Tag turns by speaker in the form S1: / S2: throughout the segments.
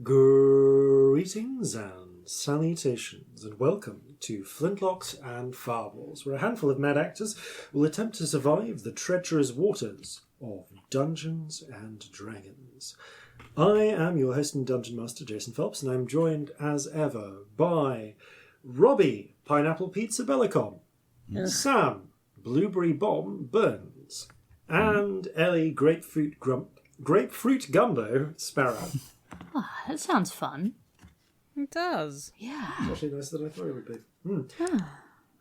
S1: Greetings and salutations, and welcome to Flintlocks and Fireballs, where a handful of mad actors will attempt to survive the treacherous waters of Dungeons and Dragons. I am your host and Dungeon Master Jason Phelps, and I'm joined as ever by Robbie Pineapple Pizza Bellekom, Sam Blueberry Bomb Burns, and Ellie Grapefruit Gumbo Sparrow.
S2: Oh, that sounds fun.
S3: It does.
S2: Yeah.
S1: It's actually nicer than I thought it would be.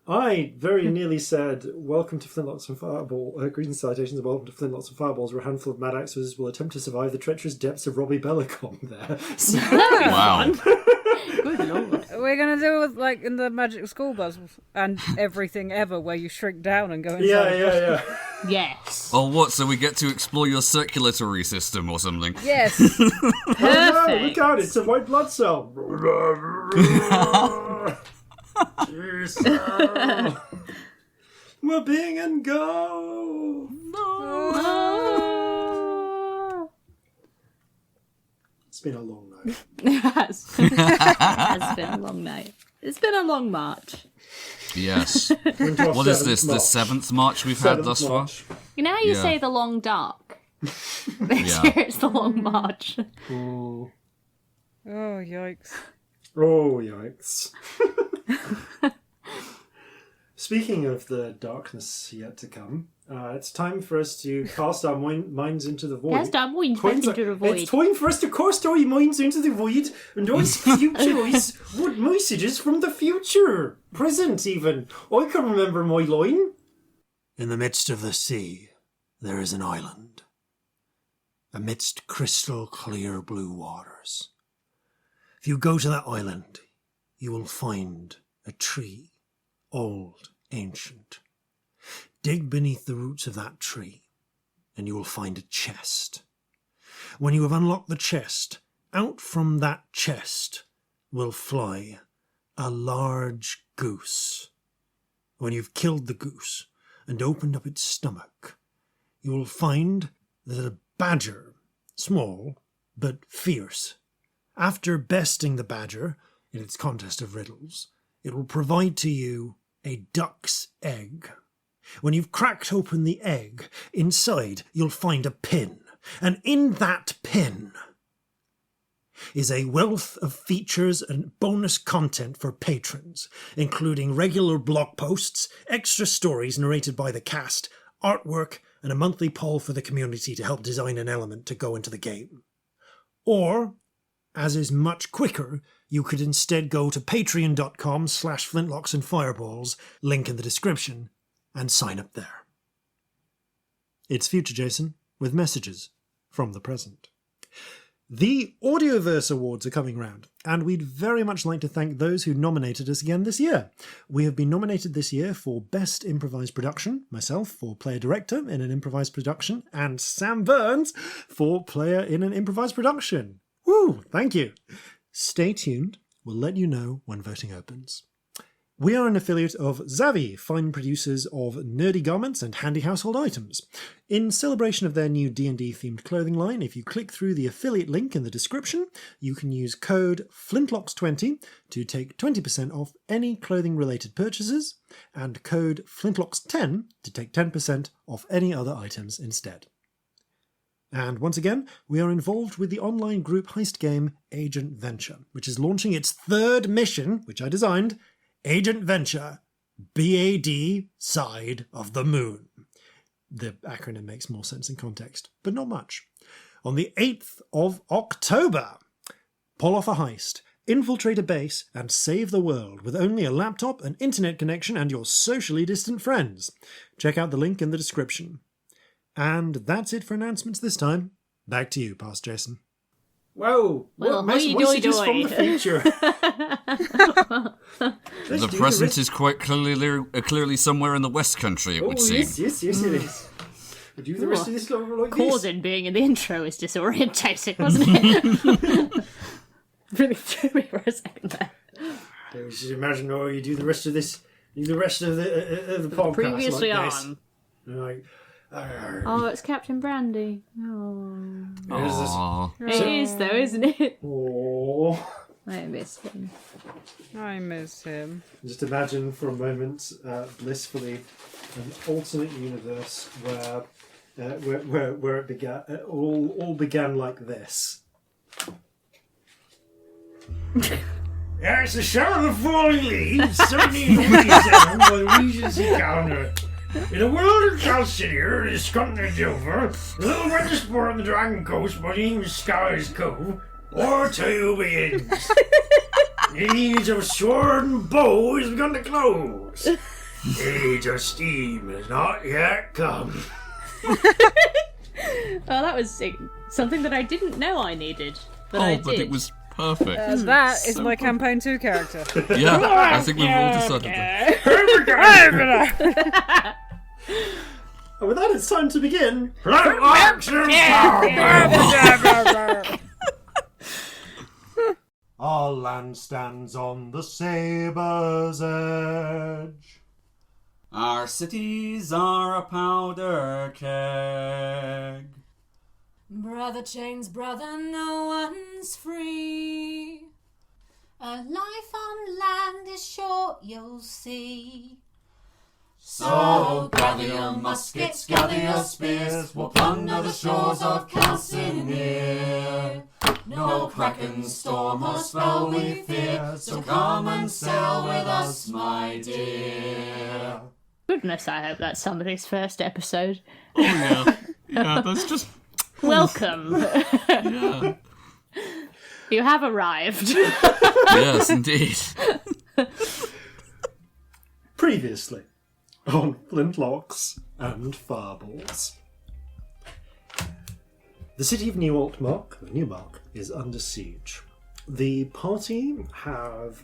S1: I very nearly said, welcome to Flintlocks and Fireballs, greetings, salutations, and welcome to Flintlocks and Fireballs, where a handful of mad actors will attempt to survive the treacherous depths of Robbie Bellekom there. So,
S4: Wow.
S2: Good lord.
S3: We're going to do it like in the Magic School Bus and everything ever where you shrink down and go inside.
S1: yeah.
S2: Yes.
S4: Oh, what? So we get to explore your circulatory system or something?
S3: Yes.
S1: Oh no, look out, it's a white blood cell. Jeez. We're being and go. It's been a long night.
S2: It has. It has been a long night. It's been a long march.
S4: Yes. What is this? The 7th March we've had thus far?
S2: You know how you say the long dark? This year it's the long march.
S1: Oh,
S3: Oh, yikes.
S1: oh yikes. Speaking of the darkness yet to come, it's time for us to cast our minds into the void.
S2: Cast our minds into the void.
S1: It's time for us to cast our minds into the void and ask futurize what messages from the future, present even. I can remember my line. In the midst of the sea, there is an island, amidst crystal clear blue waters. If you go to that island, you will find a tree, old, ancient. Dig beneath the roots of that tree, and you will find a chest. When you have unlocked the chest, out from that chest will fly a large goose. When you've killed the goose and opened up its stomach, you will find that a badger, small but fierce. After besting the badger in its contest of riddles, it will provide to you a duck's egg. When you've cracked open the egg, inside you'll find a pin, and in that pin is a wealth of features and bonus content for patrons, including regular blog posts, extra stories narrated by the cast, artwork, and a monthly poll for the community to help design an element to go into the game. Or, as is much quicker, you could instead go to patreon.com/Flintlocks and Fireballs, link in the description, and sign up there. It's Future Jason with messages from the present. The Audioverse Awards are coming round, and we'd very much like to thank those who nominated us again this year. We have been nominated this year for Best Improvised Production, myself for Player Director in an Improvised Production, and Sam Burns for Player in an Improvised Production. Woo! Thank you. Stay tuned. We'll let you know when voting opens. We are an affiliate of Zavi, fine producers of nerdy garments and handy household items. In celebration of their new D&D themed clothing line, if you click through the affiliate link in the description, you can use code FLINTLOCKS20 to take 20% off any clothing related purchases, and code FLINTLOCKS10 to take 10% off any other items instead. And once again, we are involved with the online group heist game Agent Venture, which is launching its 3rd mission, which I designed, Agent Venture, BAD, Side of the Moon. The acronym makes more sense in context, but not much. On the 8th of October, pull off a heist, infiltrate a base, and save the world with only a laptop, an internet connection, and your socially distant friends. Check out the link in the description. And that's it for announcements this time. Back to you, Past Jason. Whoa!
S2: Well,
S1: What messages from the future?
S4: The present is quite clearly somewhere in the West Country, it would seem.
S1: Yes, it is. We'll do the rest of this like this.
S2: Corzin being in the intro is disorientating, wasn't it? Really threw me for a second there.
S1: You just imagine, you do the rest of this, the podcast
S2: Previously
S1: like this.
S2: on.
S1: Like,
S2: Oh, it's Captain Brandy. Oh.
S4: Aww.
S2: It is though, isn't it?
S1: Oh. more.
S2: I miss him.
S3: I miss him.
S1: Just imagine for a moment, blissfully, an alternate universe where it began, all began like this. It's the Shadow of the Falling Leaves, 1747, by Regency Calendar. In a world of Calcinea, this continent over, a little winter sport on the Dragon Coast by the name of Sky's Cove, our tale begins. The age of sword and bow has begun to close. The age of steam has not yet come.
S2: Oh, that was something that I didn't know I needed. But I did.
S4: But it was perfect.
S3: That is my campaign 2 character.
S4: Yeah, I think we've all decided that.
S1: And with that, it's time to begin. Flintlocks and Fireballs. Our land stands on the sabre's edge.
S5: Our cities are a powder keg.
S6: Brother chains brother, no one's free. A life on land is short, you'll see.
S5: So gather your muskets, gather your spears, we'll plunder the shores of Calcinea. No kraken, storm or spell we fear, so come and sail with us, my dear.
S2: Goodness, I hope that's somebody's first episode.
S4: Oh, yeah. Yeah, that's just...
S2: Welcome.
S4: Yeah.
S2: You have arrived.
S4: Yes, indeed.
S1: Previously on Flintlocks and Fireballs. The city of Newmark, is under siege. The party have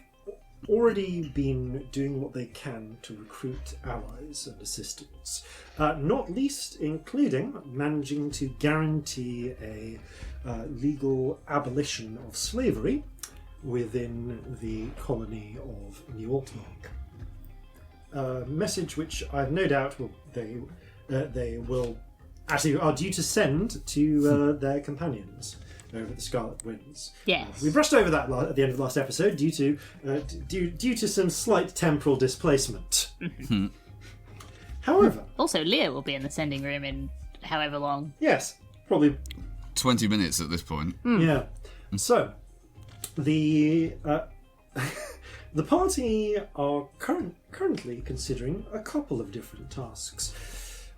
S1: already been doing what they can to recruit allies and assistants, not least including managing to guarantee a legal abolition of slavery within the colony of New Altmark. A message which I have no doubt they will actually are due to send to their companions over the Scarlet Winds.
S2: Yes.
S1: We brushed over that at the end of the last episode due to some slight temporal displacement. However,
S2: Also, Leah will be in the sending room in however long.
S1: yes, probably
S4: 20 minutes at this point.
S1: yeah. So the the party are currently considering a couple of different tasks.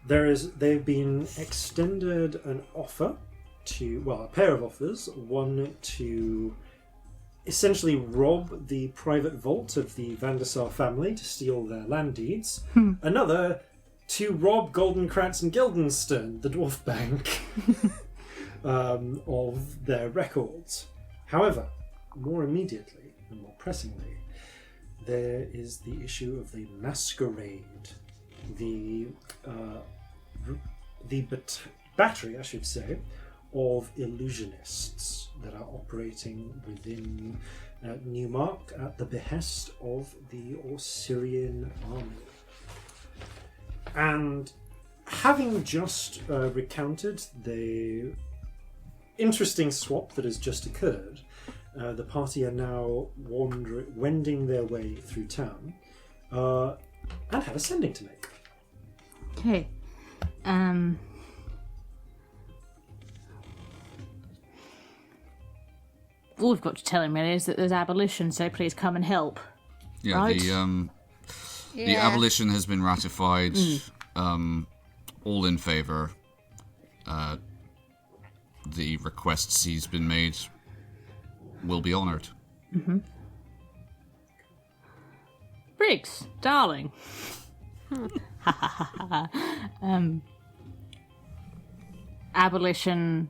S1: They've been extended an offer a pair of offers. One to essentially rob the private vault of the Vandasar family to steal their land deeds. Another to rob Goldenkrantz and Guildenstern, the dwarf bank, of their records. However, more immediately and more pressingly, there is the issue of the Masquerade, the battery, I should say, of illusionists that are operating within Newmark at the behest of the Osirian army. And having just recounted the interesting swap that has just occurred, the party are now wending their way through town and have a sending to make.
S2: Okay. All we've got to tell him really is that there's abolition, so please come and help.
S4: Yeah,
S2: Right.
S4: The abolition has been ratified. All in favour. The requests he's been made will be honoured.
S2: Briggs, darling. Abolition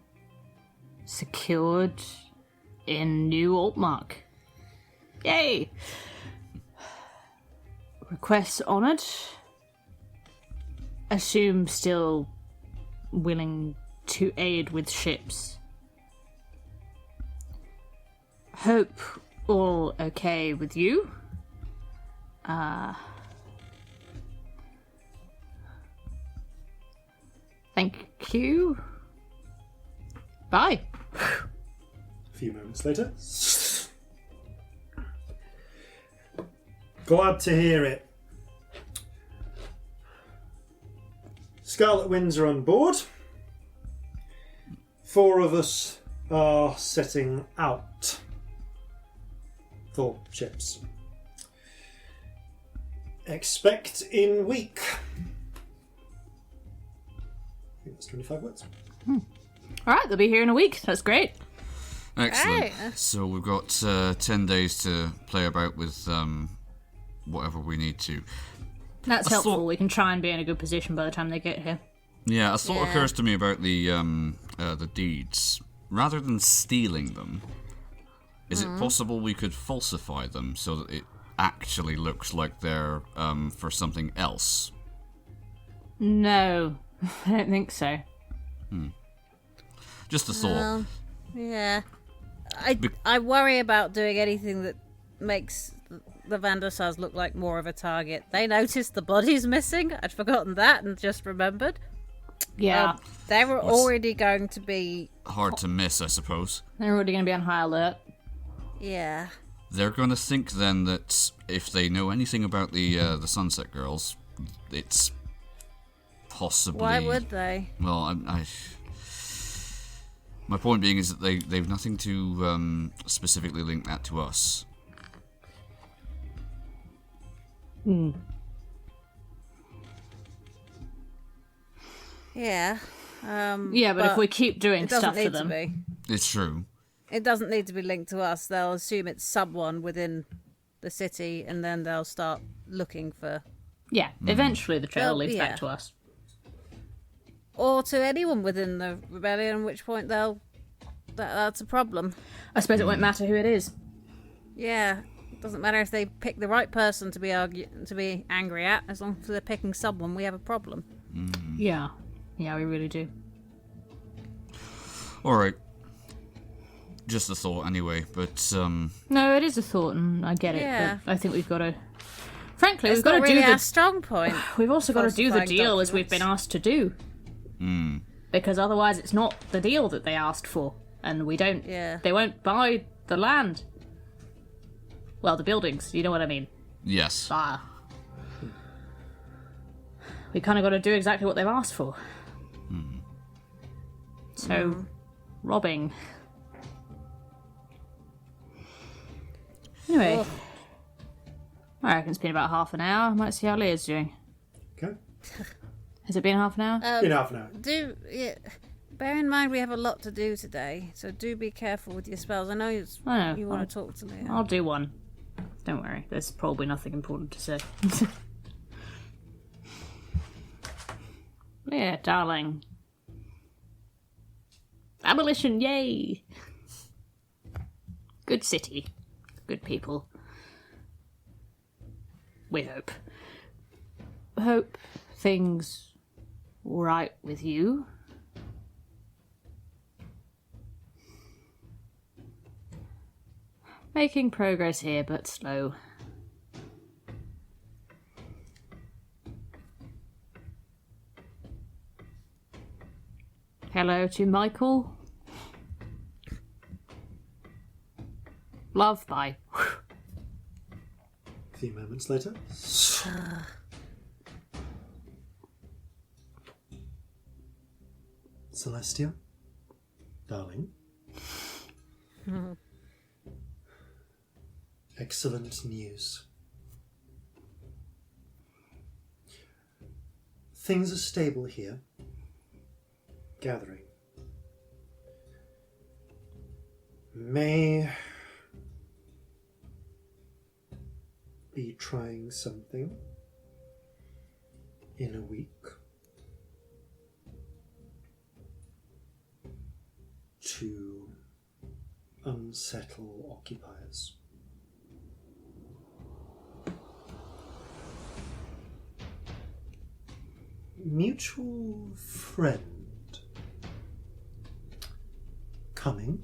S2: secured in New Altmark. Yay! Requests honoured. Assume still willing to aid with ships. Hope all okay with you. Thank you. Bye.
S1: A few moments later, Glad to hear it. Scarlet Winds are on board. 4 of us are setting out for ships. Expect in week. I think that's 25 words.
S2: Alright, they'll be here in a week. That's great.
S4: Excellent. So we've got 10 days to play about with whatever we need to.
S2: That's helpful. We can try and be in a good position by the time they get here.
S4: Yeah, a thought occurs to me about the deeds. Rather than stealing them, is it possible we could falsify them so that it actually looks like they're for something else?
S2: No, I don't think so.
S4: Just a thought.
S3: Yeah. I worry about doing anything that makes the Vandersars look like more of a target. They noticed the body's missing. I'd forgotten that and just remembered.
S2: Yeah.
S3: They were already going to be...
S4: Hard to miss, I suppose.
S2: They're already going to be on high alert.
S3: Yeah.
S4: They're going to think then that if they know anything about the Sunset Girls, it's possibly...
S3: Why would they?
S4: Well, my point being is that they've nothing to specifically link that to us.
S3: Yeah.
S2: Yeah, but if we keep doing stuff for them...
S4: It's true.
S3: It doesn't need to be linked to us. They'll assume it's someone within the city, and then they'll start looking for...
S2: Yeah, eventually the trail
S3: Well,
S2: leads
S3: yeah.
S2: back to us.
S3: Or to anyone within the rebellion, at which point that's a problem.
S2: I suppose it won't matter who it is.
S3: Yeah. It doesn't matter if they pick the right person to be angry at. As long as they're picking someone, we have a problem.
S2: Yeah. Yeah, we really do.
S4: Alright. Just a thought anyway, but...
S2: No, it is a thought, and I get it,
S3: Yeah.
S2: but I think we've got to... Frankly,
S3: It's
S2: we've got
S3: not
S2: to
S3: really
S2: do
S3: our
S2: the...
S3: strong point.
S2: We've also got to do the
S3: Falsifying
S2: deal as we've been
S3: documents.
S2: asked to do. Because otherwise it's not the deal that they asked for. And we don't...
S3: Yeah.
S2: They won't buy the land. Well, the buildings, you know what I mean.
S4: yes.
S2: We kind of got to do exactly what they've asked for. So, robbing. Anyway,
S3: Ugh.
S2: I reckon it's been about half an hour. I might see how Leah's doing.
S1: Okay.
S2: Has it been half an hour?
S1: In half an hour.
S3: Bear in mind we have a lot to do today, so do be careful with your spells. I know you want to talk to Leah.
S2: I'll do one. Don't worry, there's probably nothing important to say. Leah, darling. Abolition, yay! Good city. Good people. We hope. Hope things alright with you. Making progress here, but slow. Hello to Michael. Love, bye.
S1: A few moments later. Celestia, darling. Excellent news. Things are stable here. Gathering. May be trying something in a week to unsettle occupiers. Mutual friend coming.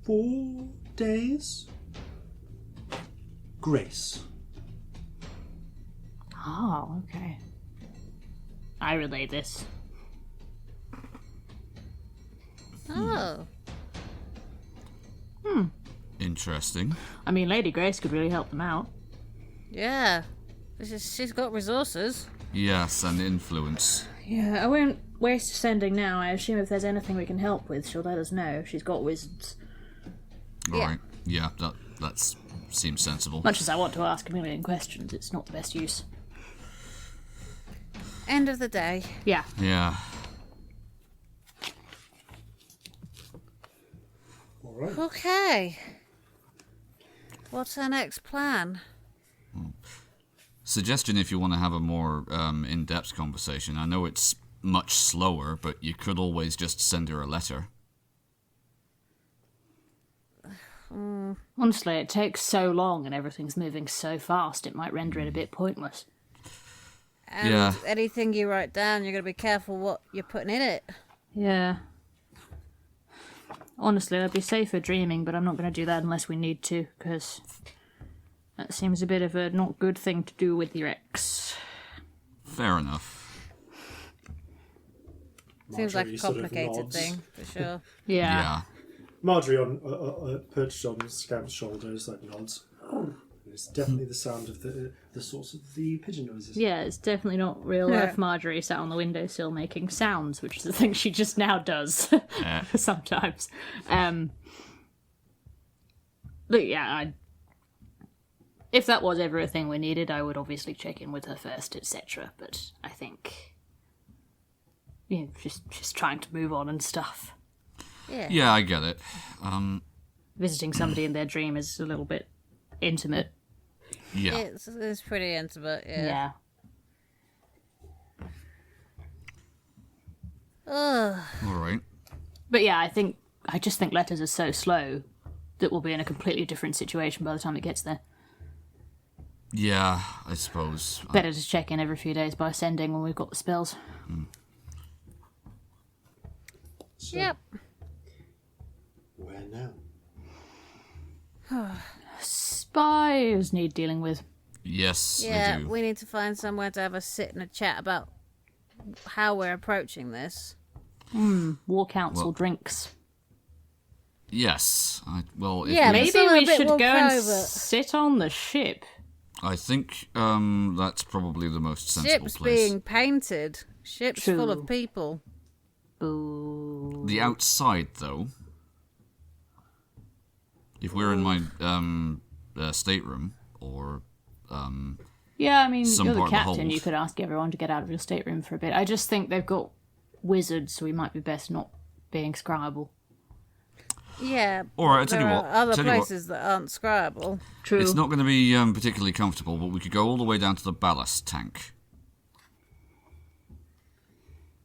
S1: 4 days. Grace.
S2: Oh, okay. I relay this.
S3: Oh.
S4: Interesting.
S2: I mean, Lady Grace could really help them out.
S3: Yeah. She's got resources.
S4: Yes, and influence.
S2: Yeah, I won't waste sending now. I assume if there's anything we can help with, she'll let us know. She's got wizards.
S4: Right. Yeah, that seems sensible.
S2: Much as I want to ask a million questions, it's not the best use.
S3: End of the day.
S2: Yeah.
S4: Yeah.
S1: All right.
S3: Okay. What's our next plan?
S4: Suggestion if you want to have a more in-depth conversation. I know it's much slower, but you could always just send her a letter.
S2: Honestly, it takes so long and everything's moving so fast, it might render it a bit pointless.
S3: And
S4: Yeah.
S3: anything you write down, you're going to be careful what you're putting in it.
S2: Yeah. Honestly, I'd be safer dreaming, but I'm not going to do that unless we need to, because that seems a bit of a not good thing to do with your ex.
S4: Fair enough.
S3: Seems like a
S1: Marjorie sort of
S3: complicated
S1: nods.
S3: thing, for sure.
S2: Yeah.
S1: Marjorie, perched on Scamp's shoulders, nods. It's definitely the sound of the source of the pigeon noises.
S2: Yeah, it's definitely not real life Marjorie sat on the windowsill making sounds, which is the thing she just now does sometimes. But yeah, if that was ever a thing we needed, I would obviously check in with her first, etc. But I think, just trying to move on and stuff.
S4: Yeah, I get it.
S2: Visiting somebody in their dream is a little bit intimate.
S4: Yeah.
S3: It's pretty intimate, yeah. Ugh.
S4: All right.
S2: But yeah, I just think letters are so slow that we'll be in a completely different situation by the time it gets there.
S4: Yeah, I suppose.
S2: Better to check in every few days by sending when we've got the spells.
S1: So,
S3: Yep.
S1: where now?
S2: Spies need dealing with.
S4: Yes,
S3: Yeah,
S4: they do.
S3: we need to find somewhere to have a sit and a chat about how we're approaching this.
S2: War council drinks.
S4: Yes. Well, if
S3: Yeah,
S4: we,
S3: It's
S2: Maybe
S3: all a
S2: we
S3: bit
S2: should
S3: more
S2: go and
S3: private.
S2: sit on the ship.
S4: I think that's probably the most sensible
S3: Ships
S4: place.
S3: being painted. Ships
S2: True.
S3: full of people.
S2: Boo.
S4: The outside, though. If we're in my stateroom, or
S2: Yeah, I mean,
S4: Some
S2: you're the
S4: part of the
S2: captain.
S4: hold.
S2: You could ask everyone to get out of your stateroom for a bit. I just think they've got wizards, so we might be best not being scryable.
S3: Yeah,
S4: Or, I tell
S3: there
S4: you
S3: are
S4: what,
S3: other
S4: tell you what.
S3: places that aren't scribable.
S2: True.
S4: it's not going to be particularly comfortable, but we could go all the way down to the ballast tank.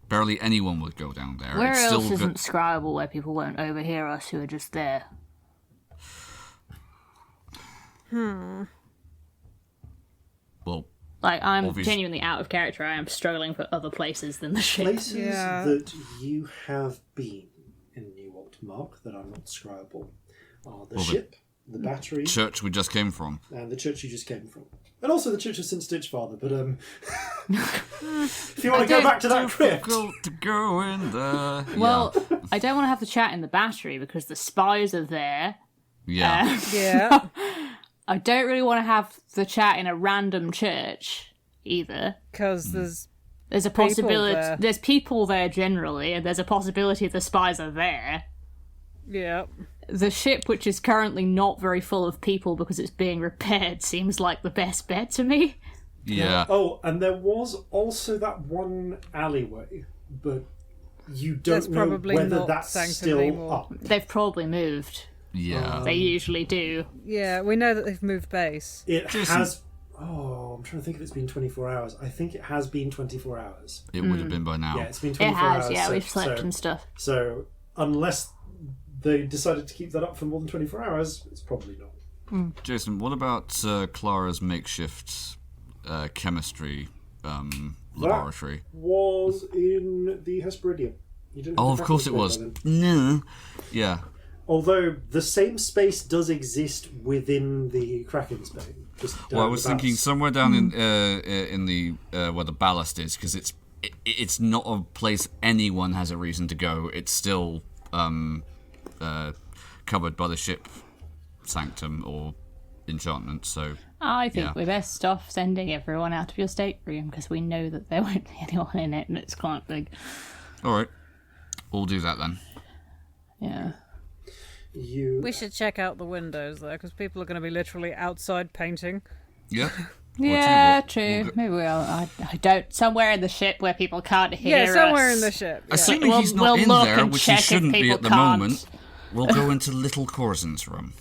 S4: Barely anyone would go down there.
S2: Where
S4: it's
S2: else
S4: still
S2: isn't scryable where people won't overhear us who are just there?
S4: Well,
S2: Like, I'm
S4: Obvious-
S2: genuinely out of character. I am struggling for other places than the ship.
S1: Places
S3: Yeah.
S1: that you have been in New Altmark that are not scribable are the ship, the battery,
S4: church we just came from.
S1: and the church you just came from. And also the Church of St. Stitchfather, but if you want to go back to that crypt.
S4: Difficult to go in there.
S2: Well, I don't want to have the chat in the battery because the spies are there.
S4: yeah.
S3: Yeah.
S2: I don't really want to have the chat in a random church either.
S3: Because there's
S2: There's a possibility.
S3: there.
S2: There's people there generally, and there's a possibility the spies are there.
S3: yeah.
S2: The ship, which is currently not very full of people because it's being repaired, seems like the best bet to me.
S4: Yeah.
S1: Oh, and there was also that one alleyway, but you don't
S3: That's
S1: know
S3: probably
S1: whether
S3: not
S1: that's
S3: Sanctum
S1: still
S3: anymore.
S1: up.
S2: They've probably moved.
S4: Yeah.
S2: They usually do.
S3: Yeah, we know that they've moved base.
S1: It has. Oh, I'm trying to think if it's been 24 hours. I think it has been 24 hours.
S4: It would have been by now.
S1: Yeah, it's been
S2: It
S1: 24
S2: has,
S1: hours.
S2: yeah,
S1: so,
S2: we've slept
S1: so,
S2: and stuff.
S1: So, unless they decided to keep that up for more than 24 hours, it's probably not.
S4: Jason, what about Clara's makeshift chemistry laboratory?
S1: Was in the Hesperidium. You didn't have
S4: Oh,
S1: the
S4: of course it
S1: Kraken's
S4: was.
S1: bed by then.
S4: No. Yeah.
S1: Although the same space does exist within the Kraken's Bane. Just
S4: Well, I
S1: down
S4: was
S1: the
S4: thinking
S1: ballast.
S4: somewhere down in the where the ballast is, because it's not a place anyone has a reason to go. It's still covered by the ship sanctum or enchantment, so...
S2: I think
S4: Yeah.
S2: we're best off sending everyone out of your stateroom because we know that there won't be anyone in it and it's quite big.
S4: Alright, we'll do that then.
S2: Yeah.
S3: We should check out the windows, though, because people are going to be literally outside painting.
S4: Yep.
S2: Yeah, true. Maybe I don't. Somewhere in the ship where people can't hear us.
S3: Yeah, somewhere in the ship. Yeah.
S4: Assuming
S2: We'll-
S4: he's not
S2: we'll
S4: in
S2: look
S4: there,
S2: and
S4: which he
S2: check if
S4: shouldn't be
S2: people
S4: at the
S2: can't.
S4: moment, we'll go into little Corzin's room.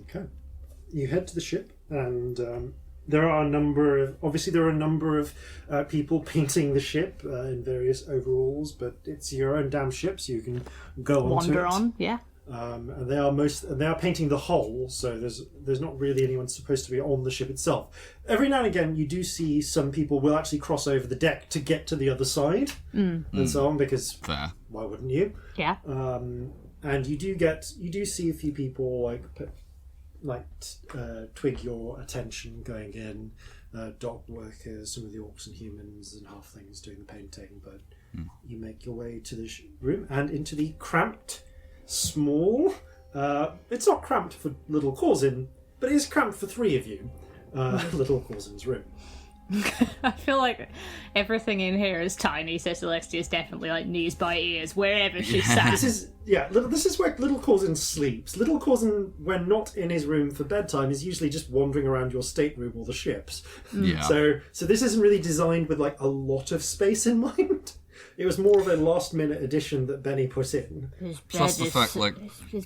S1: Okay. You head to the ship, and there are a number of people painting the ship in various overalls, but it's your own damn ship, so you can go onto
S2: Wander
S1: it.
S2: on, yeah.
S1: And they are painting the hull, so there's not really anyone supposed to be on the ship itself. Every now and again, you do see some people will actually cross over the deck to get to the other side, and so on, because
S4: Fair.
S1: why wouldn't you?
S2: Yeah.
S1: And you do see a few people twig your attention going in, dock workers, some of the orcs and humans and halflings doing the painting, but you make your way to the room and into the cramped, small, it's not cramped for little Corzin, but it is cramped for three of you, little Corzin's room.
S2: I feel like everything in here is tiny, so Celestia is definitely like knees by ears wherever she sat.
S1: This is where little Corzin sleeps. Little Corzin, when not in his room for bedtime, is usually just wandering around your stateroom or the ships.
S4: Yeah.
S1: So this isn't really designed with like a lot of space in mind. It was more of a last-minute addition that Benny put in.
S4: Plus the fact, like,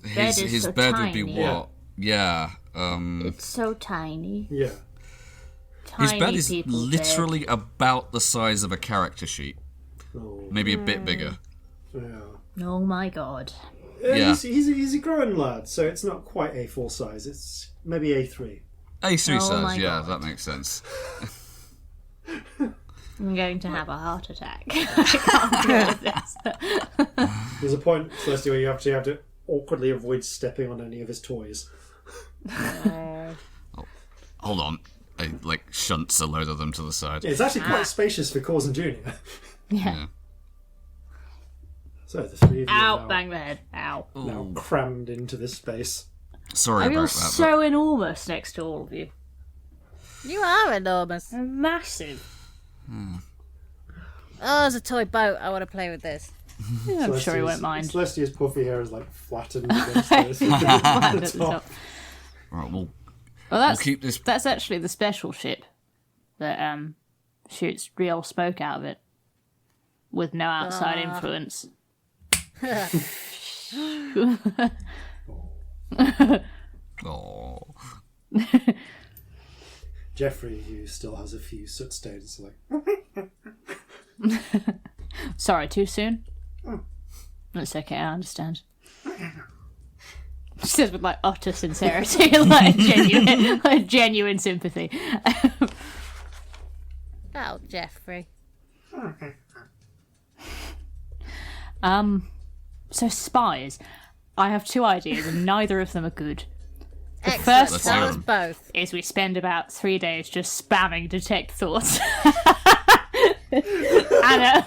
S4: his
S2: so
S4: bed
S2: tiny.
S4: would be what? Yeah.
S2: It's so tiny.
S1: Yeah.
S4: His
S2: Tiny
S4: bed is
S2: people
S4: literally about the size of a character sheet.
S1: Oh,
S4: Maybe a bit bigger.
S1: yeah.
S2: Oh my god.
S4: Yeah.
S1: He's a growing lad, so it's not quite A4 size. It's maybe A3.
S4: A3
S2: Oh
S4: size,
S2: my
S4: yeah,
S2: God.
S4: that makes sense.
S2: I'm going to have a heart attack. I can't deal with this.
S1: There's a point, Celestia, where you have to awkwardly avoid stepping on any of his toys.
S4: Hold on. I, shunts a load of them to the side.
S1: Yeah, it's actually quite spacious for Corzin Jr.
S2: Yeah.
S1: So the three of you
S2: Ow,
S1: are
S2: bang the head. Ow.
S1: now crammed into this space.
S4: Sorry
S2: I
S4: about
S2: feel
S4: that.
S2: so enormous next to all of you.
S3: You are enormous.
S2: I'm massive.
S3: Oh, there's a toy boat. I want to play with this.
S2: Yeah, I'm sure he won't mind.
S1: Celestia's puffy hair is flattened against this.
S2: At the top.
S4: Right, well,
S2: Well, that's
S4: keep this-
S2: That's actually the special ship that shoots real smoke out of it with no outside influence.
S4: oh,
S1: Jeffrey, who still has a few soot stains,
S2: Sorry, too soon? That's okay, I understand. She says with utter sincerity, genuine sympathy.
S3: Oh, Jeffrey.
S2: So spies. I have two ideas, and neither of them are good.
S3: Excellent.
S2: first
S3: Tell
S4: one-
S3: us both.
S2: Is we spend about 3 days just spamming detect thoughts. And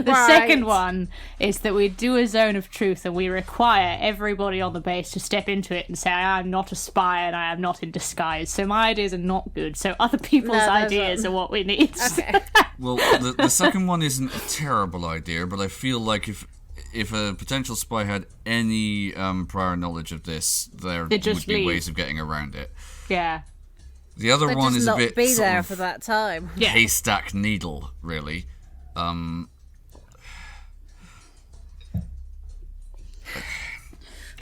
S2: the second one is that we do a zone of truth and we require everybody on the base to step into it and say, I am not a spy and I am not in disguise. So my ideas are not good. So other people's
S3: No, those
S2: ideas are what we need.
S3: Okay.
S4: well, the second one isn't a terrible idea, but I feel like if a potential spy had any prior knowledge of this, there would
S2: just
S4: be
S2: leave.
S4: ways of getting around it.
S2: Yeah.
S4: The other
S3: But
S4: one
S3: just
S4: is a
S3: not
S4: bit
S3: be
S4: sort
S3: there
S4: of
S3: for that time.
S2: Yeah.
S4: haystack needle, really.
S2: I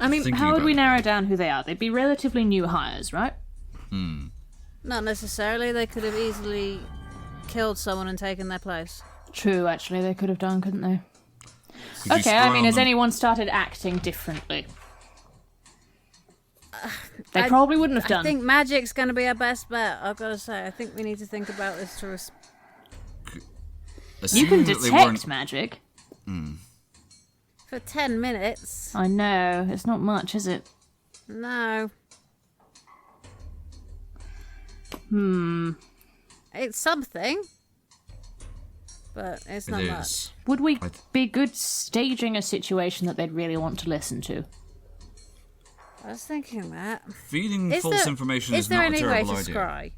S2: mean,
S4: Thinking
S2: how would
S4: about
S2: we
S4: it.
S2: narrow down who they are? They'd be relatively new hires, right?
S3: Not necessarily. They could have easily killed someone and taken their place.
S2: True, actually, they could have done, couldn't they?
S4: Could you
S2: Okay, I
S4: spy
S2: mean,
S4: on
S2: has
S4: them?
S2: anyone started acting differently? They probably wouldn't have
S3: I
S2: done.
S3: think magic's going to be our best bet. I've got to say. I think we need to think about this to
S2: You
S4: Assuming
S2: can
S4: that they
S2: detect
S4: weren't-
S2: magic.
S3: for 10 minutes.
S2: I know, it's not much, is it?
S3: No. It's something. But it's not
S4: It
S3: much.
S4: is.
S2: Would we be good staging a situation that they'd really want to listen to?
S3: I was thinking that.
S4: Feeding false information is not a
S3: there
S4: terrible
S3: any way to
S4: idea.
S3: scry?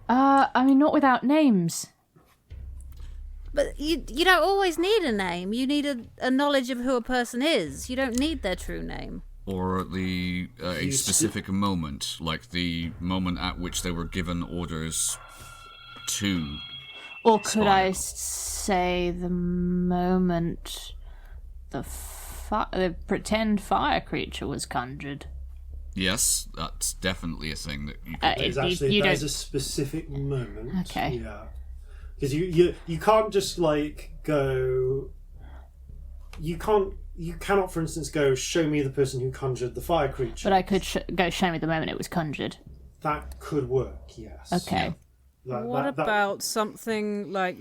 S2: I mean, not without names.
S3: But you don't always need a name. You need a knowledge of who a person is. You don't need their true name.
S4: Or a specific moment, like the moment at which they were given orders to.
S2: Or could I say the moment the pretend fire creature was conjured?
S4: Yes, that's definitely a thing that you could do.
S1: There's a specific moment.
S2: Okay.
S1: Yeah. Because you can't just like go. You cannot, for instance, go show me the person who conjured the fire creature.
S2: But I could go show me the moment it was conjured.
S1: That could work. Yes.
S2: Okay.
S3: What about something like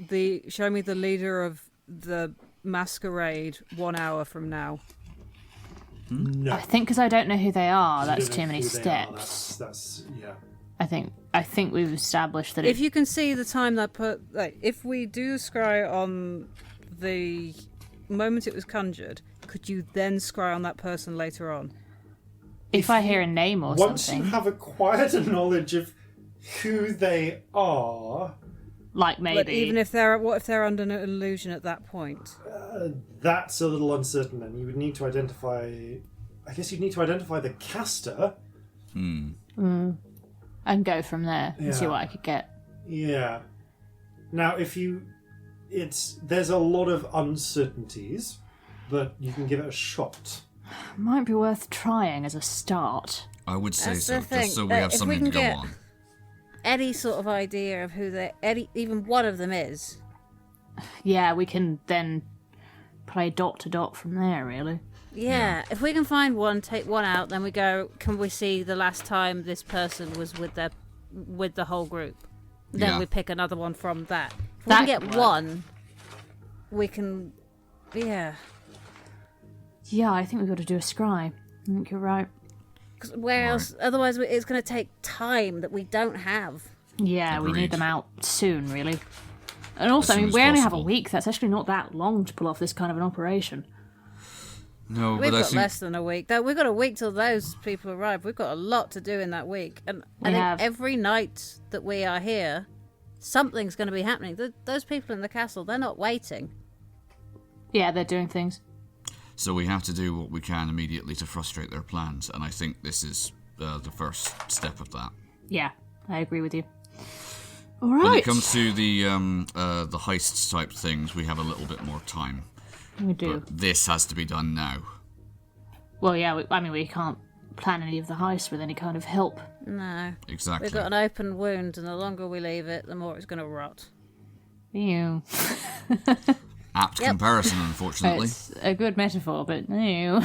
S3: show me the leader of the Masquerade 1 hour from now?
S1: No.
S2: I think because I don't know who they are, that's
S1: don't
S2: too
S1: know
S2: many
S1: who they are.
S2: steps.
S1: That's yeah.
S2: I think we've established that
S3: If you can see the time that if we do scry on the moment it was conjured, could you then scry on that person later on?
S2: if I hear a name or
S1: Once
S2: something,
S1: you have acquired a knowledge of who they are,
S2: like maybe.
S3: But even if what if they're under an illusion at that point?
S1: that's a little uncertain. Then you would need to identify. I guess you'd need to identify the caster.
S2: and go from there and see
S1: Yeah.
S2: what I could get.
S1: Yeah. Now, there's a lot of uncertainties, but you can give it a shot.
S2: Might be worth trying as a start.
S4: I would say
S3: That's
S4: so,
S3: the thing.
S4: just so we have
S3: If we
S4: something to
S3: can
S4: go
S3: get-
S4: on.
S3: Any sort of idea of who even one of them is.
S2: Yeah, we can then play dot to dot from there, really.
S3: Yeah, if we can find one, take one out, then we go. Can we see the last time this person was with the whole group? Then
S4: Yeah.
S3: we pick another one from that. If we
S2: That
S3: can
S2: could
S3: get
S2: work.
S3: one, we can. Yeah,
S2: Yeah, I think we've got to do a scry. I think you're right.
S3: 'cause where else? Otherwise, it's going to take time that we don't have.
S2: Yeah, we
S4: Agreed.
S2: need them out soon, really. And also,
S4: As
S2: I mean,
S4: soon as
S2: we only have a
S4: possible.
S2: week. That's actually not that long to pull off this kind of an operation.
S4: No,
S3: We've
S4: but I
S3: got
S4: think
S3: less than a week. We've got a week till those people arrive. We've got a lot to do in that week, and I think
S2: have.
S3: every night that we are here, something's going to be happening. Those people in the castle, they're not waiting.
S2: Yeah, they're doing things.
S4: so. We have to do what we can immediately to frustrate their plans, and I think this is the first step of that.
S2: Yeah, I agree with you. All
S4: When
S2: right.
S4: it comes to the heists type things, we have a little bit more time.
S2: We do.
S4: But this has to be done now.
S2: Well, yeah, we can't plan any of the heists with any kind of help.
S3: No.
S4: Exactly.
S3: We've got an open wound, and the longer we leave it, the more it's going to rot.
S2: Ew.
S4: Apt
S3: Yep.
S4: comparison, unfortunately.
S2: It's a good metaphor, but ew.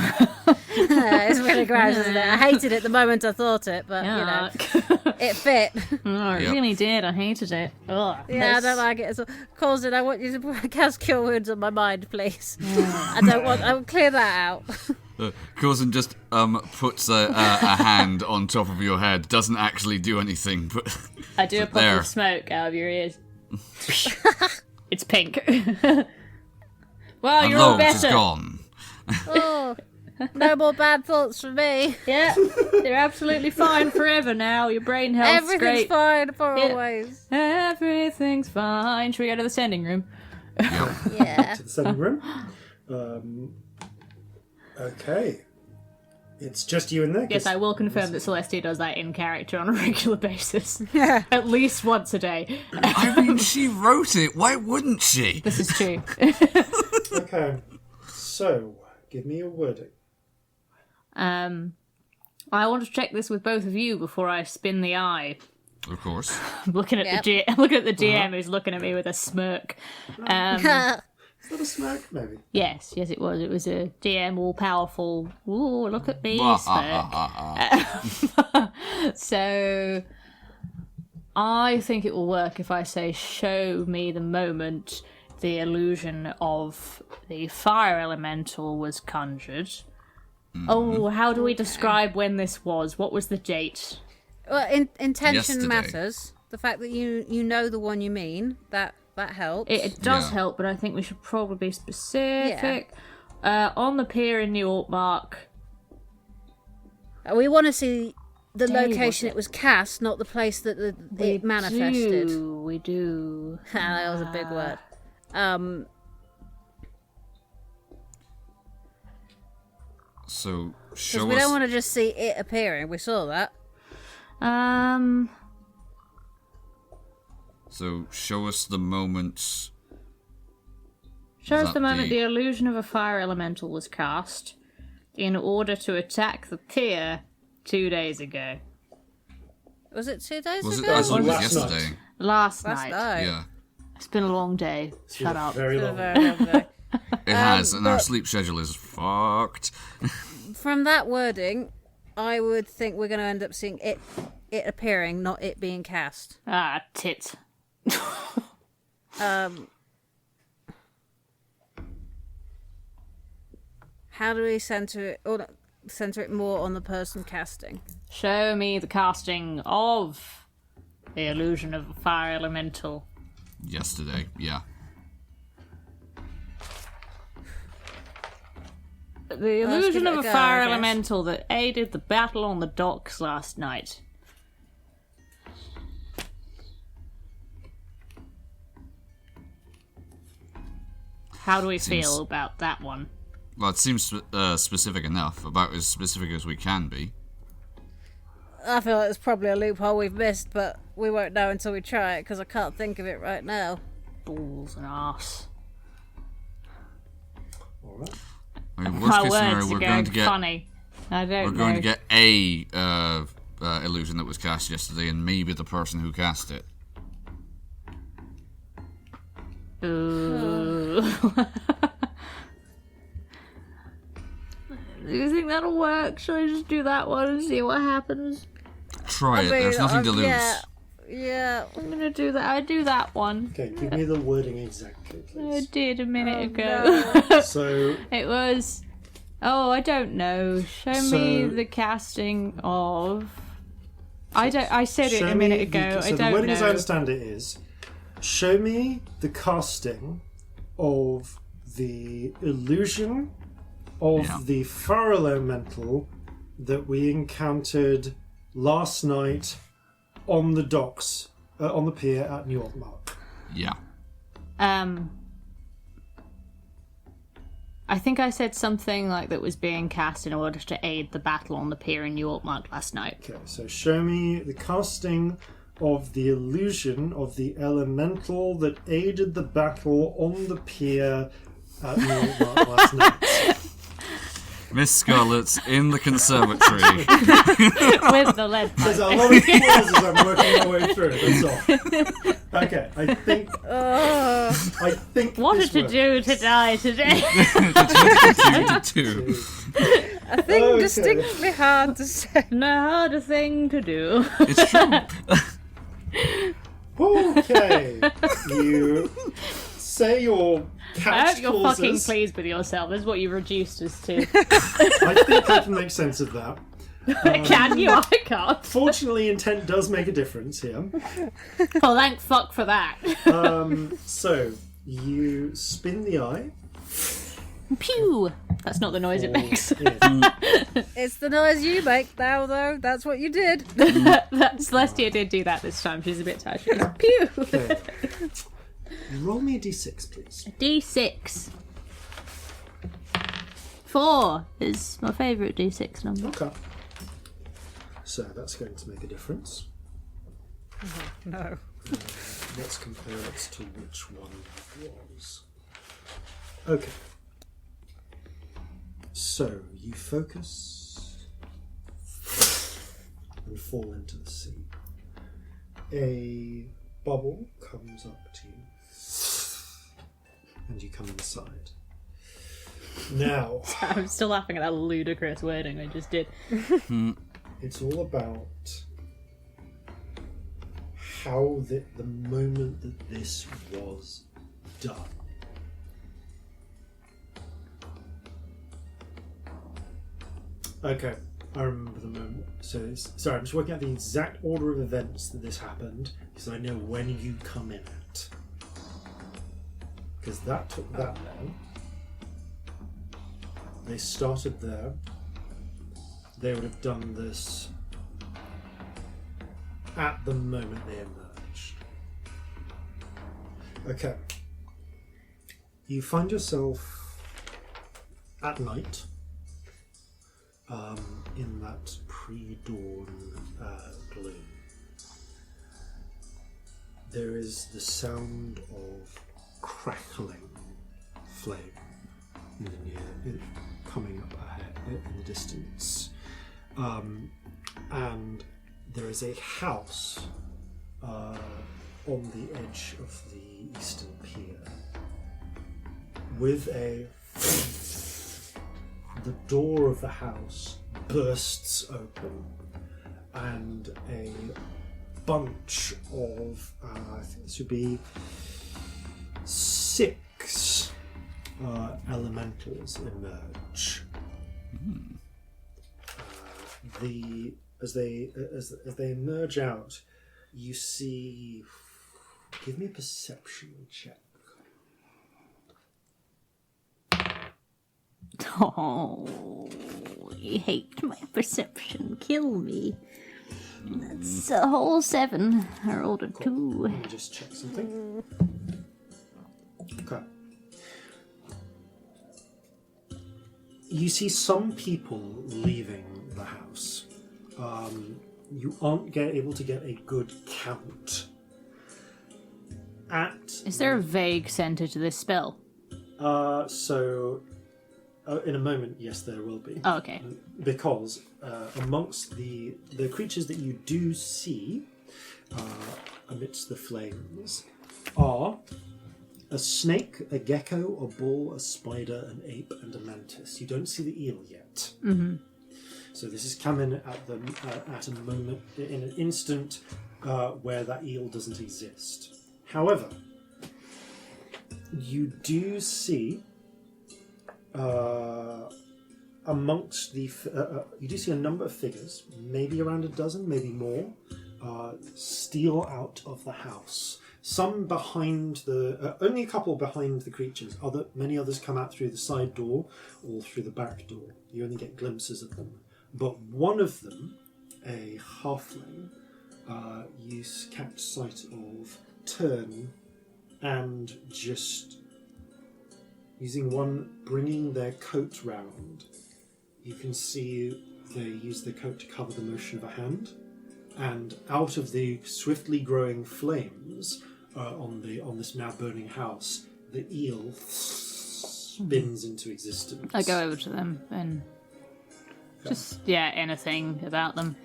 S3: It's really gross, isn't it? I hated it the moment I thought it, but,
S2: Yuck.
S3: it fit.
S2: Oh, it
S4: Yep.
S2: really did. I hated it. Ugh.
S3: Yeah, I don't like it. So, Corzin, I want you to cast Cure Wounds on my mind, please. I will clear that out.
S4: Corzin just puts a hand on top of your head, doesn't actually do anything, but
S2: I do a puff
S4: there.
S2: of smoke out of your ears. It's pink. Well,
S4: and
S2: you're all
S4: lo, it is
S2: better.
S4: gone.
S3: Oh, no more bad thoughts for me.
S2: Yeah, you're absolutely fine forever now. Your brain health's
S3: Everything's
S2: great.
S3: fine for
S2: Yeah.
S3: always.
S2: Everything's fine. Should we go to the standing room?
S3: Yeah.
S1: To the sitting room. Okay. It's just you in there?
S2: Yes,
S1: 'cause-
S2: I will confirm that Celestia does that in character on a regular basis.
S3: Yeah.
S2: At least once a day.
S4: I mean, she wrote it. Why wouldn't she?
S2: This is true.
S1: Okay. So, give me a word.
S2: I want to check this with both of you before I spin the eye.
S4: Of course.
S2: I'm looking at the GM who's looking at me with a smirk.
S1: Is that a smack? Maybe.
S2: Yes, it was. It was a DM all powerful. Ooh, look at me smirk. So, I think it will work if I say, show me the moment the illusion of the fire elemental was conjured. Oh, how do we describe when this was? What was the date?
S3: Well, intention
S4: Yesterday.
S3: matters. The fact that you know the one you mean, that helps.
S2: It does
S4: Yeah.
S2: help, but I think we should probably be specific. On the pier in New Altmark.
S3: We want to see the
S2: Day
S3: location
S2: was
S3: it was cast, not the place that it manifested.
S2: We do.
S3: That was a big word.
S4: So
S3: Because
S4: show
S3: we
S4: us.
S3: don't want to just see it appearing. We saw that.
S4: So show us the moments.
S2: Show us
S4: That
S2: the moment
S4: the-
S2: the illusion of a fire elemental was cast in order to attack the pier 2 days ago.
S3: Was it 2 days
S4: Was it
S3: ago?
S4: as late as
S1: Last
S4: yesterday?
S1: night.
S2: Last
S3: Last
S2: night.
S3: night.
S4: Yeah,
S2: It's been a long day. Shut up.
S1: Very
S3: Been a
S1: long.
S3: very long day.
S4: it has, and our
S3: but-
S4: sleep schedule is fucked.
S3: From that wording, I would think we're going to end up seeing it appearing, not it being cast.
S2: Ah, tit.
S3: How do we center it? Or center it more on the person casting?
S2: Show me the casting of the illusion of a fire elemental.
S4: Yesterday, yeah.
S2: The illusion
S3: give
S2: of
S3: it
S2: a
S3: a go,
S2: fire
S3: I guess.
S2: elemental that aided the battle on the docks last night. How do we feel about that one?
S4: Well, it seems specific enough, about as specific as we can be.
S3: I feel like it's probably a loophole we've missed, but we won't know until we try it because I can't think of it right now.
S2: Balls and arse.
S1: All right.
S4: I mean, worst
S2: My
S4: case
S2: words
S4: scenario,
S2: are
S4: we're
S2: going
S4: going to get
S2: funny. I don't
S4: we're
S2: know.
S4: going to get a illusion that was cast yesterday, and maybe the person who cast it.
S2: Ooh. Do you think that'll work? Shall I just do that one and see what happens?
S4: Try it. There's nothing to lose.
S3: Yeah.
S2: I'm gonna do that. I do that one.
S1: Okay, give me the wording exactly,
S2: I
S1: please.
S2: did a minute ago.
S1: So,
S2: It was. Oh, I don't know. Show me the casting of. I don't. I said it
S1: show
S2: a
S1: me
S2: minute ago.
S1: So
S2: I
S1: the
S2: don't
S1: wording, as I
S2: know.
S1: understand it, is show me the casting of the illusion of
S4: Yeah.
S1: the fire elemental that we encountered last night on the docks, on the pier at New Altmark.
S4: Yeah.
S2: I think I said something like that was being cast in order to aid the battle on the pier in New Altmark last night.
S1: Okay, so show me the casting of the illusion of the elemental that aided the battle on the pier at New Altmark last night.
S4: Miss Scarlett's in the conservatory.
S2: With the lead pipe.
S1: There's a lot of pauses I'm working my way through, that's all. Okay, I think
S2: What
S1: this
S2: to
S1: works.
S2: do to die today?
S4: 2
S3: A thing
S1: Okay.
S3: distinctly hard to say.
S2: No harder thing to do.
S4: It's true.
S1: Okay, you say your
S2: I
S1: catch
S2: hope you're fucking
S1: clauses.
S2: pleased with yourself. That's what you reduced us to.
S1: I think I can make sense of that.
S2: Can you? I can't.
S1: Fortunately, intent does make a difference here.
S2: Well, thank fuck for that.
S1: So, you spin the eye.
S2: Pew! That's not the noise it makes.
S3: It's the noise you make now, though. That's what you did.
S2: Celestia did do that this time. She's a bit tired. She goes, pew!
S1: Okay. Roll me a d6, please.
S2: D6. 4 is my favourite D6 number.
S1: Okay. So, that's going to make a difference.
S3: No.
S1: Let's compare it to which one it was. Okay. So, you focus and fall into the sea. A bubble comes up to you, and you come inside. Now,
S2: I'm still laughing at that ludicrous wording I just did.
S1: it's all about how the moment that this was done. Okay, I remember the moment. I'm just working out the exact order of events that this happened, because I know when you come in at. Because that took that long. They started there. they would have done this at the moment they emerged. Okay. You find yourself at night in that pre-dawn gloom. There is the sound of crackling flame in the near, coming up ahead in the distance, and there is a house on the edge of the eastern pier with the door of the house bursts open and a bunch of I think this would be 6 elementals emerge. As they emerge out, you see. Give me a perception check.
S2: Oh, you hate my perception. Kill me. That's a whole 7. I rolled a 2.
S1: Let me just check something. Okay. You see some people leaving the house. You aren't able to get a good count.
S2: Is there a vague center to this spell?
S1: In a moment, yes, there will be.
S2: Oh, okay.
S1: Because amongst the creatures that you do see amidst the flames are a snake, a gecko, a bull, a spider, an ape, and a mantis. You don't see the eel yet.
S2: Mm-hmm.
S1: So this is coming at a moment, in an instant where that eel doesn't exist. However, you do see amongst the you do see a number of figures, maybe around a dozen, maybe more, steal out of the house. Some behind the only a couple behind the creatures. Many others come out through the side door or through the back door. You only get glimpses of them. But one of them, a halfling, you catch sight of turn and just using one, bringing their coat round. You can see they use the coat to cover the motion of a hand, and out of the swiftly growing flames on this now burning house, the eel spins into existence.
S2: I go over to them and just anything about them.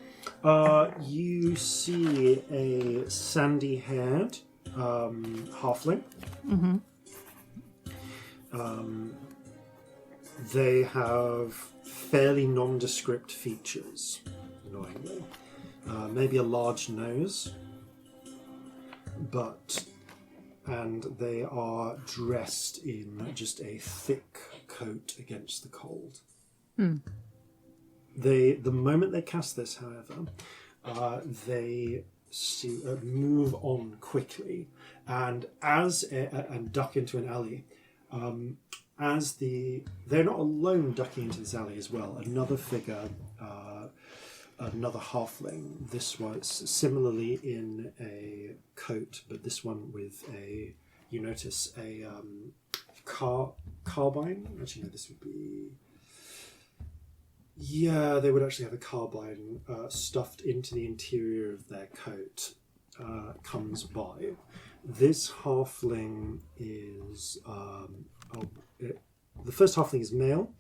S1: You see a sandy-haired halfling.
S2: Mm-hmm.
S1: They have fairly nondescript features, annoyingly. Maybe a large nose, and they are dressed in just a thick coat against the cold. The moment they cast this, however, they move on quickly, and and duck into an alley. They're not alone ducking into this alley as well. Another figure, another halfling. This was similarly in a coat, but this one with a carbine. Actually, no, this would be. Yeah, they would actually have a carbine stuffed into the interior of their coat. Comes by. This halfling is the first halfling is male.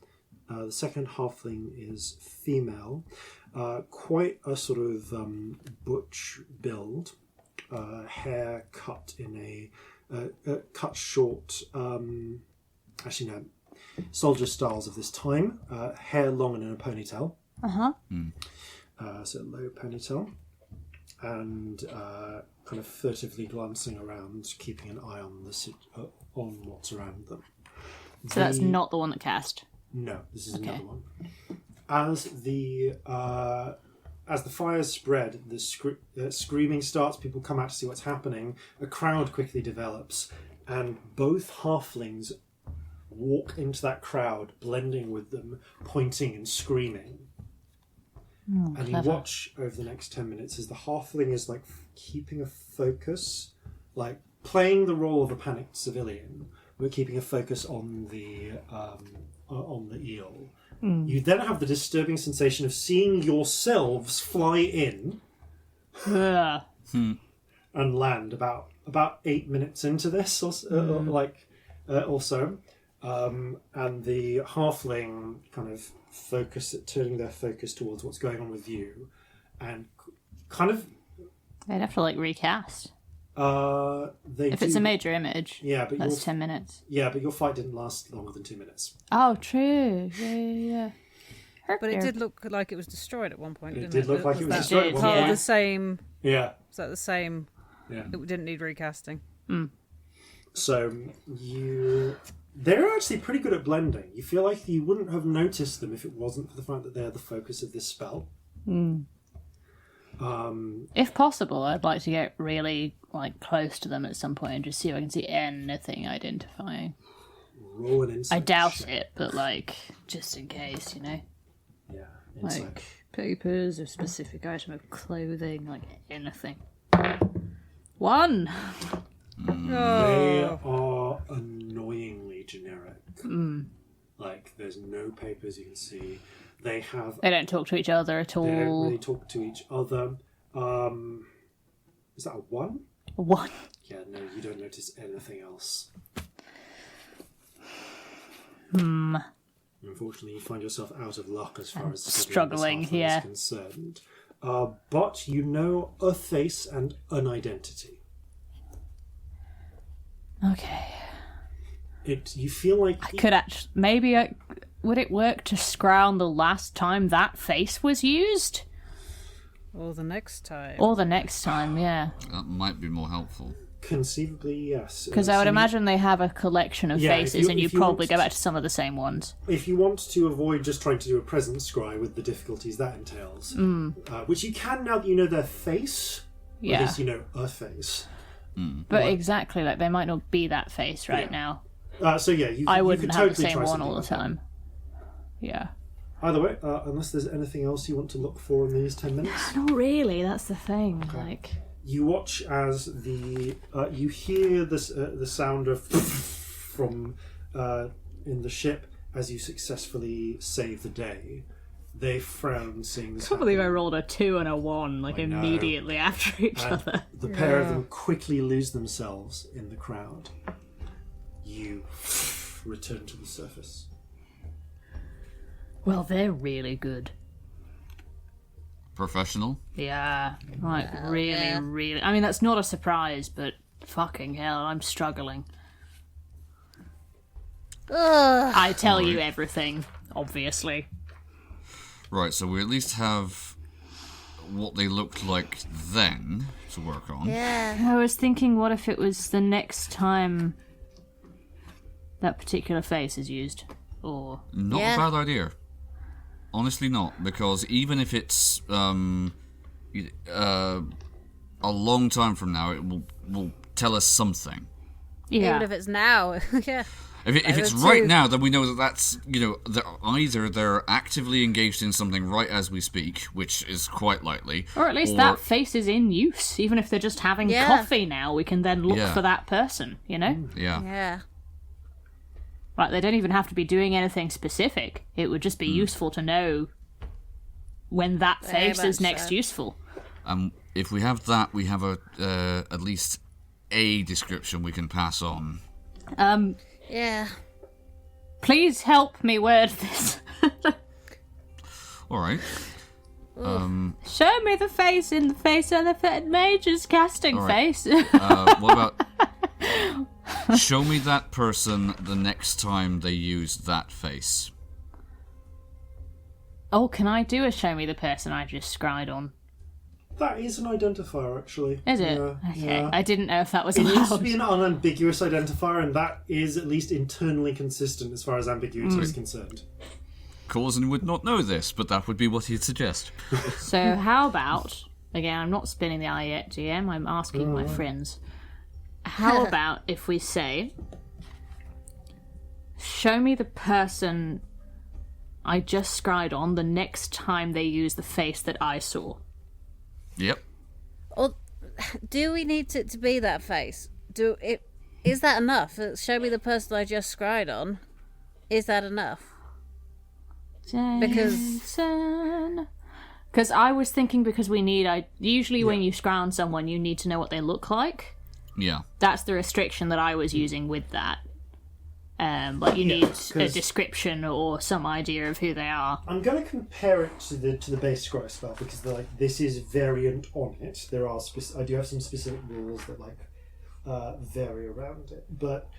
S1: The second halfling is female. Quite a sort of butch build. Hair cut in cut short. Actually, no. Soldier styles of this time. Hair long and in a ponytail. So low ponytail. And kind of furtively glancing around, keeping an eye on on what's around them.
S2: So that's not the one that cast?
S1: No, this is another one. As the fires spread, the screaming starts, people come out to see what's happening, a crowd quickly develops, and both halflings walk into that crowd, blending with them, pointing and screaming. and you
S2: clever.
S1: watch over the next 10 minutes as the halfling is like keeping a focus, like playing the role of a panicked civilian, but keeping a focus on the eel. You then have the disturbing sensation of seeing yourselves fly in
S2: Ugh.
S1: and land about 8 minutes into this, or so. And the halfling kind of turning their focus towards what's going on with you, and kind of
S2: They'd have to like recast.
S1: if
S2: It's a major image.
S1: Yeah, but
S2: that's 10 minutes.
S1: Yeah, but your fight didn't last longer than 2 minutes.
S2: Oh, true. Yeah.
S3: But it did look like it was destroyed at one point,
S1: It
S3: didn't
S1: did
S3: it?
S1: look like it was
S3: that
S1: destroyed at one
S3: part of
S2: point.
S3: the same...
S1: Yeah,
S3: Was that the same...
S1: yeah.
S3: It didn't need recasting.
S1: So they're actually pretty good at blending. You feel like you wouldn't have noticed them if it wasn't for the fact that they're the focus of this spell.
S2: If possible, I'd like to get really like close to them at some point and just see if I can see anything identifying.
S1: Roll an insight.
S2: I doubt
S1: check.
S2: it, but like just in case, you know,
S1: Yeah, insight.
S2: like papers, a specific item of clothing, like anything. 1.
S1: They are annoyingly generic. Like, there's no papers you can see. They
S2: don't talk to each other at all.
S1: They don't really talk to each other. Is that a 1?
S2: 1.
S1: Yeah, no, you don't notice anything else. Unfortunately, you find yourself out of luck as far as
S2: struggling,
S1: this halfling
S2: yeah.
S1: is concerned. But you know a face and an identity.
S2: Okay.
S1: You feel like
S2: I could actually maybe would it work to scrounge the last time that face was used,
S3: Or the next time.
S2: or the next time? Yeah.
S4: That might be more helpful.
S1: conceivably yes.
S2: Because I would imagine they have a collection of
S1: Yeah, if
S2: faces,
S1: you-
S2: and you
S1: if you
S2: probably
S1: want
S2: go
S1: to-
S2: back to some of the same ones.
S1: If you want to avoid just trying to do a present scry with the difficulties that entails, which you can now that you know their face, or
S2: Yeah.
S1: at least you know a face.
S2: But exactly, like they might not be that face right
S1: Yeah.
S2: now.
S1: So yeah, you,
S2: I
S1: you
S2: wouldn't
S1: could
S2: have
S1: totally
S2: the same
S1: try
S2: one
S1: something
S2: all the
S1: like that.
S2: time. Yeah.
S1: Either way, unless there's anything else you want to look for in these 10 minutes.
S2: Not really. That's the thing. Like,
S1: You watch as you hear this the sound of from in the ship as you successfully save the day. They frown, seeing this.
S2: I can't believe I
S1: happen.
S2: rolled a 2 and a 1 like
S1: I know.
S2: immediately after each
S1: And
S2: other.
S1: the pair of them quickly lose themselves in the crowd. You return to the surface.
S2: Well, they're really good.
S4: Professional?
S2: Yeah, like really. I mean, that's not a surprise, but fucking hell, I'm struggling. I tell you everything, obviously.
S4: Right, so we at least have what they looked like then to work on.
S3: Yeah.
S2: I was thinking, what if it was the next time that particular face is used? Or
S4: Not
S3: Yeah.
S4: a bad idea. Honestly not, because even if it's a long time from now, it will tell us something.
S2: yeah,
S3: Even if it's now. Yeah.
S4: If it's
S3: would
S4: right
S3: too.
S4: now, then we know that that's, either they're actively engaged in something right as we speak, which is quite likely.
S2: or at least that face is in use. Even if they're just having
S3: Yeah.
S2: coffee now, we can then look
S4: Yeah.
S2: for that person. You know,
S4: Yeah.
S3: Yeah.
S2: like they don't even have to be doing anything specific. It would just be useful to know when that
S3: Very
S2: face is
S3: much
S2: next
S3: so.
S2: useful.
S4: If we have that, we have at least a description we can pass on.
S3: Yeah.
S2: Please help me word this.
S4: All right.
S2: Show me the face in the face of the mage's casting
S4: All right.
S2: face.
S4: What about show me that person the next time they use that face?
S2: Oh, can I do a show me the person I just scried on?
S1: That is an identifier, actually.
S2: Is it?
S1: Yeah,
S2: Okay.
S1: yeah.
S2: I didn't know if that was
S1: It needs to
S2: allowed.
S1: be an unambiguous identifier, and that is at least internally consistent as far as ambiguity is concerned.
S4: Corzin would not know this, but that would be what he'd suggest.
S2: So how about, again, I'm not spinning the eye yet, GM, I'm asking my friends. How about if we say, show me the person I just scryed on the next time they use the face that I saw.
S4: Yep.
S3: Or do we need it to be that face? Is that enough? Show me the person I just scryed on. Is that enough? Because I was thinking usually when you scry on someone, you need to know what they look like.
S4: Yeah.
S2: That's the restriction that I was using with that. Like you need a description or some idea of who they are.
S1: I'm going to compare it to the base scry spell because this is variant on it. There are I do have some specific rules that vary around it, but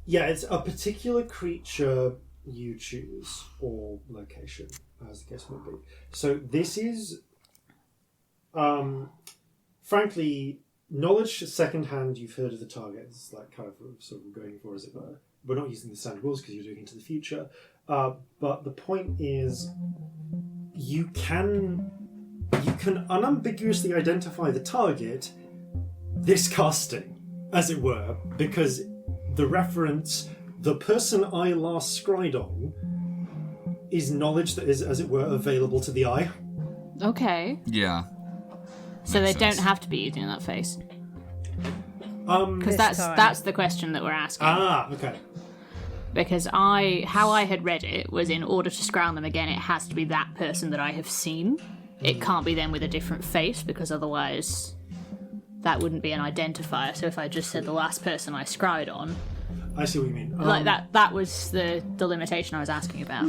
S1: yeah, it's a particular creature you choose or location, as the case may be. So this is, frankly, knowledge secondhand. You've heard of the target. It's like kind of sort of going for, as it were. We're not using the standard rules because you're doing into the future. But the point is, you can unambiguously identify the target this casting, as it were, because the reference, the person I last scryed on, is knowledge that is, as it were, available to the eye.
S2: Okay.
S4: Yeah.
S2: So
S4: Makes
S2: they
S4: sense.
S2: don't have to be using that face. Because
S3: This time.
S2: that's the question that we're asking.
S1: Ah, okay.
S2: Because how I had read it was, in order to scry on them again, it has to be that person that I have seen. It can't be them with a different face, because otherwise that wouldn't be an identifier. So if I just said the last person I scryed on,
S1: I see what you mean.
S2: like that was the limitation I was asking about.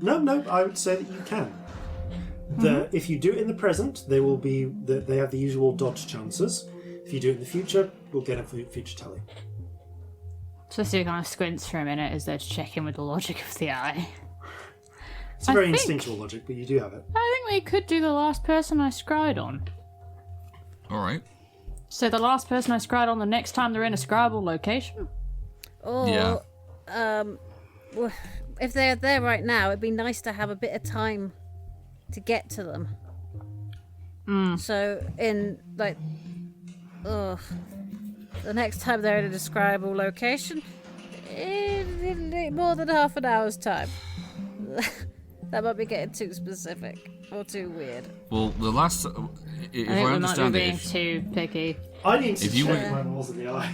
S1: No, I would say that you can. If you do it in the present, they have the usual dodge chances. If you do it in the future, we'll get a future tally.
S2: So Sue kind of squints for a minute as though to check in with the logic of the eye.
S1: It's a very
S2: think-
S1: instinctual logic, but you do have it.
S2: I think we could do the last person I scryed on.
S4: All right.
S2: So the last person I scryed on the next time they're in a scribal location?
S3: Or,
S4: Yeah.
S3: well, if they're there right now, it'd be nice to have a bit of time to get to them. So in the next time they're in a describable location, in more than half an hour's time. That might be getting too specific or too weird.
S4: Well, the last, if
S2: I
S4: I,
S2: think we might be
S4: understand
S2: being
S4: it,
S2: too picky.
S1: I need to
S4: If you
S1: check
S4: were-
S1: my balls in the eye.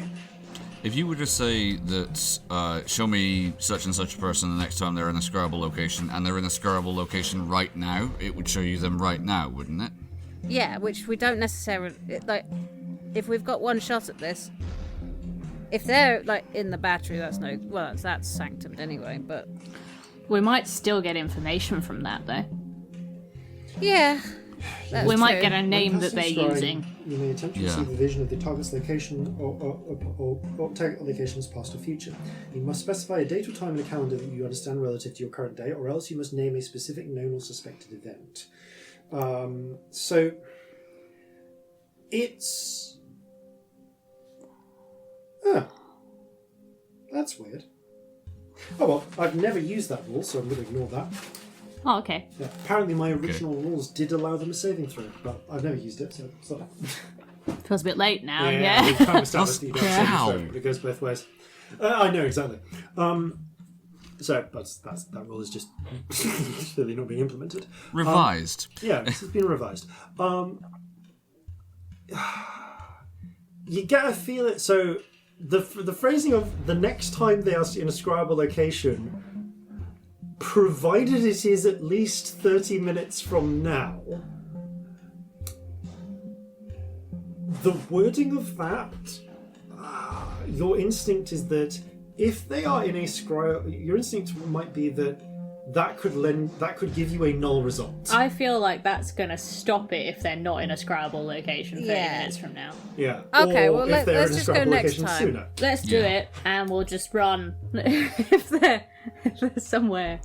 S4: if you were to say that, show me such and such a person the next time they're in a scribal location, and they're in a scribal location right now, it would show you them right now, wouldn't it?
S3: Yeah, which we don't necessarily if we've got one shot at this. If they're in the battery, that's sanctumed anyway. But
S2: We might still get information from that, though.
S3: yeah, that's
S2: We might
S3: true.
S2: get a name that
S1: When
S2: they're
S1: casting scrying,
S2: using.
S1: You may attempt to
S4: Yeah.
S1: receive a vision of the target's location or target location's past or future. You must specify a date or time in a calendar that you understand relative to your current day, or else you must name a specific known or suspected event. So it's... That's weird. Oh well, I've never used that rule, so I'm going to ignore that.
S2: Oh, okay.
S1: Yeah, apparently my original rules did allow them a saving throw, but I've never used it, so it's not...
S2: Feels a bit late now,
S1: we've
S2: yeah.
S1: kind of established that you don't save
S4: Ow.
S1: the throw, but it goes both ways. I know, exactly. So that rule is just clearly not being implemented.
S4: Revised.
S1: Yeah, this has been revised. You get a feel it. So the phrasing of the next time they are in a scribal location, provided it is at least 30 minutes from now. The wording of that, your instinct is that if they are in a scry, your instinct might be that could give you a null result.
S2: I feel like that's going to stop it if they're not in a scribable location 30
S3: Yeah.
S2: minutes from now.
S1: Yeah.
S3: Okay,
S1: Or
S3: well,
S1: if they're
S3: let's
S1: in a
S3: just go
S1: scribal
S3: next
S1: location
S3: time.
S1: sooner.
S2: Let's do
S4: Yeah.
S2: it, and we'll just run if they're somewhere.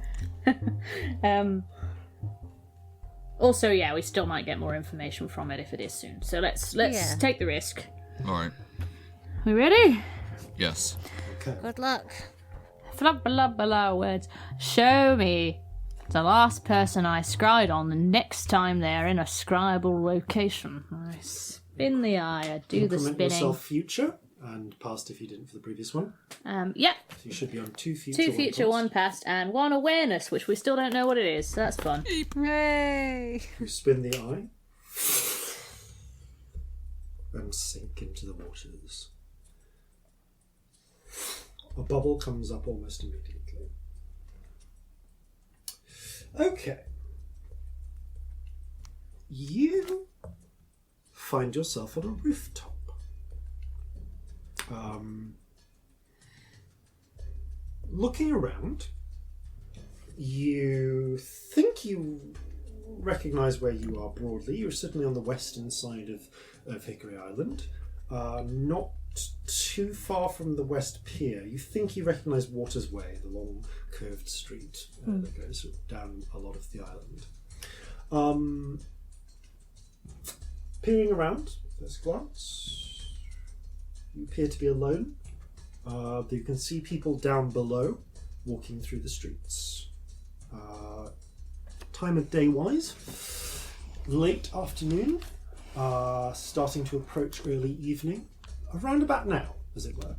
S2: Also, yeah, we still might get more information from it if it is soon. So let's
S3: Yeah.
S2: take the risk.
S4: All right.
S2: We ready?
S4: Yes.
S3: Good luck.
S2: Blah blah blah words. Show me the last person I scryed on the next time they're in a scribable location. I spin the eye. I do the
S1: Implement
S2: spinning.
S1: yourself future. And passed if you didn't for the previous one.
S2: Yep.
S1: So you should be on 2 future,
S2: 2 future, 1 past, and 1 awareness, which we still don't know what it is, so that's fun.
S3: Hooray!
S1: You spin the eye and sink into the waters. A bubble comes up almost immediately. Okay. You find yourself on a rooftop. Looking around, you think you recognise where you are broadly. You're certainly on the western side of Hickory Island, not too far from the West Pier. You think you recognise Waters Way, the long curved street that goes down a lot of the island. Peering around, first glance, you appear to be alone. You can see people down below walking through the streets. Time of day wise, late afternoon, starting to approach early evening, around about now, as it were.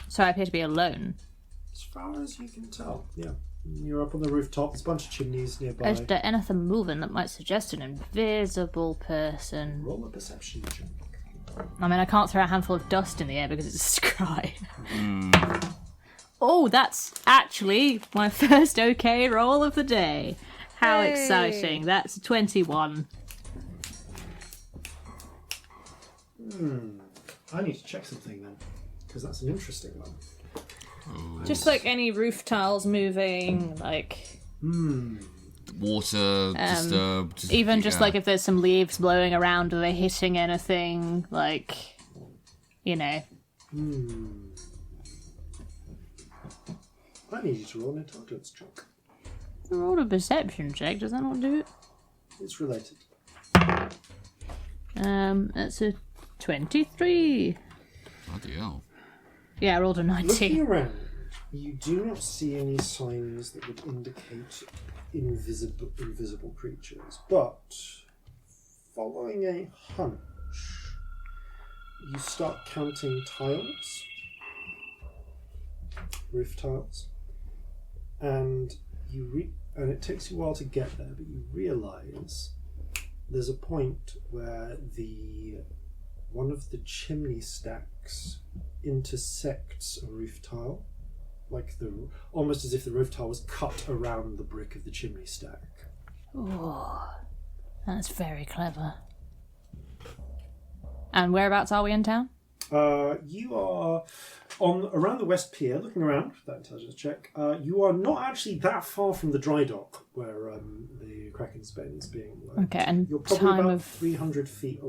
S2: So I appear to be alone.
S1: As far as you can tell, yeah. You're up on the rooftop, there's a bunch of chimneys nearby.
S2: Is there anything moving that might suggest an invisible person?
S1: Roll a perception check.
S2: I mean, I can't throw a handful of dust in the air because it's a scry. Oh, that's actually my first okay roll of the day. How exciting. That's 21.
S1: I need to check something then, because that's an interesting one.
S2: Just like any roof tiles moving, like...
S4: Water disturbed.
S2: Even just like if there's some leaves blowing around, are they hitting anything? Like, you know.
S1: I need you to roll an intelligence check.
S2: Roll a perception check, does that not do it?
S1: It's related.
S2: That's a 23.
S4: Bloody hell.
S2: Yeah, I rolled a 19.
S1: Looking around, you do not see any signs that would indicate invisible creatures, but following a hunch, you start counting tiles, roof tiles, and and it takes you a while to get there, but you realise there's a point where one of the chimney stacks intersects a roof tile, like almost as if the roof tile was cut around the brick of the chimney stack.
S2: Oh, that's very clever. And whereabouts are we in town?
S1: You are around the West Pier, looking around, that intelligence check. You are not actually that far from the dry dock where the Kraken's Bane's being lowered.
S2: Okay, and
S1: you're probably
S2: time
S1: about
S2: of
S1: 300 feet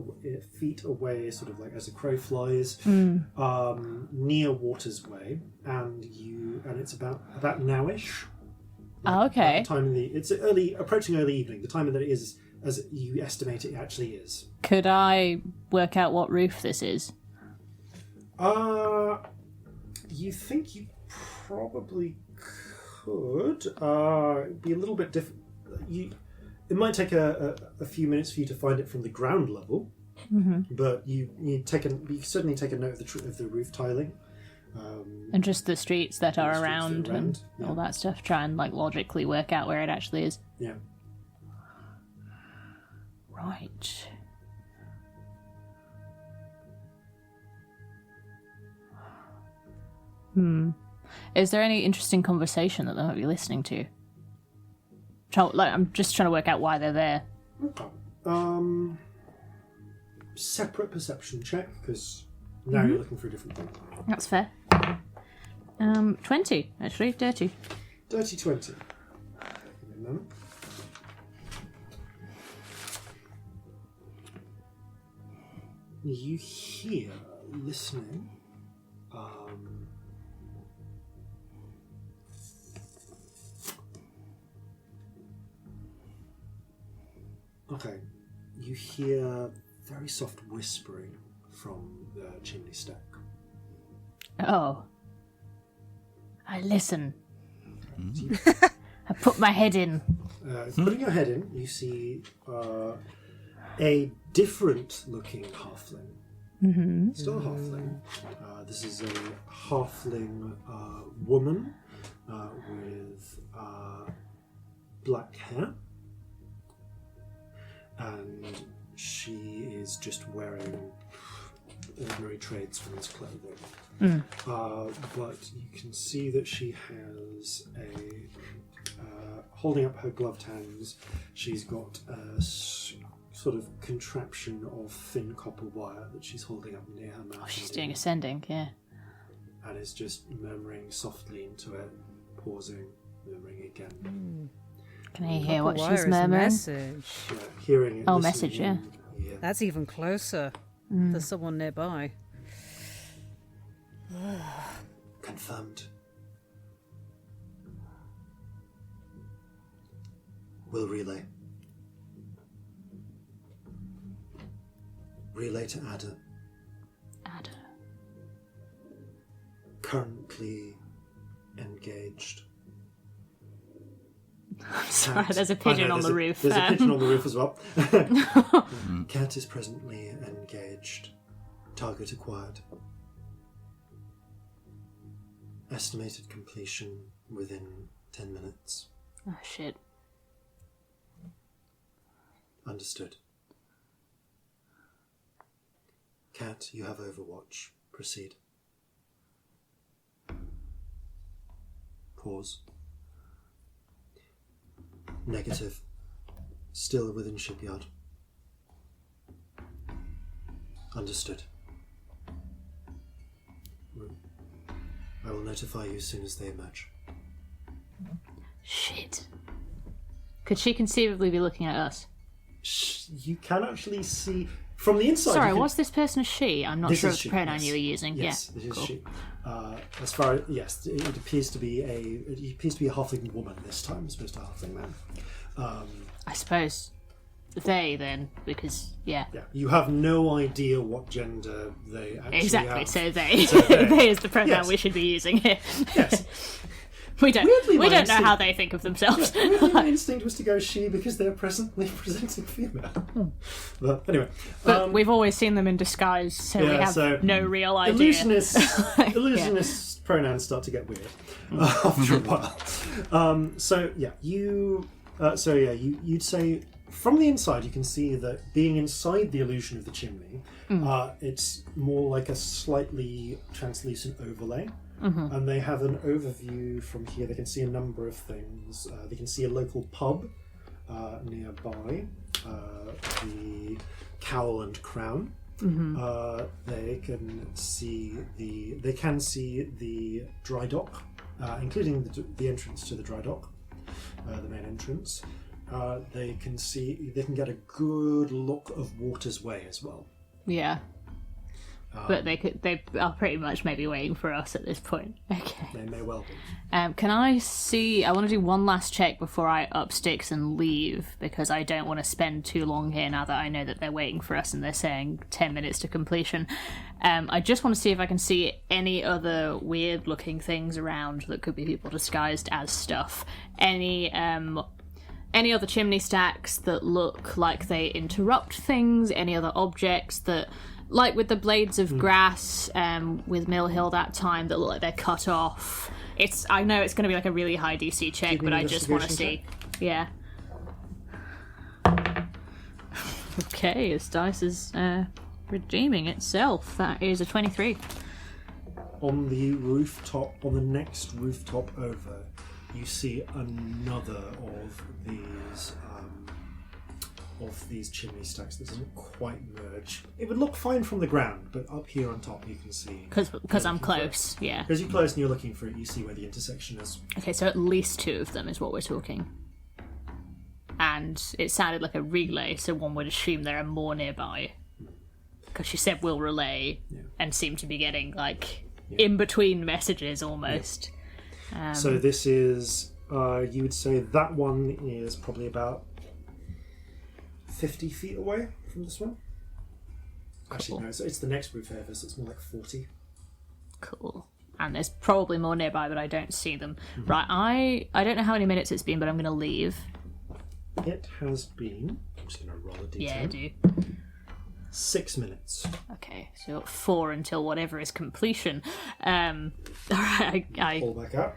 S1: away, sort of like as a crow flies, near Waters Way, and it's about nowish.
S2: Oh, okay.
S1: It's approaching early evening. The time that it is, as you estimate it actually is.
S2: Could I work out what roof this is?
S1: You think you probably could. It'd be a little bit different. It might take a few minutes for you to find it from the ground level, but you certainly take a note of the roof tiling.
S2: And just the streets that are around and all that stuff. Try and like logically work out where it actually is.
S1: Yeah.
S2: Right. Is there any interesting conversation that they might be listening to? I'm just trying to work out why they're there.
S1: Okay. Separate perception check, because now you're looking for a different thing.
S2: That's fair. 20, actually. Dirty.
S1: Dirty 20. Give me a moment. You hear, listening, okay, you hear very soft whispering from the chimney stack.
S2: Oh. I listen. I put my head in.
S1: Putting your head in, you see a different looking halfling Still a halfling. This is a halfling woman with black hair. And she is just wearing ordinary tradesman's clothing. But you can see that she has holding up her gloved hands, she's got a sort of contraption of thin copper wire that she's holding up near her mouth.
S2: Oh, she's doing ascending, yeah.
S1: And is just murmuring softly into it, pausing, murmuring again.
S2: Can I hear what
S3: Copper
S2: she's
S3: wire is
S2: murmuring?
S3: message.
S1: Yeah, hearing it.
S2: Oh,
S1: listening
S2: message, yeah.
S1: in,
S3: That's even closer. There's someone nearby.
S1: Confirmed. Will relay. Relay to Ada.
S2: Ada.
S1: Currently engaged.
S2: Sorry, there's a pigeon on the roof.
S1: There's a pigeon on the roof as well. Cat is presently engaged. Target acquired. Estimated completion within 10 minutes.
S2: Oh, shit.
S1: Understood. Cat, you have Overwatch. Proceed. Pause. Negative. Still within shipyard. Understood. I will notify you as soon as they emerge.
S2: Shit. Could she conceivably be looking at us?
S1: You can actually see from the inside.
S2: Sorry, was this person a she? I'm not
S1: This
S2: sure
S1: is
S2: of the
S1: she,
S2: pronoun
S1: yes.
S2: you were using.
S1: Yes,
S2: Yeah,
S1: this is
S2: cool.
S1: she. As far as yes, it appears to be a halfling woman this time, as opposed to a halfling man.
S2: I suppose they then, because yeah.
S1: You have no idea what gender they actually
S2: Exactly,
S1: have.
S2: so they.
S1: So they.
S2: They is the pronoun
S1: Yes.
S2: we should be using here.
S1: Yes.
S2: we don't
S1: Weirdly,
S2: we
S1: my
S2: don't know
S1: instinct-
S2: how they think of themselves.
S1: Weirdly, my instinct was to go she because they're presently presenting female. But anyway,
S2: But we've always seen them in disguise, so we have no real idea.
S1: illusionist pronouns start to get weird after a while. You'd say from the inside you can see that being inside the illusion of the chimney, it's more like a slightly translucent overlay. And they have an overview from here. They can see a number of things. They can see a local pub nearby, the Cowl and Crown. They can see the dry dock, including the entrance to the dry dock, the main entrance. They can get a good look of Water's Way as well.
S2: Yeah. But they are pretty much maybe waiting for us at this point. Okay.
S1: They may well be.
S2: Can I see... I want to do one last check before I up sticks and leave, because I don't want to spend too long here now that I know that they're waiting for us and they're saying 10 minutes to completion. I just want to see if I can see any other weird-looking things around that could be people disguised as stuff. Any other chimney stacks that look like they interrupt things, any other objects that... Like with the blades of grass with Mill Hill that time that look like they're cut off. I know it's going to be like a really high DC check, but I just want to see. Yeah. Okay, this dice is redeeming itself. That is a 23.
S1: On the rooftop, on the next rooftop over, you see another of these chimney stacks that doesn't quite merge. It would look fine from the ground, but up here on top you can see...
S2: Because I'm close, yeah.
S1: Because you're close and you're looking for it, you see where the intersection is.
S2: Okay, so at least 2 of them is what we're talking. And it sounded like a relay, so one would assume there are more nearby. Because she said we'll relay, and seem to be getting, in-between messages almost.
S1: Yeah. So this is... you would say that one is probably about 50 feet away from this one. Cool. Actually, no, it's the next roof over, so it's more like 40.
S2: Cool. And there's probably more nearby, but I don't see them. Right, I don't know how many minutes it's been, but I'm going to leave.
S1: It has been... I'm just going to roll a d10.
S2: Yeah, do.
S1: 6 minutes.
S2: Okay, so 4 until whatever is completion. Alright,
S1: Pull back up.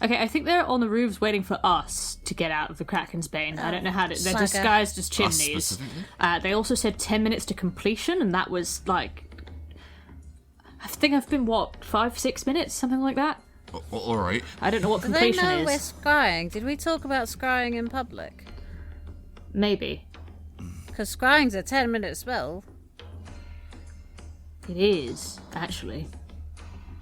S2: Okay, I think they're on the roofs waiting for us to get out of the Kraken's Bane. I don't know how to... They're
S3: Saga.
S2: disguised as
S4: Us
S2: chimneys.
S4: specifically?
S2: They also said 10 minutes to completion, and that was, like... I think I've been, 5-6 minutes? Something like that?
S4: Alright.
S2: I don't know what
S3: Do they
S2: completion
S3: know
S2: is.
S3: we're scrying? Did we talk about scrying in public?
S2: Maybe.
S3: Because scrying's a 10-minute spell.
S2: It is, actually.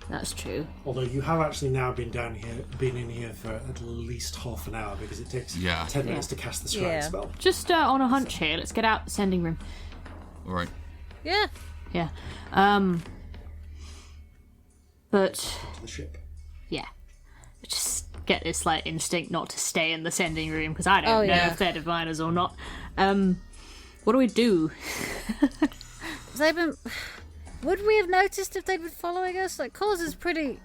S2: That's true.
S1: Although you have actually now been in here for at least half an hour because it takes 10 minutes to cast the scrying
S3: Yeah.
S1: spell.
S2: Just on a hunch here, let's get out the sending room.
S4: Alright.
S3: Yeah.
S2: Yeah. But...
S1: To the ship.
S2: Yeah. Just get this, like, instinct not to stay in the sending room, because I don't know
S3: yeah.
S2: if they're diviners or not. What do we do?
S3: They've been... Would we have noticed if they'd been following us? Like, Corz's pretty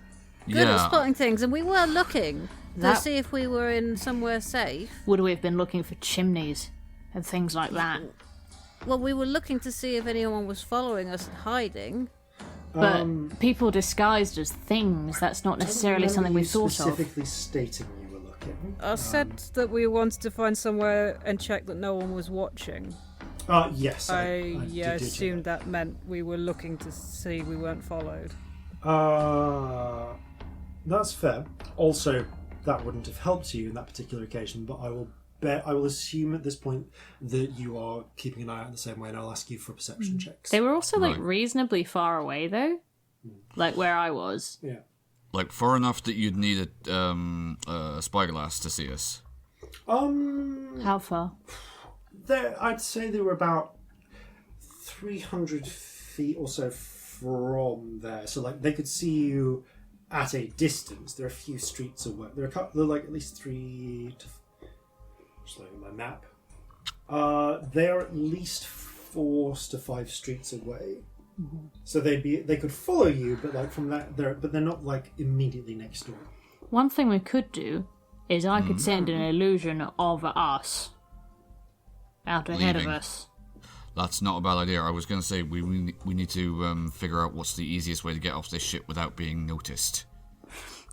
S3: good at spotting things, and we were looking to see if we were in somewhere safe.
S2: Would we have been looking for chimneys and things like that?
S3: Well, we were looking to see if anyone was following us and hiding.
S2: But people disguised as things, that's not necessarily something we thought of.
S1: Specifically stating you were looking.
S3: I said that we wanted to find somewhere and check that no one was watching.
S1: Yes. I did
S3: assumed that meant we were looking to see we weren't followed.
S1: That's fair. Also, that wouldn't have helped you in that particular occasion, but I will assume at this point that you are keeping an eye out the same way, and I'll ask you for perception checks.
S2: They were also, like,
S4: Right.
S2: reasonably far away, though. Like, where I was.
S1: Yeah.
S4: Like, far enough that you'd need a spyglass to see us.
S2: How far?
S1: I'd say they were about 300 feet or so from there. So, like, they could see you at a distance. They're a few streets away. They're like at least 3 to... Just looking at my map. They are at least 4 to 5 streets away. Mm-hmm. So they could follow you, but like from that, they're not like immediately next door.
S2: One thing we could do is I could send an illusion of us out ahead of
S4: Leaving.
S2: us.
S4: That's not a bad idea. I was going to say we need to figure out what's the easiest way to get off this ship without being noticed.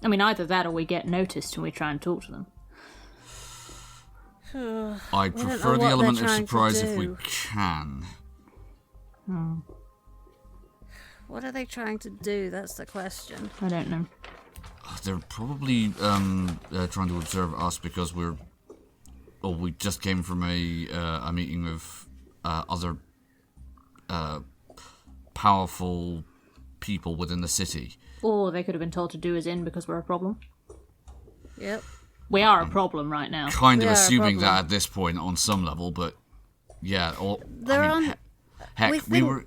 S2: I mean, either that or we get noticed and we try and talk to them.
S4: I'd
S3: don't
S4: prefer
S3: know
S4: the
S3: what
S4: element
S3: they're
S4: of
S3: trying to
S4: surprise if we
S3: do.
S4: can.
S3: What are they trying to do? That's the question.
S2: I don't know.
S4: They're probably trying to observe us because we just came from a meeting of other powerful people within the city.
S2: Or they could have been told to do us in because we're a problem.
S3: Yep.
S2: We are a problem right now.
S4: Kind of
S3: We are a
S4: assuming that
S3: problem.
S4: at this point on some level, but yeah.
S3: They're on...
S4: Heck,
S3: we
S4: we
S3: think-
S4: were.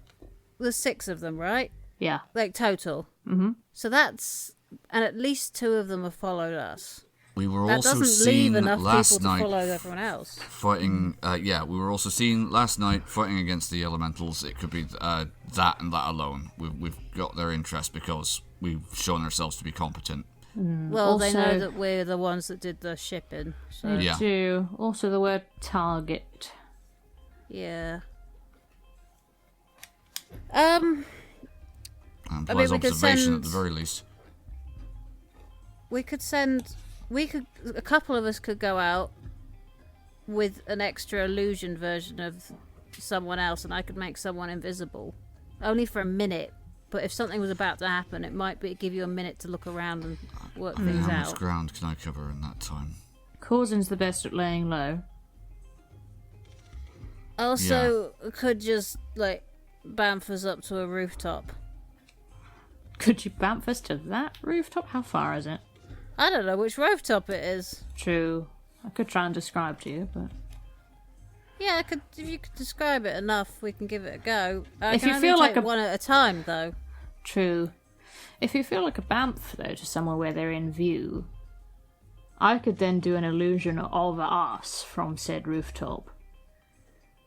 S3: There's 6 of them, right?
S2: Yeah.
S3: Like, total. Mm-hmm. So that's... And at least 2 of them have followed us.
S4: We were
S3: That
S4: also
S3: doesn't
S4: seen
S3: leave enough
S4: last
S3: people to
S4: night
S3: follow everyone else.
S4: fighting. We were also seen last night fighting against the elementals. It could be that and that alone. We've got their interest because we've shown ourselves to be competent.
S3: Well, they know
S2: Also-
S3: that we're the ones that did the shipping. So,
S2: They
S4: Yeah.
S2: do. Also the word target.
S3: yeah.
S4: Implies
S3: we could
S4: observation at
S3: send-
S4: the very least.
S3: We could send... A couple of us could go out with an extra illusion version of someone else, and I could make someone invisible. Only for a minute. But if something was about to happen, it might give you a minute to look around and work things
S4: How much
S3: out.
S4: ground can I cover in that time?
S2: Corzin's the best at laying low.
S3: Also, could just, like, bamf us up to a rooftop.
S2: Could you bamf us to that rooftop? How far is it?
S3: I don't know which rooftop it is.
S2: True. I could try and describe to you, but...
S3: Yeah, if you could describe it enough, we can give it a go. I
S2: If
S3: can
S2: you
S3: only
S2: feel like
S3: take
S2: a-
S3: one at a time, though.
S2: True. If you feel like a bamf, though, to somewhere where they're in view, I could then do an illusion of us from said rooftop.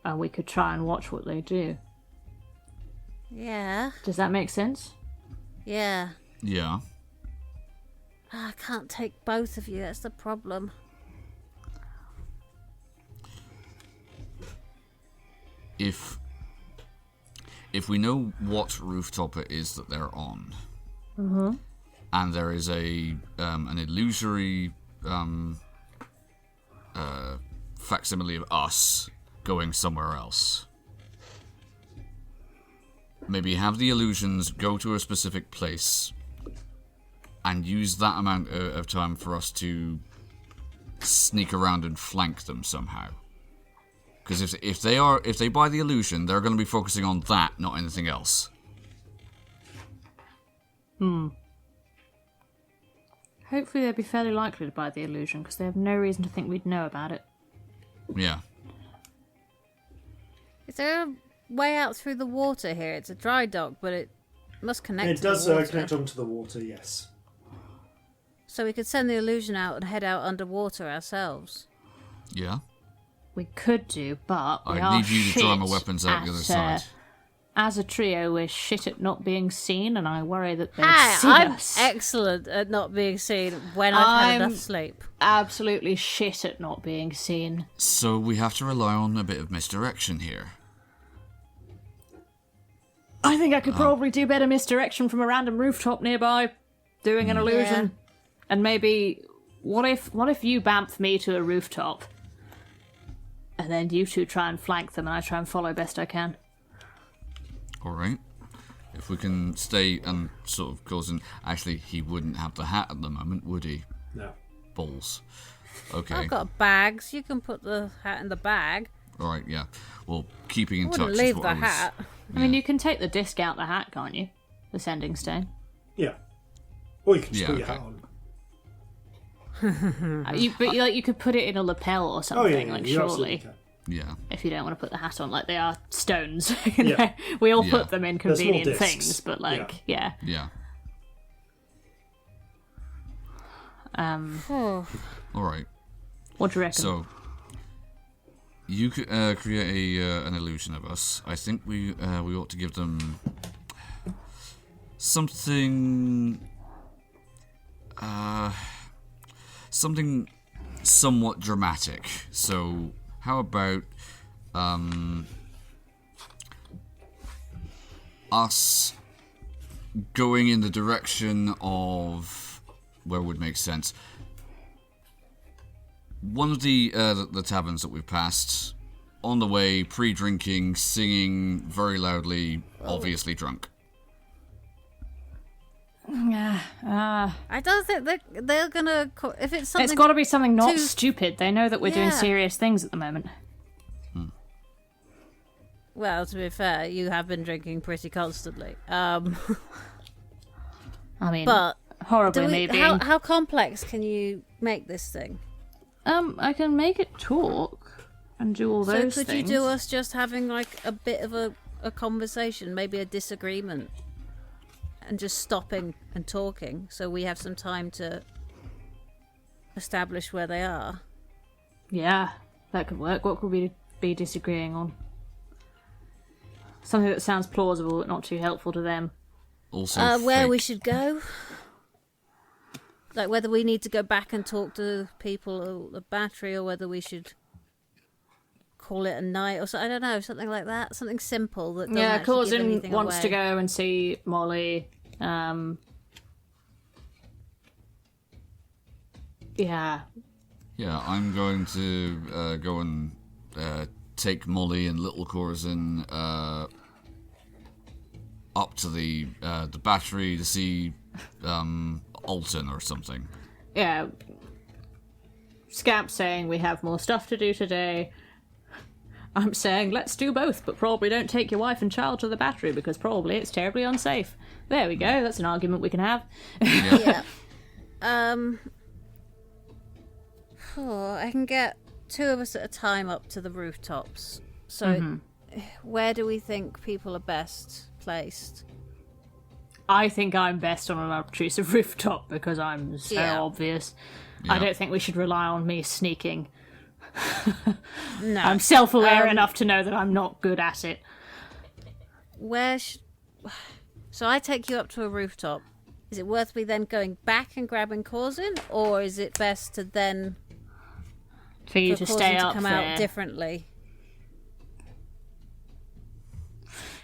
S2: And we could try and watch what they do.
S3: Yeah,
S2: Does that make sense?
S3: yeah.
S4: Yeah.
S3: I can't take both of you, that's the problem.
S4: If if we know what rooftop it is that they're on, and there is an illusory facsimile of us going somewhere else, maybe have the illusions go to a specific place and use that amount of time for us to sneak around and flank them somehow. Because if they buy the illusion, they're going to be focusing on that, not anything else.
S2: Hopefully they'd be fairly likely to buy the illusion, because they have no reason to think we'd know about it.
S4: Yeah.
S3: Is there a way out through the water here? It's a dry dock, but it must connect
S1: It
S3: to
S1: does
S3: the water.
S1: connect onto the water, yes.
S3: So we could send the illusion out and head out underwater ourselves.
S4: Yeah.
S2: We could do, but we
S4: I
S2: are
S4: need you to draw my
S2: shit
S4: weapons out the other
S2: at,
S4: side.
S2: As a trio, we're shit at not being seen, and I worry that they'll
S3: Hey,
S2: see
S3: I'm
S2: us.
S3: excellent at not being seen when I've had enough sleep.
S2: Absolutely shit at not being seen.
S4: So we have to rely on a bit of misdirection here.
S2: I think I could probably do better misdirection from a random rooftop nearby, doing an illusion.
S3: Yeah.
S2: And maybe, what if you bamf me to a rooftop, and then you two try and flank them, and I try and follow best I can?
S4: Alright. If we can stay and sort of Corzin... Actually, he wouldn't have the hat at the moment, would he?
S1: No.
S4: Balls. Okay.
S3: I've got bags. You can put the hat in the bag.
S4: Alright, yeah. Well, keeping in
S3: I
S4: touch
S3: wouldn't
S4: is
S3: leave
S4: what
S3: the
S4: I was...
S3: hat.
S2: I mean, you can take the disc out the hat, can't you? The sending stone.
S1: Yeah. Or you can just
S4: Yeah,
S1: put your
S4: okay.
S1: hat on.
S2: You could put it in a lapel or
S1: Oh,
S2: something,
S1: yeah,
S2: like,
S1: you absolutely
S2: surely.
S1: can.
S4: Yeah.
S2: If you don't want to put the hat on, like they are stones. You know?
S1: Yeah.
S2: We all
S4: Yeah.
S2: put them in
S1: They're small
S2: convenient
S1: discs.
S2: things, but like, yeah.
S4: Yeah.
S3: Oh,
S4: Alright.
S2: What do you reckon?
S4: So... You could create an illusion of us. I think we ought to give them... something... something somewhat dramatic. So, how about us going in the direction of where would make sense? One of the taverns that we've passed, on the way, pre-drinking, singing very loudly, obviously drunk.
S2: Yeah.
S3: I don't think they're gonna. If it's something,
S2: It's got to be something not
S3: too-
S2: stupid. They know that we're doing
S3: Yeah.
S2: serious things at the moment.
S3: Well, to be fair, you have been drinking pretty constantly.
S2: I mean,
S3: But
S2: horribly maybe.
S3: how complex can you make this thing?
S2: I can make it talk and do all
S3: So
S2: those
S3: could
S2: things.
S3: you do us just having like a bit of a conversation, maybe a disagreement, and just stopping and talking, so we have some time to establish where they are?
S2: Yeah, that could work. What could we be disagreeing on? Something that sounds plausible but not too helpful to them.
S4: Also,
S3: Where we
S4: fake.
S3: should go, like whether we need to go back and talk to people at the battery, or whether we should call it a night, or so. I don't know, something like that, something simple that doesn't
S2: Yeah,
S3: actually give
S2: Corzin
S3: anything
S2: wants
S3: away.
S2: to go and see Molly. Yeah.
S4: Yeah, I'm going to go and take Molly and little Corzin up to the battery to see Alton or something.
S2: Yeah. Scamp saying we have more stuff to do today. I'm saying let's do both, but probably don't take your wife and child to the battery because probably it's terribly unsafe. There we go, that's an argument we can have.
S3: Yeah. I can get two of us at a time up to the rooftops. So, where do we think people are best placed?
S2: I think I'm best on an obtrusive rooftop because I'm so
S3: Yeah.
S2: obvious.
S4: Yeah.
S2: I don't think we should rely on me sneaking.
S3: No.
S2: I'm self-aware enough to know that I'm not good at it.
S3: So I take you up to a rooftop. Is it worth me then going back and grabbing Corzin, or is it best to then
S2: For you
S3: for
S2: to stay
S3: Corzin
S2: up
S3: to come
S2: there.
S3: out differently?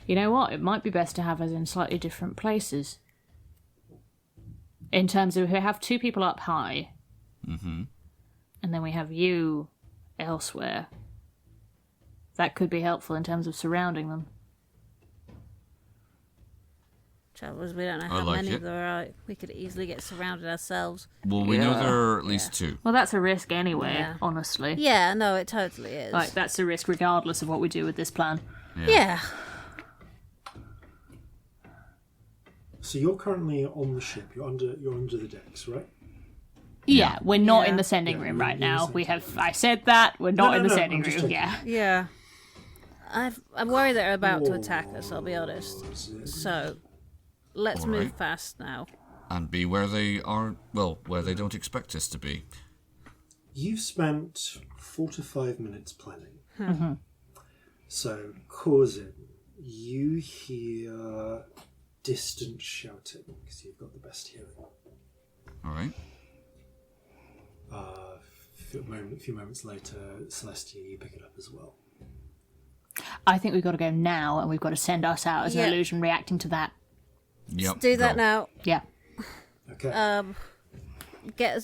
S2: You know what? It might be best to have us in slightly different places. In terms of, we have 2 people up high.
S4: Mm-hmm.
S2: And then we have you elsewhere. That could be helpful in terms of surrounding them.
S3: Trouble is, we don't know
S4: I
S3: how
S4: like
S3: many
S4: it.
S3: there are. We could easily get surrounded ourselves.
S4: Well, we know there are at least 2.
S2: Well, that's a risk anyway,
S3: Yeah.
S2: honestly.
S3: Yeah, no, it totally is.
S2: Like, that's a risk regardless of what we do with this plan.
S3: Yeah.
S1: So you're currently on the ship. You're under the decks, right?
S2: Yeah, we're not
S3: Yeah.
S2: in the sending
S1: Yeah,
S2: room
S1: you're
S2: right
S1: in the
S2: now.
S1: sending
S2: We have. I said that. We're not in the
S1: no,
S2: sending
S1: I'm just
S2: room.
S1: checking.
S2: Yeah.
S3: Yeah. I'm worried they're about to
S1: Whoa.
S3: attack us, I'll be honest.
S1: Corzin.
S3: So, let's
S4: All
S3: move
S4: right.
S3: fast now.
S4: And be where they are, well, where they don't expect us to be.
S1: You've spent 4 to 5 minutes planning.
S2: Mm-hmm.
S1: So, Corzin, you hear distant shouting because you've got the best hearing.
S4: All right.
S1: A few moments later, Celestia, you pick it up as well.
S2: I think we've got to go now, and we've got to send us out as
S3: Yeah.
S2: an illusion reacting to that.
S4: Yep.
S3: Do that
S4: go.
S3: now.
S2: Yeah.
S1: Okay.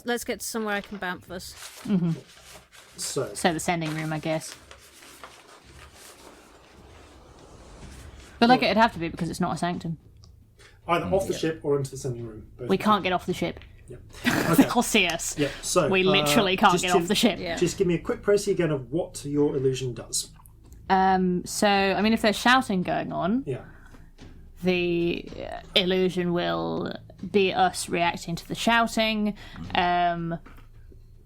S3: Let's get to somewhere I can bamf us.
S1: So,
S2: So the sending room, I guess. But like it'd have to be because it's not a sanctum.
S1: either off the ship or into the sending room. Both
S2: We
S1: of
S2: can't get off the ship.
S1: them. Yeah.
S2: They'll see us.
S1: Yeah. So
S2: We literally can't
S1: just
S2: get
S1: to-
S2: off the ship.
S3: Yeah.
S1: Just give me a quick précis again of what your illusion does.
S2: So, I mean, if there's shouting going on,
S1: Yeah.
S2: the illusion will be us reacting to the shouting.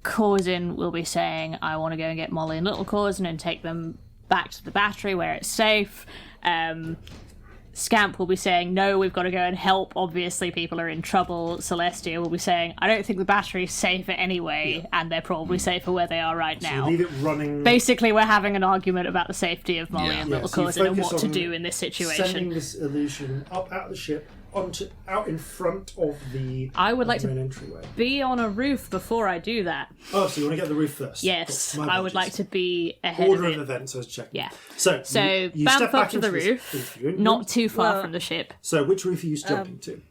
S2: Corzin will be saying, I want to go and get Molly and Little Corzin and take them back to the battery where it's safe. Scamp will be saying, no, we've got to go and help. Obviously, people are in trouble. Celestia will be saying, I don't think the battery's safe anyway, and they're probably safer where they are right
S1: So
S2: now.
S1: leave it running.
S2: Basically, we're having an argument about the safety of Molly
S4: Yeah.
S2: and
S1: Yeah,
S2: Little
S1: so you
S2: Corzin and
S1: focus
S2: what to
S1: on
S2: do in this
S1: Sending
S2: situation.
S1: this illusion up out of the ship, out in front of the
S2: I would like
S1: main
S2: to
S1: entryway.
S2: be on a roof before I do that.
S1: Oh, so you want to get the roof first?
S2: Yes,
S1: Cool. My
S2: I would like
S1: apologies.
S2: to be ahead
S1: Order
S2: of
S1: of
S2: it.
S1: events, I was checking.
S2: Yeah.
S1: So
S2: So,
S1: you
S2: bamf
S1: step
S2: up
S1: back
S2: to the
S1: into this
S2: roof,
S1: interview.
S2: not too far
S3: Well-
S2: from the ship.
S1: So which roof are you jumping to?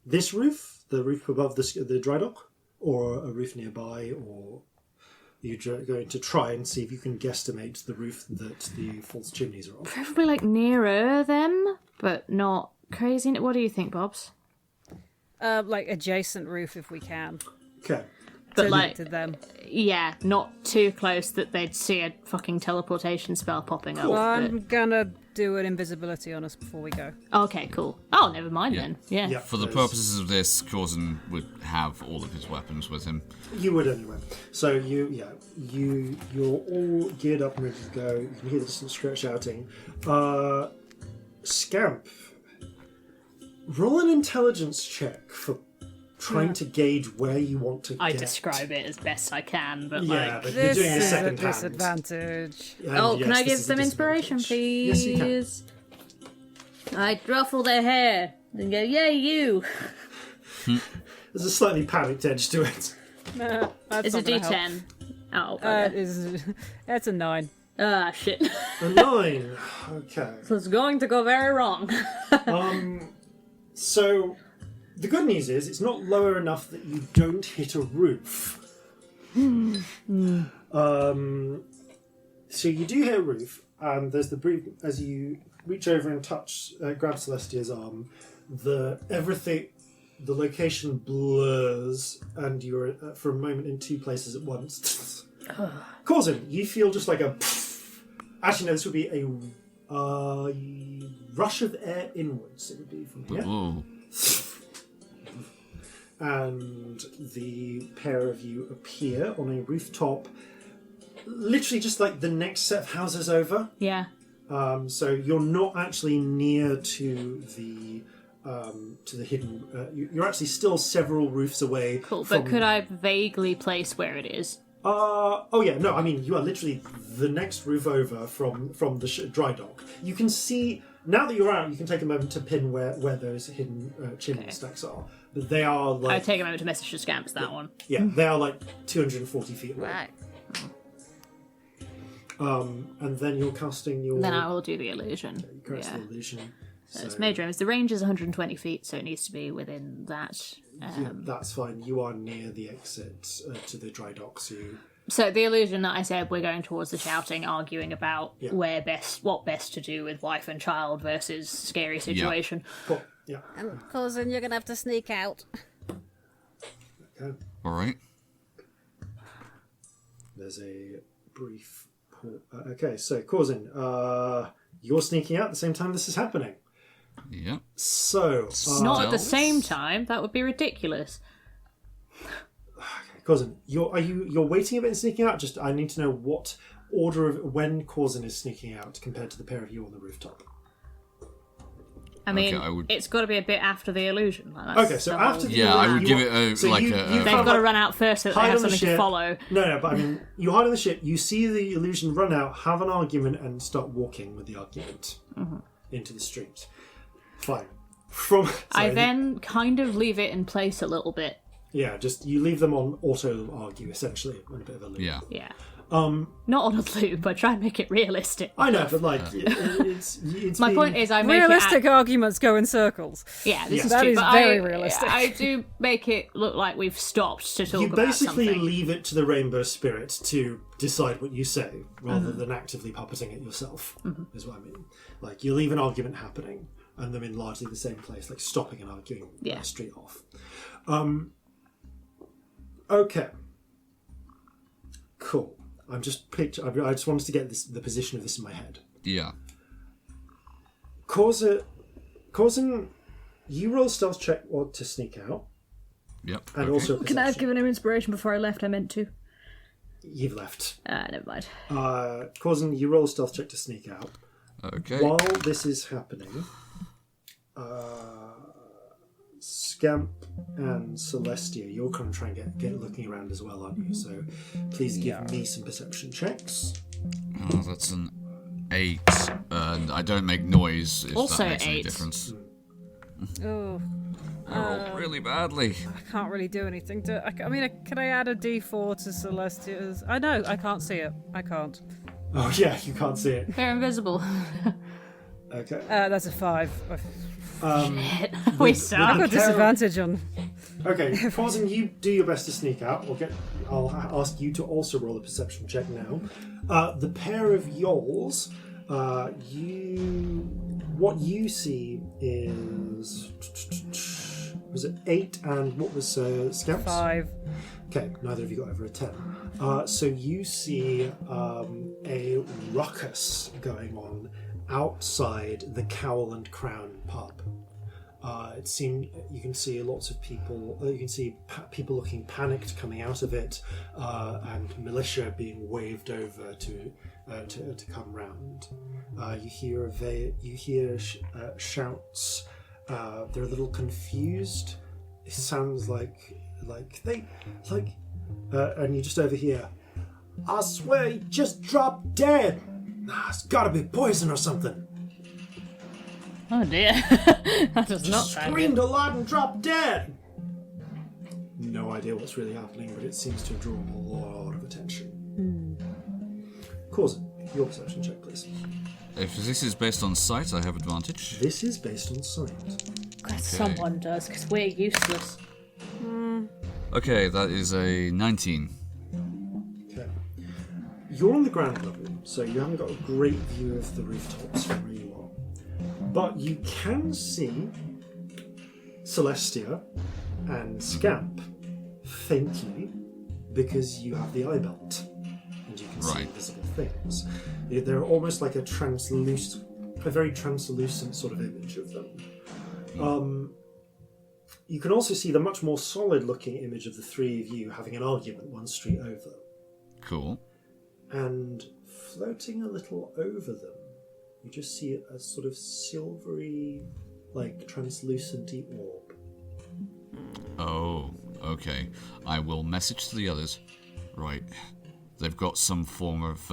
S1: This roof, the roof above the dry dock, or a roof nearby, or are you going to try and see if you can guesstimate the roof that the false chimneys are on?
S2: Preferably like nearer them, but not crazy. What do you think, Bobs?
S3: Like adjacent roof if we can.
S1: Okay.
S2: But like,
S3: To them.
S2: yeah, not too close that they'd see a fucking teleportation spell popping up.
S3: Well,
S2: but-
S3: I'm gonna do an invisibility on us before we go.
S2: Okay, cool. Oh, never mind then. Yeah.
S1: Yeah.
S4: For the
S1: there's-
S4: purposes of this, Corzin would have all of his weapons with him.
S1: You would anyway. So you're all geared up and ready to go. You can hear the distant shouting. Scamp, roll an intelligence check for trying to gauge where you want to
S2: I
S1: get.
S2: describe it as best I can, but
S1: Yeah,
S2: like.
S1: but you're
S3: This
S1: doing it
S3: is a
S1: second hand.
S3: disadvantage.
S1: And
S2: Oh,
S1: yes,
S2: can I
S1: this
S2: give
S1: is a
S2: some inspiration,
S1: disadvantage. Yes, you can.
S2: please? I ruffle their hair and go, yay, you!
S1: There's a slightly panicked edge to it.
S3: That's
S2: It's a
S3: not gonna help.
S2: D10. Oh, okay.
S3: That's a 9.
S2: Ah, shit.
S1: A 9. Okay.
S2: So it's going to go very wrong.
S1: So the good news is it's not lower enough that you don't hit a roof. So you do hit a roof, and there's the brief as you reach over and touch, grab Celestia's arm. The location blurs, and you're for a moment in two places at once. Corzin, you feel just like a. Actually, no. This would be a rush of air inwards. It would be from here.
S4: Ooh.
S1: And the pair of you appear on a rooftop, literally just like the next set of houses over.
S2: Yeah.
S1: So you're not actually near to the hidden. You're actually still several roofs away.
S2: Cool.
S1: From,
S2: But could I vaguely place where it is?
S1: oh yeah, no. I mean, you are literally the next roof over from the dry dock. You can see now that you're out. You can take a moment to pin where those hidden chimney stacks are. But they are
S2: I
S1: like
S2: take a moment to message the Scamps that one.
S1: they are like 240 feet away.
S3: Right.
S1: And then you're casting your...
S2: Then I will do the illusion.
S1: You cast the illusion.
S2: So it's major aims. The range is 120 feet, so it needs to be within that.
S1: Yeah, that's fine. You are near the exit to the dry docks.
S2: So the illusion that I said, we're going towards the shouting, arguing about what best to do with wife and child versus scary situation.
S1: Cool. Yeah.
S3: And Corzin, you're gonna have to sneak out.
S1: Okay.
S4: All right.
S1: There's a brief... okay, so Corzin, you're sneaking out at the same time this is happening.
S4: Yeah.
S1: So...
S2: Not at the same time. That would be ridiculous.
S1: Corzin, you're waiting a bit and sneaking out? Just, I need to know what order of when Corzin is sneaking out compared to the pair of you on the rooftop.
S2: I mean, it's got to be a bit after the illusion. Like that's
S1: okay, so after the
S4: illusion... Yeah, I would give it a...
S2: They've got to run out first so that they have something to follow.
S1: No, but I mean, you hide on the ship, you see the illusion run out, have an argument, and start walking with the argument into the street. Fine.
S2: I then kind of leave it in place a little bit.
S1: Yeah, just you leave them on auto argue, essentially, on a bit of a loop.
S2: Yeah. Not on a loop, but try and make it realistic.
S1: I know, but it's
S2: my point is, I make
S3: realistic arguments go in circles.
S2: Yeah, this is
S3: that
S2: true,
S3: is
S2: but
S3: very realistic.
S2: I do make it look like we've stopped to talk
S1: you
S2: about
S1: basically
S2: something.
S1: leave it to the rainbow spirit to decide what you say, rather than actively puppeting it yourself. Is what I mean. Like you leave an argument happening, and them in largely the same place, like stopping and arguing a street off. Okay. Cool. I just wanted to get the position of this in my head.
S4: Yeah.
S1: Corzin, you roll stealth check to sneak out.
S4: Yep.
S1: And also
S2: Can I have given him inspiration before I left? I meant to.
S1: You've left.
S2: Never mind.
S1: Corzin, you roll a stealth check to sneak out.
S4: Okay.
S1: While this is happening, Scamp and Celestia, you're going to try and get looking around as well, aren't you? So please give me some perception checks.
S4: Oh, that's an 8, and I don't make noise if
S2: Also
S4: that makes any
S2: 8.
S4: difference.
S3: Oh,
S4: I rolled really badly.
S3: I can't really do anything to... I mean, can I add a D4 to Celestia's? I know, I can't see it. I can't.
S1: Oh yeah, you can't see it.
S2: They're invisible.
S1: Okay.
S3: That's a 5.
S2: We suck.
S3: I've got disadvantage on...
S1: Okay, Corzin, you do your best to sneak out. I'll ask you to also roll a perception check now. The pair of yours, what you see is... Was it 8 and what was Scamp's?
S3: 5.
S1: Okay, neither of you got over a 10. So you see a ruckus going on outside the Cowl and Crown pub. You can see lots of people. You can see people looking panicked coming out of it, and militia being waved over to come round. You hear shouts. They're a little confused. It sounds and you just overhear, "I swear he just dropped dead. It's got to be poison or something."
S2: Oh dear. That does not sound
S1: Screamed
S2: good.
S1: a lot and dropped dead. No idea what's really happening, but it seems to have drawn a lot of attention. Corzin, your perception check, please.
S4: If this is based on sight, I have advantage.
S1: This is based on sight.
S2: Glad someone does, because we're useless.
S4: Okay, that is a 19.
S1: Okay. You're on the ground level, so you haven't got a great view of the rooftops from where you are. But you can see Celestia and Scamp faintly because you have the eye belt and you can see invisible things. They're almost like a very translucent sort of image of them. You can also see the much more solid-looking image of the three of you having an argument one street over.
S4: Cool.
S1: And floating a little over them, you just see a sort of silvery, translucent-y orb.
S4: Oh, okay. I will message to the others. Right. They've got some form of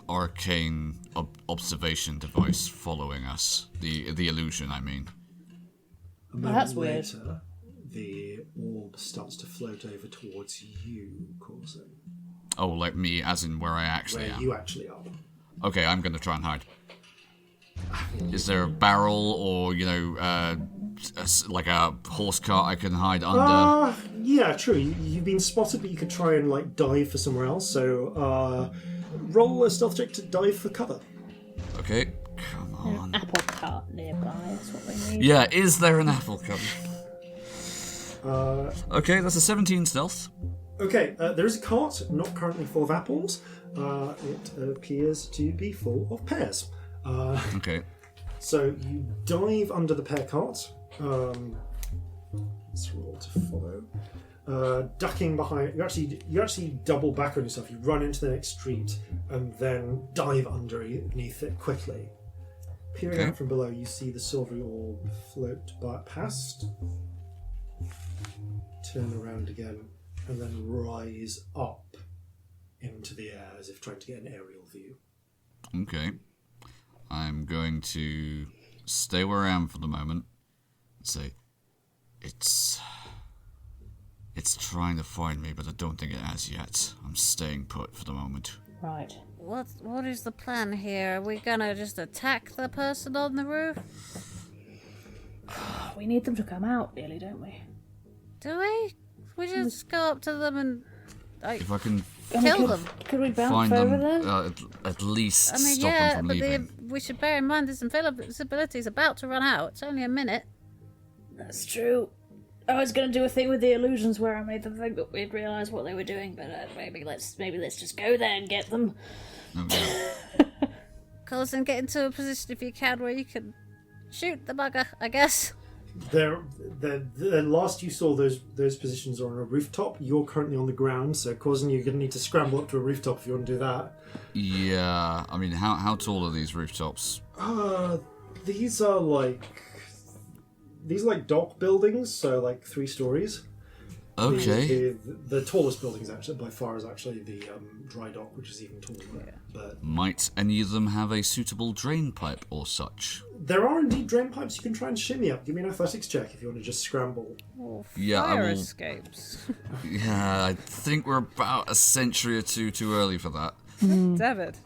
S4: arcane observation device following us. The illusion, I mean.
S1: A moment
S2: that's weird.
S1: later, the orb starts to float over towards you, Corzin.
S4: Oh, like me, as in where I actually
S1: where
S4: am.
S1: you actually are.
S4: Okay, I'm going to try and hide. Is there a barrel or, like a horse cart I can hide under?
S1: Yeah, true. You've been spotted, but you could try and like dive for somewhere else. So roll a stealth check to dive for cover.
S4: Okay, come on.
S2: Apple cart nearby, that's what we need.
S4: Yeah, is there an apple cart? Okay, that's a 17 stealth.
S1: Okay, there is a cart, not currently full of apples. It appears to be full of pears.
S4: Okay.
S1: So you dive under the pear cart. Let's roll to follow. Ducking behind, you actually double back on yourself. You run into the next street and then dive underneath it quickly. Peering out from below, you see the silvery orb float past, turn around again, and then rise up into the air as if trying to get an aerial view.
S4: Okay. I'm going to stay where I am for the moment and say, it's trying to find me, but I don't think it has yet. I'm staying put for the moment.
S2: Right.
S3: What is the plan here? Are we gonna just attack the person on the roof?
S2: We need them to come out, really, don't we?
S3: Do we? We just go up to them and
S4: If I can
S3: kill them.
S2: Could we bounce
S4: find
S2: over
S4: them,
S2: there?
S4: at least
S3: I mean,
S4: stop
S3: yeah,
S4: them from
S3: but
S4: leaving.
S3: we should bear in mind this invisibility is about to run out. It's only a minute.
S2: That's true. I was going to do a thing with the illusions where I made them think that we'd realise what they were doing, but maybe let's just go there and get them.
S4: Okay.
S3: Corzin, get into a position if you can where you can shoot the bugger, I guess.
S1: The last you saw those positions are on a rooftop. You're currently on the ground, so Corzin, you're going to need to scramble up to a rooftop if you want to do that.
S4: Yeah, I mean, how tall are these rooftops?
S1: These are like dock buildings, so like 3 stories.
S4: Okay.
S1: The tallest buildings actually by far is actually the dry dock, which is even taller. Yeah. But
S4: Might any of them have a suitable drain pipe or such?
S1: there are indeed drain pipes you can try and shimmy up. Give me an athletics check if you want to just scramble.
S3: Oh,
S4: Yeah, I
S3: fire
S4: will-
S3: escapes.
S4: Yeah, I think we're about a century or two too early for that.
S7: Damn it.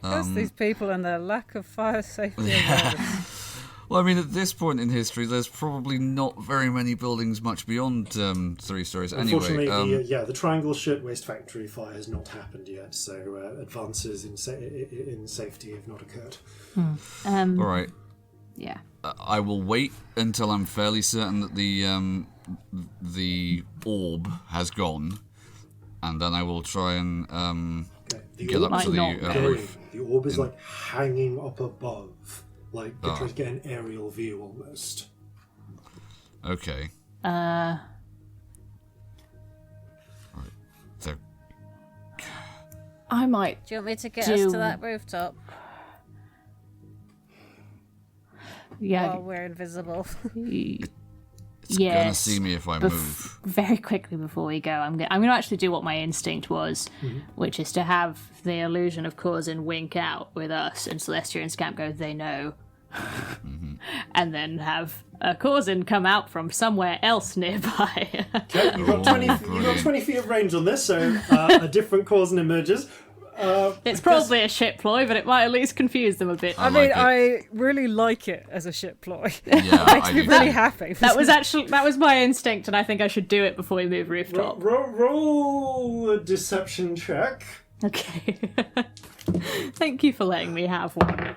S7: Curse these people and their lack of fire safety awareness.
S4: Well, I mean, at this point in history, there's probably not very many buildings much beyond 3 stories.
S1: Unfortunately,
S4: Anyway,
S1: the Triangle Shirtwaist Factory fire has not happened yet, so advances in safety have not occurred.
S4: all right.
S2: Yeah.
S4: I will wait until I'm fairly certain that the orb has gone, and then I will try and
S1: Okay. The
S4: get
S1: orb
S4: up to the
S2: might not
S4: roof.
S1: The orb is like hanging up above, like you're trying to get an aerial view almost.
S4: Okay.
S2: Uh,
S4: Right. There.
S2: I might.
S3: Do you want me to get us
S2: Do-
S3: to that rooftop
S2: Yeah.
S3: while we're invisible?
S4: It's
S2: yes.
S4: gonna see me if I move.
S2: Very quickly before we go, I'm going to actually do what my instinct was, which is to have the illusion of Corzin wink out with us, and Celestia and Scamp go, they know. And then have Corzin come out from somewhere else nearby.
S1: Okay, you've got 20 feet of range on this, so a different Corzin emerges.
S2: It's probably a shit ploy, but it might at least confuse them a bit.
S7: I mean, I really like it as a shit ploy.
S4: Yeah,
S7: Makes
S4: I
S7: me
S4: do
S7: really
S4: too.
S7: happy.
S2: That was my instinct, and I think I should do it before we move rooftop.
S1: Roll a deception check.
S2: Okay. Thank you for letting me have one.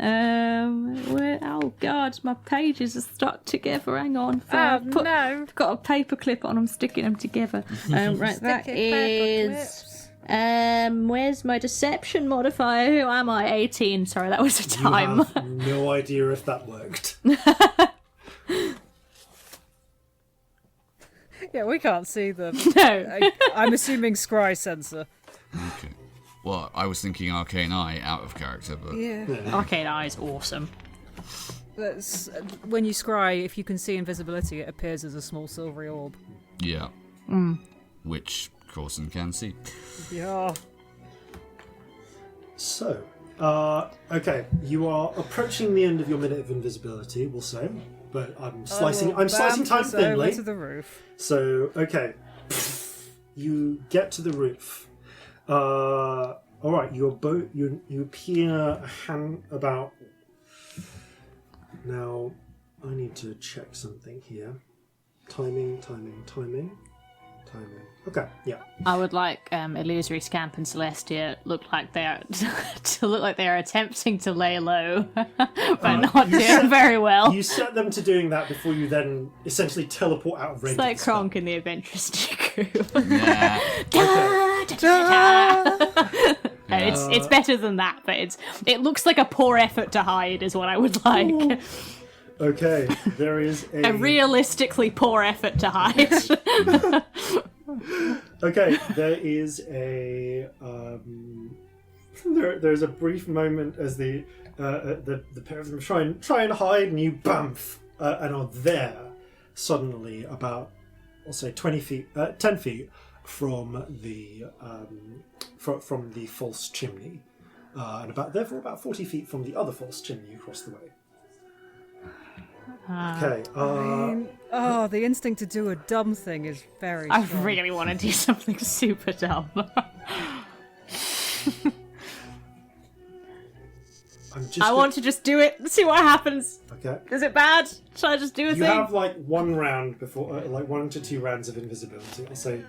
S2: Oh god, my pages are stuck together. Hang on.
S3: No.
S2: I've got a paper clip on. I'm sticking them together. Right, that
S3: Sticky paper
S2: is. Where's my deception modifier? Who am I? 18. Sorry, that was a time.
S1: You have no idea if that worked.
S7: Yeah, we can't see them.
S2: No.
S7: I'm assuming scry sensor.
S4: Okay. Well, I was thinking Arcane Eye out of character, but
S7: Yeah.
S2: Arcade Eye is awesome.
S7: That's, when you scry, if you can see invisibility, it appears as a small silvery orb.
S4: yeah. Which Corzin can see.
S7: Yeah.
S1: So, okay, you are approaching the end of your minute of invisibility, we'll say, but I'm slicing time
S7: Over
S1: thinly.
S7: to the roof.
S1: So, okay, you get to the roof. All right, your boat. You appear about. Now, I need to check something here. Timing. Okay, yeah.
S2: I would like Illusory Scamp and Celestia look like they are to look like they are attempting to lay low, but not doing very well.
S1: You set them to doing that before you then essentially teleport out of range.
S2: It's like Kronk in the Adventurous Crew.
S4: Yeah.
S2: It's better than that, but it looks like a poor effort to hide is what I would like.
S1: Okay, there is
S2: A realistically poor effort to hide.
S1: Okay, there is there's a brief moment as the pair of them try and hide, and you bamf and are there suddenly about, I'll say 10 feet from the false chimney, and about 40 feet from the other false chimney across the way. Okay.
S7: The instinct to do a dumb thing is very
S2: I
S7: strong.
S2: really want to do something super dumb. I want to just do it, see what happens.
S1: Okay.
S2: Is it bad? Should I just do a
S1: You
S2: thing?
S1: have like 1 round before, like 1 to 2 rounds of invisibility. I'll say.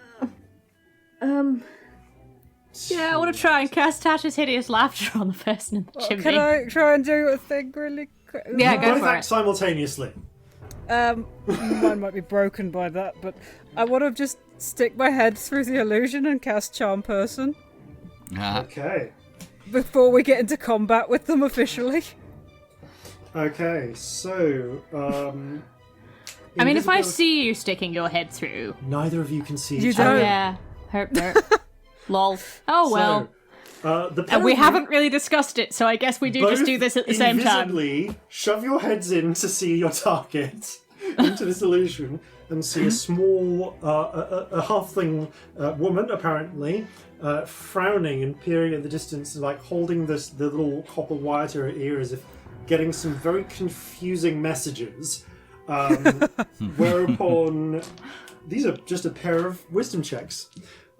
S2: Yeah, I want to try and cast Tasha's Hideous Laughter on the person in the chimney.
S7: Can I try and do a thing really quick?
S2: Yeah, go
S1: Both
S2: for
S1: act
S2: it.
S1: simultaneously.
S7: Mine might be broken by that, but I want to just stick my head through the illusion and cast Charm Person
S1: Okay.
S7: before we get into combat with them officially.
S1: Okay. So.
S2: I mean, if I
S1: invisibility-
S2: see you sticking your head through...
S1: neither of you can see
S7: You
S1: each
S7: don't.
S1: other.
S2: Oh, yeah. Herp. Lol. Oh, well.
S1: The pair
S2: And we
S1: of you
S2: haven't really discussed it, so I guess we do just
S1: both
S2: do this at the same time.
S1: invisibly shove your heads in to see your target into this illusion, and see a small, a halfling woman, apparently, frowning and peering at the distance, like holding the little copper wire to her ear as if getting some very confusing messages. Whereupon, these are just a pair of wisdom checks.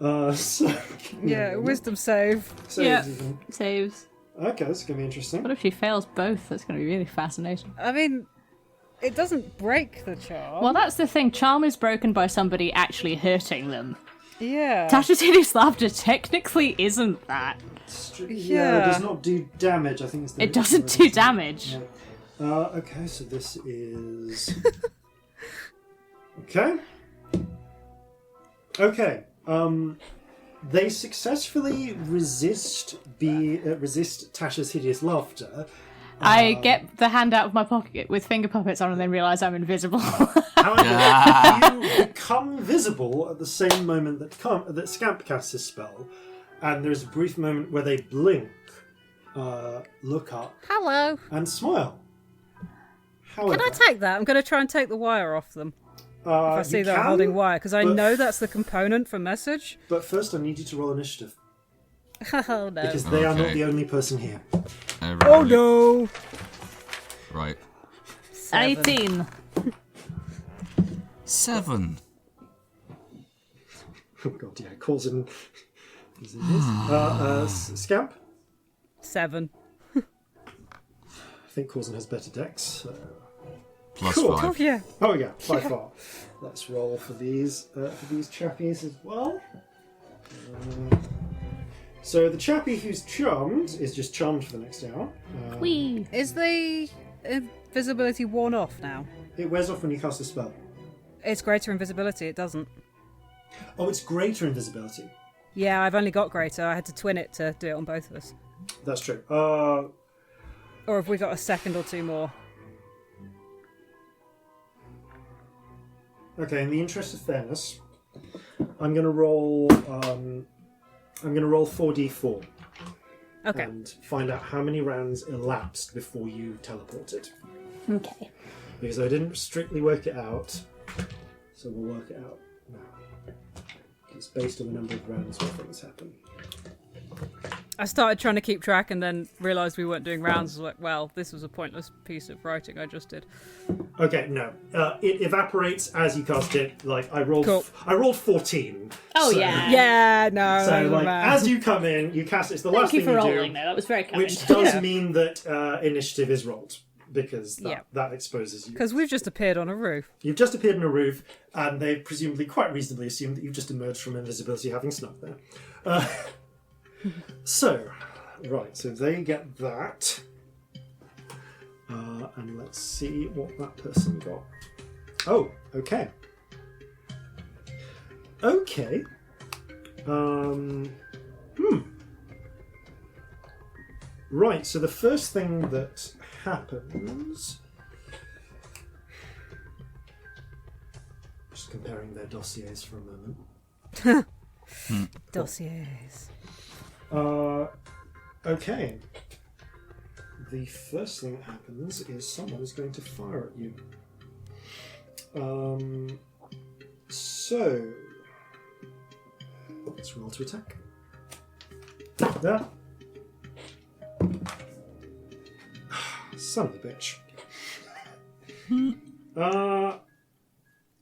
S7: Yeah, wisdom save.
S1: Saves
S2: Yeah.
S1: even.
S2: Saves.
S1: Okay, this is going to be interesting.
S2: What if she fails both? That's going to be really fascinating.
S7: I mean, it doesn't break the charm.
S2: Well, that's the thing. Charm is broken by somebody actually hurting them.
S7: Yeah.
S2: Tasha's Hideous Laughter technically isn't that.
S1: Yeah, it
S7: Yeah.
S1: does not do damage. I think it's the
S2: It doesn't do damage.
S1: Yeah. Okay, so this is okay. Okay. They successfully resist Tasha's Hideous Laughter.
S2: I get the hand out of my pocket with finger puppets on and then realise I'm invisible.
S1: However, you become visible at the same moment that Scamp casts his spell, and there's a brief moment where they blink, look up,
S3: Hello.
S1: and smile. However,
S7: Can I take that? I'm going to try and take the wire off them. If I see that I'm holding wire, because I
S1: but-
S7: know that's the component for message.
S1: But first, I need you to roll initiative,
S3: Oh no.
S1: because they are not
S4: Okay.
S1: the only person here.
S7: Oh no!
S4: Right.
S2: 18.
S4: 7.
S1: Oh god, yeah, Corzin. Is it Scamp?
S7: 7.
S1: I think Corzin has better decks.
S4: Plus
S1: Cool.
S4: 5.
S7: Oh yeah.
S1: Oh yeah, by far. Let's roll for these chappies as well. So the chappie who's charmed is just charmed for the next hour.
S2: Whee!
S7: Is the invisibility worn off now?
S1: It wears off when you cast a spell.
S7: It's greater invisibility, it doesn't.
S1: Oh, it's greater invisibility.
S7: Yeah, I've only got greater. I had to twin it to do it on both of us.
S1: That's true.
S7: Or have we got a second or two more?
S1: Okay. In the interest of fairness, I'm going to roll. I'm going to roll 4d4
S7: Okay.
S1: and find out how many rounds elapsed before you teleported.
S2: Okay.
S1: Because I didn't strictly work it out, so we'll work it out now. It's based on the number of rounds where things happen.
S7: I started trying to keep track and then realised we weren't doing rounds. I was like, well, this was a pointless piece of writing I just did.
S1: Okay, no. It evaporates as you cast it. Like, I rolled
S7: Cool.
S1: I rolled 14.
S2: Oh,
S1: so,
S2: yeah.
S7: Yeah, no.
S1: So, like,
S7: man.
S1: as you come in, you cast it. It's the last
S2: Thank you
S1: thing
S2: for
S1: you
S2: rolling,
S1: do.
S2: though. That was very kind.
S1: Which does
S7: Yeah.
S1: mean that initiative is rolled. Because that exposes you.
S7: Because we've just appeared on a roof.
S1: You've just appeared on a roof, and they presumably, quite reasonably, assume that you've just emerged from invisibility having snuck there. So, right, so they get that. And let's see what that person got. Oh, okay. Okay. Right, so the first thing that happens... Just comparing their dossiers for a moment.
S7: Dossiers.
S1: Okay. The first thing that happens is someone is going to fire at you. So... Let's roll to attack. There. Son of a bitch.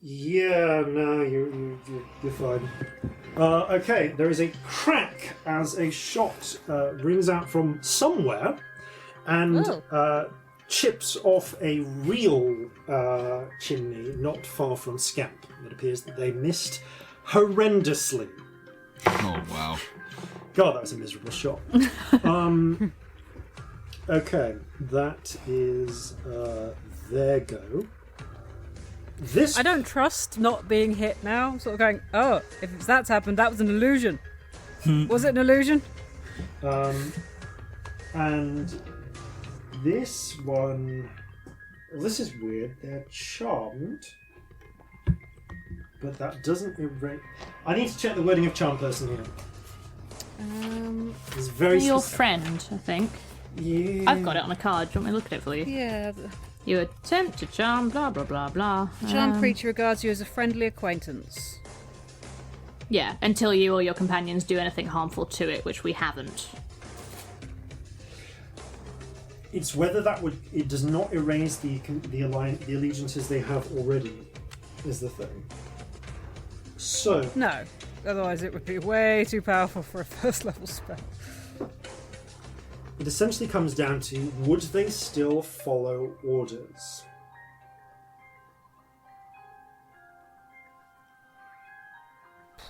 S1: Yeah, no, you're fine. Okay, there is a crack as a shot rings out from somewhere and chips off a real chimney not far from Scamp. It appears that they missed horrendously.
S4: Oh, wow.
S1: God, that was a miserable shot. Okay, that is their go. This
S7: I don't trust not being hit now. I'm sort of going, oh, if that's happened, that was an illusion. Was it an illusion?
S1: And this one... Well, this is weird. They're charmed. But that doesn't erase... I need to check the wording of charm person here. It's very
S2: Your
S1: specific.
S2: friend, I think.
S1: Yeah.
S2: I've got it on a card. Do you want me to look at it for you?
S7: Yeah.
S2: You attempt to charm, blah, blah, blah, blah.
S7: Charmed creature regards you as a friendly acquaintance.
S2: Yeah, until you or your companions do anything harmful to it, which we haven't.
S1: It's whether that would... It does not erase the allegiances they have already, is the thing. So...
S7: No. Otherwise it would be way too powerful for a first level spell.
S1: It essentially comes down to, would they still follow orders?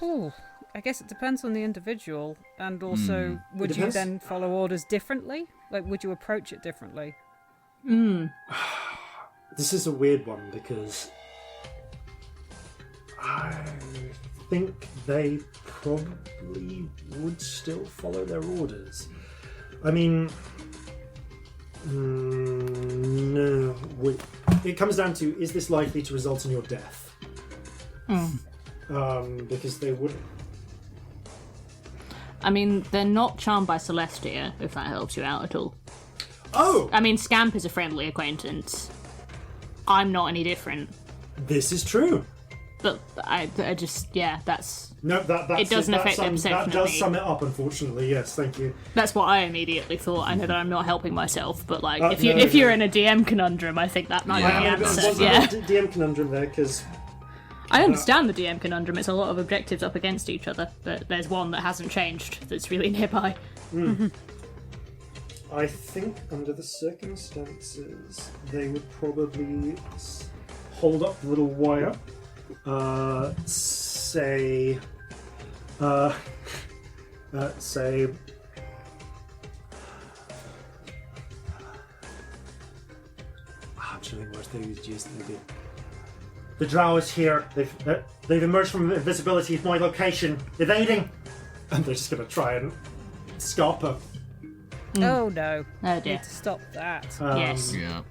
S7: Ooh, I guess it depends on the individual, and also, would you
S1: depends.
S7: then follow orders differently? Like, would you approach it differently?
S1: This is a weird one, because... I think they probably would still follow their orders. I mean... no. Wait. It comes down to, is this likely to result in your death? Because they wouldn't.
S2: I mean, they're not charmed by Celestia, if that helps you out at all.
S1: Oh!
S2: I mean, Scamp is a friendly acquaintance. I'm not any different.
S1: This is true.
S2: But I just, yeah, that's...
S1: No, that's
S2: It doesn't affect their perception
S1: That
S2: of
S1: does
S2: me.
S1: sum it up, unfortunately. Yes, thank you.
S2: That's what I immediately thought. I know that I'm not helping myself, but like, if
S1: no,
S2: you're in a DM conundrum, I think that might
S4: Yeah.
S2: be
S1: I
S2: the answer.
S1: was
S2: Yeah,
S1: a DM conundrum there, because...
S2: I understand the DM conundrum. It's a lot of objectives up against each other, but there's one that hasn't changed that's really nearby.
S1: I think under the circumstances, they would probably hold up the little wire, say, I'm trying to think what they would use. The drow is here. They've emerged from invisibility of my location, evading, and they're just going to try and scarp her.
S7: Oh no.
S2: Oh dear.
S7: Need to stop that.
S2: Yes.
S4: Yeah.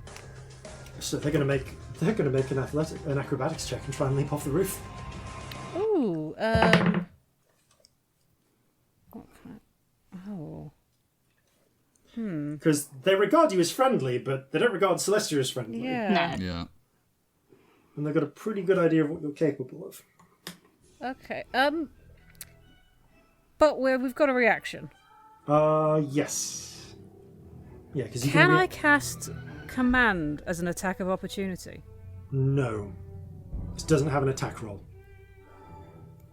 S1: So they're going to make an acrobatics check and try and leap off the roof.
S7: Ooh, what kind oh.
S1: Because they regard you as friendly, but they don't regard Celestia as friendly.
S7: Yeah.
S2: No.
S4: Yeah.
S1: And they've got a pretty good idea of what you're capable of.
S7: Okay. But we've got a reaction.
S1: Yes. Yeah, because you
S7: Can I cast command as an attack of opportunity?
S1: No. It doesn't have an attack roll.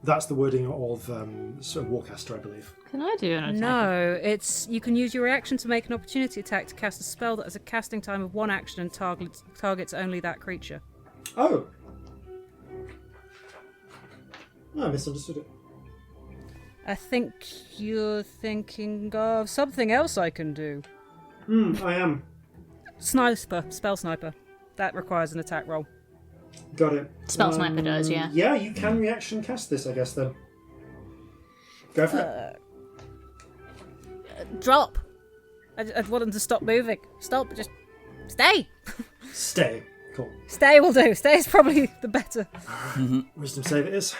S1: That's the wording of Warcaster, I believe.
S2: Can I do an attack?
S7: No, it's you can use your reaction to make an opportunity attack to cast a spell that has a casting time of 1 action and targets only that creature.
S1: Oh. I misunderstood it.
S7: I think you're thinking of something else I can do.
S1: I am.
S7: Sniper, spell sniper. That requires an attack roll.
S1: Got it.
S2: Spell sniper does, yeah.
S1: Yeah, you can reaction cast this, I guess, then. Go for it.
S7: Drop. I want them to stop moving. Stop, just stay.
S1: Stay. Cool.
S7: Stay will do. Stay is probably the better.
S1: Wisdom save it is.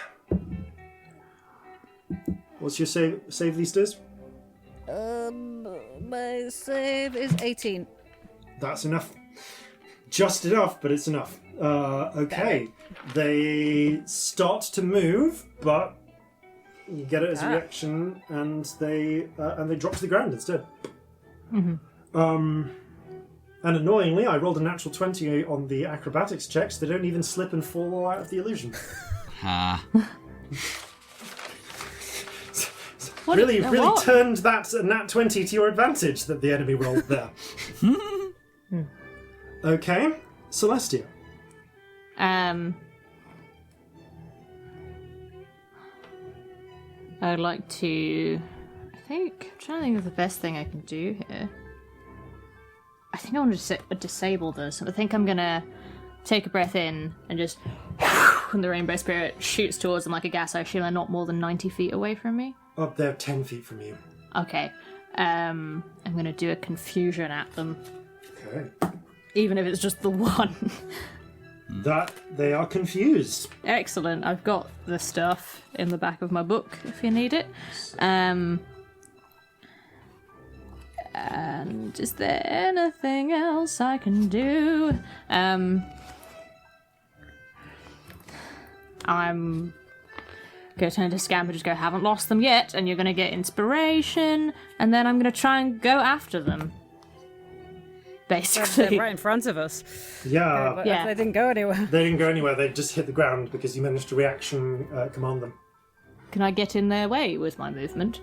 S1: What's your save these days?
S7: My save is 18.
S1: That's enough. Just enough, but it's enough. Okay. They start to move, but you get it as a reaction, and they drop to the ground instead. And annoyingly, I rolled a natural 20 on the acrobatics check, so they don't even slip and fall out of the illusion.
S4: Ha.
S1: Really turned that nat 20 to your advantage that the enemy rolled there. Okay, Celestia.
S2: I'd like to... I'm trying to think of the best thing I can do here. I think I want to disable this. I think I'm going to take a breath in and just... and the Rainbow Spirit shoots towards them like a gas. I assume they're not more than 90 feet away from me.
S1: Oh, they're 10 feet from you.
S2: Okay. I'm going to do a confusion at them.
S1: Okay.
S2: Even if it's just the one.
S1: That they are confused.
S2: Excellent. I've got the stuff in the back of my book if you need it. And is there anything else I can do? I'm going to turn to Scamp and just go, haven't lost them yet, and you're going to get inspiration, and then I'm going to try and go after them. Basically.
S7: They're right in front of us.
S1: Yeah.
S2: Yeah.
S7: They didn't go anywhere.
S1: They didn't go anywhere, they just hit the ground because you managed to reaction command them.
S2: Can I get in their way with my movement?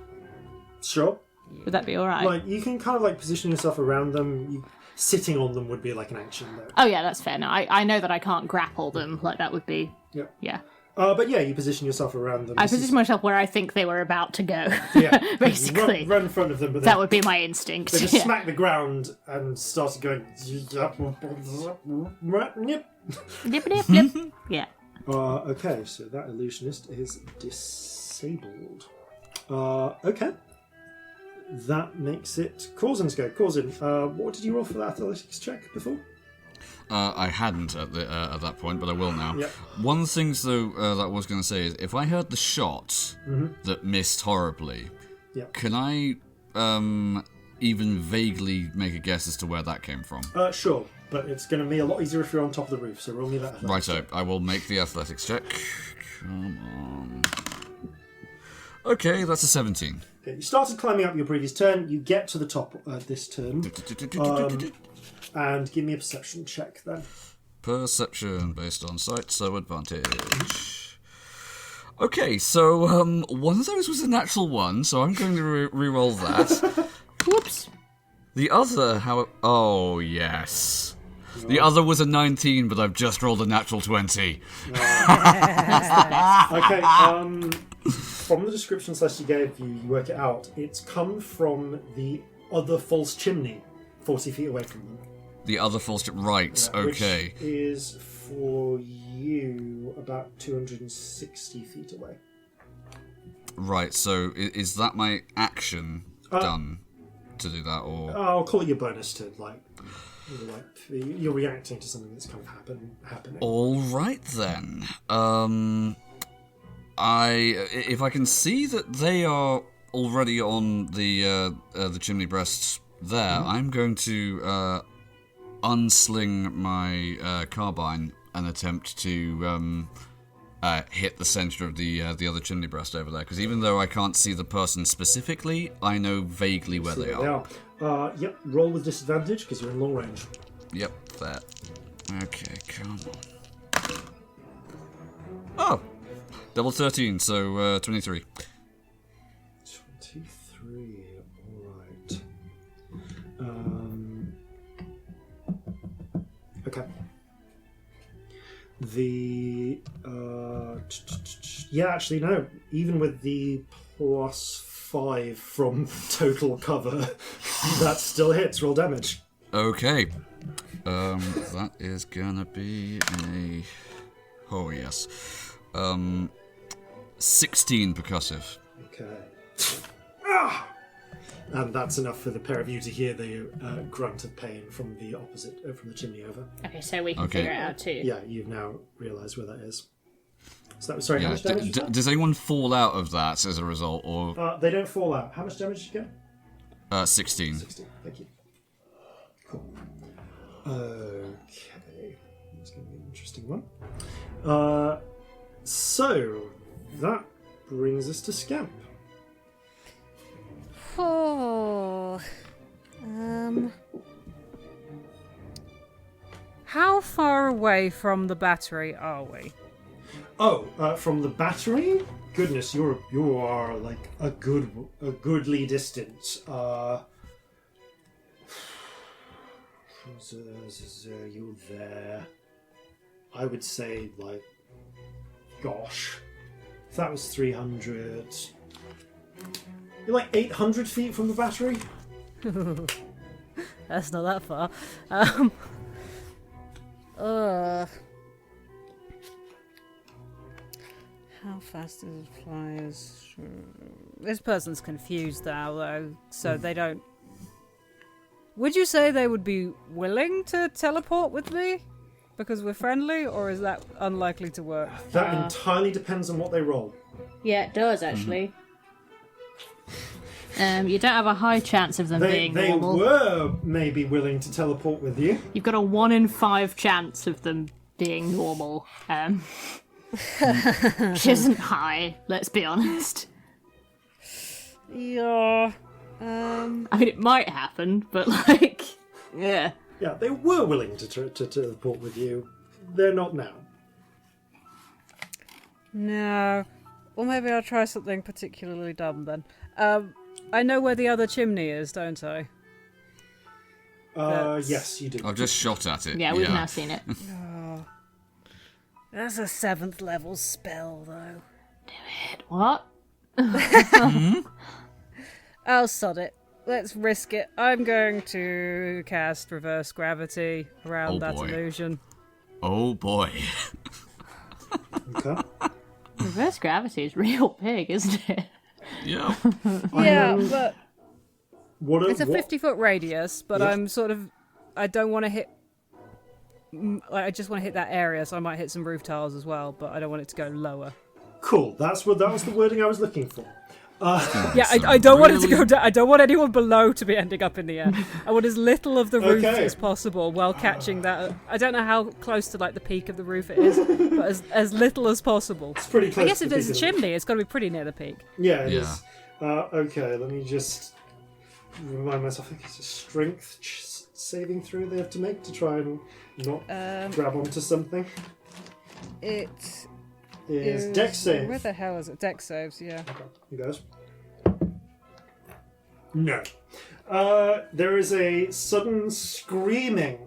S1: Sure.
S2: Would that be alright?
S1: Like, you can kind of position yourself around them. Sitting on them would be like an action, though.
S2: Oh yeah, that's fair. No, I know that I can't grapple them. That would be...
S1: Yep.
S2: Yeah.
S1: But yeah, you position yourself around them.
S2: I position myself where I think they were about to go.
S1: Yeah.
S2: Basically.
S1: Run in front of them, but
S2: That would be my instinct.
S1: they just smack the ground and started going...
S2: Yep, yep, yep. Yeah.
S1: Okay, so that illusionist is disabled. Okay. That makes it Corzin's go. Corzin, what did you roll for that athletics check before?
S4: I hadn't at that point, but I will now.
S1: Yep.
S4: One thing, though, that I was going to say is, if I heard the shot that missed horribly, can I even vaguely make a guess as to where that came from?
S1: Sure, but it's going to be a lot easier if you're on top of the roof, so roll me that.
S4: Righto, I will make the athletics check. Come on. Okay, that's a 17.
S1: Okay, you started climbing up your previous turn, you get to the top this turn. And give me a perception check then.
S4: Perception based on sight, so advantage. Okay, so one of those was a natural one, so I'm going to re-roll that.
S2: Whoops.
S4: The other, oh yes. The other was a 19, but I've just rolled a natural 20.
S1: Okay, from the description Celestia gave you, you work it out. It's come from the other false chimney, 40 feet away from them.
S4: The other false right, okay.
S1: Which is, for you, about 260 feet away.
S4: Right, so is that my action done to do that, or...?
S1: I'll call it your bonus to, you're reacting to something that's kind of happening.
S4: All right, then. If I can see that they are already on the chimney breasts there, I'm going to unsling my carbine and attempt to hit the center of the other chimney breast over there. Because even though I can't see the person specifically, I know vaguely where they are.
S1: Yep, roll with disadvantage because you're in long range.
S4: Yep, that. Okay, come on. Oh! Double 13, so 23.
S1: 23, alright. Okay. Yeah, actually, no. Even with the +5 from total cover, that still hits. Roll damage.
S4: Okay. That is gonna be a... Oh, yes. 16 percussive.
S1: Okay. And that's enough for the pair of you to hear the grunt of pain from the opposite, from the chimney over.
S2: Okay, so we can figure it out too.
S1: Yeah, you've now realised where that is. So that was, sorry,
S4: Yeah.
S1: how much damage?
S4: Does anyone fall out of that as a result, or
S1: They don't fall out. How much damage did you get?
S4: 16?
S1: 16. Thank you. Cool. Okay. It's going to be an interesting one. So, that brings us to Scamp.
S7: Oh. How far away from the battery are we?
S1: Oh, from the battery? Goodness, you are like a goodly distance. You there? I would say like, gosh, if that was 300. You're like 800 feet from the battery.
S7: That's not that far. How fast does it fly? This person's confused now, though, so they don't... Would you say they would be willing to teleport with me? Because we're friendly, or is that unlikely to work?
S1: That entirely depends on what they roll.
S2: Yeah, it does actually. You don't have a high chance of them being normal.
S1: They were maybe willing to teleport with you.
S2: You've got a 1 in 5 chance of them being normal. Which isn't high, let's be honest.
S7: Yeah.
S2: I mean, it might happen, but like, yeah.
S1: Yeah, they were willing to teleport with you. They're not now.
S7: No. Well, maybe I'll try something particularly dumb then. I know where the other chimney is, don't I?
S1: Yes, you do.
S4: I've just shot at it.
S2: Yeah, we've now seen it.
S7: Oh. That's a 7th level spell, though.
S2: What?
S7: I'll sod it. Let's risk it. I'm going to cast reverse gravity around that illusion.
S4: Oh boy.
S1: Okay.
S2: Reverse gravity is real big, isn't it?
S4: Yeah.
S7: Yeah, but it's a
S1: what?
S7: 50-foot radius, but
S1: Yeah.
S7: I'm sort of... I don't want to hit... I just want to hit that area, so I might hit some roof tiles as well, but I don't want it to go lower.
S1: Cool. That was the wording I was looking for.
S7: Yeah, I don't want it to go down. I don't want anyone below to be ending up in the air. I want as little of the roof as possible while catching that. I don't know how close to like the peak of the roof it is, but as little as possible.
S1: It's pretty close.
S7: I guess
S1: to
S7: if
S1: the
S7: there's a
S1: peak of the roof.
S7: chimney, it's got to be pretty near the peak.
S1: Yeah, it is. Okay, let me just remind myself. I think it's a strength saving throw they have to make to try and not grab onto something.
S7: It
S1: is dex save.
S7: Where the hell is it? Dex saves, yeah.
S1: Okay, you guys. No. There is a sudden screaming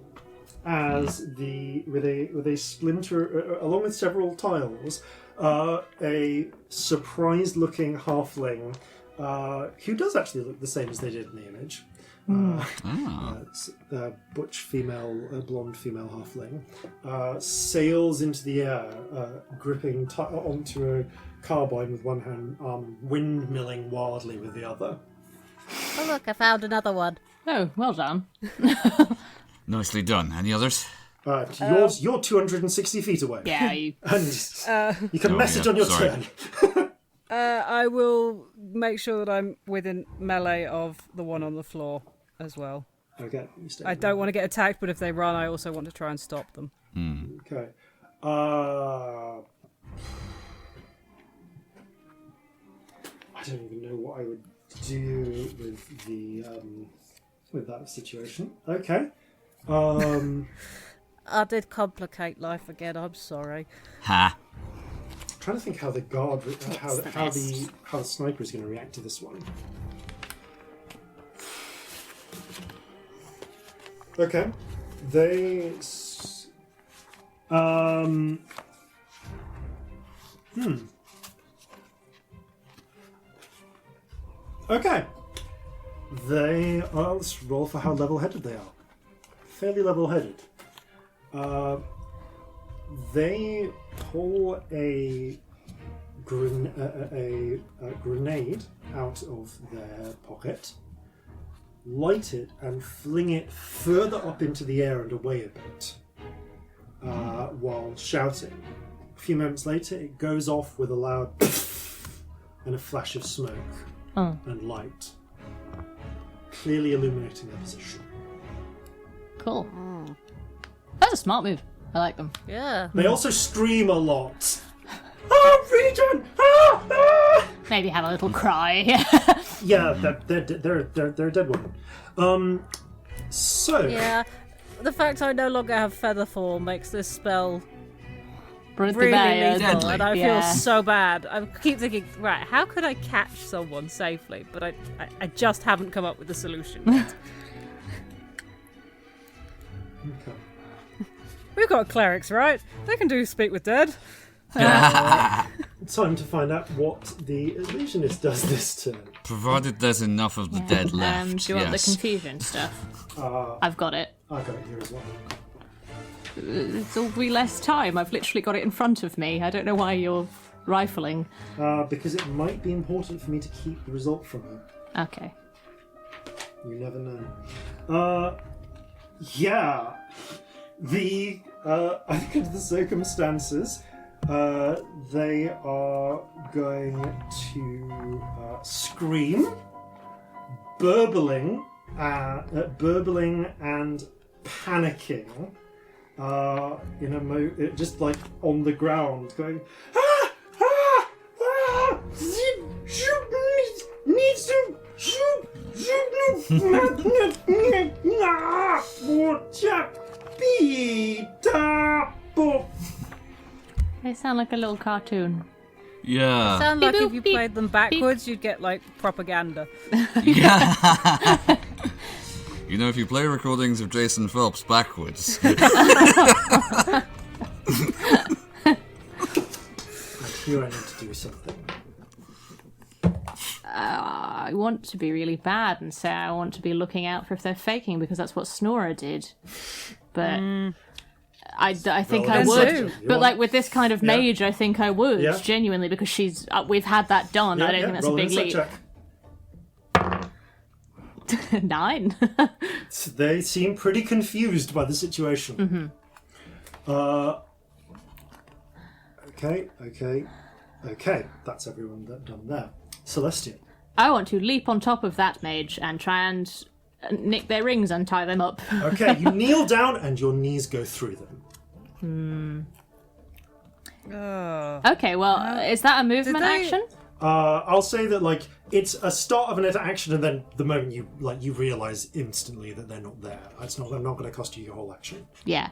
S1: as with a splinter, along with several tiles, a surprised-looking halfling who does actually look the same as they did in the image. Butch female, blonde female halfling, sails into the air, gripping onto a carbine with one hand, windmilling wildly with the other.
S3: Oh look, I found another one.
S2: Oh, well done.
S4: Nicely done. Any others?
S1: You're 260 feet away.
S2: Yeah, you...
S1: And you can message on your turn.
S7: I will make sure that I'm within melee of the one on the floor as well.
S1: Okay.
S7: I don't want to get attacked, but if they run, I also want to try and stop them.
S1: Okay. don't even know what I would do with that situation. Okay.
S7: I did complicate life again. I'm sorry.
S4: Ha.
S1: I'm trying to think how the guard, how the sniper is going to react to this one. Okay. They. Okay. They are. Let's roll for how level-headed they are. Fairly level-headed. They pull a grenade out of their pocket, light it, and fling it further up into the air and away a bit, while shouting. A few moments later, it goes off with a loud and a flash of smoke and light, clearly illuminating their position.
S2: Cool. That's a smart move. I like them.
S3: Yeah.
S1: They also scream a lot. Oh, Regen! Ah! Ah!
S2: Maybe have a little cry.
S1: Yeah, they're a dead woman. So
S7: Yeah. The fact I no longer have Featherfall makes this spell
S2: Pretty
S7: really
S2: bad.
S7: lethal, and I
S2: Yeah.
S7: feel so bad. I keep thinking, right, how could I catch someone safely? But I just haven't come up with a solution yet.
S1: okay.
S7: We've got clerics, right? They can do speak with dead.
S1: Time to find out what the illusionist does this turn.
S4: Provided there's enough of the dead left.
S2: Do you want the
S4: yes.
S2: confusion stuff? I've got it.
S1: I got it here as well.
S2: It'll be less time. I've literally got it in front of me. I don't know why you're rifling.
S1: Because it might be important for me to keep the result from you.
S2: Okay.
S1: You never know. Yeah. I think under the circumstances, they are going to scream, burbling and panicking. Just like on the ground, going, ah, ah, ah, shoot, needs to shoot,
S2: They sound like a little cartoon.
S4: Yeah.
S7: Sound like
S2: Beep,
S7: if you
S2: beep,
S7: played them backwards, you'd get like propaganda.
S4: Yeah. You know, if you play recordings of Jason Phelps backwards.
S1: I feel I need to do something.
S2: I want to be really bad and say I want to be looking out for if they're faking because that's what Snorer did. But I think I
S1: then
S2: would.
S1: so.
S2: But like with this kind of mage, I think I would
S1: Yeah.
S2: genuinely because she's. We've had that done. I don't think that's a
S1: roll
S2: big
S1: an
S2: leap.
S1: insight
S2: 9.
S1: check. They seem pretty confused by the situation. Okay. That's everyone done there. Celestia.
S2: I want to leap on top of that mage and try and nick their rings and tie them up.
S1: Okay, you kneel down and your knees go through them.
S2: Okay, well, is that a movement
S7: they-
S2: action?
S1: I'll say that like it's a start of an action, and then the moment you realise instantly that they're not there. They're not going to cost you your whole action.
S2: Yeah.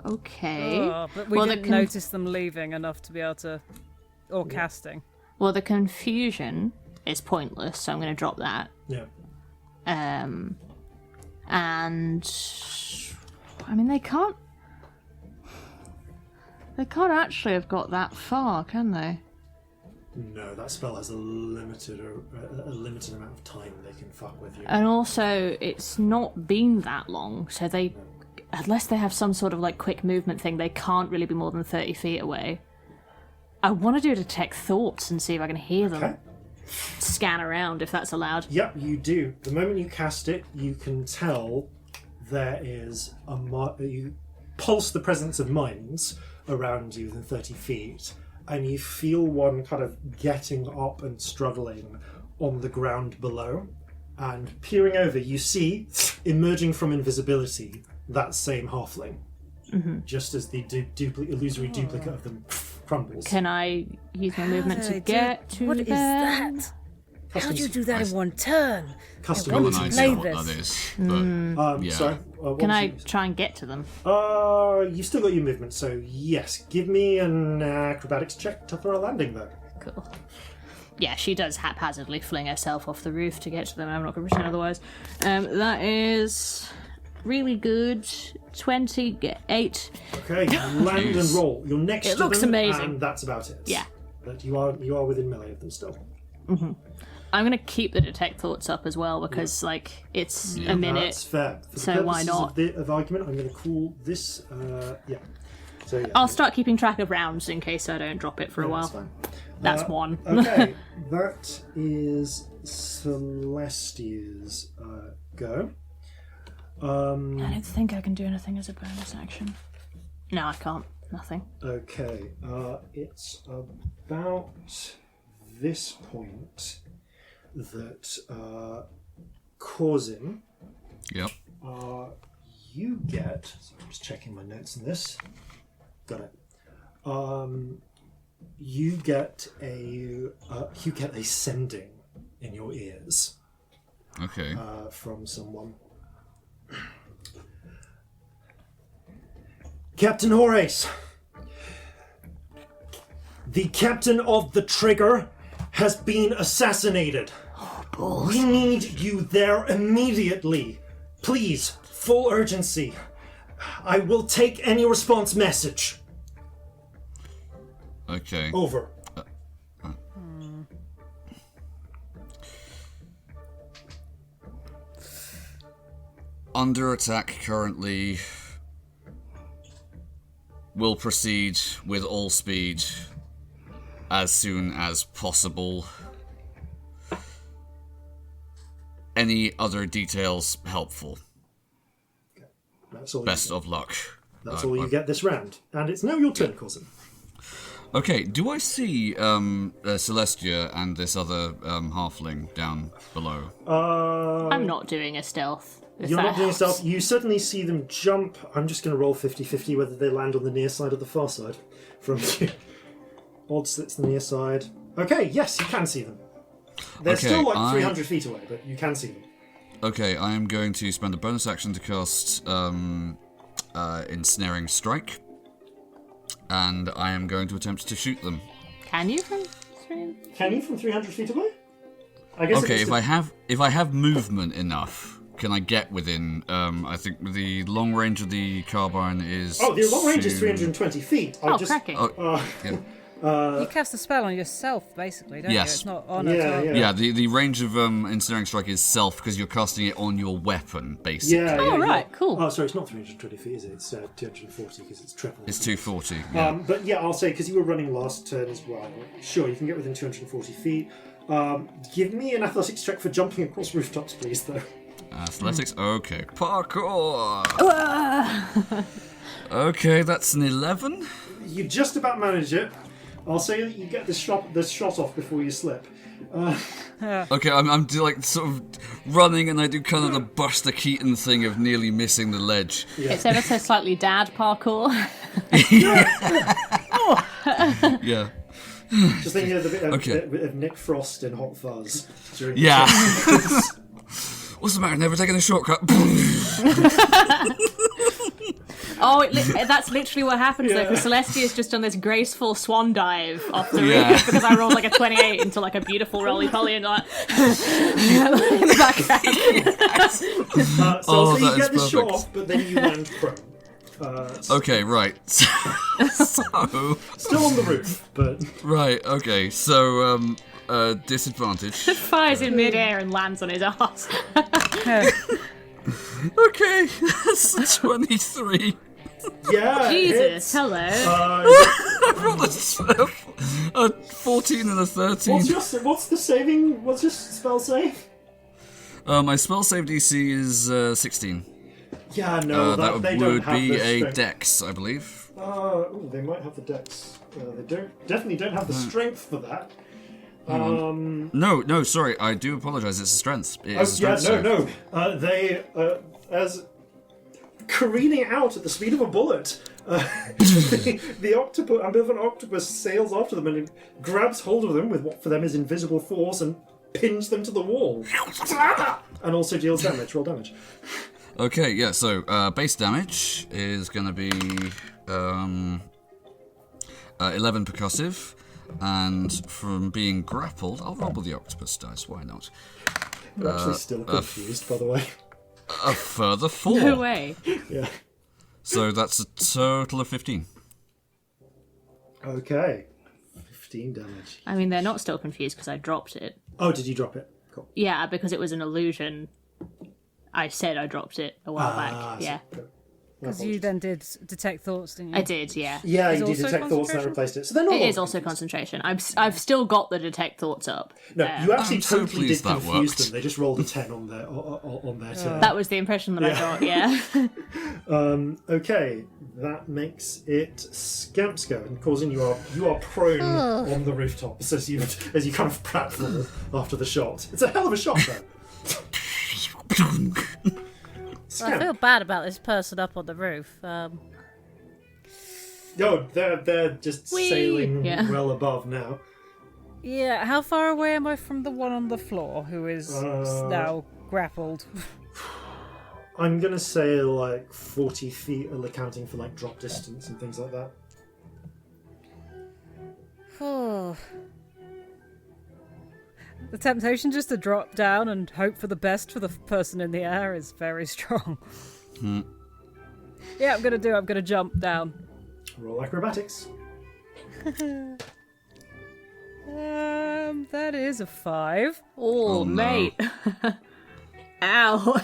S2: Okay.
S7: But we
S2: Well, the
S7: didn't notice them leaving enough to be able to... Or casting.
S2: Well, the confusion is pointless, so I'm going to drop that.
S1: Yeah.
S2: And I mean, they can't actually have got that far, can they?
S1: No, that spell has a limited amount of time they can fuck with you.
S2: And also, it's not been that long, so unless they have some sort of like quick movement thing, they can't really be more than 30 feet away. I want to do detect thoughts and see if I can hear them.
S1: Okay.
S2: Scan around if that's allowed.
S1: Yep, you do. The moment you cast it, you can tell there is you pulse the presence of minds around you within 30 feet, and you feel one kind of getting up and struggling on the ground below. And peering over, you see, emerging from invisibility, that same halfling. Just as the illusory duplicate of them crumbles.
S2: Can I use my movement to get to
S3: What
S2: them?
S3: is that? How'd you do that in one turn?
S1: Custom
S3: I
S4: Got
S3: want
S4: an
S3: to
S4: idea
S3: play
S4: what that
S3: this.
S4: is, but yeah.
S1: Sorry. What
S2: Can
S1: was
S2: I
S1: it?
S2: try and get to them?
S1: You still got your movement, so yes. Give me an acrobatics check to throw a landing though.
S2: Cool. Yeah, she does haphazardly fling herself off the roof to get to them. I'm not going to pretend otherwise. That is really good. 28.
S1: Okay, land and roll. You're next
S2: It
S1: to
S2: looks
S1: them,
S2: amazing.
S1: and that's about it.
S2: Yeah.
S1: But you are within melee of them still.
S2: I'm going to keep the detect thoughts up as well because, it's a minute.
S1: That's fair. For the
S2: So why
S1: purposes
S2: not?
S1: Of argument, I'm going to call this. Yeah. So yeah.
S2: I'll start keeping track of rounds in case I don't drop it for a while.
S1: That's fine.
S2: That's one.
S1: Okay, that is Celestia's go.
S2: I don't think I can do anything as a bonus action. No, I can't. Nothing.
S1: Okay, it's about this point that Corzin,
S4: Yep.
S1: you get. So I'm just checking my notes on this. Got it. You get a sending in your ears
S4: Okay.
S1: from someone. Captain Horhace, the captain of the Trigger has been assassinated. We need you there immediately. Please, full urgency. I will take any response message.
S4: Okay.
S1: Over.
S4: Under attack currently. Will proceed with all speed as soon as possible. Any other details helpful?
S1: That's all.
S4: Best of luck.
S1: That's all you get this round, and it's now your turn, Corzin.
S4: Okay, do I see Celestia and this other halfling down below?
S2: I'm not doing a stealth. if
S1: You're
S2: that
S1: not doing
S2: helps.
S1: stealth. You certainly see them jump. I'm just going to roll 50-50 whether they land on the near side or the far side from you. Odds that's the near side. Okay, yes, you can see them. They're
S4: Okay,
S1: still like 300 feet away, but you can see them.
S4: Okay, I am going to spend a bonus action to cast Ensnaring Strike. And I am going to attempt to shoot them.
S2: Can you from?
S1: Can you from 300 feet away? I guess.
S4: Okay, if I have movement enough, can I get within? I think the long range of the carbine is.
S1: Oh, the long range is 320 feet.
S2: Cracking.
S4: Yeah.
S7: You cast a spell on yourself, basically, don't you?
S4: Yes.
S7: It's not on a
S1: Yeah,
S7: target.
S1: yeah.
S4: Yeah, the range of Ensnaring Strike is self because you're casting it on your weapon, basically.
S1: Yeah.
S2: Oh,
S1: yeah,
S2: right,
S1: yeah.
S2: cool.
S1: Oh, sorry, it's not 320 feet, is it? It's 240 because it's triple.
S4: It's 240. Yeah.
S1: But yeah, I'll say because you were running last turn as well. Sure, you can get within 240 feet. Give me an athletics check for jumping across rooftops, please, though.
S4: Athletics. Okay. Parkour. Okay, that's an 11.
S1: You just about manage it. I'll say that you get the shot off before you slip.
S4: Okay, I'm like sort of running, and I do kind of the Buster Keaton thing of nearly missing the ledge.
S2: It's ever so slightly dad parkour.
S4: Yeah.
S1: Just thinking of the bit of,
S4: Okay.
S1: of Nick Frost in Hot Fuzz. During
S4: Yeah. What's the matter? Never taking a shortcut.
S2: Oh, that's literally what happens though, because Celestia's just done this graceful swan dive off the
S4: Yeah.
S2: roof because I rolled like a 28 into like a beautiful roly-poly and like in the background.
S1: So
S4: Oh,
S1: I'll say you
S4: that
S1: get
S4: is
S1: the shot
S4: perfect.
S1: off, but then you land prone.
S4: Okay, right. So,
S1: Still on the roof, but
S4: right. Okay, so disadvantage.
S2: Fires in midair and lands on his ass.
S4: Okay, that's a 23.
S1: yeah.
S2: Jesus,
S1: hits.
S2: hello.
S4: I rolled a 14 and a 13.
S1: What's your spell save?
S4: My spell save DC is 16.
S1: Yeah, no,
S4: That
S1: they don't
S4: would
S1: have
S4: be
S1: the
S4: a
S1: strength.
S4: dex, I believe.
S1: They might have the dex. They definitely don't have the strength for that.
S4: No, sorry, I do apologise. It's a strength. It is a
S1: Yeah,
S4: strength save.
S1: They as careening out at the speed of a bullet, The ambivalent octopus sails after them and grabs hold of them with what for them is invisible force and pins them to the wall. And also deals damage. Roll damage.
S4: Okay, yeah, so base damage is going to be 11 percussive, and from being grappled, I'll roll with the octopus dice, why not?
S1: I'm actually still confused, by the way.
S4: A further 4.
S2: No way.
S1: Yeah.
S4: So that's a total of 15.
S1: Okay. 15 damage.
S2: I mean, they're not still confused because I dropped it.
S1: Oh, did you drop it? Cool.
S2: Yeah, because it was an illusion. I said I dropped it a while back. Yeah.
S7: Because you then did detect thoughts, didn't you?
S2: I did, yeah.
S1: Yeah,
S7: Is
S1: you did
S7: also
S1: detect thoughts and that
S7: concentration?
S1: replaced it. So they're not
S2: It
S1: all
S2: is also
S1: confused.
S2: concentration. I've still got the detect thoughts up.
S1: No, you actually
S4: I'm so
S1: totally did
S4: pleased that
S1: confuse
S4: worked.
S1: them. They just rolled a 10 on their turn.
S2: That was the impression that I got, yeah.
S1: Okay, that makes it Scamp's go. And Corzin, you are prone on the rooftops as you kind of pratfall after the shot. It's a hell of a shot, though.
S3: I feel bad about this person up on the roof.
S1: No, they're just
S2: Whee!
S1: sailing
S2: Yeah.
S1: well above now.
S7: Yeah, how far away am I from the one on the floor who is now grappled?
S1: I'm gonna say like 40 feet, accounting for like drop distance and things like that.
S3: Oh,
S7: The temptation just to drop down and hope for the best for the person in the air is very strong. Yeah, I'm gonna jump down.
S1: Roll acrobatics.
S7: That is a 5.
S2: Oh,
S4: no.
S2: mate. Ow.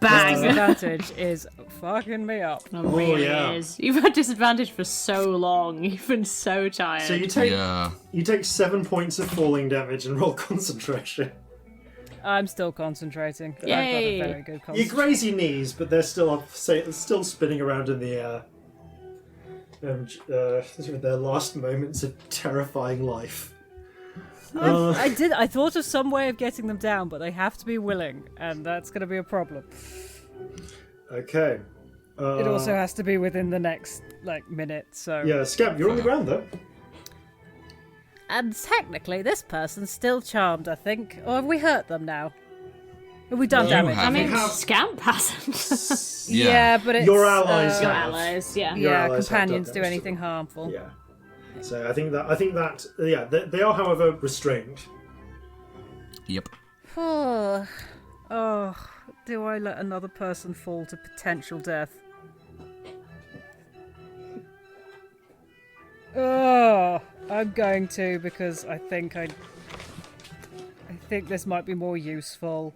S7: This
S2: Bang.
S7: disadvantage is fucking me up.
S2: It really
S1: yeah.
S2: is. You've had disadvantage for so long. You've been so tired.
S1: So you take 7 points of falling damage and roll concentration.
S7: I'm still concentrating.
S2: Yay.
S7: I've got a very good
S1: You
S7: concentration.
S1: graze your knees, but they're still still spinning around in the air. With their last moments of terrifying life.
S7: I thought of some way of getting them down, but they have to be willing, and that's going to be a problem.
S1: Okay.
S7: It also has to be within the next minute. So
S1: Yeah, Scamp, you're on the ground though.
S3: and technically, this person's still charmed, I think. Or have we hurt them now? Have we done
S4: You
S3: damage?
S2: I
S4: have.
S2: mean,
S1: have-
S2: Scamp hasn't.
S7: yeah, but it's
S1: Your allies
S2: Your
S1: have.
S2: allies, yeah.
S1: Your
S7: Yeah,
S1: allies have
S7: companions
S1: done
S7: do
S1: damage to
S7: anything
S1: them.
S7: harmful.
S1: Yeah. So I think that they are, however, restrained.
S4: Yep.
S3: Oh,
S7: Oh, do I let another person fall to potential death? Oh, I'm going to because I think this might be more useful.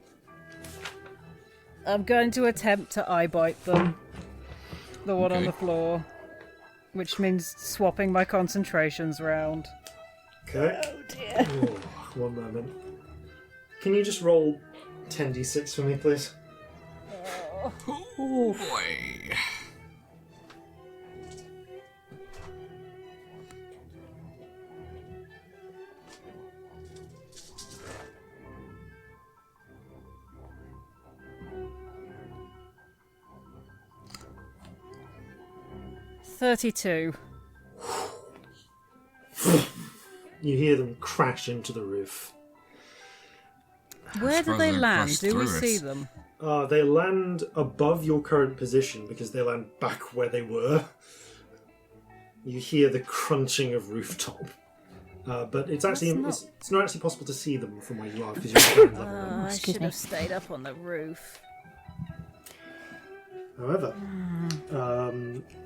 S7: I'm going to attempt to eye bite them. The one on
S4: Okay.
S7: the floor. Which means swapping my concentrations round.
S1: Okay. Oh dear. One moment. Can you just roll 10d6 for me, please?
S4: Oh boy.
S7: $32.
S1: You hear them crash into the roof.
S3: where do
S4: suppose
S3: they
S4: they
S3: land?
S4: crashed
S7: Do we
S4: through it.
S7: see them?
S1: They land above your current position because they land back where they were. You hear the crunching of rooftop. But it's actually it's not actually possible to see them from where you are because you're at ground level.
S3: I
S2: excuse
S3: should
S2: me.
S3: have stayed up on the roof.
S1: However,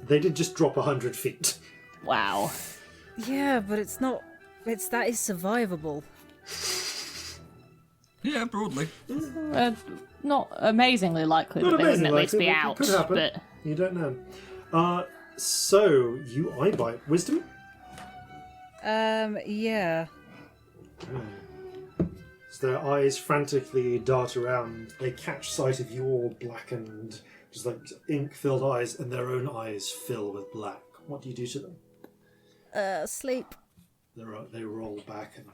S1: they did just drop 100 feet.
S2: Wow.
S7: Yeah, but it's not. That is survivable.
S4: Yeah, broadly.
S2: Not amazingly likely
S1: Not
S2: that they wouldn't
S1: amazingly
S2: at least
S1: likely,
S2: be
S1: but it
S2: out,
S1: could happen.
S2: but
S1: You don't know. So you eye bite wisdom.
S7: Yeah.
S1: As their eyes frantically dart around, they catch sight of your blackened, just like ink-filled eyes, and their own eyes fill with black. What do you do to them?
S3: Sleep.
S1: They roll back and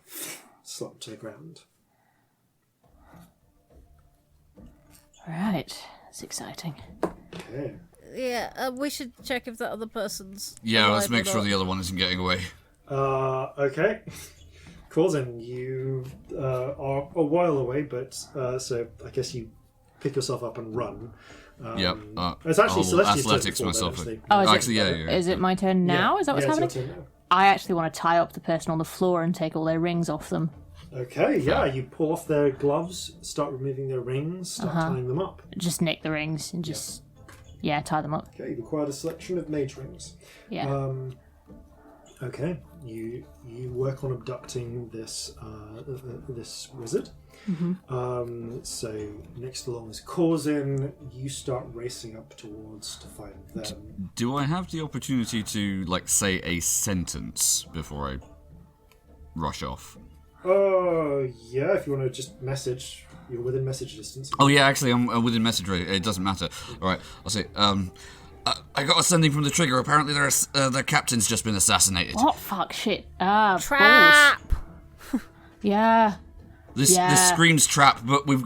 S1: slump to the ground.
S2: right. That's exciting.
S1: Okay.
S3: we should check if that other person's.
S4: Yeah, let's
S3: alive
S4: make
S3: or
S4: sure
S3: not.
S4: the other one isn't getting away.
S1: Okay. Corzin, you are a while away, but so I guess you pick yourself up and run.
S4: Yep.
S1: It's actually Celestia's turn
S4: athletics
S1: before
S4: myself.
S1: that, actually.
S2: Oh, is
S4: Actually,
S2: it,
S4: yeah.
S2: Is it my turn now? Is that what's
S1: Yeah, it's your
S2: happening?
S1: turn now.
S2: I actually want to tie up the person on the floor and take all their rings off them.
S1: Okay, yeah, you pull off their gloves, start removing their rings, start tying them up.
S2: Just nick the rings and just, tie them up.
S1: Okay, you require a selection of mage rings.
S2: Yeah.
S1: Okay, you work on abducting this this wizard. So next along is Corzin. You start racing up towards to find them.
S4: Do I have the opportunity to, say a sentence before I rush off?
S1: Yeah, if you want to just message, you're within message distance.
S4: Oh, yeah, actually, I'm within message range. It doesn't matter. All right, I'll say, I got a sending from the trigger. Apparently, their captain's just been assassinated.
S2: What? Fuck, shit.
S3: Trap!
S2: Balls. Yeah.
S4: This screams trap, but we've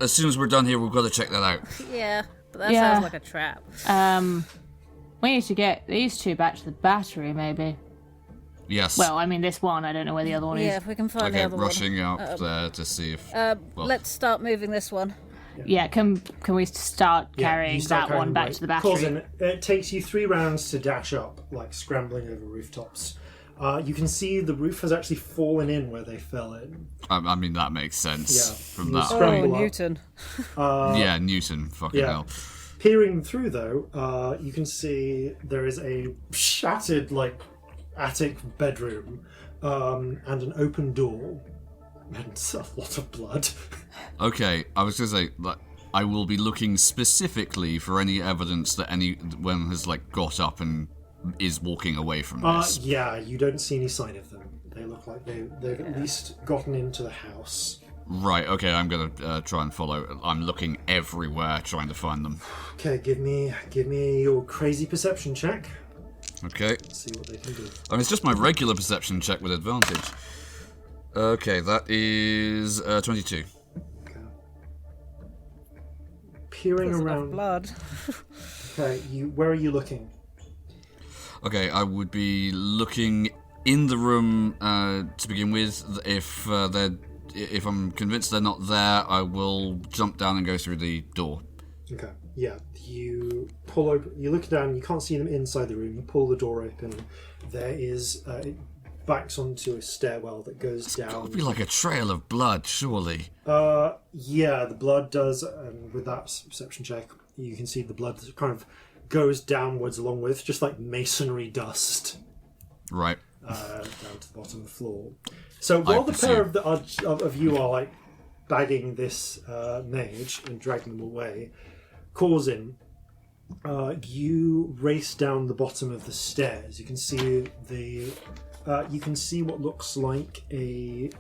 S4: as soon as we're done here, we've got to check that out.
S3: Yeah, but that
S2: Yeah.
S3: sounds like a trap.
S2: We need to get these two back to the battery, maybe.
S4: Yes.
S2: Well, I mean, this one, I don't know where the other one
S3: Yeah,
S2: is.
S3: if we can find the
S4: okay,
S3: other
S4: rushing
S3: one.
S4: up there to see if.
S3: Let's start moving this one.
S2: Yeah, can we start
S1: Yeah,
S2: carrying
S1: you start
S2: that
S1: carrying
S2: one
S1: them
S2: back
S1: right.
S2: to the battery?
S1: Corzin, it takes you 3 rounds to dash up, scrambling over rooftops. You can see the roof has actually fallen in where they fell in.
S4: I mean, that makes sense
S1: Yeah.
S4: from
S1: You
S4: that.
S1: scramble
S3: Oh,
S1: up.
S3: Newton.
S4: Yeah, Newton. Fucking
S1: Yeah.
S4: hell.
S1: Peering through, though, you can see there is a shattered, attic bedroom and an open door and a lot of blood.
S4: Okay, I was going to say, I will be looking specifically for any evidence that anyone has, got up and is walking away from this.
S1: Yeah, you don't see any sign of them. They look like they've at least gotten into the house.
S4: Right, okay, I'm going to try and follow. I'm looking everywhere trying to find them.
S1: Okay, give me your crazy perception check.
S4: Okay.
S1: Let's see what they can do.
S4: I mean, it's just my regular perception check with advantage. Okay, that is 22.
S1: Okay. Peering
S7: There's enough
S1: around.
S7: blood.
S1: Okay, where are you looking?
S4: Okay, I would be looking in the room to begin with. If I'm convinced they're not there, I will jump down and go through the door.
S1: Okay. Yeah, you pull open. You look down. You can't see them inside the room. You pull the door open. There is. It backs onto a stairwell that goes
S4: It
S1: down.
S4: would be like a trail of blood, surely.
S1: Yeah, the blood does. With that perception check, you can see the blood kind of goes downwards along with just like masonry dust
S4: Right.
S1: down to the bottom of the floor. So while the pair of you are bagging this mage and dragging them away, Corzin, you race down the bottom of the stairs. You can see you can see what looks like a.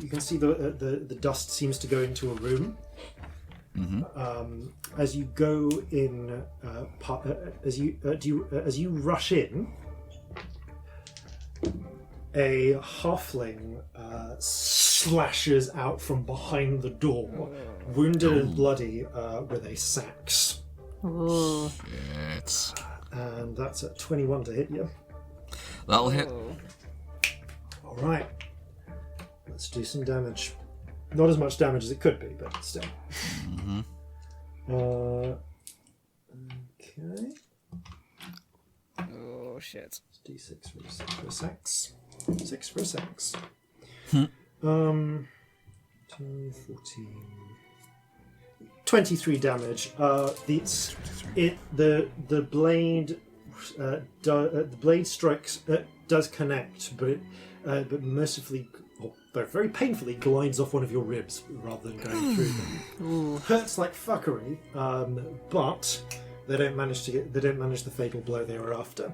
S1: You can see the dust seems to go into a room.
S4: Mm-hmm.
S1: As you go in, as you rush in, a halfling slashes out from behind the door, wounded and bloody, with a sax.
S2: Ooh.
S4: Shit.
S1: And that's at 21 to hit you.
S4: That'll hit.
S1: All right, let's do some damage. Not as much damage as it could be, but still.
S4: Mm-hmm.
S1: Okay.
S7: Oh, shit.
S1: D6 for a sax. 6 for a sax. 10, 14... 23 damage. The blade strikes does connect, but mercifully, very painfully, glides off one of your ribs rather than going through them. Hurts like fuckery, but they don't manage the fatal blow they were after.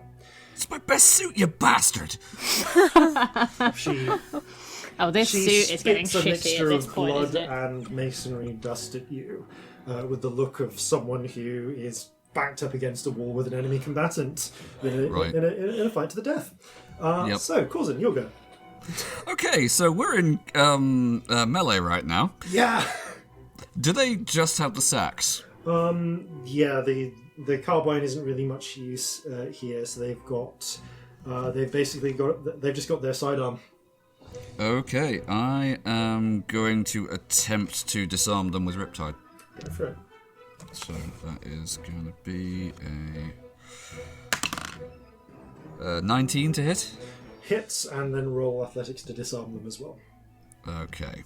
S4: It's my best suit, you bastard!
S2: This suit is getting
S1: spits a
S2: shitty
S1: mixture
S2: at this
S1: of
S2: point,
S1: blood
S2: isn't it?
S1: and masonry dust at you, with the look of someone who is backed up against a wall with an enemy combatant in a fight to the death.
S4: Yep.
S1: So, Corzin, you'll go.
S4: Okay, so we're in melee right now.
S1: Yeah.
S4: Do they just have the sacks?
S1: Yeah, the carbine isn't really much use here, so they've just got their sidearm.
S4: Okay, I am going to attempt to disarm them with Riptide.
S1: Go for it.
S4: So that is going to be a 19 to hit.
S1: Hits, and then roll athletics to disarm them as well.
S4: Okay.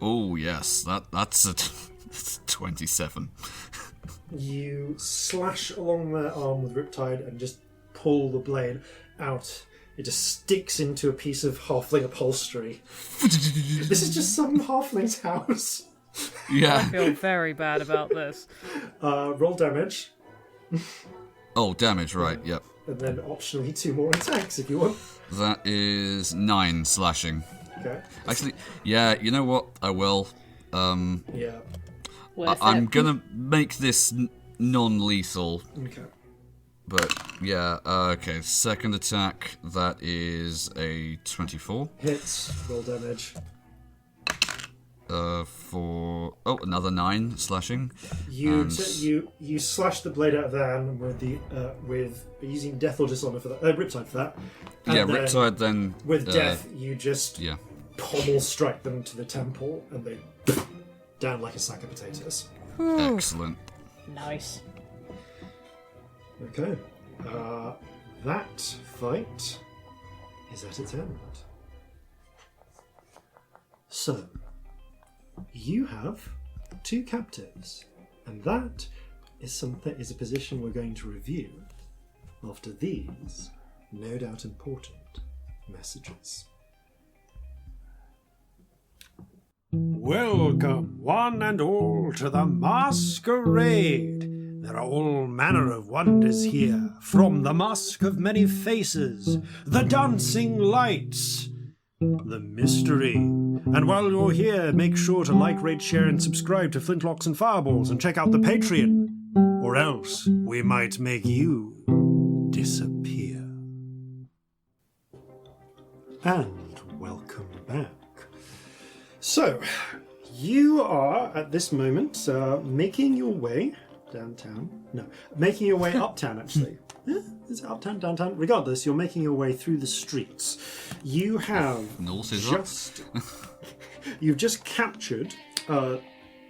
S4: Oh yes, that's a 27.
S1: You slash along their arm with Riptide and just pull the blade out. It just sticks into a piece of halfling upholstery. This is just some halfling's house.
S4: Yeah.
S7: I feel very bad about this.
S1: Roll damage.
S4: Oh, damage, right, yep.
S1: And then optionally 2 more attacks if you want.
S4: That is 9 slashing.
S1: Okay.
S4: Actually, yeah, you know what? I will.
S1: Yeah.
S4: I'm gonna make this non-lethal.
S1: Okay.
S4: But, yeah, okay. Second attack, that is a 24.
S1: Hits, roll damage.
S4: For... Oh, another 9 slashing.
S1: You slash the blade out of their hand with using death or dishonor for that. Riptide for that. And
S4: yeah, Riptide then...
S1: With death, you just
S4: yeah.
S1: pommel strike them to the temple, and they down like a sack of potatoes.
S4: Excellent.
S2: Nice.
S1: Okay. That fight is at its end. So, you have 2 captives, and that is a position we're going to review after these, no doubt important, messages. Welcome, one and all, to the Masquerade. There are all manner of wonders here, from the mask of many faces, the dancing lights, the mystery. And while you're here, make sure to like, rate, share, and subscribe to Flintlocks and Fireballs, and check out the Patreon, or else we might make you disappear. And welcome back. So, you are at this moment making your way downtown. No, making your way uptown, actually. Is it uptown, downtown? Regardless, you're making your way through the streets. You have
S4: North is
S1: just... You've just captured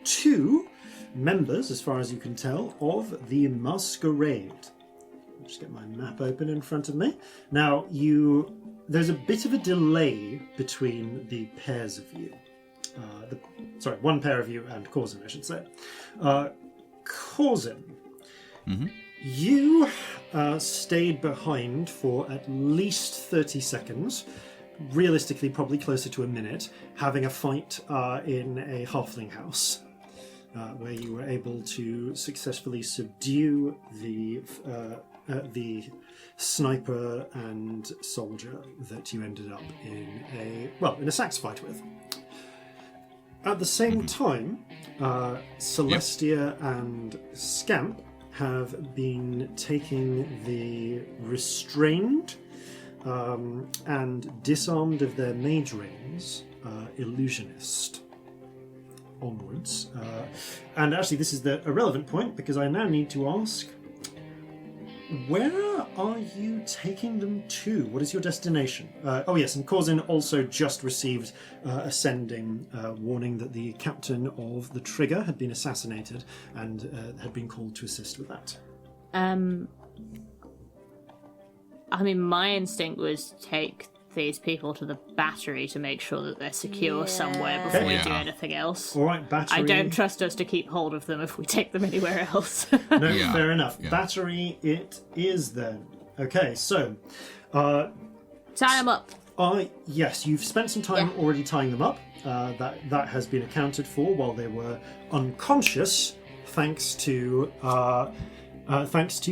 S1: 2 members, as far as you can tell, of the Masquerade. I'll just get my map open in front of me. Now, there's a bit of a delay between the pairs of you. One pair of you and Corzin, I should say. Corzin, you stayed behind for at least 30 seconds, realistically probably closer to a minute, having a fight in a halfling house, where you were able to successfully subdue the sniper and soldier that you ended up in a sax fight with. At the same time, Celestia and Scamp have been taking the restrained and disarmed of their mage rings illusionist onwards. And actually, this is a relevant point, because I now need to ask, where are you taking them to? What is your destination? Oh yes, and Corzin also just received a sending warning that the captain of the Trigger had been assassinated and had been called to assist with that.
S2: I mean, my instinct was take these people to the battery to make sure that they're secure somewhere before we do anything else.
S1: All right, battery.
S2: I don't trust us to keep hold of them if we take them anywhere else.
S1: No, fair enough. Yeah. Battery it is then. Okay, so...
S2: tie them up.
S1: Yes, you've spent some time already tying them up. That has been accounted for while they were unconscious, thanks to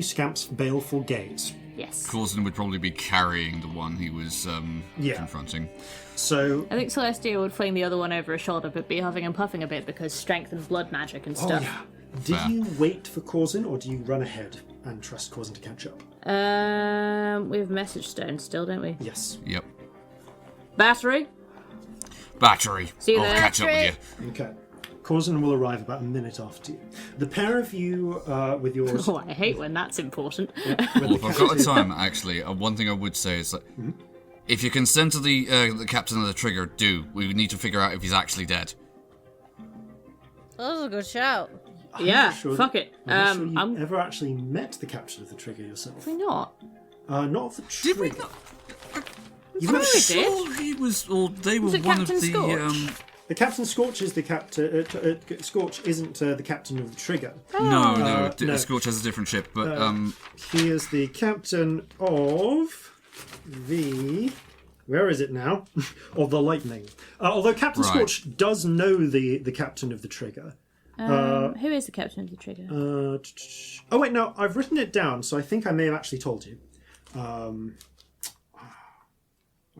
S1: Scamp's baleful gaze.
S2: Yes.
S4: Corzin would probably be carrying the one he was confronting.
S1: So
S2: I think Celestia would fling the other one over her shoulder, but be huffing and puffing a bit because strength and blood magic and stuff.
S1: Oh, yeah. Did you wait for Corzin, or do you run ahead and trust Corzin to catch up?
S2: We have message stone still, don't we?
S1: Yes.
S4: Yep.
S2: Battery.
S4: Battery.
S2: See you
S4: I'll
S2: there.
S4: catch up with you.
S1: Okay. Corzin will arrive about a minute after you. The pair of you with yours...
S2: Oh, I hate when that's important.
S4: Well, if I've got the time, actually, one thing I would say is that if you can send to the captain of the trigger, do. We need to figure out if he's actually dead.
S3: That was a good shout.
S2: Yeah,
S1: sure
S2: fuck it.
S1: I'm not sure you've ever actually met the captain of the trigger yourself.
S2: Why not?
S1: Not of the trigger.
S4: Did we not?
S1: You've met
S4: Sure, he was, or they were
S2: it
S4: one
S2: Captain
S4: of the.
S2: Scorch?
S1: The Captain Scorch is the captain. Scorch isn't the captain of the trigger.
S4: No,
S1: no.
S4: Scorch has a different ship, but
S1: He is the captain of the. Where is it now? Of the Lightning. Although Captain
S4: Right.
S1: Scorch does know the captain of the trigger.
S2: Who is the captain of the trigger?
S1: Oh wait, no, I've written it down, so I think I may have actually told you.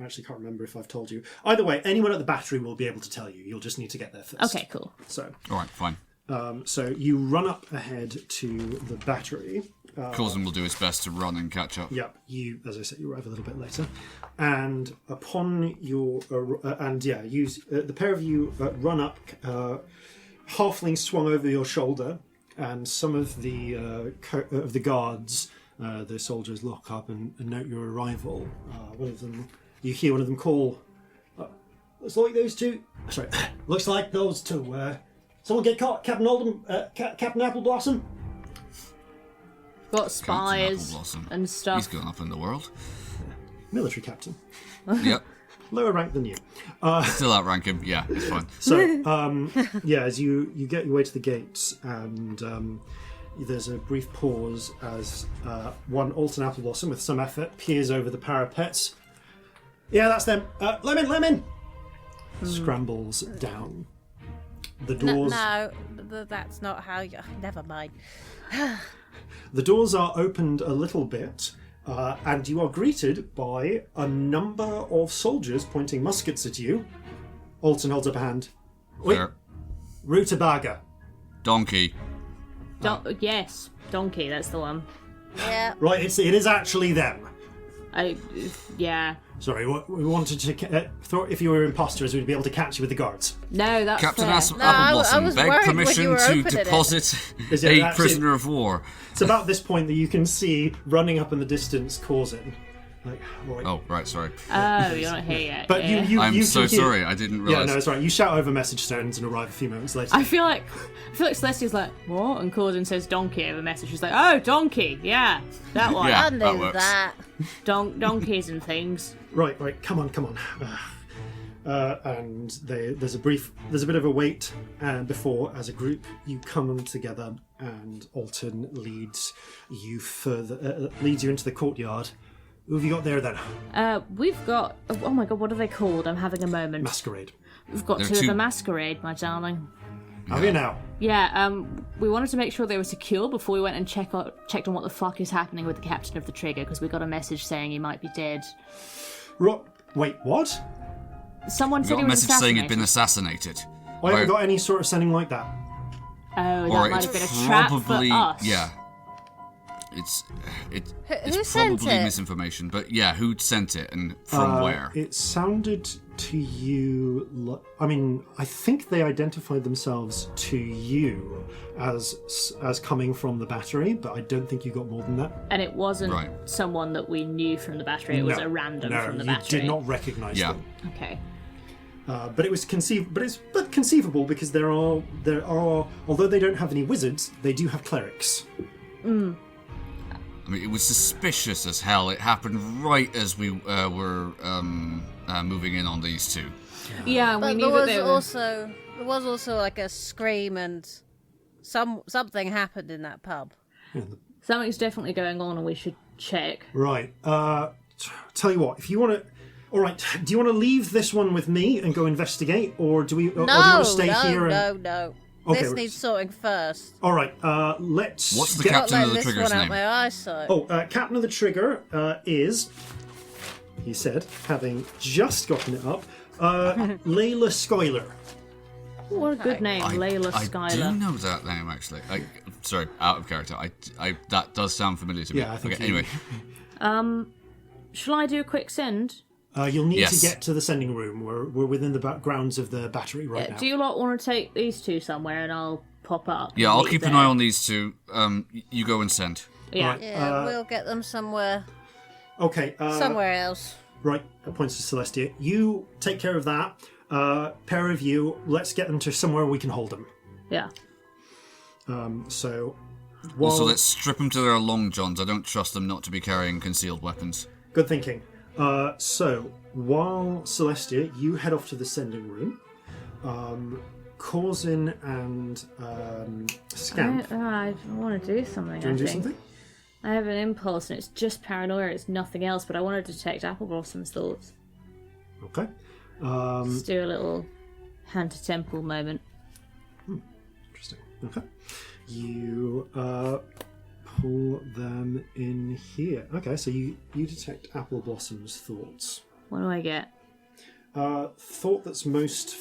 S1: I actually can't remember if I've told you. Either way, anyone at the battery will be able to tell you. You'll just need to get there first.
S2: Okay, cool.
S1: So,
S4: all right, fine.
S1: so you run up ahead to the battery.
S4: Corzin will do his best to run and catch up.
S1: Yep, you, as I said, you arrive a little bit later, and upon your the pair of you run up. Halfling swung over your shoulder, and some of the guards, the soldiers, look up and note your arrival. You hear one of them call. Looks like those two. Sorry, looks like those two. Someone get caught, Captain Oldham, Captain Appleblossom.
S2: Got spies
S4: Appleblossom.
S2: and stuff.
S4: He's gone up in the world.
S1: Military captain,
S4: Yep.
S1: lower rank than you.
S4: Still outrank him. Yeah, it's fine.
S1: So, as you get your way to the gates, and there's a brief pause as one Alton Appleblossom, with some effort, peers over the parapets. Yeah, that's them. Lemon! Scrambles down. The doors.
S3: No, that's not how you. Never mind.
S1: The doors are opened a little bit, and you are greeted by a number of soldiers pointing muskets at you. Alton holds up a hand. Wait,
S4: Fair.
S1: Rutabaga.
S4: Donkey.
S2: Yes, donkey. That's the one.
S3: Yeah.
S1: Right, it is actually them.
S2: Yeah.
S1: Sorry, we wanted to. Thought if you were imposters, we'd be able to catch you with the guards.
S2: No, that's
S4: Captain
S2: fair.
S3: I
S4: Appleblossom,
S3: was
S4: beg
S3: worried when
S4: permission
S3: you were
S4: to
S3: opening it.
S4: deposit
S1: Is
S4: a
S1: it actually-
S4: prisoner of war.
S1: It's about this point that you can see running up in the distance, Corzin. Like, right.
S4: Oh, right, sorry.
S2: Oh, you're not here yet.
S1: But
S2: yeah.
S1: you
S4: I'm so
S1: can hear-
S4: sorry, I didn't
S1: Yeah,
S4: realise.
S1: no, it's right. You shout over message stones and arrive a few moments later.
S2: I feel like Celestia's like, what? And Corzin says donkey over message. She's like, oh, donkey. Yeah, that one.
S4: Yeah.
S3: I
S4: that
S3: knew
S4: works.
S3: that.
S2: Donkeys and things.
S1: Right, come on. And there's a bit of a wait before, as a group, you come together, and Alton leads you into the courtyard. Who have you got there then?
S2: We've got. Oh my god, what are they called? I'm having a moment.
S1: Masquerade.
S2: We've got
S4: There are
S2: two of
S4: two-
S2: the Masquerade, my darling.
S1: Have you now?
S2: Yeah, we wanted to make sure they were secure before we went and checked on what the fuck is happening with the captain of the trigger, because we got a message saying he might be dead.
S1: Wait, what?
S2: Someone
S4: We
S2: said
S4: got
S2: he
S4: a
S2: was
S4: message saying he'd
S2: assassinated.
S4: been assassinated.
S1: I haven't got any sort of sending like that.
S2: Oh,
S4: Or
S2: that might
S4: it's
S2: have been a trap
S4: probably
S2: for us.
S4: yeah. It's
S3: Who sent
S4: probably
S3: it?
S4: misinformation, but yeah, who sent it and from where?
S1: It sounded to you. I think they identified themselves to you as coming from the battery, but I don't think you got more than that.
S2: And it wasn't
S4: Right.
S2: someone that we knew from the battery. It was a random from the
S1: you
S2: battery.
S1: did not recognise
S4: Yeah.
S1: them.
S2: Okay.
S1: But it was conceivable because there are although they don't have any wizards, they do have clerics.
S4: I mean, it was suspicious as hell. It happened right as we were moving in on these two.
S2: Yeah, we
S3: But
S2: knew that they
S3: there
S2: were.
S3: was also like a scream and something happened in that pub.
S2: Something's definitely going on, and we should check.
S1: Right. Tell you what, if you want to. All right. Do you want to leave this one with me and go investigate, or do we? Or do you want to stay here?
S3: No.
S1: Okay,
S3: This
S1: right.
S3: needs sorting first.
S1: All right. Let's.
S4: What's the
S1: get-
S4: captain
S3: Not
S4: of the
S3: letting this
S4: trigger's
S3: one out
S4: name?
S3: my eyesight.
S1: Oh, Captain of the Trigger is. He said, having just gotten it up, Layla Schuyler.
S2: What a good name, Layla
S4: I
S2: Schuyler.
S4: do know that name actually. Sorry, out of character. I that does sound familiar to me.
S1: Yeah, I think
S4: okay.
S1: you-
S4: Anyway,
S2: Shall I do a quick send?
S1: You'll need
S4: Yes.
S1: to get to the sending room. We're within the grounds of the battery right now.
S2: Do you lot want to take these two somewhere and I'll pop up?
S4: Yeah,
S2: and
S4: I'll
S2: meet
S4: keep an
S2: there?
S4: eye on these two. You go and send.
S2: Yeah.
S1: Right.
S3: Yeah, we'll get them somewhere
S1: Okay.
S3: somewhere else.
S1: Right, points to Celestia. You take care of that. Pair of you, let's get them to somewhere we can hold them.
S2: Yeah.
S1: So, while...
S4: Also, let's strip them to their long johns. I don't trust them not to be carrying concealed weapons.
S1: Good thinking. So, while Celestia, you head off to the sending room, Corzin and Scamp.
S2: I want to do something,
S1: Do you want to do something?
S2: I have an impulse and it's just paranoia, it's nothing else, but I want to detect Apple Blossom's thoughts.
S1: Okay.
S2: Let's do a little hand to temple moment.
S1: Interesting. Okay. You pull them in here. Okay, so you detect Apple Blossom's thoughts.
S2: What do I get?
S1: Thought that's most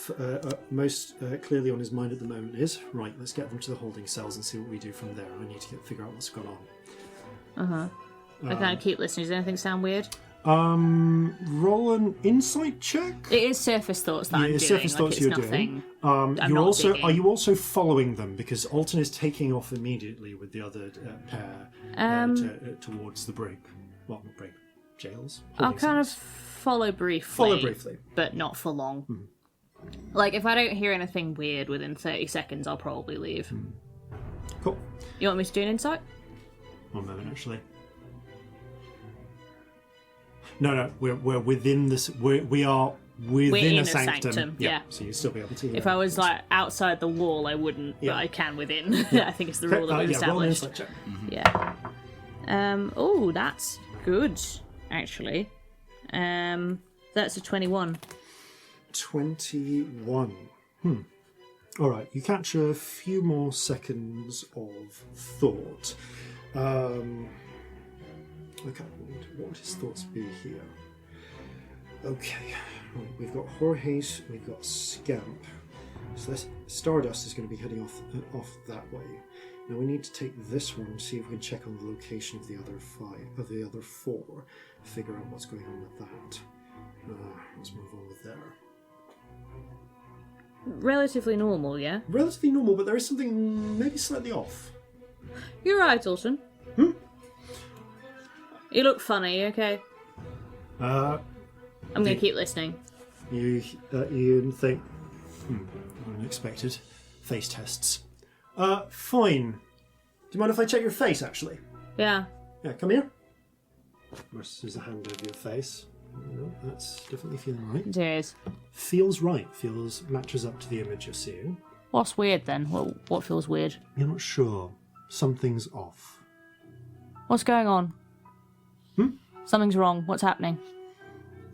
S1: clearly on his mind at the moment is, right, let's get them to the holding cells and see what we do from there. I need to figure out what's gone on.
S2: I kind of keep listening. Does anything sound weird?
S1: Roll an insight check.
S2: It is surface thoughts that I'm doing.
S1: Surface thoughts
S2: it's
S1: you're
S2: nothing.
S1: doing.
S2: I'm
S1: You're
S2: not
S1: also
S2: digging.
S1: are you also following them because Alton is taking off immediately with the other pair towards the brig. Well, not brig, jails.
S2: I'll
S1: holding
S2: kind of
S1: cells.
S2: follow briefly.
S1: Follow briefly.
S2: But not for long. Like, if I don't hear anything weird within 30 seconds, I'll probably leave.
S1: Cool.
S2: You want me to do an insight?
S1: One moment, actually. No, we're within this. We are within
S2: We're in
S1: a
S2: a
S1: sanctum.
S2: sanctum, yeah.
S1: So you'll still be able to hear.
S2: If I was, like, outside the wall, I wouldn't,
S1: Yeah.
S2: but I can within. I think it's the rule that we've
S1: roll an
S2: established.
S1: insight check.
S2: Yeah. Oh, that's good, actually. That's a 21.
S1: 21. All right, you catch a few more seconds of thought. Okay, what would his thoughts be here? Okay, right, we've got Horhace, we've got Scamp. So Stardust is going to be heading off that way. Now we need to take this one and see if we can check on the location of the other four, figure out what's going on with that. Let's move on with there.
S2: Relatively normal, yeah?
S1: Relatively normal, but there is something maybe slightly off.
S2: You're right, Alton. You look funny, okay? I'm going to keep listening.
S1: You think, unexpected face tests. Fine. Do you mind if I check your face, actually?
S2: Yeah.
S1: Yeah, come here. There's a hand over your face. No, that's definitely feeling right.
S2: It is.
S1: Feels right. Matches up to the image you're seeing.
S2: What's weird, then? What feels weird?
S1: You're not sure. Something's off.
S2: What's going on? Something's wrong. What's happening?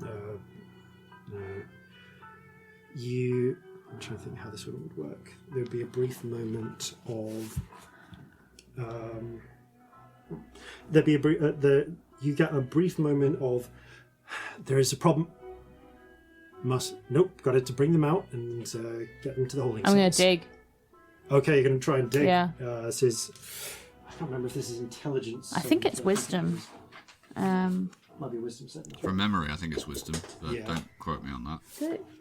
S1: No. I'm trying to think how this would work. There would be a brief moment of. You get a brief moment of. There is a problem. Got it to bring them out and get them to the holding
S2: I'm going
S1: cells.
S2: to dig.
S1: Okay, you're going to try and dig.
S2: Yeah.
S1: This is. I can't remember if this is intelligence.
S2: I think it's wisdom.
S1: Might be wisdom setting.
S4: From memory, I think it's wisdom, but
S1: Yeah.
S4: don't quote me on that.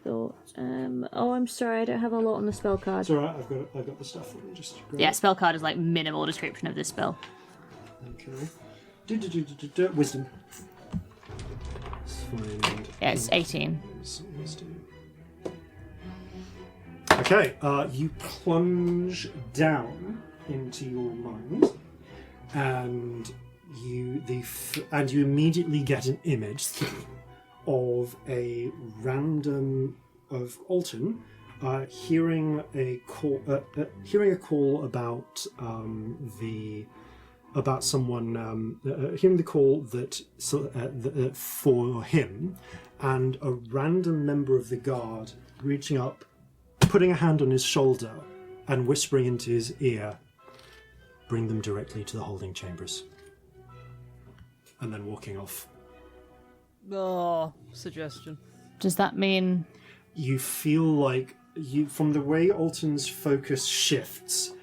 S2: Thought. I'm sorry, I don't have a lot on the spell card.
S1: It's alright, I've got the stuff. Let me just grab
S2: Yeah,
S1: it.
S2: spell card is like minimal description of this spell.
S1: Okay. Wisdom. Let's find.
S2: Yeah, it's 18.
S1: Wisdom. Okay, you plunge down into your mind, and you immediately get an image of a random of Alton hearing a call about someone hearing the call that for him, and a random member of the guard reaching up, putting a hand on his shoulder and whispering into his ear, "Bring them directly to the holding chambers," and then walking off.
S7: Oh, suggestion.
S2: Does that mean...
S1: You feel like from the way Alton's focus shifts,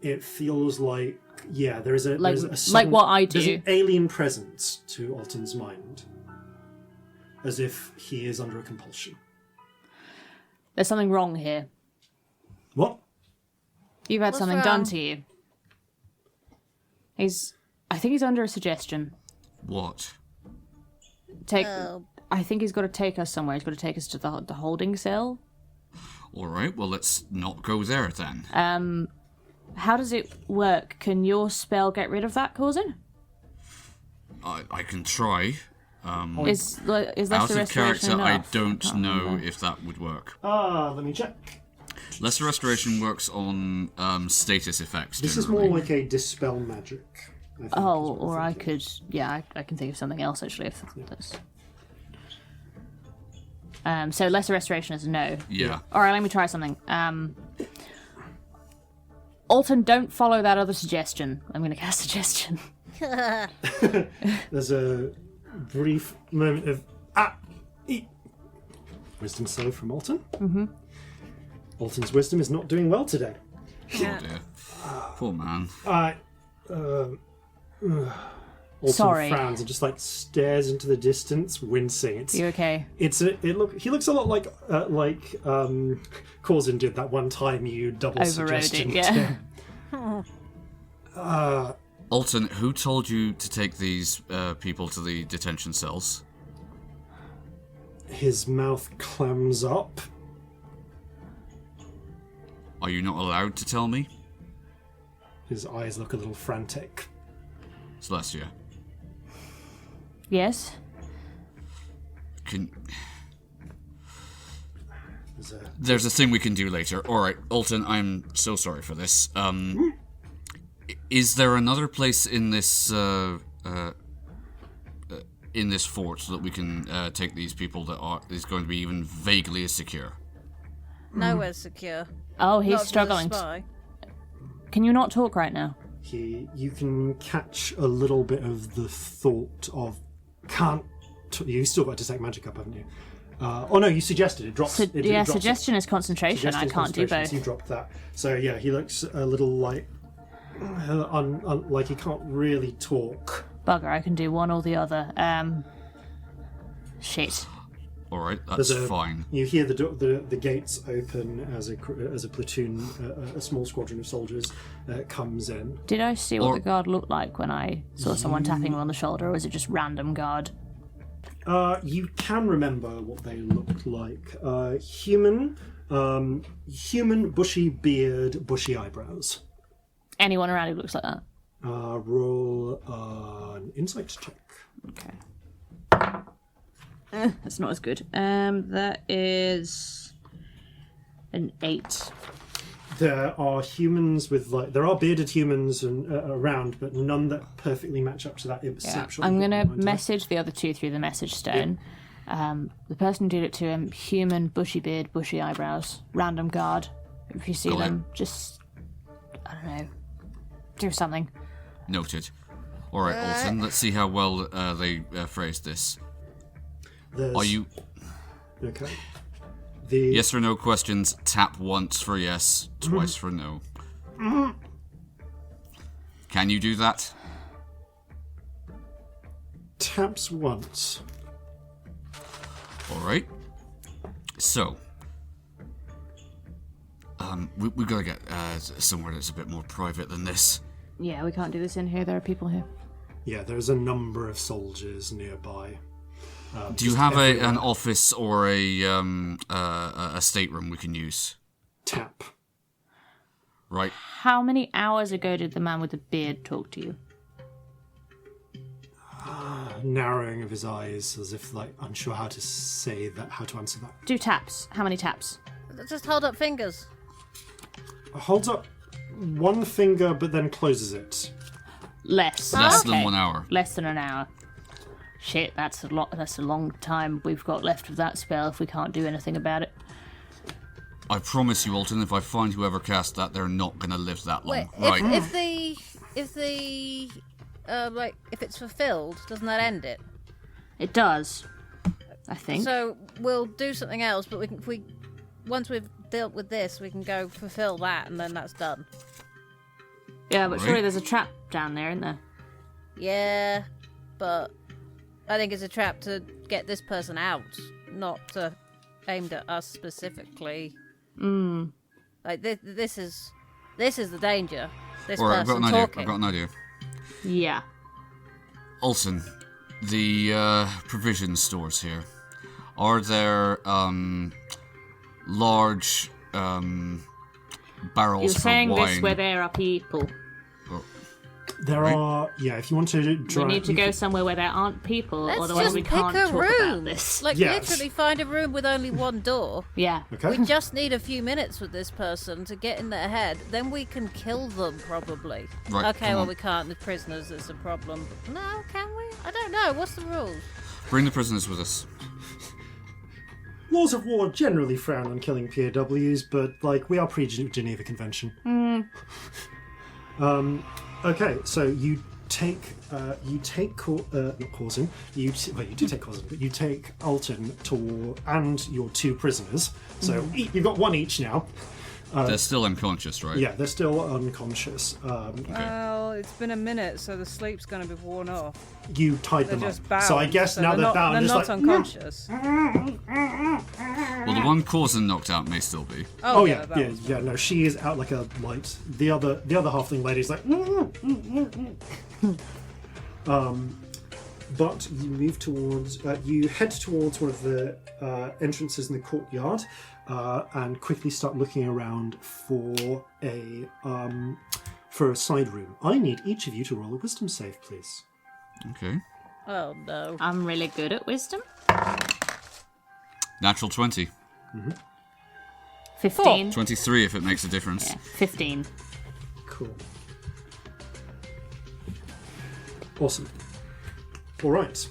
S1: it feels like there is a
S2: Like
S1: sudden,
S2: what I
S1: There's
S2: do?
S1: an alien presence to Alton's mind. as if he is under a compulsion.
S2: There's something wrong here.
S1: What?
S2: You've had
S3: What's
S2: something
S3: wrong?
S2: done to you. I think he's under a suggestion.
S4: What?
S2: I think he's got to take us somewhere. He's got to take us to the holding cell.
S4: All right, well, let's not go there then.
S2: How does it work? Can your spell get rid of that, Corzin?
S4: I can try.
S2: Is Lesser
S4: Out of
S2: Restoration
S4: character,
S2: enough?
S4: I don't
S2: Can't
S4: know
S2: remember.
S4: if that would work.
S1: Let me check.
S4: Lesser Restoration works on status effects.
S1: This is
S4: generally.
S1: more like a dispel magic. I think,
S2: Oh,
S1: is what
S2: or
S1: I'm
S2: I
S1: thinking.
S2: could... Yeah, I can think of something else, actually, if that's... So Lesser Restoration is a no.
S4: Yeah.
S2: Alright, let me try something. Alton, don't follow that other suggestion. I'm going to cast suggestion.
S1: There's a brief moment of wisdom save from Alton. Mm-hmm. Alton's wisdom is not doing well today.
S4: Oh dear. Poor man.
S1: Alton
S2: Sorry.
S1: frowns and just like stares into the distance, wincing. It's
S2: You okay?
S1: he looks a lot like Corzin did that one time you double
S2: Overrode
S1: suggestion.
S2: it, yeah.
S4: Alton, who told you to take these people to the detention cells?
S1: His mouth clams up.
S4: Are you not allowed to tell me?
S1: His eyes look a little frantic.
S4: Celestia,
S2: Yes?
S4: can...
S1: There's a
S4: There's a thing we can do later. Alright, Alton, I'm so sorry for this. Is there another place in this fort that we can take these people that is going to be even vaguely as secure?
S3: Nowhere's secure.
S2: Oh, he's
S3: Not for the
S2: struggling.
S3: spy.
S2: Can you not talk right now?
S1: you can catch a little bit of the thought of you still got detect magic up, haven't you? Oh no, you suggested it drops. It drops it.
S2: Suggestion is concentration.
S1: Suggestion
S2: I
S1: is
S2: can't do
S1: concentration,
S2: both.
S1: so you dropped that. So yeah, he looks a little like like he can't really talk.
S2: Bugger, I can do one or the other. Shit.
S4: Alright, that's
S1: There's
S4: fine.
S1: You hear the gates open as a platoon, a small squadron of soldiers comes in.
S2: Did I see what
S4: Or-
S2: the guard looked like when I saw someone tapping him on the shoulder, or was it just random guard?
S1: You can remember what they looked like. Human, bushy beard, bushy eyebrows.
S2: Anyone around who looks like that?
S1: Roll an insight check.
S2: Okay. That's not as good. That is an 8.
S1: There are humans with there are bearded humans around, but none that perfectly match up to that snapshot.
S2: I'm
S1: you've got
S2: gonna
S1: in mind.
S2: message the other two through the message stone. The person who did it to him, human, bushy beard, bushy eyebrows, random guard. If you see
S4: Got it.
S2: them, just I don't know, do something.
S4: Noted. Alright, Alton, let's see how well they phrased this.
S1: There's-
S4: Are you...
S1: okay? The
S4: Yes or no questions, tap once for yes, twice for no. Can you do that?
S1: taps once.
S4: Alright. So... we've got to get somewhere that's a bit more private than this.
S2: Yeah, we can't do this in here. There are people here.
S1: Yeah, there's a number of soldiers nearby.
S4: Do you have an office or a stateroom we can use?
S1: Tap.
S4: Right.
S2: How many hours ago did the man with the beard talk to you?
S1: Narrowing of his eyes as if unsure how to say that, how to answer that.
S2: Do taps. How many taps?
S3: Just hold up fingers.
S1: Holds up one finger but then closes it.
S2: Less.
S4: Less than
S2: Okay.
S4: 1 hour.
S2: Less than an hour. Shit, that's a lot. That's a long time we've got left of that spell if we can't do anything about it.
S4: I promise you, Alton, if I find whoever cast that, they're not going to live that long.
S3: Wait,
S4: Right.
S3: if it's fulfilled, doesn't that end it?
S2: It does, I think.
S3: So we'll do something else, but once we've dealt with this, we can go fulfill that, and then that's done.
S2: Yeah, but surely
S4: Right.
S2: there's a trap down there, isn't there?
S3: Yeah, but I think it's a trap to get this person out, not aimed at us specifically. Like this is the danger. This
S4: All right,
S3: person
S4: I've got an idea.
S3: talking.
S4: I've got an idea.
S2: Yeah.
S4: Alton, the provision stores here. Are there large barrels
S2: You're
S4: for
S2: saying
S4: wine?
S2: this where there are people.
S1: There
S4: Right.
S1: are, yeah, if you want to
S2: We
S1: drive...
S2: need to go somewhere where there aren't people,
S3: Let's
S2: otherwise
S3: just
S2: we
S3: pick
S2: can't
S3: a
S2: talk about
S3: room.
S2: this.
S3: Like
S1: Yes.
S3: literally find a room with only one door.
S2: Yeah.
S1: Okay.
S3: We just need a few minutes with this person to get in their head. Then we can kill them, probably.
S4: Right,
S3: Okay,
S4: come
S3: well,
S4: on.
S3: we can't. The prisoners, it's a problem. No, can we? I don't know. What's the rules?
S4: Bring the prisoners with us.
S1: Laws of war generally frown on killing POWs, but, like, we are pre-Geneva Convention. Okay, so you take not Corzin. You do take Corzin, but you take Alton and your 2 prisoners. So you've got 1 each now.
S4: They're still unconscious, right?
S1: Yeah, they're still unconscious.
S7: Well, it's been a minute, so the sleep's going to be worn off.
S1: You tied
S7: They're
S1: them
S7: just
S1: up.
S7: bound.
S1: So I guess now they're bound.
S7: They're
S1: It's
S7: not
S1: like,
S7: unconscious.
S4: Well, the one Corzin knocked out may still be.
S1: Oh yeah,
S7: that
S1: yeah,
S7: was-
S1: yeah. No, she is out like a light. The other halfling lady's like. But you move towards. You head towards one of the entrances in the courtyard, and quickly start looking around for a side room. I need each of you to roll a wisdom save, please.
S4: Okay.
S3: Oh no.
S2: I'm really good at wisdom.
S4: Natural 20.
S2: 15.
S4: 23 if it makes a difference.
S2: Yeah, 15.
S1: Cool. Awesome. All right.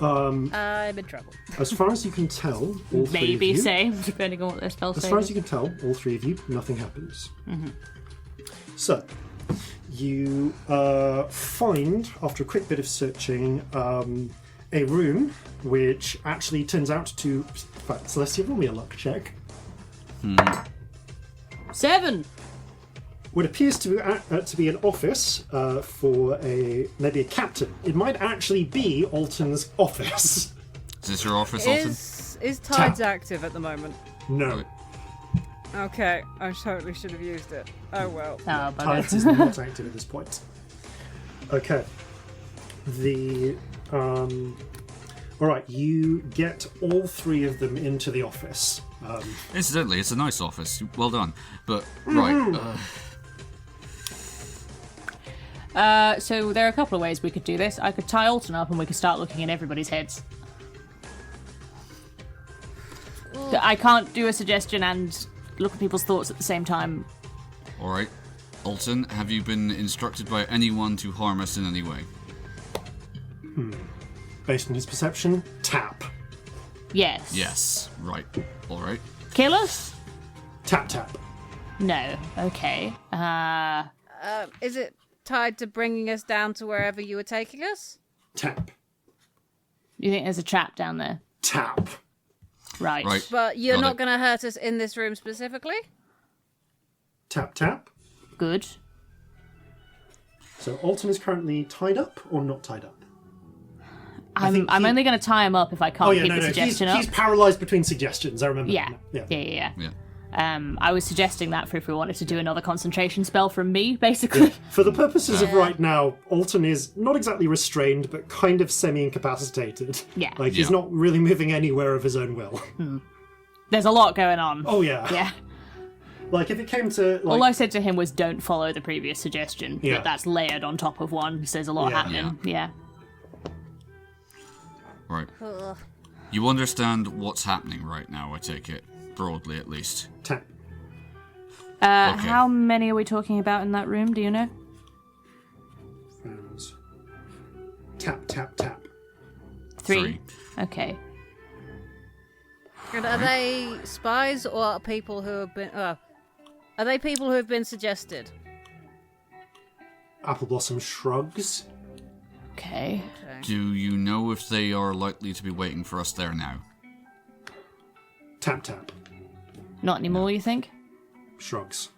S3: I'm in trouble.
S1: As far as you can tell, all 3 of
S2: Maybe
S1: you.
S2: same, depending on what their spell
S1: As
S2: save
S1: far as
S2: is.
S1: you can tell, all 3 of you, nothing happens. So, you find, after a quick bit of searching, a room which actually turns out to... In fact, Celestia, roll me a luck check.
S2: 7!
S1: What appears to be an office for maybe a captain. It might actually be Alton's office.
S4: Is this your office, Alton?
S7: Is Tides active at the moment?
S1: No.
S7: Okay, I totally should have used it. Oh well.
S2: Oh,
S1: Tides
S2: bugger.
S1: is not active at this point. Okay. Alright, you get all 3 of them into the office.
S4: Incidentally, it's a nice office. Well done. But, right.
S2: So there are a couple of ways we could do this. I could tie Alton up and we could start looking in everybody's heads. I can't do a suggestion and look at people's thoughts at the same time.
S4: Alright. Alton, have you been instructed by anyone to harm us in any way?
S1: Based on his perception, tap.
S2: Yes.
S4: Yes. Right. Alright.
S2: Kill us?
S1: Tap, tap.
S2: No. Okay.
S3: Is it tied to bringing us down to wherever you were taking us?
S1: Tap.
S2: You think there's a trap down there?
S1: Tap.
S2: Right.
S4: Right.
S3: But you're
S4: Got
S3: not
S4: it.
S3: going to hurt us in this room specifically?
S1: Tap, tap.
S2: Good.
S1: So Alton is currently tied up or not tied up?
S2: I'm only going to tie him up if I can't keep the suggestion
S1: He's
S2: up.
S1: paralysed between suggestions, I remember.
S2: Yeah.
S1: that.
S2: Yeah.
S4: Yeah.
S2: I was suggesting that for if we wanted to do another concentration spell from me, basically.
S1: For the purposes of right now, Alton is not exactly restrained, but kind of semi-incapacitated.
S2: Yeah.
S1: Like, he's
S4: Yeah.
S1: not really moving anywhere of his own will.
S2: There's a lot going on.
S1: Oh, yeah.
S2: Yeah.
S1: Like, if it came to, like...
S2: All I said to him was don't follow the previous suggestion.
S1: Yeah.
S2: But that's layered on top of one, so there's a lot
S1: Yeah.
S2: happening. Yeah.
S4: Right.
S3: Ugh.
S4: You understand what's happening right now, I take it. Broadly, at least.
S1: Tap.
S4: Okay.
S2: How many are we talking about in that room? Do you know?
S1: And tap, tap, tap.
S2: 3. Okay.
S3: And are they spies or are people who have been... are they people who have been suggested?
S1: Apple Blossom shrugs.
S2: Okay.
S4: Do you know if they are likely to be waiting for us there now?
S1: Tap, tap.
S2: Not anymore, you think?
S1: Shrugs.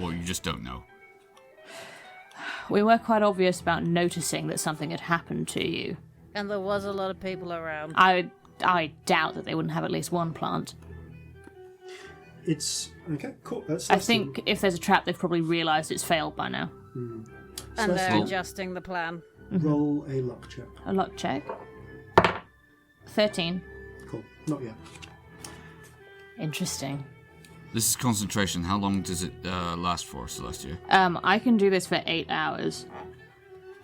S4: Or you just don't know?
S2: We were quite obvious about noticing that something had happened to you.
S3: And there was a lot of people around.
S2: I doubt that they wouldn't have at least one plant.
S1: It's okay. Cool.
S2: I think if there's a trap, they've probably realised it's failed by now.
S3: And they're adjusting the plan.
S1: Roll a luck check.
S2: A luck check. 13.
S1: Cool. Not yet.
S2: Interesting.
S4: This is concentration. How long does it last for, Celestia?
S2: I can do this for 8 hours.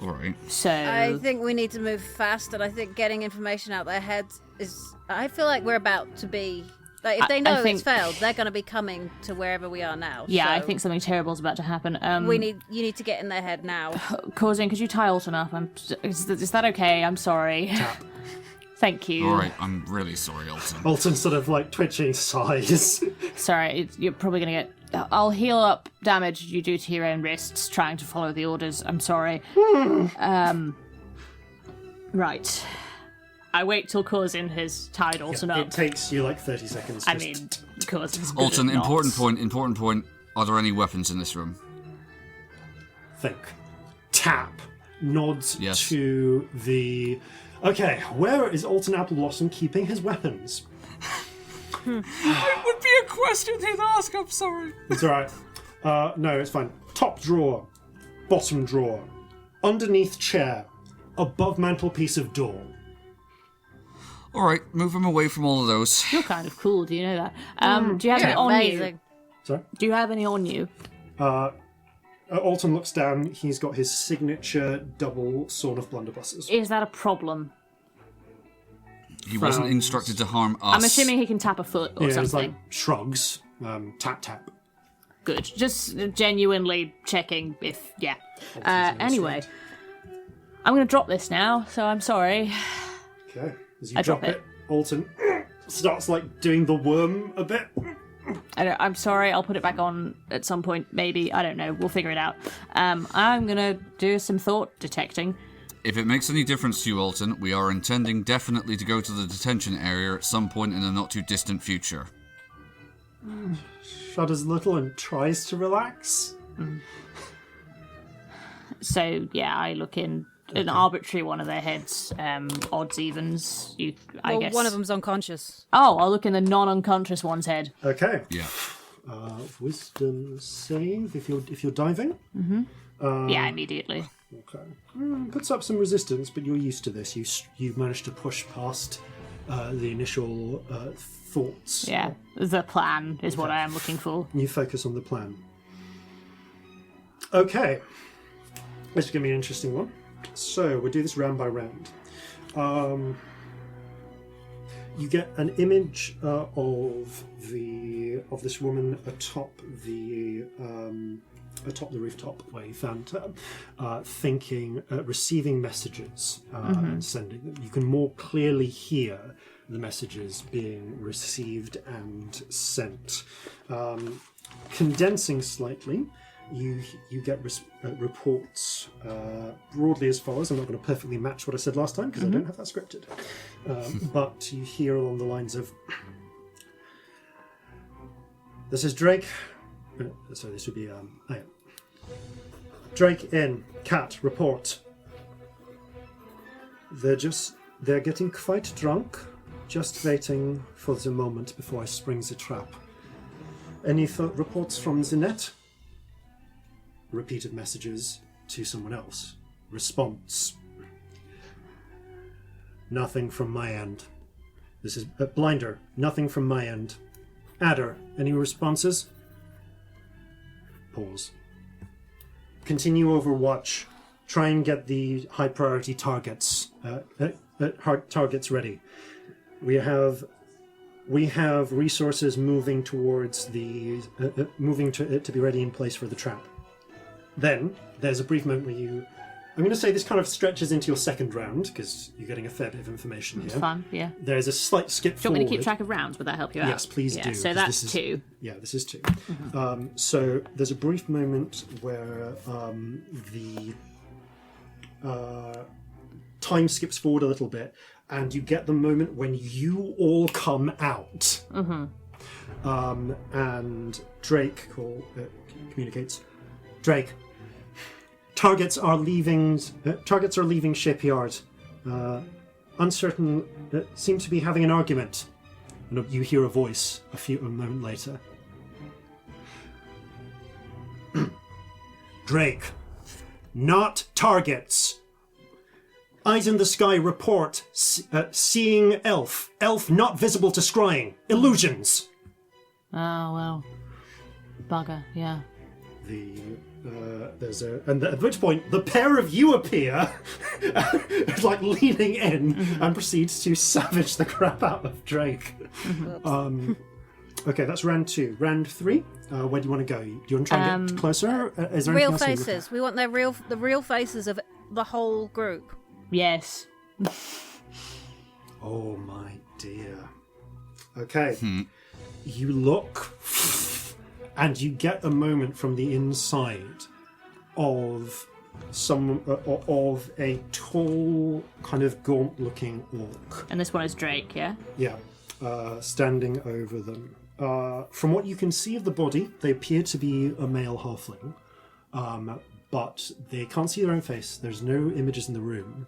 S4: All right.
S2: So
S3: I think we need to move fast, and I think getting information out their heads is... I feel like we're about to be... Like, if they know it's failed, they're going to be coming to wherever we are now.
S2: Yeah,
S3: so
S2: I think something terrible is about to happen.
S3: you need to get in their head now.
S2: Corzin, could you tie Alton up? Is that okay? I'm sorry.
S1: Tap.
S2: Thank you.
S4: All right, I'm really sorry, Alton.
S1: Alton's sort of like twitching sighs.
S2: Sorry, you're probably going to get... I'll heal up damage you do to your own wrists trying to follow the orders. I'm sorry. Right. I wait till Corzin has tied Alton up.
S1: It takes you like 30 seconds.
S2: I mean, Corzin's good
S4: Alton,
S2: at knots.
S4: important point. Are there any weapons in this room?
S1: Think. Tap. Nods
S4: Yes.
S1: to the... Okay, where is Alton Appleblossom keeping his weapons?
S4: It would be a question he'd ask, I'm sorry.
S1: It's alright. No, it's fine. Top drawer. Bottom drawer. Underneath chair. Above mantelpiece of door.
S4: All right, move him away from all of those.
S2: You're kind of cool, do you know that? Do you have any on you?
S3: Amazing.
S1: Sorry?
S2: Do you have any on you?
S1: Alton looks down. He's got his signature double sawn of blunderbusses.
S2: Is that a problem?
S4: He wasn't
S1: Frowns.
S4: instructed to harm us.
S2: I'm assuming he can tap a foot or
S1: Yeah, it's
S2: something.
S1: like shrugs. Tap, tap.
S2: Good. Just genuinely checking if... Yeah. Anyway. I'm going to drop this now, so I'm sorry.
S1: Okay. As you
S2: I
S1: drop
S2: drop
S1: it, Alton starts like doing the worm a bit.
S2: I'm sorry, I'll put it back on at some point, maybe. I don't know, we'll figure it out. I'm going to do some thought detecting.
S4: If it makes any difference to you, Alton, we are intending definitely to go to the detention area at some point in the not-too-distant future.
S1: Shudders a little and tries to relax.
S2: So, yeah, I look in an arbitrary one of their heads, odds, evens, I guess.
S3: One of them's unconscious.
S2: Oh, I'll look in the non-unconscious one's head.
S1: Okay.
S4: Yeah.
S1: Wisdom save if you're diving.
S2: Yeah, immediately.
S1: Okay. Puts up some resistance, but you're used to this. You've managed to push past the initial thoughts.
S2: Yeah, the plan is what I am looking for.
S1: You focus on the plan. Okay. This is going to be an interesting one. So we'll do this round by round. You get an image of this woman atop the rooftop where you found her, receiving messages and sending them. You can more clearly hear the messages being received and sent. Condensing slightly, you get reports broadly as follows. I'm not going to perfectly match what I said last time because I don't have that scripted. But you hear along the lines of, this is Drake. So this would be, Drake in, Cat, report. They're getting quite drunk, just waiting for the moment before I spring the trap. Any reports from the net? Repeated messages to someone else. Response. Nothing from my end. This is Blinder. Nothing from my end. Adder. Any responses? Pause. Continue Overwatch. Try and get the high priority targets ready. We have resources moving towards the to be ready in place for the trap. Then there's a brief moment where I'm going to say this kind of stretches into your second round because you're getting a fair bit of information here.
S2: Fun, yeah.
S1: There's a slight skip
S2: Do you want
S1: forward.
S2: me to keep track of rounds? Would that help you out?
S1: Yes, please
S2: yeah,
S1: do.
S2: So
S1: 'cause
S2: that's
S1: this is,
S2: 2.
S1: Yeah, this is 2. So there's a brief moment where the time skips forward a little bit, and you get the moment when you all come out. And Drake communicates. Drake, targets are leaving shipyard. uncertain, seem to be having an argument. And you hear a voice a moment later. Drake, not targets. Eyes in the sky report seeing elf. Elf not visible to scrying. Illusions.
S2: Oh, well. Bugger, yeah.
S1: At which point the pair of you appear, like leaning in, and proceeds to savage the crap out of Drake. Okay, that's round 2. Round 3. Where do you want to go? Do you want to try and get closer? Is there
S3: Real
S1: anything else
S3: faces. We want the real faces of the whole group.
S2: Yes.
S1: Oh my dear. Okay. You look, and you get a moment from the inside of of a tall, kind of gaunt-looking orc.
S2: And this one is Drake, yeah?
S1: Yeah, standing over them. From what you can see of the body, they appear to be a male halfling, but they can't see their own face. There's no images in the room.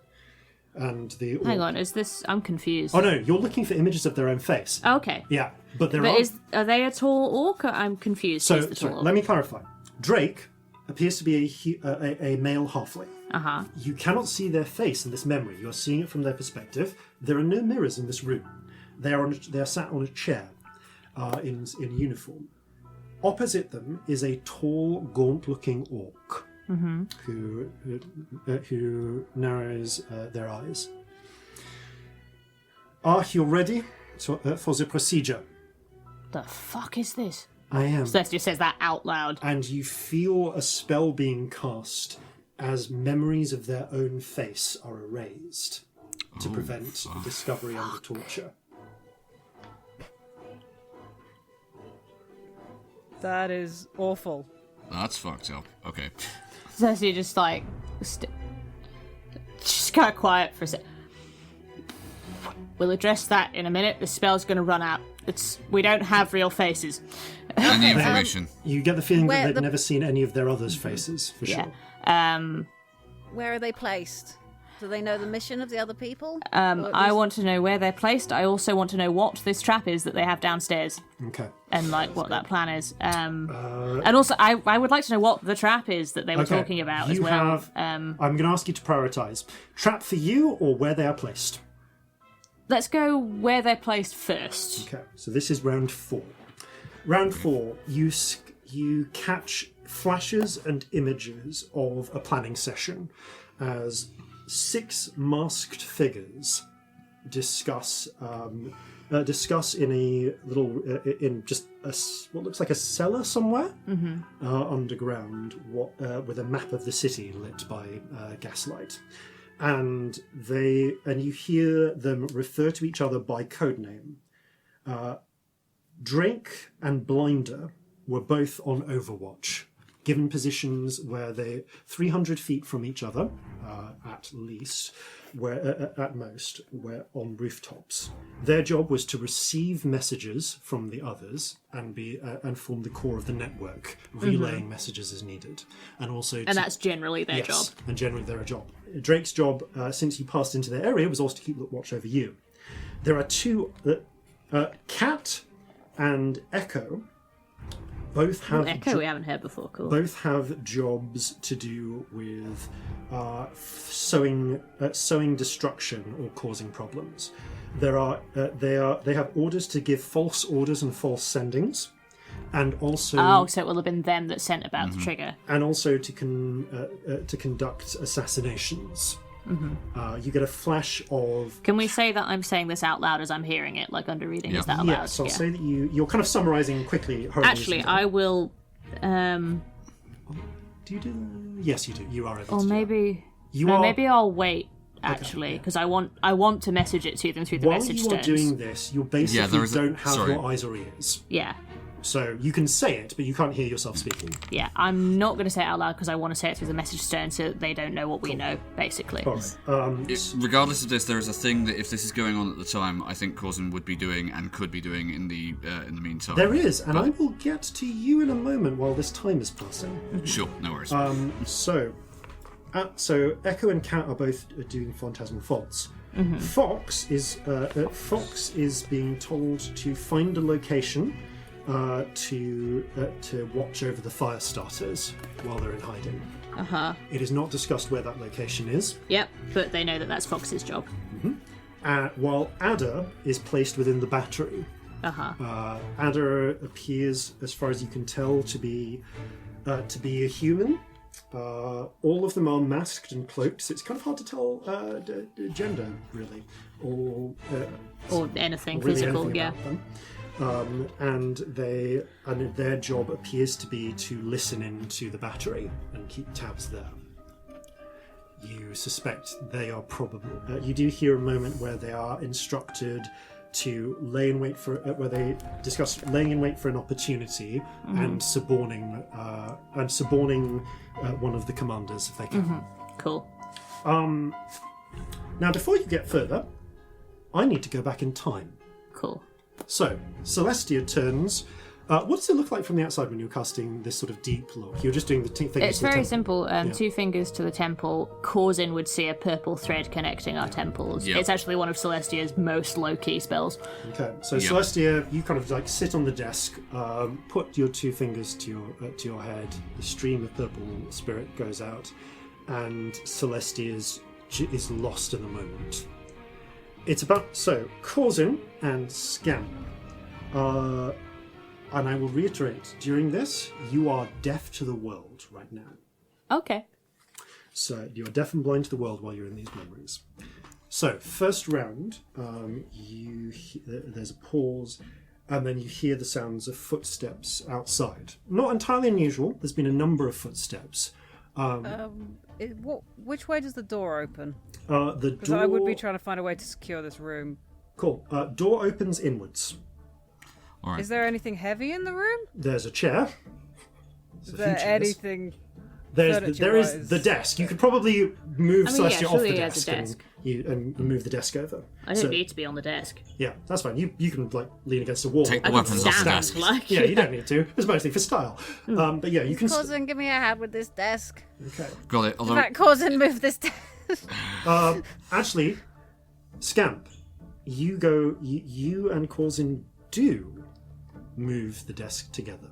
S1: And the orc...
S2: Hang on, is this... I'm confused.
S1: Oh no, you're looking for images of their own face.
S2: Okay.
S1: Yeah, but are
S2: they a tall orc? I'm confused.
S1: So,
S2: Who's the tall orc?
S1: let me clarify. Drake appears to be a male halfling.
S2: Uh-huh.
S1: You cannot see their face in this memory. You're seeing it from their perspective. There are no mirrors in this room. They are sat on a chair in uniform. Opposite them is a tall, gaunt-looking orc who narrows their eyes. Are you ready for the procedure?
S2: The fuck is this?
S1: I am.
S2: Celestia says that out loud.
S1: And you feel a spell being cast as memories of their own face are erased to prevent discovery under torture.
S7: That is awful.
S4: That's fucked up. Okay.
S2: Celestia just like... just kind of quiet for a sec. We'll address that in a minute. The spell's going to run out. We don't have real faces.
S4: Any information?
S1: You get the feeling that they've never seen any of their others' faces, for sure.
S3: Where are they placed? Do they know the mission of the other people?
S2: I want to know where they're placed. I also want to know what this trap is that they have downstairs.
S1: Okay.
S2: And like what that plan is. And also, I would like to know what the trap is that they were talking about as well.
S1: I'm going to ask you to prioritise. Trap for you or where they are placed?
S2: Let's go where they're placed first.
S1: Okay, so this is round 4. Round 4, you catch flashes and images of a planning session as 6 masked figures discuss in a little in just what looks like a cellar somewhere underground, with a map of the city lit by gaslight. And you hear them refer to each other by codename. Drake and Blinder were both on Overwatch, given positions where they 300 feet from each other, at least, where at most, were on rooftops. Their job was to receive messages from the others and form the core of the network, relaying messages as needed, and also.
S2: And that's generally their job.
S1: And generally their job. Drake's job, since you passed into their area, was also to keep watch over you. There are 2, Cat and Echo. Both have
S2: Echo we haven't heard before. Cool.
S1: Both have jobs to do with sowing destruction or causing problems. They have orders to give false orders and false sendings, and also
S2: so it will have been them that sent about the trigger,
S1: and also to conduct assassinations. You get a flash of...
S2: Can we say that I'm saying this out loud as I'm hearing it, like under reading? Is that allowed?
S1: Yes, I'll say that you're kind of summarising quickly.
S2: Actually, I will...
S1: Do you do... Yes, you do. You are able
S2: or
S1: to
S2: maybe... Maybe I'll wait, actually, because I want to message it to them through the message stones.
S1: While you are doing this, you basically don't have your eyes or ears.
S2: Yeah.
S1: So you can say it, but you can't hear yourself speaking.
S2: Yeah, I'm not going to say it out loud because I want to say it through the message stone so that they don't know what we know, basically.
S1: All right.
S4: Regardless of this, there is a thing that if this is going on at the time, I think Corzin would be doing and could be doing in the meantime.
S1: There is, and I will get to you in a moment while this time is passing.
S4: Sure, no worries.
S1: So Echo and Cat are both doing Phantasmal Faults. Fox is being told to find a location to watch over the fire starters while they're in hiding. It is not discussed where that location is.
S2: Yep, but they know that that's Fox's job.
S1: While Ada is placed within the battery. Ada appears, as far as you can tell, to be a human. All of them are masked and cloaked, so it's kind of hard to tell gender, really, or
S2: anything
S1: really
S2: physical.
S1: anything
S2: Yeah.
S1: about them. And their job appears to be to listen into the battery and keep tabs there. You suspect they are probably. You do hear a moment where they are instructed to lay in wait for, where they discuss laying in wait for an opportunity and suborning one of the commanders if they can.
S2: Cool.
S1: Now, before you get further, I need to go back in time.
S2: Cool.
S1: So, Celestia turns. What does it look like from the outside when you're casting this sort of deep look? You're just doing the fingers.
S2: It's
S1: to the
S2: very
S1: temple.
S2: simple. 2 fingers to the temple. Corzin would see a purple thread connecting our temples.
S4: Yep.
S2: It's actually one of Celestia's most low-key spells.
S1: Okay, so Celestia, you kind of like sit on the desk, put your 2 fingers to your head. The stream of purple spirit goes out, and Celestia is lost in the moment. It's about Corzin and Scamp. And I will reiterate, during this, you are deaf to the world right now.
S2: Okay.
S1: So you are deaf and blind to the world while you're in these memories. So, first round, there's a pause, and then you hear the sounds of footsteps outside. Not entirely unusual. There's been a number of footsteps.
S7: Which way does the door open?
S1: The
S7: Because
S1: door.
S7: I would be trying to find a way to secure this room.
S1: Cool. Door opens inwards.
S4: All right.
S7: Is there anything heavy in the room?
S1: There's a chair.
S7: Is there anything?
S1: There is
S7: furniture-wise?
S1: the desk. You could probably move Celestia off the
S2: surely he has a
S1: desk, and move the desk over.
S2: I don't need to be on the desk.
S1: Yeah, that's fine. You can like lean against a wall.
S4: Take the
S2: I can
S4: weapons off the
S2: stand,
S4: desk.
S2: like.
S1: Yeah, you don't need to. It's mostly for style. But yeah, you can.
S3: Cousin, give me a hand with this desk.
S1: Okay.
S4: Got it.
S3: In
S4: Although,
S3: fact, cousin, move this desk.
S1: Actually, Scamp, you and Corzin do move the desk together.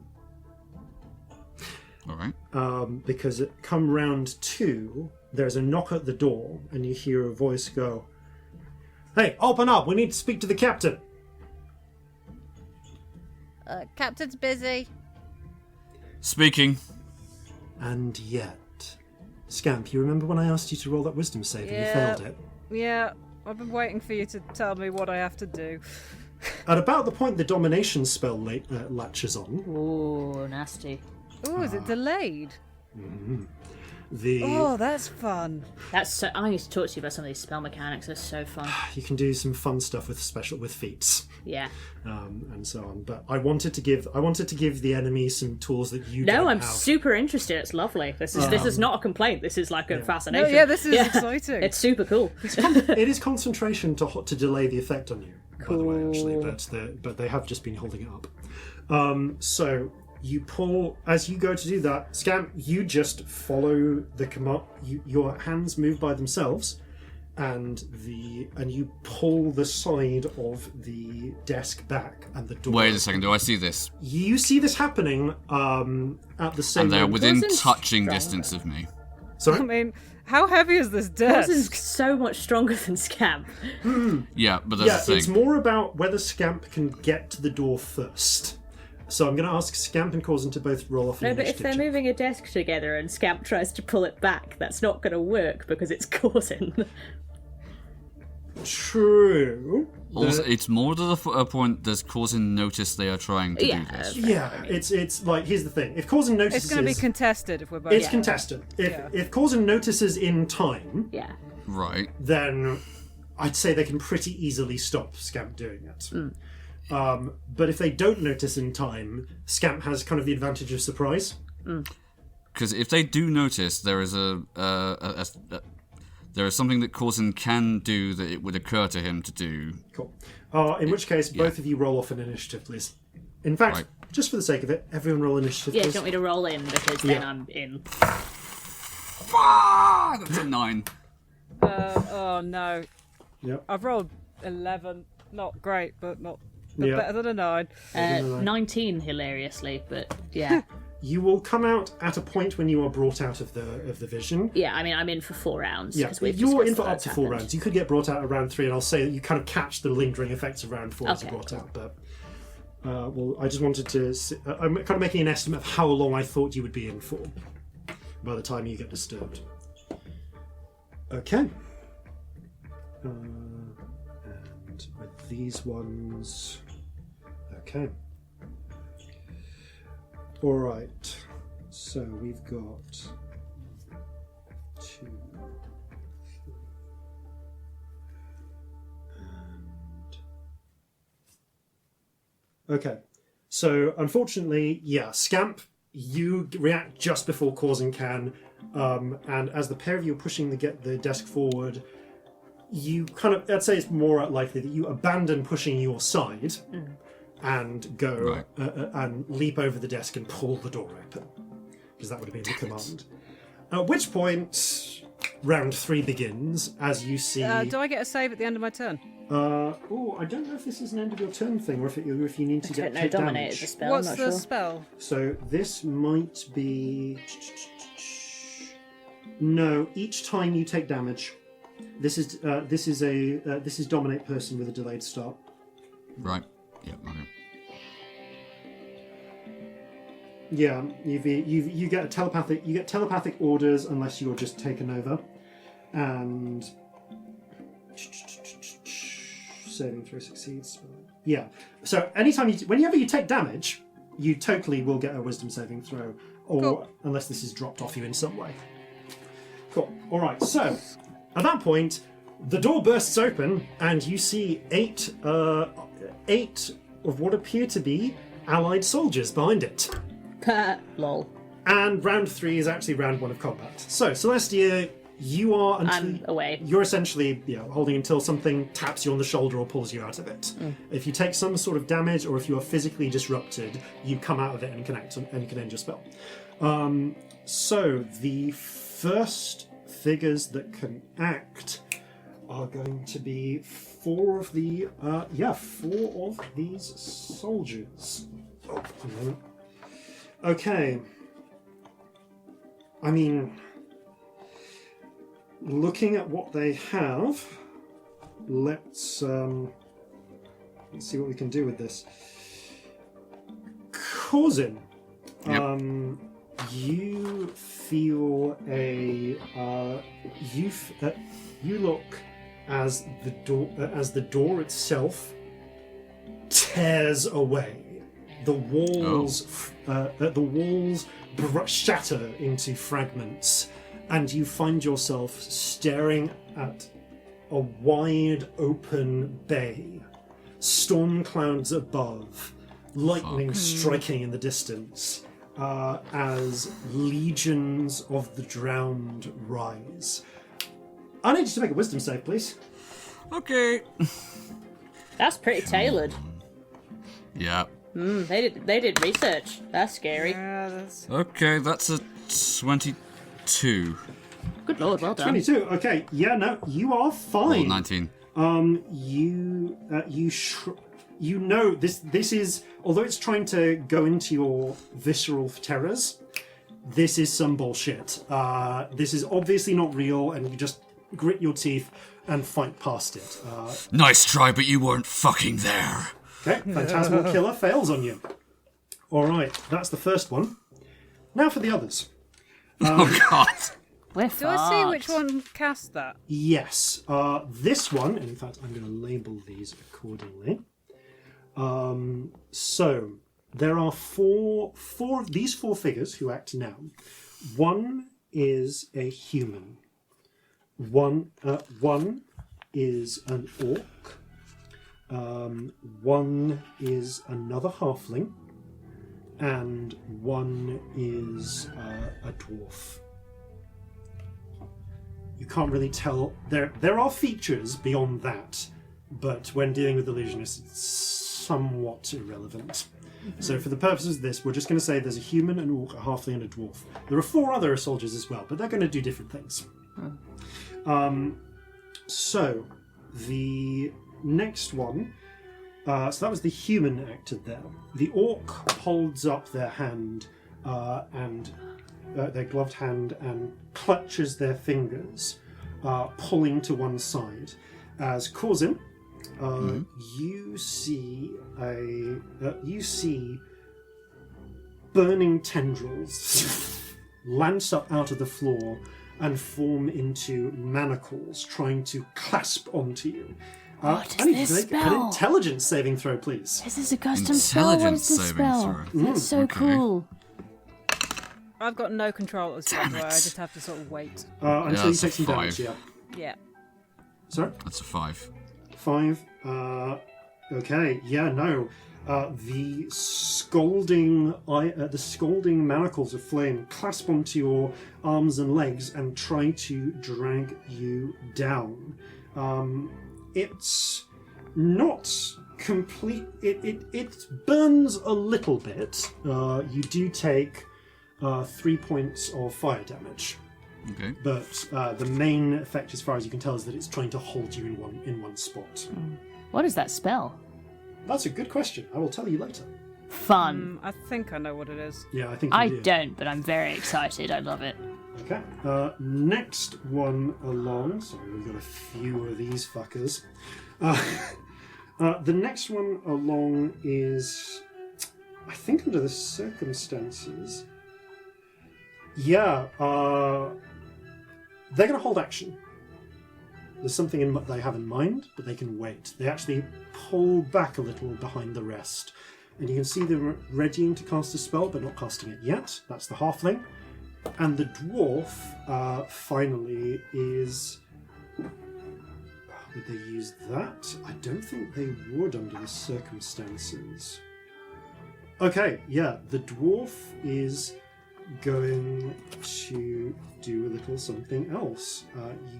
S4: all right.
S1: Because at come round 2, there's a knock at the door, and you hear a voice go, "Hey, open up! We need to speak to the captain."
S3: Captain's busy.
S4: Speaking.
S1: And yet, Scamp, you remember when I asked you to roll that wisdom save and you
S7: Yeah.
S1: failed it?
S7: Yeah, I've been waiting for you to tell me what I have to do.
S1: At about the point the domination spell latches on,
S2: Ooh, nasty.
S7: Oh, is it delayed?
S1: the
S7: Oh, that's fun.
S2: That's so. I need to talk to you about some of these spell mechanics. They're so fun.
S1: you can do some fun stuff with feats.
S2: Yeah.
S1: And so on. But I wanted to give the enemy some tools that you
S2: No,
S1: don't
S2: I'm
S1: have.
S2: super interested. It's lovely. This is not a complaint. This is like a
S7: No,
S2: fascination.
S7: yeah, this is exciting.
S2: It's super cool.
S1: It is concentration to delay the effect on you, by the way, actually.
S2: Cool.
S1: But they have just been holding it up. So you pull as you go to do that, Scamp. You just follow the command. Your hands move by themselves, and you pull the side of the desk back, and the door.
S4: Wait a second. Do I see this?
S1: You see this happening at the same.
S4: And they're
S1: moment.
S4: within
S2: Corzin
S4: touching
S2: stronger.
S4: distance of me.
S1: Sorry.
S7: I mean, how heavy is this desk?
S2: Corzin so much stronger than Scamp.
S4: Yeah, but that's the
S1: It's
S4: thing.
S1: more about whether Scamp can get to the door first. So I'm going to ask Scamp and Corzin to both roll off an
S2: No, but if
S1: initiative
S2: they're
S1: check.
S2: moving a desk together and Scamp tries to pull it back, that's not going to work because it's Corzin.
S1: True.
S4: Also, it's more to the point does Corzin notice they are trying to do this.
S1: Yeah, it's like, here's the thing. If Corzin notices...
S7: It's going to be contested if we're both.
S1: It's contested. If Corzin notices in time,
S2: Yeah.
S4: Right.
S1: then I'd say they can pretty easily stop Scamp doing it. But if they don't notice in time, Scamp has kind of the advantage of surprise.
S4: Because if they do notice, there is there is something that Corzin can do that it would occur to him to do.
S1: Cool. In which case, both of you roll off an initiative, please. In fact,
S4: Right.
S1: just for the sake of it, everyone roll initiative,
S2: Yeah, do
S1: please.
S2: you want me to roll in because then
S1: Yeah.
S2: I'm in.
S4: Ah, that's a 9.
S7: Oh no.
S1: Yep.
S7: I've rolled 11. Not great, but
S1: Yeah.
S7: better than a 9.
S2: 19, hilariously, but yeah.
S1: You will come out at a point when you are brought out of the vision.
S2: Yeah, I mean, I'm in for 4 rounds.
S1: Yeah,
S2: 'cause we've
S1: you're in
S2: discussed
S1: for
S2: that
S1: up
S2: that's
S1: to 4
S2: happened.
S1: rounds. You could get brought out at round 3, and I'll say that you kind of catch the lingering effects of round 4 as you're
S2: Okay,
S1: brought
S2: cool.
S1: out. But well, I just wanted to. I'm kind of making an estimate of how long I thought you would be in for by the time you get disturbed. Okay. And with these ones, okay. All right. So we've got 2, 3, and okay. So unfortunately, yeah, Scamp, you react just before Corzin can, and as the pair of you are pushing the desk forward, you kind of, I'd say it's more likely that you abandon pushing your side and go and leap over the desk and pull the door open, because that would have been the command. At which point, round 3 begins as you see.
S7: Do I get a save at the end of my turn?
S1: I don't know if this is an end of your turn thing or if you need to
S2: I don't know,
S1: take
S2: Dominate
S1: damage.
S2: is a spell,
S7: What's
S2: I'm
S7: the
S2: not sure.
S7: spell?
S1: So this might be. No, each time you take damage. This is dominate person with a delayed start.
S4: Right. Yeah. Okay.
S1: Yeah, you get telepathic orders unless you're just taken over, and saving throw succeeds. Yeah. So whenever you take damage, you totally will get a wisdom saving throw, or
S7: Cool.
S1: unless this is dropped off you in some way. Cool. All right. So at that point, the door bursts open, and you see 8 of what appear to be allied soldiers behind it.
S2: Lol.
S1: And round 3 is actually round 1 of combat. So, Celestia, you are
S2: I'm away.
S1: You're essentially holding until something taps you on the shoulder or pulls you out of it. If you take some sort of damage, or if you are physically disrupted, you come out of it and can end your spell. So the first figures that can act are going to be 4 of these soldiers. Oh, a moment. Okay. I mean, looking at what they have, let's see what we can do with this. Corzin,
S4: Yep.
S1: you feel you look as the door itself tears away. The walls shatter into fragments, and you find yourself staring at a wide open bay, storm clouds above, lightning striking in the distance, as legions of the drowned rise. I need you to make a wisdom save, please.
S4: Okay.
S2: That's pretty tailored.
S4: Yeah.
S2: They did research. That's scary.
S7: Yeah, that's...
S4: Okay, that's a 22.
S2: Good lord, well done.
S1: 22. Okay, yeah, no, you are
S4: Well,
S1: fine.
S4: 19.
S1: You know this is, although it's trying to go into your visceral terrors, this is some bullshit. This is obviously not real, and you just grit your teeth and fight past it.
S4: Nice try, but you weren't fucking there.
S1: Okay, Phantasmal Killer fails on you. Alright, that's the first one. Now for the others.
S4: Oh god.
S2: We're
S7: Do I see which one cast that?
S1: Yes, this one, in fact, I'm going to label these accordingly. So, there are these four figures who act now. One is a human. One is an orc. One is another halfling. And one is a dwarf. You can't really tell. There are features beyond that, but when dealing with illusionists, it's somewhat irrelevant. So for the purposes of this, we're just going to say there's a human, an orc, a halfling, and a dwarf. There are 4 other soldiers as well, but they're going to do different things. So, the next one. So that was the human acted there. The orc holds up their hand and their gloved hand and clutches their fingers, pulling to one side. As Corzin, you see burning tendrils lance up out of the floor and form into manacles, trying to clasp onto you.
S2: What is
S1: I need
S2: this
S1: to make an
S2: spell?
S1: intelligence saving throw, please.
S2: Is this a custom spell? What is this
S4: Intelligence
S2: spell?
S4: saving
S2: That's so
S4: okay.
S2: cool.
S7: I've got no control as
S4: Damn
S7: well,
S4: it.
S7: I just have to sort of wait.
S1: Until you
S4: that's a
S1: take some damage,
S4: 5.
S1: yeah.
S7: Yeah.
S1: Sorry?
S4: That's a 5.
S1: 5. Okay, yeah, no. The scalding manacles of flame clasp onto your arms and legs and try to drag you down. It's not complete. It burns a little bit. You do take 3 points of fire damage.
S4: Okay.
S1: But the main effect, as far as you can tell, is that it's trying to hold you in one spot.
S2: What is that spell?
S1: That's a good question. I will tell you later.
S2: Fun.
S7: I think I know what it is.
S1: Yeah, I think you
S2: I
S1: do.
S2: don't, but I'm very excited. I love it.
S1: Okay. Next one along. Sorry, we've got a few of these fuckers. The next one along is, I think, under the circumstances. Yeah, they're going to hold action. There's something they have in mind, but they can wait. They actually pull back a little behind the rest. And you can see them readying to cast a spell, but not casting it yet. That's the halfling. And the dwarf, finally, is... Would they use that? I don't think they would under the circumstances. Okay, yeah, the dwarf is going to do a little something else.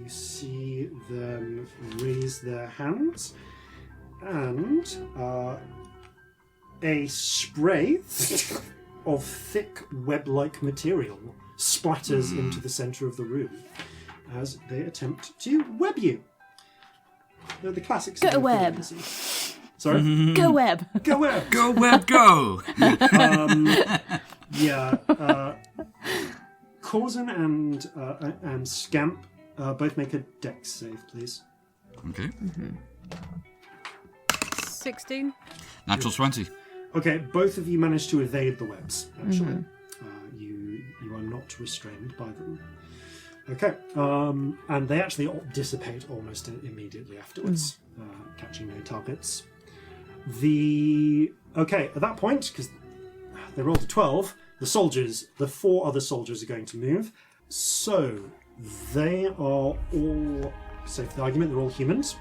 S1: You see them raise their hands, and a spray of thick web-like material splatters into the centre of the room as they attempt to web you. They're the classics.
S2: Go web.
S1: Sorry?
S2: Go web.
S1: Go web!
S4: Go web, go!
S1: Yeah, Corzin and Scamp both make a dex save, please.
S4: Okay.
S7: 16.
S4: Natural 20.
S1: Okay, both of you manage to evade the webs, actually. You are not restrained by them. Okay, and they actually dissipate almost immediately afterwards, catching no targets. Okay, at that point, because they rolled a 12, the 4 other soldiers are going to move. So, they are all, so for the argument, they're all humans,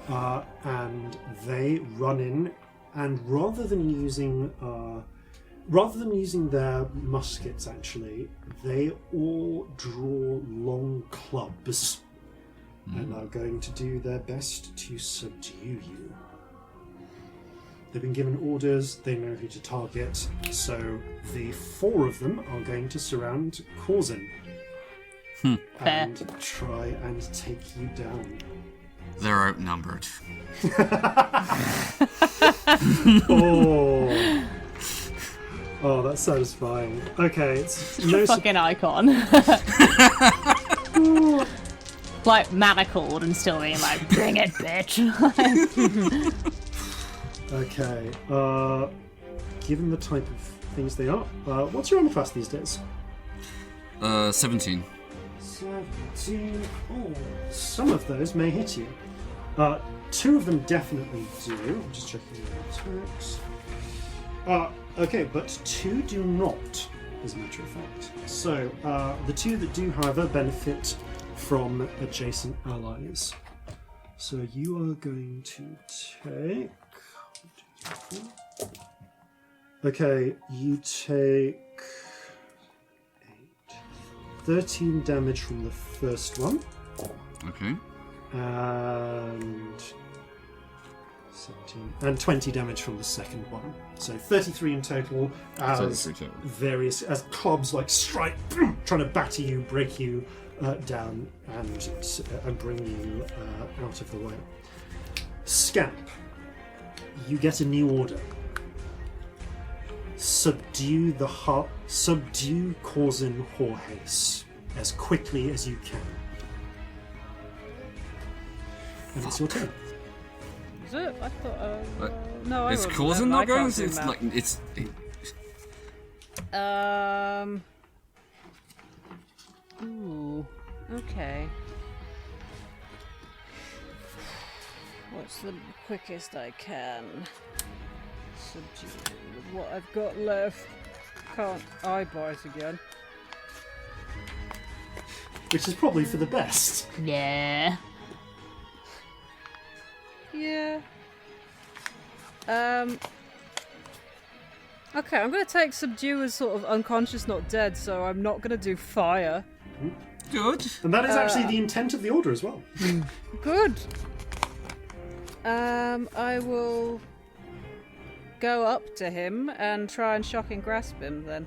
S1: and they run in, and rather than using their muskets, actually, they all draw long clubs and are going to do their best to subdue you. They've been given orders, they know who to target, so the 4 of them are going to surround Corzin and try and take you down.
S4: They're outnumbered.
S1: Oh, that's satisfying. Okay, it's
S2: Such a fucking icon. Like manacled and still being like, bring it, bitch.
S1: Okay, given the type of things they are, what's your armor class these days?
S4: 17.
S1: 17. Oh, some of those may hit you. 2 of them definitely do. I'm just checking your attacks. Okay, but 2 do not, as a matter of fact. So, the 2 that do, however, benefit from adjacent allies. So you are going to take... Okay, you take 13 damage from the first one.
S4: Okay.
S1: And 17 and 20 damage from the second one. So 33 in total as
S4: 33 total.
S1: various as clubs like strike trying to batter you, break you down and bring you out of the way. Scamp, you get a new order. Subdue Corzin Horhace as quickly as you can. And it's your turn.
S7: Is it? I thought. No, I
S4: Is
S7: wouldn't
S4: Corzin
S7: have.
S4: not
S7: I
S4: going?
S7: can't zoom
S4: It's
S7: out.
S4: like it's.
S7: Ooh. Okay. What's the quickest I can? Subdue with what I've got left. Can't I bite again?
S1: Which is probably for the best.
S2: Yeah.
S7: Yeah. Okay, I'm gonna take subdue as sort of unconscious, not dead, so I'm not gonna do fire.
S4: Good.
S1: And that is actually the intent of the order as well.
S7: Good. I will go up to him and try and shocking grasp him then.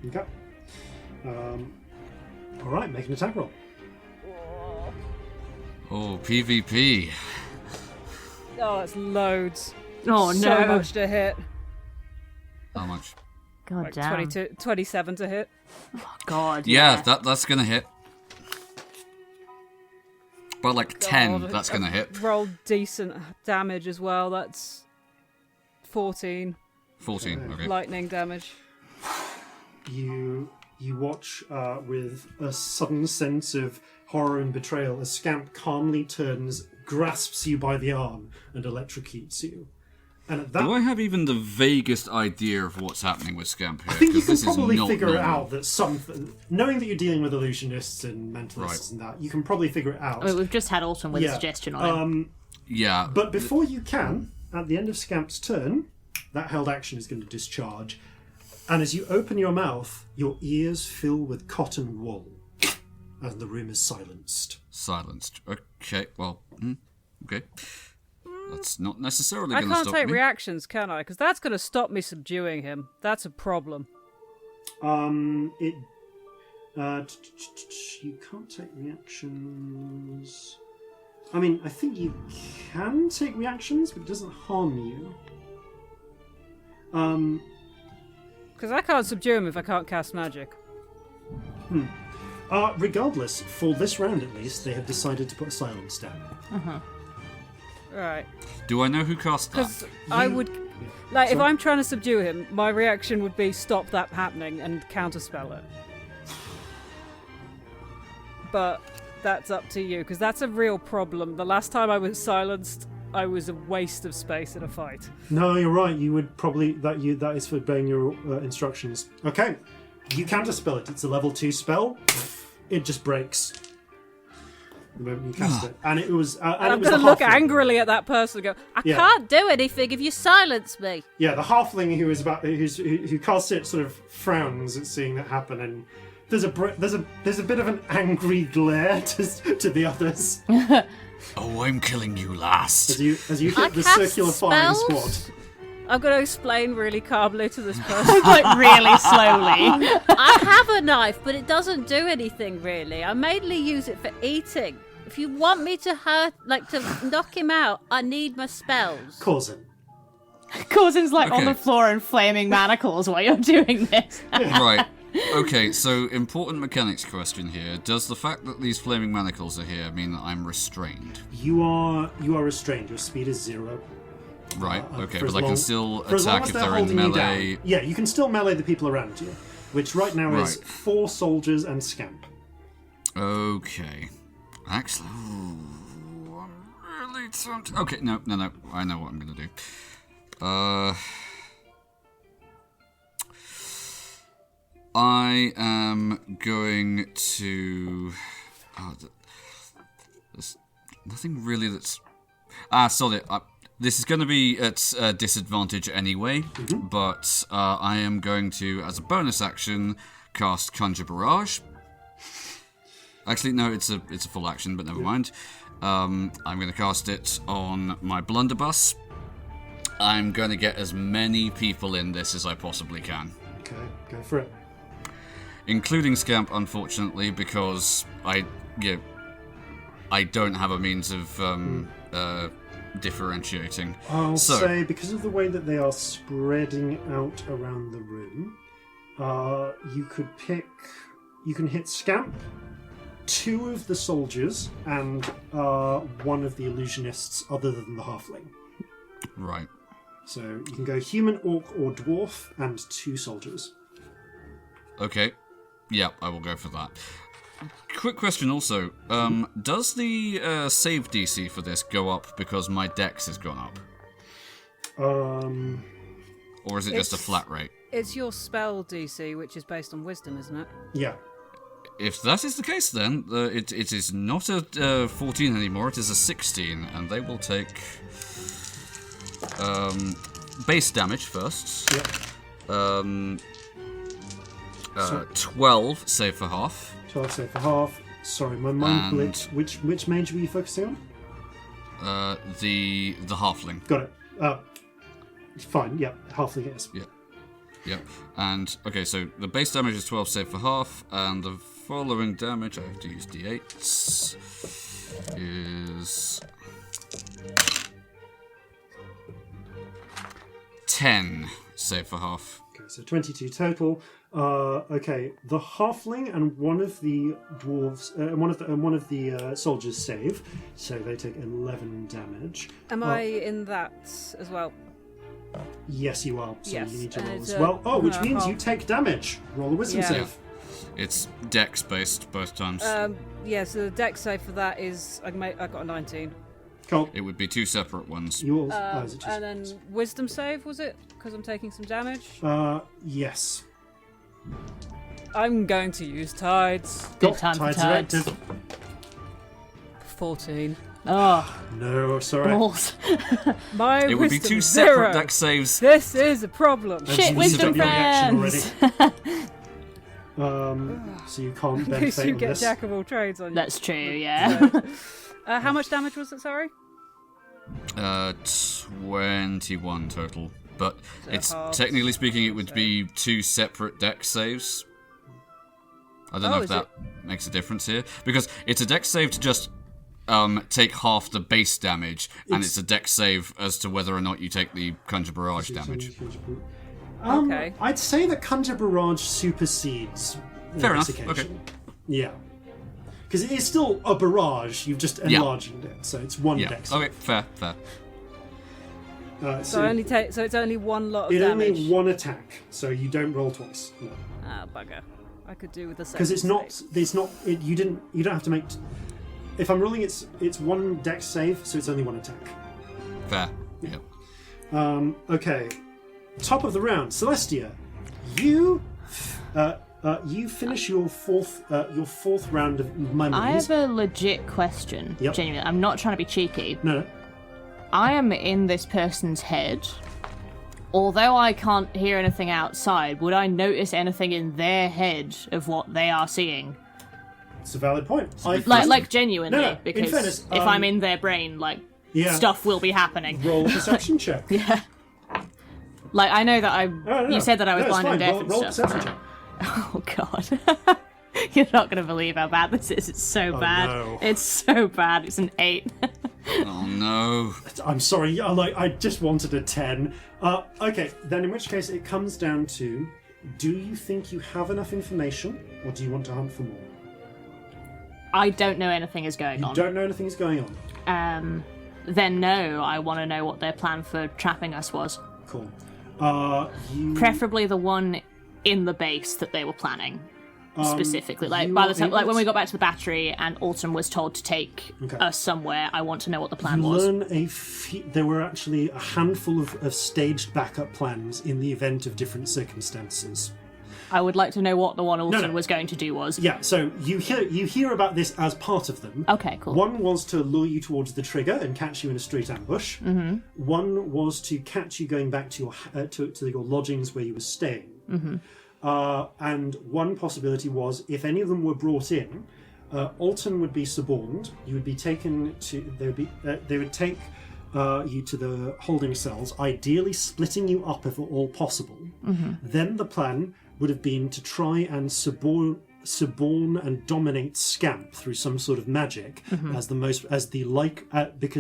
S1: Okay. Alright, make an attack roll.
S4: Oh, PvP.
S7: Oh, that's loads.
S2: Oh
S7: So
S2: no.
S7: much to hit.
S4: How much?
S2: God
S7: Like
S2: damn.
S7: 27 to hit.
S2: God.
S4: Yeah, that's gonna hit. But like 10,
S7: God,
S4: that's gonna hit.
S7: Rolled decent damage as well. That's 14
S4: 14. Okay.
S7: lightning damage.
S1: You watch with a sudden sense of horror and betrayal as Scamp calmly turns, grasps you by the arm, and electrocutes you. And at that
S4: Do I have even the vaguest idea of what's happening with Scamp here?
S1: I think you
S4: 'Cause
S1: can
S4: this is
S1: probably
S4: not
S1: figure
S4: normal.
S1: out that something, knowing that you're dealing with illusionists and mentalists and that, you can probably figure it out.
S2: I mean, we've just had Alton with a
S1: Yeah.
S2: suggestion on him.
S4: Yeah.
S1: But before you can, at the end of Scamp's turn, that held action is going to discharge. And as you open your mouth, your ears fill with cotton wool, and the room is silenced.
S4: Silenced. Okay, well, okay. That's not necessarily
S7: I
S4: going to
S7: can't
S4: stop
S7: take
S4: me.
S7: reactions, can I? Because that's going to stop me subduing him. That's a problem.
S1: You can't take reactions. I mean, I think you can take reactions, but it doesn't harm you.
S7: Because I can't subdue him if I can't cast magic.
S1: Regardless, for this round at least, they have decided to put a silence down.
S7: Right.
S4: Do I know who cast that?
S7: Because I would... Like, if
S1: Sorry?
S7: I'm trying to subdue him, my reaction would be stop that happening and counterspell it. But that's up to you, because that's a real problem. The last time I was silenced, I was a waste of space in a fight.
S1: No, you're right. You would probably that is for obeying your instructions. Okay, you counterspell it. It's a level 2 spell. It just breaks the moment you cast it, and it was. And
S7: I'm
S1: it was
S7: going to
S1: the
S7: look
S1: halfling.
S7: angrily at that person and go, I
S1: Yeah.
S7: can't
S3: Do anything if you silence me.
S1: Yeah, the halfling who casts it sort of frowns at seeing that happen, and there's a bit of an angry glare to the others
S4: Oh, I'm killing you last.
S1: as you
S3: I
S1: hit the
S3: cast
S1: circular firing
S3: spells?
S1: squad.
S7: I'm going to explain really calmly to this person.
S2: Like, really slowly.
S3: I have a knife, but it doesn't do anything really. I mainly use it for eating. If you want me to to knock him out, I need my spells.
S1: Corzin.
S2: Corzin's like on
S4: Okay.
S2: the floor in flaming manacles while you're doing this.
S4: Right. Okay, so important mechanics question here. Does the fact that these flaming manacles are here mean that I'm restrained?
S1: You are restrained. Your speed is 0.
S4: Right, okay,
S1: for
S4: but
S1: as
S4: I
S1: long-
S4: can still
S1: for as long
S4: attack
S1: as
S4: if
S1: they're
S4: they're in
S1: holding you
S4: melee.
S1: down. Yeah, you can still melee the people around you, which right now is
S4: Right.
S1: 4 soldiers and Scamp.
S4: Okay. Actually, ooh, I'm really tempted. Okay, no. I know what I'm gonna do. I am going to. Oh, there's nothing really that's. Sorry. This is going to be at a disadvantage anyway, but I am going to, as a bonus action, cast Conjure Barrage. Actually, no, it's a full action, but never mind. I'm going to cast it on my blunderbuss. I'm going to get as many people in this as I possibly can.
S1: Okay, go for it.
S4: Including Scamp, unfortunately, because I don't have a means of differentiating.
S1: I'll say, because of the way that they are spreading out around the room, you can hit Scamp, 2 of the soldiers, and 1 of the illusionists other than the halfling.
S4: Right.
S1: So you can go human, orc, or dwarf, and 2 soldiers.
S4: Okay. Yeah, I will go for that. Quick question also. Does the save DC for this go up because my dex has gone up? Or is it just a flat rate?
S7: It's your spell DC, which is based on wisdom, isn't it?
S1: Yeah.
S4: If that is the case, then it is not a 14 anymore. It is a 16, and they will take base damage first.
S1: Yep.
S4: 12 save for half.
S1: 12 save for half. Sorry, my mind blitzed. Which mage were you focusing
S4: on? The halfling.
S1: Got it. Fine. Yeah, halfling it is.
S4: Yeah. Yeah. And okay, so the base damage is 12 save for half, and the following damage, I have to use d8s, is 10 save for half.
S1: Okay, so 22 total. Okay, the halfling and one of the dwarves, one of the soldiers save, so they take 11 damage.
S7: Am I in that as well?
S1: Yes, you are. So
S7: yes,
S1: you need to roll as well. Oh, which means you take damage. Roll a wisdom save.
S4: It's dex based both times.
S7: Yeah. So the dex save for that is I got a 19.
S1: Cool.
S4: It would be 2 separate ones.
S1: Yours.
S7: And then wisdom save, was it? Because I'm taking some damage.
S1: Yes.
S7: I'm going to use tides.
S2: Good time for tides.
S7: 14.
S2: Oh
S1: no, sorry.
S2: Balls.
S7: My
S4: it would be 2
S7: 0.
S4: separate dex saves.
S7: This is a problem.
S2: Shit, wisdom friends.
S1: So you can't benefit
S7: Because you
S1: on
S7: get
S1: this.
S7: jack of all trades on you.
S2: That's true. Yeah.
S7: How much damage was it? Sorry.
S4: 21 total. But
S7: So
S4: it's
S7: half,
S4: technically speaking, it would be 2 separate dex saves. I don't know if that makes a difference here, because it's a dex save to just take half the base damage, and it's a dex save as to whether or not you take the Conjure Barrage damage.
S7: Okay.
S1: I'd say that Conjure Barrage supersedes.
S4: Fair enough.
S1: Occasion.
S4: Okay.
S1: Yeah. Because it is still a barrage. You've just enlarged it, so it's one dex.
S4: Okay. Fair.
S7: So it's only one lot of
S1: it's
S7: damage.
S1: only one attack, so you don't roll twice. No.
S7: Ah, bugger. I could do with the second.
S1: Because it's not. You don't have to make. If I'm rolling, it's one dex save, so it's only one attack.
S4: Fair. Yep.
S1: Okay. Top of the round, Celestia. You finish your fourth round of memories.
S2: I have a legit question.
S1: Yep.
S2: Genuinely, I'm not trying to be cheeky.
S1: No.
S2: I am in this person's head. Although I can't hear anything outside, would I notice anything in their head of what they are seeing?
S1: It's a valid point.
S2: Like genuinely,
S1: No,
S2: because
S1: in fairness,
S2: if I'm in their brain, stuff will be happening.
S1: Roll a perception check.
S2: Yeah. Like, I know that you said that I was blind and deaf and
S1: roll
S2: stuff.
S1: A perception check.
S2: Oh, God. You're not going to believe how bad this is. It's so bad.
S1: No.
S2: It's so bad. It's an 8.
S4: Oh, no.
S1: I'm sorry. I just wanted a 10. Okay, then in which case it comes down to, do you think you have enough information, or do you want to hunt for more?
S2: I don't know anything is going on.
S1: You don't know anything is going
S2: on? Then no, I want to know what their plan for trapping us was.
S1: Cool.
S2: Preferably the one in the base that they were planning. Specifically, by the time, when we got back to the battery and Autumn was told to take us somewhere, I want to know what the plan was.
S1: There were actually a handful of staged backup plans in the event of different circumstances.
S2: I would like to know what the one Autumn was going to do was.
S1: Yeah, so you hear about this as part of them.
S2: Okay, cool.
S1: One was to lure you towards the trigger and catch you in a street ambush.
S2: Mm-hmm.
S1: One was to catch you going back to your your lodgings where you were staying.
S2: Mm-hmm.
S1: And one possibility was, if any of them were brought in, Alton would be suborned. You would be taken to. They would take you to the holding cells, ideally splitting you up if at all possible.
S2: Mm-hmm.
S1: Then the plan would have been to try and suborn suborn and dominate Scamp through some sort of magic because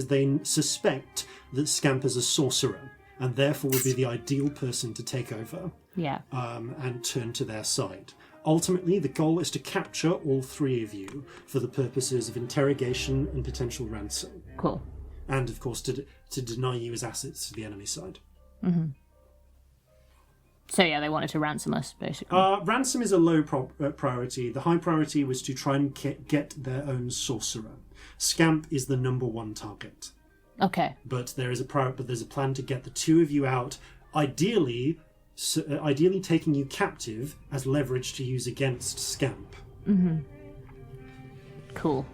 S1: they suspect that Scamp is a sorcerer and therefore would be the ideal person to take over and turn to their side. Ultimately, the goal is to capture all three of you for the purposes of interrogation and potential ransom.
S2: Cool.
S1: And, of course, to deny you as assets to the enemy side.
S2: Mm-hmm. So, yeah, they wanted to ransom us, basically.
S1: Ransom is a low priority. The high priority was to try and get their own sorcerer. Scamp is the number one target.
S2: Okay.
S1: But there's a plan to get the two of you out, ideally taking you captive as leverage to use against Scamp.
S2: Mm-hmm. Cool.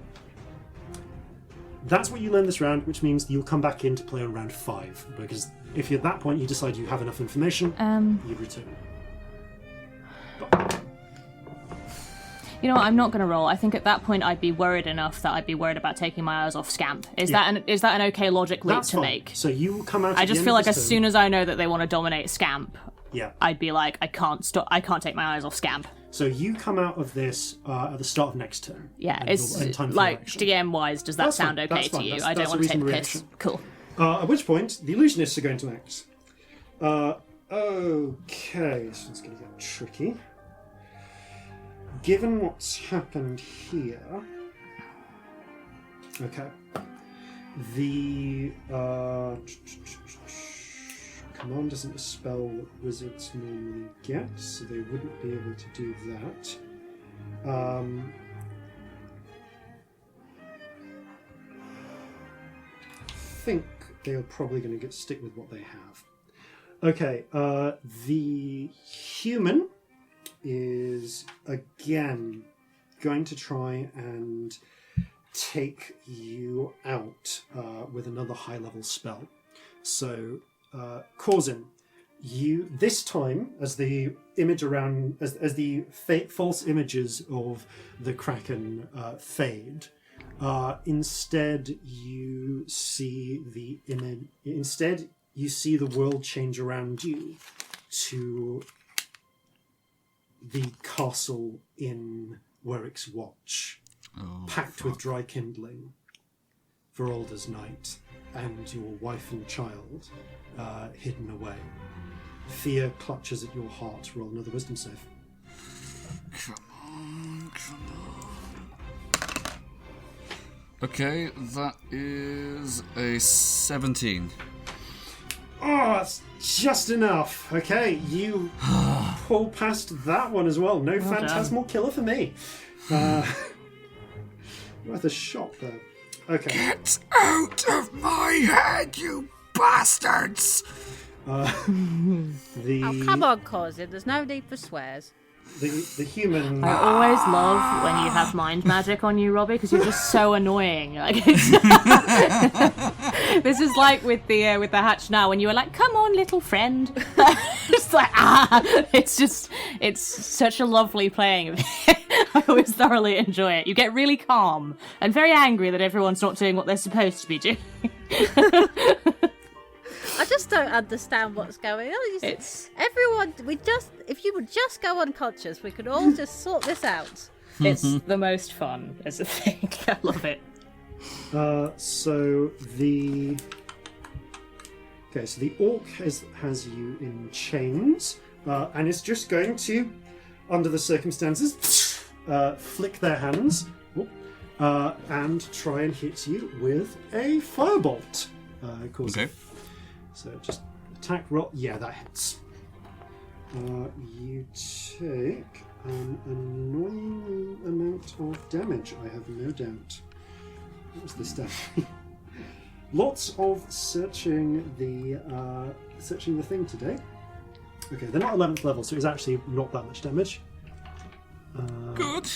S1: That's what you learn this round, which means you'll come back in to play on round 5. Because if at that point you decide you have enough information, you return.
S2: You know what, I'm not going to roll. I think at that point I'd be worried enough that I'd be worried about taking my eyes off Scamp. Is that an okay logic leap to make?
S1: So you will come out.
S2: I just feel like as soon as I know that they want to dominate Scamp, I'd be like, I can't take my eyes off Scamp.
S1: So you come out of this at the start of next turn.
S2: Yeah, it's like DM-wise, does that sound okay to you? I don't want to take the piss. Cool.
S1: At which point, the illusionists are going to act. Okay, so it's going to get tricky. Given what's happened here... Okay. The... Command isn't a spell that wizards normally get, so they wouldn't be able to do that. I think they are probably going to stick with what they have. Okay, the human is again going to try and take you out with another high-level spell. So, Corzin, you this time, as the image around, as the false images of the Kraken fade, instead you see the image. Instead, you see the world change around you to the castle in Warwick's Watch, packed with dry kindling, Veralda's night, and your wife and child hidden away. Fear clutches at your heart. Roll another wisdom save.
S4: Come on. Okay, that is a 17.
S1: Oh, that's just enough. Okay, you pull past that one as well. No phantasmal killer for me. Worth a shot there. Okay.
S4: Get out of my head, you bastards!
S3: Oh, come on, Corzin. There's no need for swears.
S1: The human...
S2: I always love when you have mind magic on you, Robbie, because you're just so annoying. Like, it's this is like with the hatch now, when you were like, "Come on, little friend." Just like, it's such a lovely playing. I always thoroughly enjoy it. You get really calm and very angry that everyone's not doing what they're supposed to be doing.
S3: I just don't understand what's going on. Everyone, if you would just go unconscious, we could all just sort this out.
S2: It's the most fun as a thing. I love it.
S1: So the orc has you in chains, and it's just going to, under the circumstances, flick their hands and try and hit you with a firebolt. Okay. So just attack roll. Yeah, that hits. You take an annoying amount of damage, I have no doubt. What was the stat? Lots of searching the thing today. Okay, they're not 11th level, so it's actually not that much damage.
S4: Good.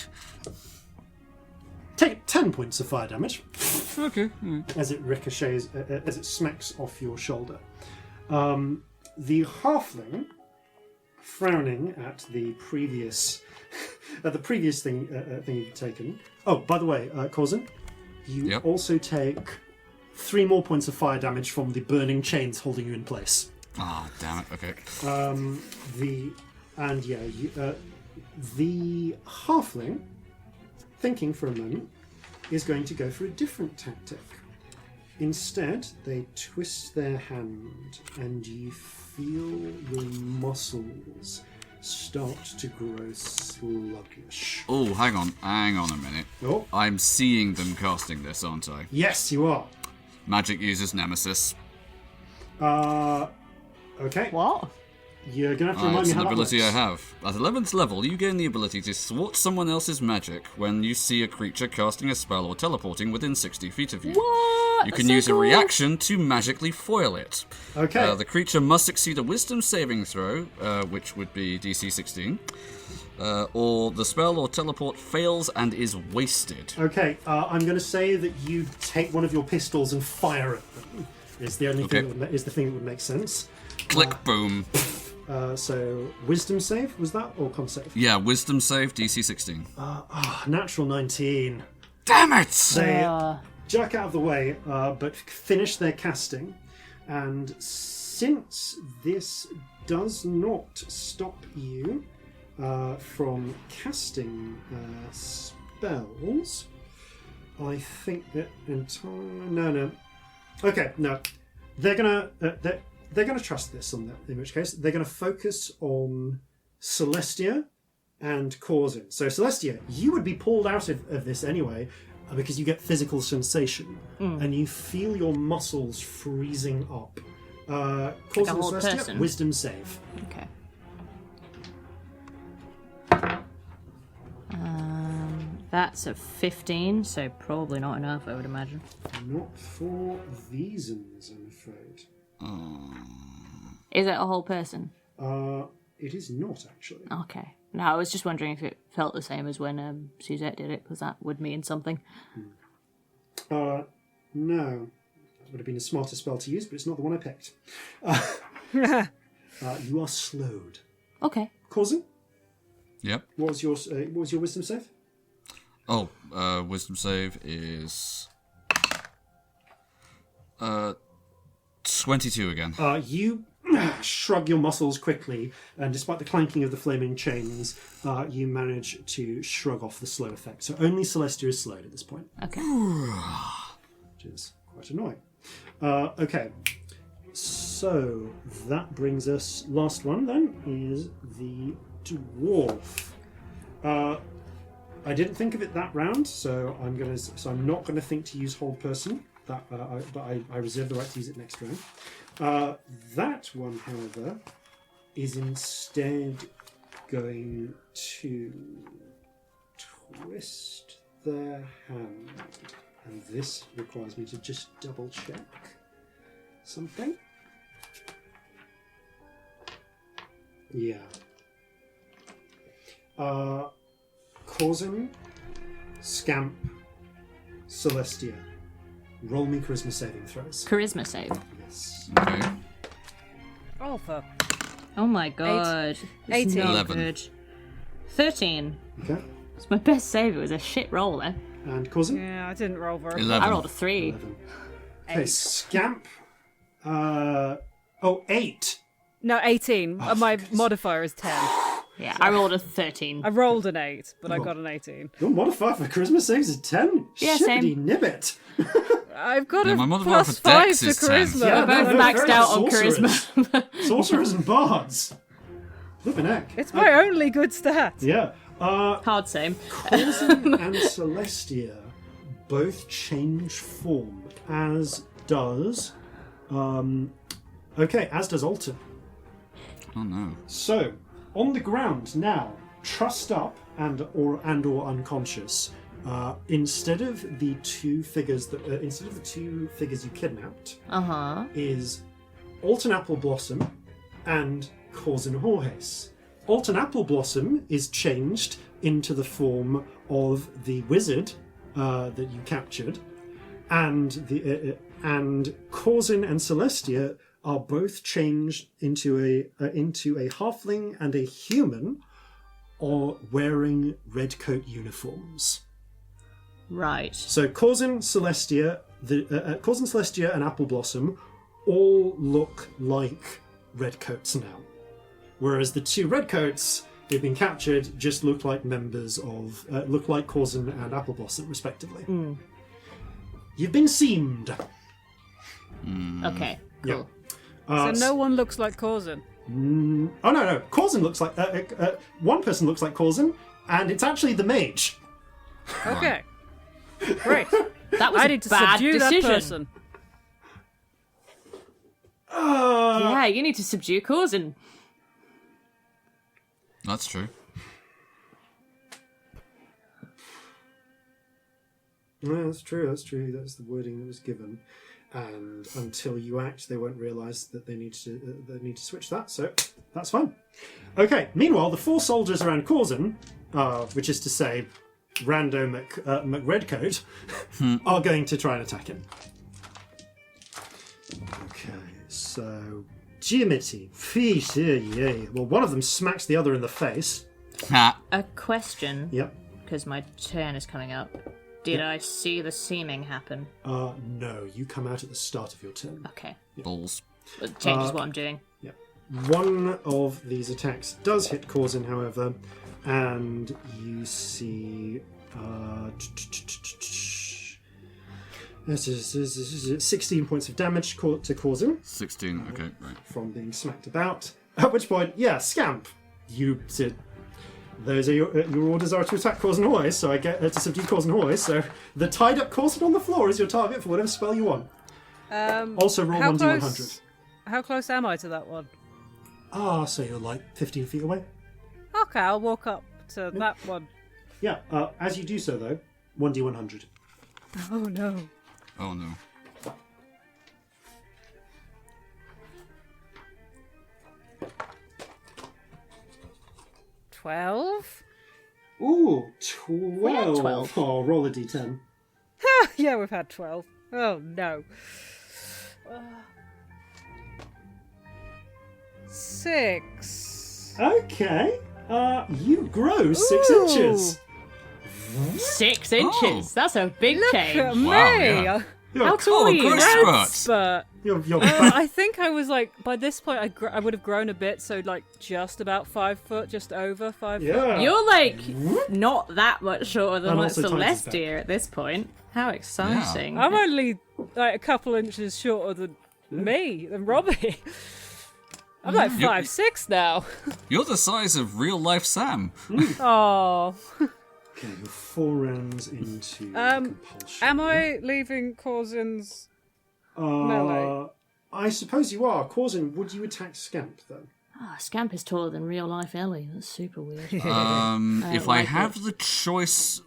S1: Take 10 points of fire damage.
S4: Okay.
S1: As it ricochets, as it smacks off your shoulder. The halfling, frowning at the previous thing you've taken. Oh, by the way, Corzin, you also take 3 more points of fire damage from the burning chains holding you in place.
S4: Ah, damn it. Okay.
S1: the halfling, thinking for a moment, is going to go for a different tactic. Instead, they twist their hand, and you feel your muscles start to grow sluggish.
S4: Oh, hang on a minute.
S1: Oh,
S4: I'm seeing them casting this, aren't I?
S1: yes, you are.
S4: Magic uses Nemesis.
S1: Okay.
S2: What?
S1: You're gonna have to remind
S4: It's
S1: me how
S4: an
S1: that
S4: ability
S1: works.
S4: I have. At 11th level, you gain the ability to thwart someone else's magic when you see a creature casting a spell or teleporting within 60 feet of you.
S2: What?
S4: You can
S2: So
S4: use a
S2: cool.
S4: reaction to magically foil it.
S1: Okay.
S4: The creature must succeed a wisdom saving throw, which would be DC 16, or the spell or teleport fails and is wasted.
S1: Okay, I'm going to say that you take one of your pistols and fire at them. Is the only
S4: Okay.
S1: thing that is the thing that would make sense.
S4: Click, boom.
S1: So wisdom save was that or con save?
S4: Yeah, wisdom save, DC 16.
S1: Natural 19.
S4: Damn it!
S1: They jerk out of the way, but finish their casting. And since this does not stop you from casting spells, I think that no. Okay, no. They're gonna trust this on that. In which case, they're gonna focus on Celestia and Corzin. So Celestia, you would be pulled out of this anyway, because you get physical sensation and you feel your muscles freezing up. Corzin and
S2: whole
S1: Celestia,
S2: person.
S1: wisdom save.
S2: Okay. That's a 15, so probably not enough, I would imagine.
S1: Not for these ones, I'm afraid.
S2: Is it a whole person?
S1: It is not actually.
S2: Okay. No, I was just wondering if it felt the same as when Suzette did it, because that would mean something.
S1: No. That would have been a smarter spell to use, but it's not the one I picked. You are slowed.
S2: Okay.
S1: Corzin,
S4: Yep.
S1: what was your wisdom save?
S4: Oh, wisdom save is 22 again.
S1: You shrug your muscles quickly, and despite the clanking of the flaming chains, you manage to shrug off the slow effect. So only Celestia is slowed at this point,
S2: Okay.
S1: which is quite annoying. Okay, so that brings us. Last one then is the dwarf. I didn't think of it that round, so I'm not gonna think to use hold person. But I reserve the right to use it next round. That one, however, is instead going to twist their hand, and this requires me to just double check something. Yeah. Corzin, Scamp, Celestia. Roll me charisma saving throws.
S2: Charisma save.
S1: Yes.
S4: Okay.
S7: Oh, for
S2: Oh my god. It's
S7: 18.
S2: not
S4: 11.
S2: good. 13.
S1: Okay.
S2: It's my best save. It was a shit roll, though.
S1: And Corzin?
S7: yeah, I didn't roll very.
S4: 11.
S2: I rolled a 3.
S1: 11. Okay, Scamp. 8.
S7: No, 18. My modifier is 10.
S2: Yeah, I rolled a 13.
S7: I rolled an 8, but I got an 18.
S1: Your modifier for charisma saves is 10?
S2: Yeah,
S1: Shippity
S2: same.
S1: nibbit.
S7: I've got
S4: Yeah,
S7: a
S4: my modifier
S7: plus
S4: for
S7: 5
S4: Dex
S7: to
S4: is 10.
S7: charisma.
S1: Yeah,
S2: Both
S1: no,
S2: maxed
S1: very
S2: out on
S1: sorcerers.
S2: charisma.
S1: Sorcerers and bards. Flippin' heck.
S7: It's my only good stat.
S1: Yeah.
S2: Hard same.
S1: Corzin and Celestia both change form, as does... as does Alton.
S4: Oh no.
S1: So, on the ground now, trussed up and or unconscious, instead of the two figures you kidnapped, is Alton Appleblossom and Corzin Horhace. Alton Appleblossom is changed into the form of the wizard that you captured, and Corzin and Celestia are both changed into a halfling and a human, or wearing red coat uniforms.
S2: Right.
S1: So Corzin, Celestia, and Appleblossom all look like redcoats now, whereas the two redcoats who've been captured just look like members of look like Corzin and Appleblossom, respectively. You've been seamed.
S2: Okay, cool.
S1: Yeah.
S7: So no one looks like Corzin.
S1: Oh no! Corzin looks like one person looks like Corzin, and it's actually the mage.
S7: Okay. Great.
S2: That was
S7: I
S2: a
S7: need to
S2: bad
S7: subdue
S2: decision.
S7: that person.
S2: Yeah, you need to subdue Corzin.
S4: That's true.
S1: No, that's true. That's true. That's the wording that was given. And until you act, they won't realise that they need to switch that. So that's fine. Okay. Meanwhile, the 4 soldiers around Corzin, which is to say, Rando McRedcoat, are going to try and attack him. Okay. So Giamatti, feet, yeah. Well, one of them smacks the other in the face.
S4: Ha.
S2: A question,
S1: Yep.
S2: because my turn is coming up. Did I see the seaming happen?
S1: No, you come out at the start of your turn.
S2: Okay.
S4: Balls.
S2: It changes what I'm doing.
S1: Yep. One of these attacks does hit Corzin, however, and you see 16 points of damage to Corzin
S4: 16, okay, right.
S1: from being smacked about. At which point, Scamp, you did. Those are your orders are to attack Corzin Horhace, so I get to subdue Corzin Horhace. So the tied up Corzin on the floor is your target for whatever spell you want. Also roll 1d100.
S7: How close am I to that one?
S1: So you're like 15 feet away.
S7: Okay, I'll walk up to that one.
S1: Yeah. As you do so, though, 1d100.
S7: Oh no.
S4: Oh no.
S7: $12?
S1: Ooh, 12.
S2: 12.
S1: Oh, roll a d10.
S7: Yeah, we've had 12. Oh no. 6.
S1: Okay. You grow 6
S7: Ooh.
S1: inches.
S2: 6 inches. That's a big
S7: Look
S2: change.
S7: at me!
S4: Wow, yeah.
S2: How tall are you?
S4: growth spurts.
S7: But
S1: You're
S7: I think I was like, by this point, I would have grown a bit, so like just about 5 foot, just over 5 foot.
S1: yeah.
S2: You're like not that much shorter than
S1: And
S2: what
S1: also times his
S2: Celestia at this point. How exciting.
S7: I'm only like a couple inches shorter than me, than Robbie. I'm like 5'6" now.
S4: You're the size of real life Sam.
S7: Oh.
S1: Okay, you're 4 rounds into compulsion.
S7: Am I leaving Corzin's melee?
S1: I suppose you are. Corzin, would you attack Scamp, though?
S2: Scamp is taller than real life Ellie. That's super weird.
S4: If I
S2: like
S4: have the choice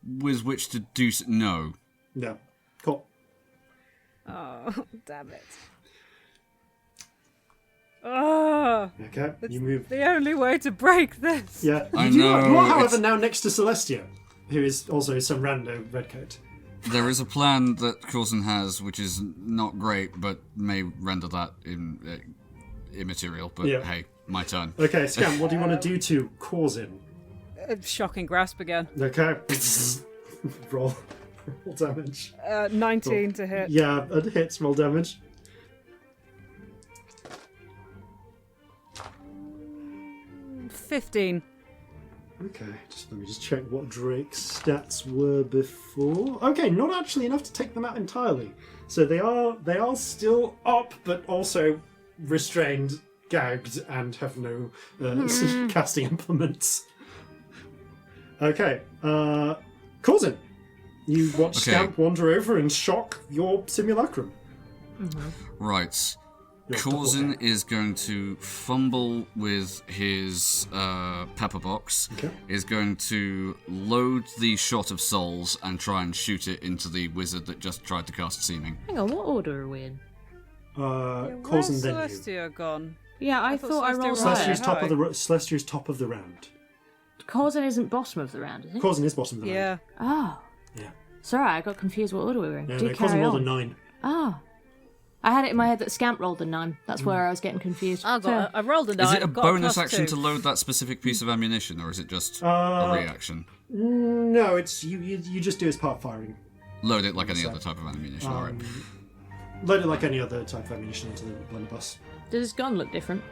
S4: with which to do so, no.
S1: No. Cool.
S7: Oh, damn it. Oh,
S1: Okay, you move.
S7: the only way to break this.
S1: Yeah,
S4: I
S1: you are,
S4: know,
S1: however,
S4: it's-
S1: now next to Celestia, who is also some rando redcoat.
S4: There is a plan that Corzin has, which is not great, but may render that immaterial. But
S1: Yeah.
S4: hey, my turn.
S1: Okay, Scamp, what do you want to do to Corzin?
S7: Shocking grasp again.
S1: Okay. roll damage.
S7: 19 to hit.
S1: Yeah, it hits, roll damage.
S7: 15.
S1: Okay, let me just check what Drake's stats were before. Okay, not actually enough to take them out entirely. So they are still up, but also restrained, gagged, and have no casting implements. Okay, Corzin, you watch
S4: Okay.
S1: Scamp wander over and shock your simulacrum.
S4: Right.
S1: Your
S4: Corzin
S1: double
S4: is going to fumble with his pepper box,
S1: Okay.
S4: is going to load the shot of souls and try and shoot it into the wizard that just tried to cast Seeming.
S2: Hang on, what order are we in?
S1: Corzin,
S7: Where's
S1: then you.
S7: Celestia gone?
S2: Yeah, I thought I
S7: Celestia
S2: rolled
S7: was
S1: Celestia's
S2: higher.
S1: top of the Celestia's top of the round.
S2: Corzin isn't bottom of the round, is it?
S1: Corzin is bottom of the round.
S7: Yeah.
S2: Oh.
S1: Yeah.
S2: Sorry, I got confused what order we were in.
S1: No,
S2: Do
S1: no,
S2: carry
S1: Corzin rolled a
S2: on.
S1: 9.
S2: Oh. I had it in my head that Scamp rolled a 9. That's where I was getting confused.
S7: I rolled a 9.
S4: Is it a
S7: I've got
S4: bonus
S7: plus
S4: action
S7: 2.
S4: to load that specific piece of ammunition, or is it just a reaction?
S1: No, it's you just do as part firing.
S4: Load it like any other type of ammunition, alright.
S1: Load it like any other type of ammunition into the blunderbuss.
S2: Does his gun look different?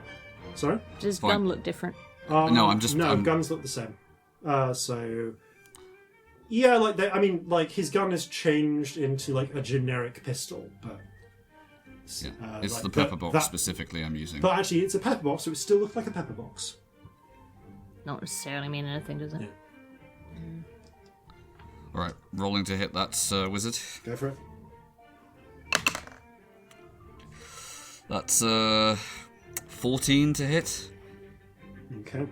S1: Sorry?
S2: Does his
S4: Fine.
S2: gun look different?
S4: No, I'm just...
S1: guns look the same. So... Yeah, like, his gun has changed into, like, a generic pistol, but...
S4: Yeah, it's the pepper box specifically I'm using.
S1: But actually, it's a pepper box, so it still looks like a pepper box.
S2: Not necessarily mean anything, does it?
S1: Yeah.
S4: Alright, rolling to hit that wizard.
S1: Go for it.
S4: That's 14 to hit.
S1: Okay.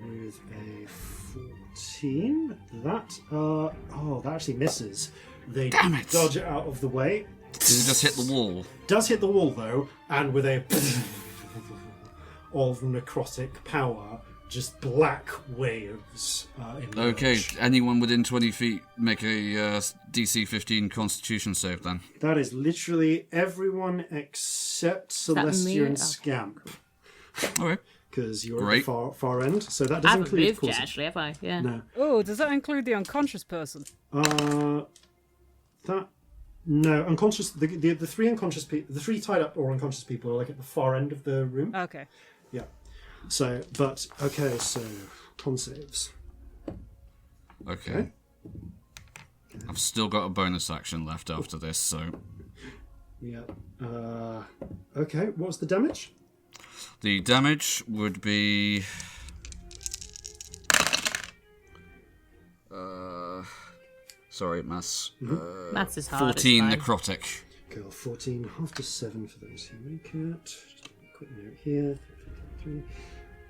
S1: With a 14, that actually misses. They
S4: Damn it.
S1: dodge it out of the way.
S4: Does it just hit the wall?
S1: Does hit the wall though, and with a of necrotic power, just black waves.
S4: Okay,
S1: emerge.
S4: anyone within 20 feet make a DC 15 Constitution save then.
S1: That is literally everyone except
S2: that me?
S1: Celestia and
S2: Oh.
S1: Scamp,
S4: Okay.
S1: because you're
S4: Great.
S1: at the far end. So that
S2: I
S1: doesn't
S2: haven't
S1: include
S2: moved yet,
S1: Corzin.
S2: actually, have I? Yeah.
S1: No.
S7: Oh, does that include the unconscious person?
S1: That no unconscious. The three unconscious people, the three tied up or unconscious people, are like at the far end of the room.
S7: Okay.
S1: Yeah. So, but okay. So con saves.
S4: Okay. I've still got a bonus action left after this, so...
S1: Yeah. Okay. What was the damage?
S4: The damage would be... sorry, maths.
S2: Maths is hard.
S4: 14
S2: it's fine.
S4: necrotic.
S1: Go 14, half to 7 for those who make it. Just a quick note here. 3.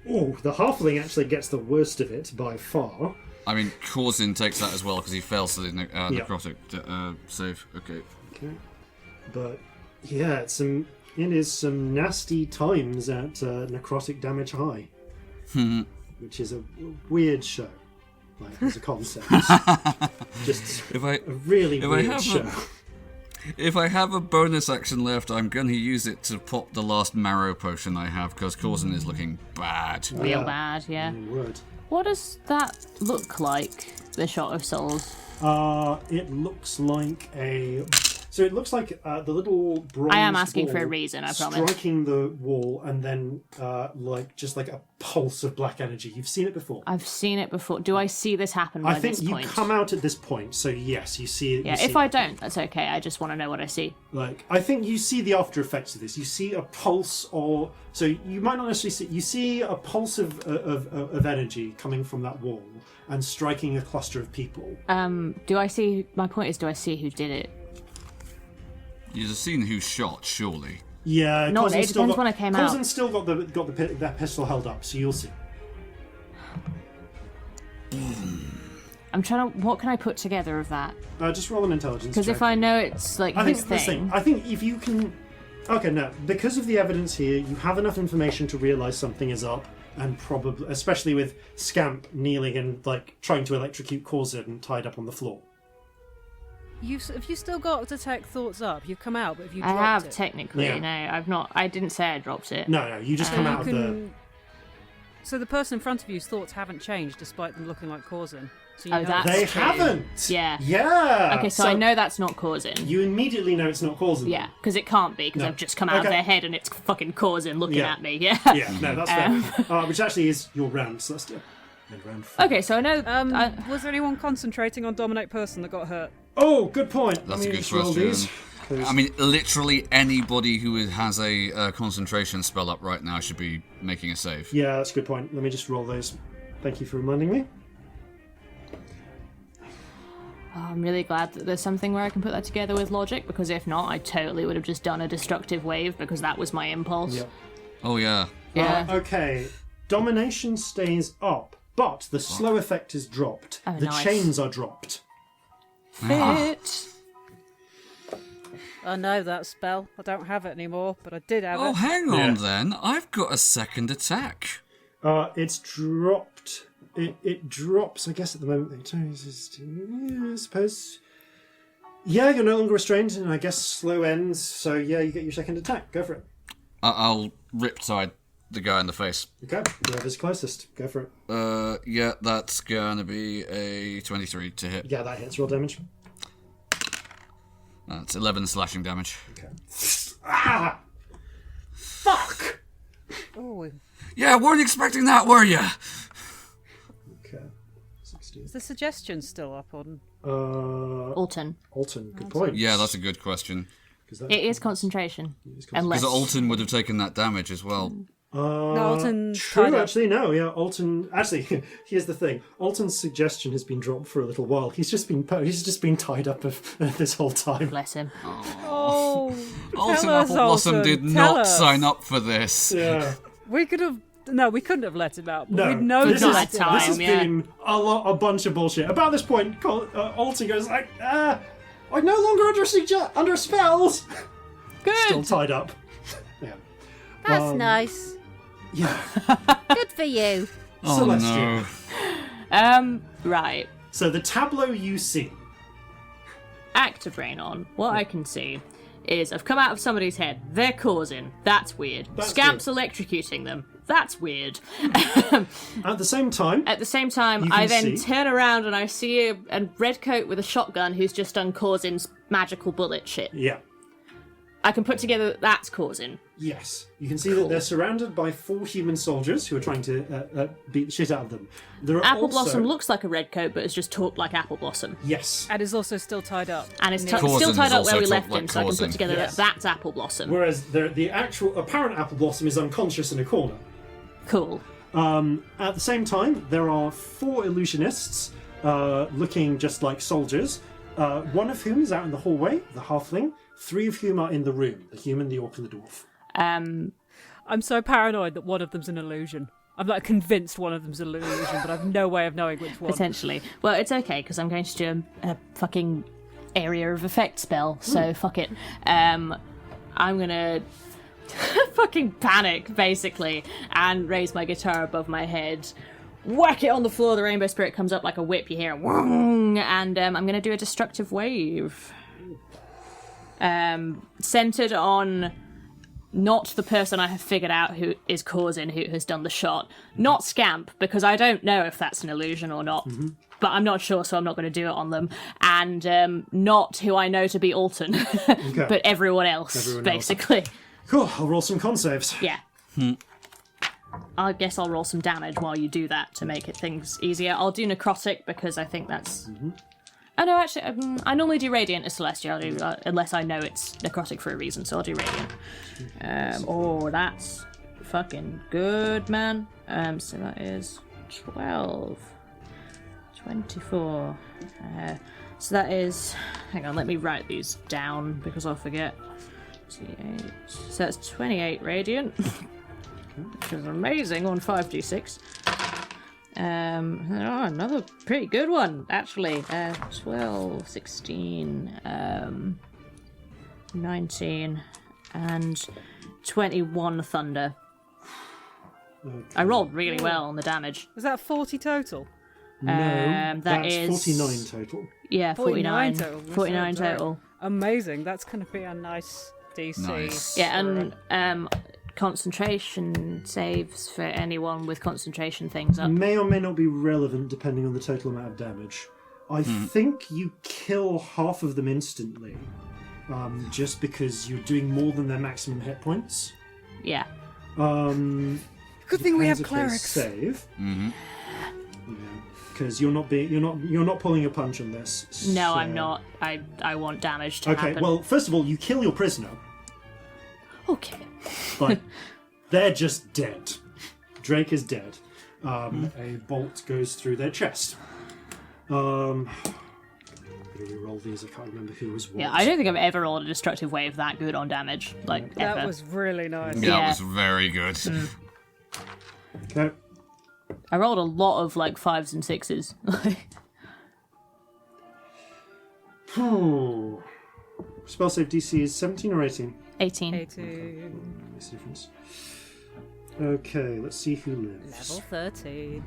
S1: Oh, the halfling actually gets the worst of it by far.
S4: I mean, Corzin takes that as well because he fails to the necrotic save. Okay.
S1: Okay. But yeah, it is some nasty times at necrotic damage high, which is a weird show. Like as a concept, just
S4: If I
S1: a really weird
S4: have
S1: show.
S4: if I have a bonus action left, I'm going to use it to pop the last marrow potion I have because Corzin is looking bad.
S2: Real bad, yeah.
S1: Word.
S2: What does that look like, the Shot of Souls?
S1: It looks like a. So it looks like the little bronze
S2: I am asking for a
S1: ball
S2: reason, I promise.
S1: striking the wall, and then like a pulse of black energy. You've seen it before.
S2: I've seen it before. Do I see this happen by
S1: I think
S2: this
S1: you
S2: point?
S1: come out at this point, so yes, you see it.
S2: Yeah, if I don't, that's okay. I just want to know what I see.
S1: Like, I think you see the after effects of this. You see a pulse, or so you might not necessarily see. You see a pulse of energy coming from that wall and striking a cluster of people.
S2: Do I see? My point is, do I see who did it?
S4: You've seen who shot, surely.
S1: Yeah,
S2: No,
S1: Corzin's
S2: it
S1: still
S2: depends
S1: got-
S2: when I came out.
S1: Corzin's still got that pistol held up, so you'll see.
S2: I'm trying to. What can I put together of that?
S1: Just roll an intelligence.
S2: Because
S1: check.
S2: if I know it's like
S1: I
S2: his
S1: think this
S2: thing,
S1: I think if you can. Okay, no. Because of the evidence here, you have enough information to realise something is up, and probably, especially with Scamp kneeling and like trying to electrocute Corzin tied up on the floor.
S7: Have you still got detect thoughts up? You've come out, but if you
S2: I
S7: dropped
S2: have
S7: it,
S2: technically.
S1: Yeah.
S2: No, I've not. I didn't say I dropped it.
S1: No, you just come
S7: you
S1: out of the.
S7: can. So the person in front of you's thoughts haven't changed, despite them looking like Corzin. So you
S2: Oh,
S7: know
S2: that's
S1: They
S2: true.
S1: haven't.
S2: Yeah.
S1: Yeah.
S2: Okay, so I know that's not Corzin.
S1: You immediately know it's not Corzin.
S2: Yeah, because it can't be, because
S1: No.
S2: I've just come out of
S1: Okay.
S2: their head and it's fucking Corzin looking
S1: Yeah.
S2: at me. Yeah.
S1: Yeah. No, that's fair. Which actually is your round, Celestia. And round 4.
S2: Okay, so I know.
S7: was there anyone concentrating on dominate person that got hurt?
S1: Oh, good point.
S4: That's
S1: Let
S4: a
S1: me
S4: good
S1: just roll
S4: question.
S1: these, 'cause-
S4: I mean, literally anybody who has a concentration spell up right now should be making a save.
S1: Yeah, that's a good point. Let me just roll those. Thank you for reminding me.
S2: I'm really glad that there's something where I can put that together with logic, because if not, I totally would have just done a destructive wave because that was my impulse.
S1: Yep.
S4: Oh, yeah.
S2: Yeah.
S1: Okay. Domination stays up, but the slow effect is dropped.
S2: Oh,
S1: the
S2: nice.
S1: chains are dropped.
S2: Fit.
S7: I know that spell. I don't have it anymore, but I did have
S4: Oh,
S7: it.
S4: hang on
S1: Yeah.
S4: then. I've got a second attack.
S1: It's dropped. It drops, I guess, at the moment. Yeah, I suppose. Yeah, you're no longer restrained, and I guess slow ends. So yeah, you get your second attack. Go for it.
S4: I'll riptide the guy in the face.
S1: Okay, whoever's closest. Go for it.
S4: Yeah, that's gonna be a 23 to hit.
S1: Yeah, that hits. Roll damage.
S4: That's 11 slashing damage.
S1: Okay. Ah! Fuck!
S7: Oh,
S4: Yeah, weren't expecting that, were you?
S1: Okay. 16.
S7: Is the suggestion still up on?
S2: Alton.
S1: Alton, good point.
S4: Yeah, that's a good question.
S2: It is concentration.
S4: Because Alton would have taken that damage as well.
S7: No, Alton's
S1: True,
S7: tied up.
S1: actually, no, yeah, Alton. Actually, here's the thing: Alton's suggestion has been dropped for a little while. He's just been tied up this whole time.
S2: Bless him.
S7: Oh,
S4: Alton
S7: tell us,
S4: Appleblossom
S7: Alton,
S4: did
S7: tell
S4: not
S7: us.
S4: sign up for this.
S1: Yeah,
S7: We could have. No, we couldn't have let him out. But
S1: no,
S7: we'd known
S1: this,
S2: not
S1: is,
S2: that time,
S1: this has
S2: yeah.
S1: been a bunch of bullshit. About this point, Alton goes like, "I'm no longer under spells."
S2: Good.
S1: Still tied up. Yeah.
S3: That's nice.
S1: Yeah.
S3: Good for you.
S4: Oh
S1: Celestia.
S4: no.
S2: Right.
S1: So the tableau you see.
S2: Active brain on. What I can see is I've come out of somebody's head. They're causing. That's weird.
S1: That's
S2: Scamp's
S1: good.
S2: electrocuting them. That's weird.
S1: At the same time,
S2: At the same time,
S1: You
S2: I
S1: can
S2: then
S1: see-
S2: turn around and I see a red coat with a shotgun who's just done Corzin's magical bullet shit.
S1: yeah.
S2: I can put together that that's Corzin.
S1: Yes, you can see that they're surrounded by 4 human soldiers who are trying to beat the shit out of them. There are
S2: Apple
S1: also...
S2: Blossom looks like a red coat, but has just talked like Apple Blossom.
S1: Yes.
S7: And is also still tied up.
S2: And it's
S7: Near-
S2: still
S4: Corzin
S2: tied
S4: is
S2: up where
S4: also
S2: we
S4: talked
S2: left
S4: like
S2: him, so I can
S4: Corzin.
S2: put together
S1: Yes.
S2: that that's Apple Blossom.
S1: Whereas the actual apparent Apple Blossom is unconscious in a corner.
S2: Cool.
S1: At the same time, there are 4 illusionists looking just like soldiers. One of whom is out in the hallway, the halfling. 3 of whom are in the room, the human, the orc, and the dwarf.
S7: I'm so paranoid that one of them's an illusion. I'm like convinced one of them's an illusion, but I've no way of knowing which one.
S2: Potentially. Well, it's okay, because I'm going to do a fucking area of effect spell, so fuck it. I'm gonna fucking panic, basically, and raise my guitar above my head, whack it on the floor, the rainbow spirit comes up like a whip, you hear it, "Wong," and I'm gonna do a destructive wave. Centered on not the person I have figured out who is Corzin, who has done the shot. Not Scamp, because I don't know if that's an illusion or not. But I'm not sure, so I'm not going to do it on them. And not who I know to be Alton, but everyone else,
S1: Everyone else.
S2: basically.
S1: Cool, I'll roll some con saves.
S2: Yeah. I guess I'll roll some damage while you do that to make things easier. I'll do necrotic because I think that's... Oh no, actually, I normally do radiant as Celestia, I'll do, unless I know it's necrotic for a reason, so I'll do radiant. That's fucking good, man. So that is 12, 24. So that is... Hang on, let me write these down because I'll forget. 28. So that's 28 radiant, which is amazing on 5d6. Another pretty good one, actually. 12, 16, 19, and 21 thunder.
S1: Okay.
S2: I rolled really well on the damage.
S7: Was that 40 total?
S1: No,
S2: that
S1: that's
S2: is-
S1: 49 total.
S2: Yeah, 49.
S7: 49 total.
S2: 49
S7: Very
S2: total.
S7: Amazing. That's going to be a nice DC.
S4: Nice.
S2: Yeah, and concentration saves for anyone with concentration things up.
S1: May or may not be relevant depending on the total amount of damage. I think you kill half of them instantly, just because you're doing more than their maximum hit points.
S2: Yeah.
S7: Good thing we have
S1: Depends if they
S7: clerics.
S1: Save. Because you're not pulling a punch on this.
S2: No,
S1: so-
S2: I'm not. I want damage to
S1: Okay,
S2: happen.
S1: well, first of all, you kill your prisoner.
S2: Okay.
S1: Like, they're just dead. Drake is dead. A bolt goes through their chest. I'm gonna re-roll these. I can't remember who was what.
S2: Yeah, I don't think I've ever rolled a destructive wave that good on damage. Like,
S7: That
S2: ever.
S7: was really nice.
S4: Yeah,
S2: Yeah.
S4: it was very good.
S1: Okay.
S2: I rolled a lot of, like, 5s and 6s.
S1: Spell save DC is 17 or 18?
S2: 18.
S7: 18.
S1: What's the difference? Okay, let's see who lives.
S3: Level 13.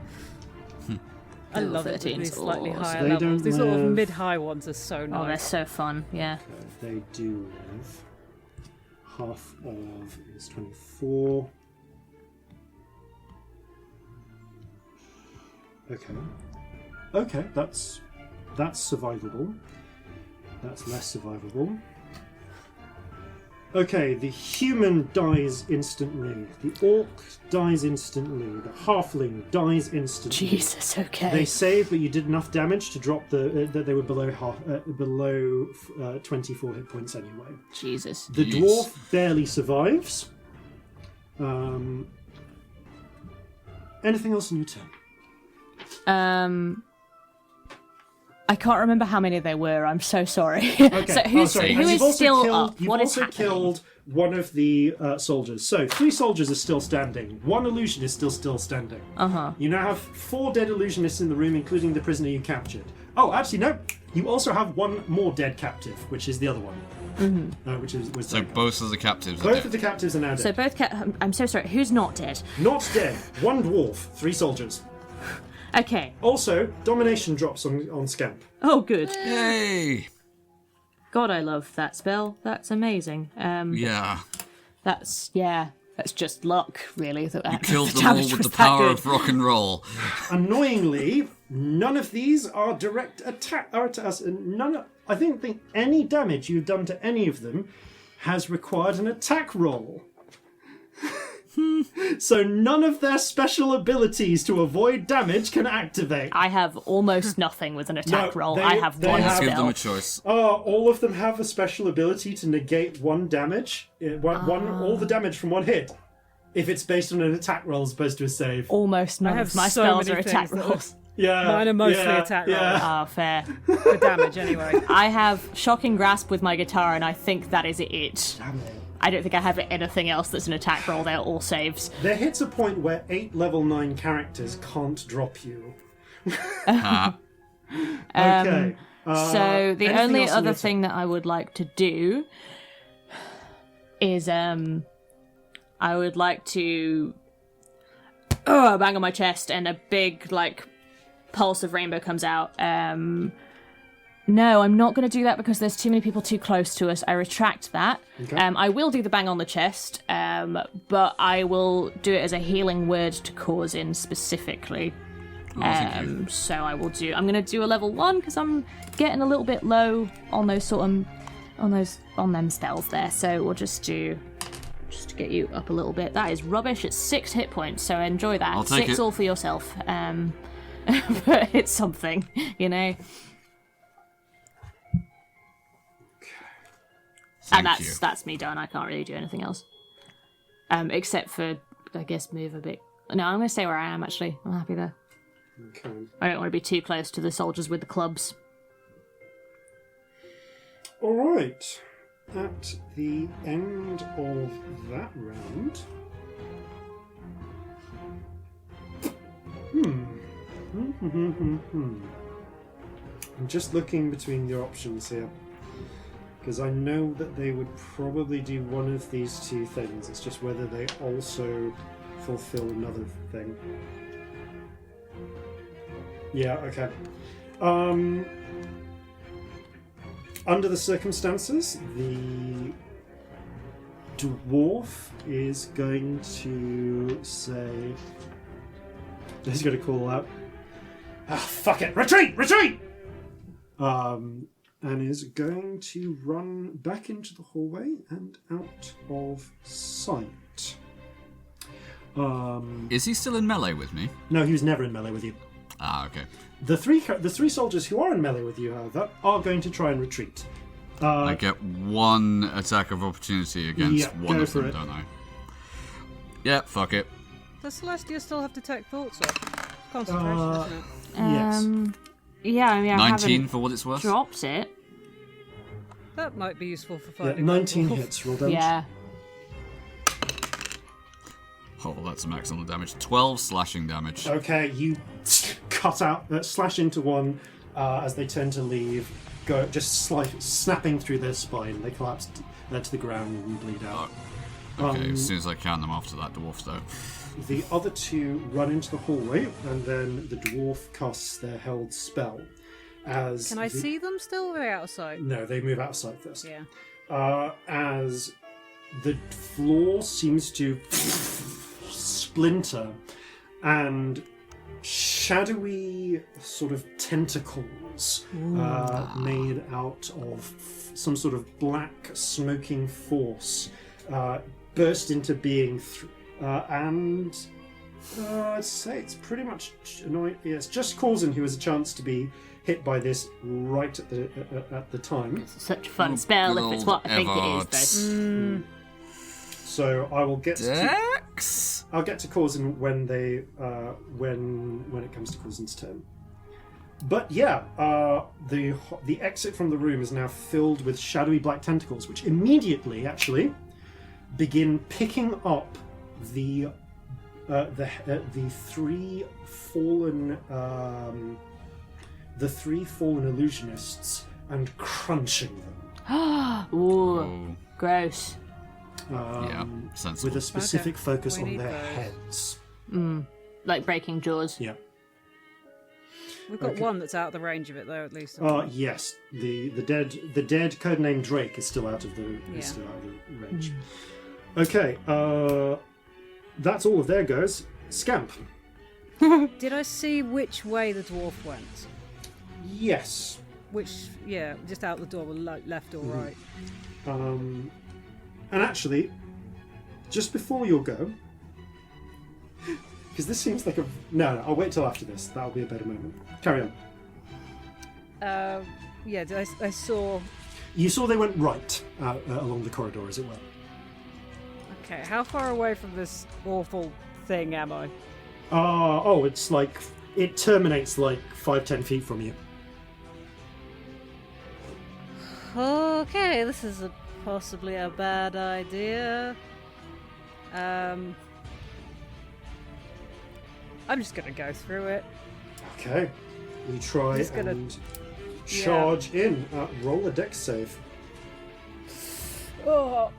S7: I
S2: Level
S7: love it.
S2: 13
S7: These's slightly
S2: awesome.
S7: higher
S1: They
S7: levels.
S1: don't
S7: These sort of
S1: live-
S7: mid-high ones are so
S2: Oh, they're
S7: nice.
S2: so fun, yeah.
S1: They do live. Half of is 24. Okay, that's survivable. That's less survivable. Okay, the human dies instantly. The orc dies instantly. The halfling dies instantly.
S2: Jesus, okay.
S1: They save, but you did enough damage to drop that they were below 24 hit points anyway.
S2: Jesus.
S1: The dwarf barely survives. Anything else in your turn?
S2: I can't remember how many there were. I'm so sorry.
S1: Okay.
S2: So who is still up?
S1: You've
S2: What is
S1: also
S2: happening?
S1: killed one of the soldiers. So 3 soldiers are still standing. 1 illusionist is still standing. You now have 4 dead illusionists in the room, including the prisoner you captured. Oh, actually, no. You also have 1 more dead captive, which is the other one. Was
S4: So both of the captives are
S1: both
S4: dead.
S1: of the captives are now dead.
S2: So both I'm so sorry. Who's not dead?
S1: Not dead. 1 dwarf, 3 soldiers.
S2: Okay.
S1: Also, domination drops on Scamp.
S2: Oh, good.
S4: Yay!
S2: God, I love that spell. That's amazing.
S4: Yeah.
S2: That's just luck, really. That
S4: You killed them all with the power of rock and roll.
S1: Annoyingly, none of these are direct attack. I don't think any damage you've done to any of them has required an attack roll. So none of their special abilities to avoid damage can activate.
S2: I have almost nothing with an attack roll. I have
S1: they
S2: one
S1: have-
S4: Give them
S2: spell.
S4: a choice.
S1: All of them have a special ability to negate 1 damage, all the damage from 1 hit, if it's based on an attack roll as opposed to a save.
S2: Almost none
S7: have
S2: of my
S7: so
S2: spells
S7: many
S2: are attack
S7: things that
S2: rolls.
S1: Yeah,
S7: Mine are mostly attack rolls.
S2: Ah, fair.
S7: For damage, anyway.
S2: I have Shocking Grasp with my guitar, and I think that is it.
S1: Damn it.
S2: I don't think I have anything else that's an attack roll. They're all saves.
S1: There hits a point where 8 level 9 characters can't drop you. Okay.
S2: So the
S1: anything
S2: only
S1: else in
S2: other
S1: your
S2: thing that I would like to do is I would like to bang on my chest and a big pulse of rainbow comes out. No, I'm not going to do that because there's too many people too close to us. I retract that.
S1: Okay.
S2: I will do the bang on the chest, but I will do it as a healing word to Corzin specifically.
S4: Thank you.
S2: So I'm going to do a level 1 because I'm getting a little bit low on those on them spells there. So we'll just to get you up a little bit. That is rubbish. It's 6 hit points, so enjoy that.
S4: I'll take
S2: 6
S4: it.
S2: all for yourself. But it's something, you know.
S4: Thank
S2: And
S4: you.
S2: that's me done. I can't really do anything else. Except for, I guess, move a bit. No, I'm going to stay where I am, actually. I'm happy there.
S1: Okay.
S2: I don't want to be too close to the soldiers with the clubs.
S1: All right. At the end of that round... I'm just looking between your options here. Because I know that they would probably do one of these 2 things. It's just whether they also fulfill another thing. Yeah, okay. Under the circumstances, the dwarf is going to say... He's going to call out, fuck it! Retreat! Retreat! And is going to run back into the hallway and out of sight.
S4: Is he still in melee with me?
S1: No, he was never in melee with you.
S4: Ah, okay.
S1: The three soldiers who are in melee with you, however, are going to try and retreat.
S4: I get 1 attack of opportunity against
S1: Yeah,
S4: one
S1: go
S4: of
S1: for
S4: them,
S1: it.
S4: don't I? Yeah, fuck it.
S7: Does Celestia still have detect thoughts? Or concentration, isn't it?
S1: Yes.
S2: Yeah, I mean, I
S4: 19
S2: haven't
S4: for what it's worth.
S2: dropped it.
S7: That might be useful for
S1: Yeah,
S7: fighting.
S1: 19
S7: wolf.
S1: hits, roll damage.
S2: Yeah.
S4: Oh, that's some excellent damage. 12 slashing damage.
S1: Okay, you cut out, slash into one as they turn to leave, go just snapping through their spine. They collapse to the ground and bleed out.
S4: Okay, as soon as I count them after that dwarf, though.
S1: The other 2 run into the hallway, and then the dwarf casts their held spell.
S7: Can I see them still, or are they outside?
S1: No, they move outside first.
S7: Yeah.
S1: As the floor seems to splinter and shadowy sort of tentacles made out of some sort of black smoking force burst into being, and I'd say it's pretty much annoying. Yes, just Corzin who has a chance to be hit by this right at the time.
S2: It's such a fun spell if it's what I think it is, though.
S1: So I will get
S4: Dex?
S1: I'll get to Corzin when it comes to Corzin's turn. But yeah, the exit from the room is now filled with shadowy black tentacles, which immediately actually begin picking up the three fallen illusionists and crunching them.
S2: Ooh, gross.
S4: Sensible.
S1: With a specific focus
S7: We
S1: on
S7: need
S1: their
S7: those.
S1: heads.
S2: Like breaking jaws.
S1: Yeah.
S7: We've got one that's out of the range of it, though, at least.
S1: Yes. The dead codename Drake is still out of the range. Okay. That's all of their goes. Scamp.
S7: Did I see which way the dwarf went?
S1: Yes.
S7: Just out the door, left or right.
S1: And actually, just before your go, because this seems like no, I'll wait till after this. That'll be a better moment. Carry on.
S7: I saw.
S1: You saw they went right along the corridor, as it were.
S7: Okay, how far away from this awful thing am I?
S1: It's like it terminates like 5-10 feet from you.
S7: Okay, this is possibly a bad idea. I'm just gonna go through it.
S1: Okay. You try
S7: Just gonna-
S1: and charge in. Roll a dex save.
S7: Oh,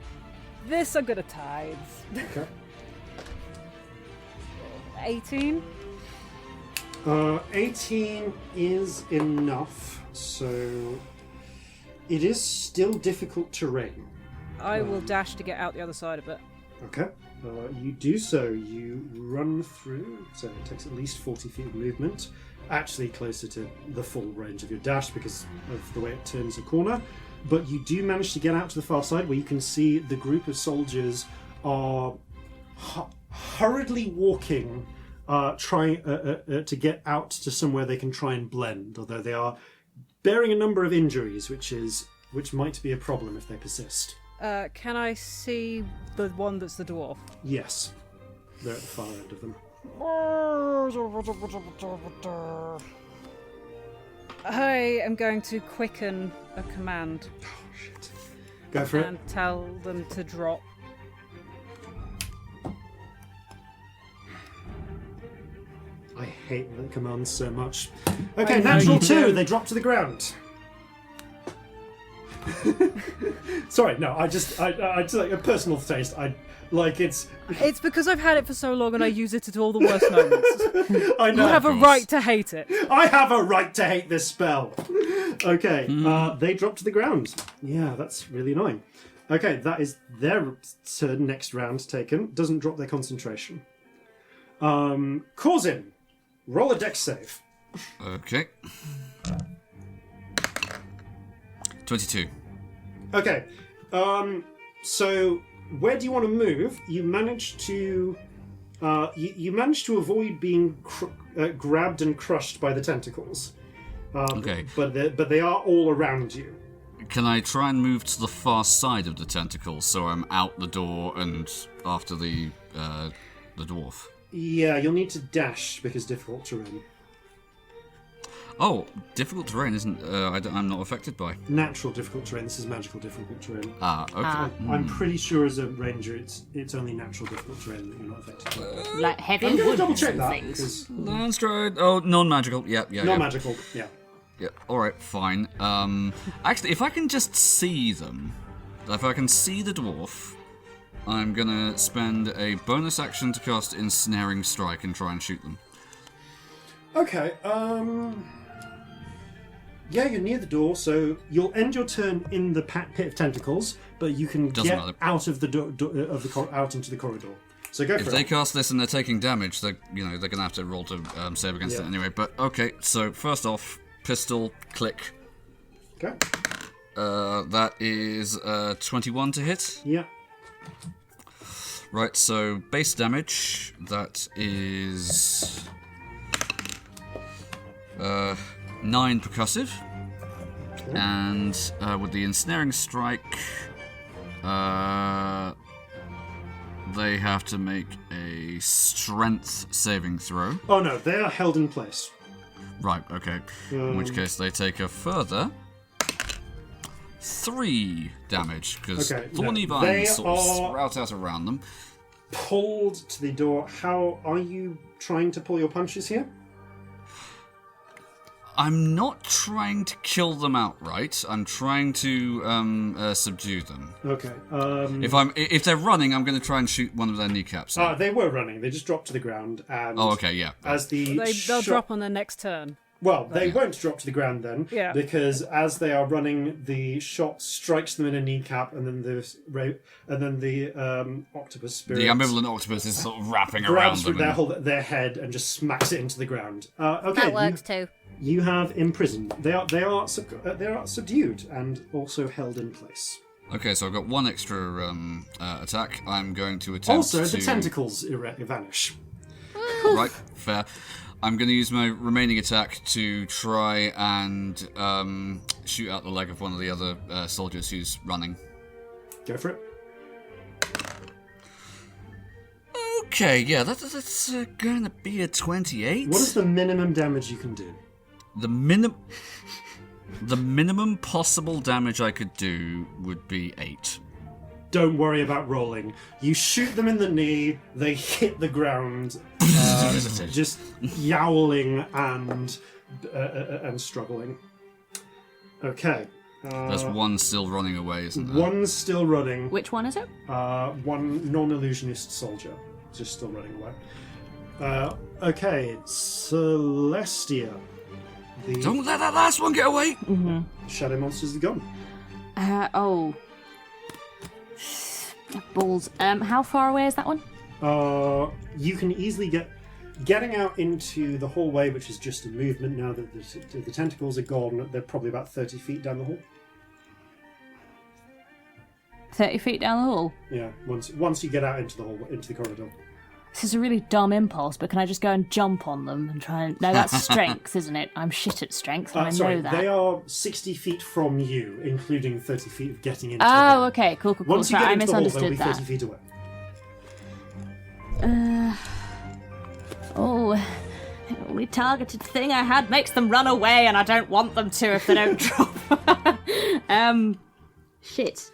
S7: this I'm gonna tithe.
S1: Okay.
S7: 18.
S1: 18 is enough, so it is still difficult terrain.
S7: I will dash to get out the other side of it.
S1: Okay. You do so. You run through, so it takes at least 40 feet of movement. Actually closer to the full range of your dash because of the way it turns a corner. But you do manage to get out to the far side where you can see the group of soldiers are hurriedly walking, trying to get out to somewhere they can try and blend, although they are bearing a number of injuries, which might be a problem if they persist.
S7: Can I see the one that's the dwarf?
S1: Yes. They're at the far end of them.
S7: I am going to quicken a command
S1: Oh, shit. Go for it.
S7: and tell them to drop.
S1: I hate the commands so much. Okay,
S7: I know
S1: natural
S7: you
S1: 2,
S7: do.
S1: they drop to the ground. Sorry, no, I just like a personal taste.
S7: It's because I've had it for so long and I use it at all the worst moments.
S1: I know.
S7: You have a
S4: course.
S7: right to hate it.
S1: I have a right to hate this spell. Okay, they drop to the ground. Yeah, that's really annoying. Okay, that is their turn. Next round taken. Doesn't drop their concentration. Corzin, roll a dex save.
S4: Okay. 22.
S1: Okay, so where do you want to move? You managed to you managed to avoid being grabbed and crushed by the tentacles.
S4: Okay.
S1: But they are all around you.
S4: Can I try and move to the far side of the tentacles so I'm out the door and after the dwarf?
S1: Yeah, you'll need to dash because difficult terrain.
S4: Oh, difficult terrain isn't. I'm not affected by.
S1: Natural difficult terrain. This is magical difficult terrain.
S4: Okay.
S1: I'm pretty sure as a ranger, it's only natural difficult terrain that you're not affected by.
S2: Like heavy
S1: I'm gonna
S2: woods
S1: double check
S2: and
S1: that
S2: things.
S1: because
S4: Landstride. Oh, non-magical. Yep. Yeah.
S1: not
S4: yeah.
S1: magical. Yeah.
S4: Yeah. All right. Fine. Actually, if I can just see them, if I can see the dwarf, I'm gonna spend a bonus action to cast Ensnaring Strike and try and shoot them.
S1: Okay. Yeah, you're near the door, so you'll end your turn in the pit of tentacles, but you can
S4: Doesn't
S1: get
S4: matter.
S1: out of the out into the corridor. So go for
S4: If
S1: it.
S4: they cast this and they're taking damage, they're gonna have to roll to save against it anyway. But okay, so first off, pistol, click.
S1: Okay.
S4: That is 21 to hit.
S1: Yeah.
S4: Right, so base damage, that is 9 percussive.
S1: Okay.
S4: And with the ensnaring strike, they have to make a strength saving throw.
S1: Oh no, they are held in place.
S4: Right, okay. In which case they take a further 3 damage, because thorny vines sort of sprout out around them.
S1: Pulled to the door. How are you trying to pull your punches here?
S4: I'm not trying to kill them outright. I'm trying to subdue them.
S1: Okay.
S4: If they're running, I'm going to try and shoot one of their kneecaps.
S1: They were running. They just dropped to the ground. And
S4: oh, okay, yeah.
S1: As
S7: They'll drop on their next turn.
S1: Well, they won't drop to the ground then, because as they are running, the shot strikes them in a kneecap, and then the octopus spirit,
S4: the ambivalent octopus, is sort of wrapping around them.
S1: Grabs their head and just smacks it into the ground. Okay,
S3: That works too.
S1: You have imprisoned. They are subdued and also held in place.
S4: Okay, so I've got one extra attack. I'm going to attempt
S1: Also,
S4: to...
S1: the tentacles vanish.
S4: Right, fair. I'm going to use my remaining attack to try and shoot out the leg of one of the other soldiers who's running.
S1: Go for it.
S4: Okay, yeah, that's going to be a 28.
S1: What is the minimum damage you can do?
S4: The minimum possible damage I could do would be 8.
S1: Don't worry about rolling. You shoot them in the knee, they hit the ground, just yowling and struggling. Okay.
S4: There's one still running away, isn't there?
S1: One's still running.
S2: Which one is it?
S1: One non-illusionist soldier, just still running away. Okay, Celestia.
S4: Don't let that last one get away!
S2: Mm-hmm.
S1: Shadow monsters are gone.
S2: Balls. How far away is that one?
S1: You can easily getting out into the hallway, which is just a movement now that the tentacles are gone. They're probably about 30 feet down the hall.
S2: 30 feet down the hall?
S1: Yeah, once you get out into the hall, into the corridor.
S2: This is a really dumb impulse, but can I just go and jump on them and try and... No, that's strength, isn't it? I'm shit at strength, and I know that.
S1: They are 60 feet from you, including 30 feet of getting into the
S2: Oh,
S1: hall.
S2: okay, cool.
S1: Once you
S2: Sorry,
S1: get into
S2: I
S1: the hall, they'll be
S2: misunderstood
S1: 30
S2: that.
S1: feet away.
S2: The only targeted thing I had makes them run away, and I don't want them to if they don't drop. Shit.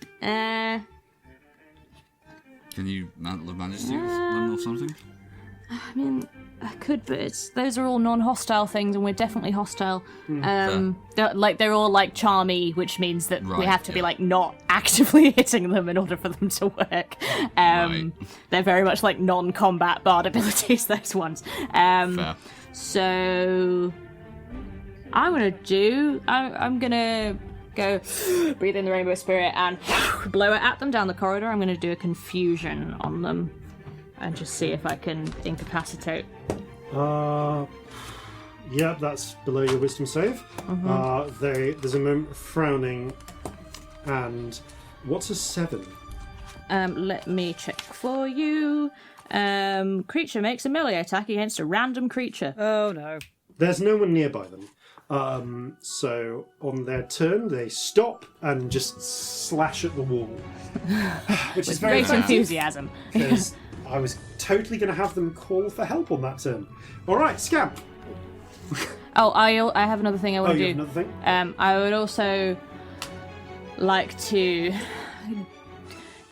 S4: Can you manage to them or something?
S2: I mean, I could, but those are all non-hostile things, and we're definitely hostile. They're all like charmy, which means that we have to be like not actively hitting them in order for them to work. They're very much like non-combat bard abilities. Those ones.
S4: Fair.
S2: So I'm gonna go breathe in the rainbow spirit and blow it at them down the corridor. I'm gonna do a confusion on them and just see if I can incapacitate.
S1: Yeah, that's below your wisdom save. There's a moment of frowning, and what's a 7?
S2: Let me check for you. Creature makes a melee attack against a random creature.
S7: Oh no.
S1: There's no one nearby them. So on their turn, they stop and just slash at the wall, which is very
S2: Great enthusiasm.
S1: because I was totally going to have them call for help on that turn. All right, Scamp.
S2: I have another thing I want to
S1: you
S2: do.
S1: have another thing?
S2: I would also like to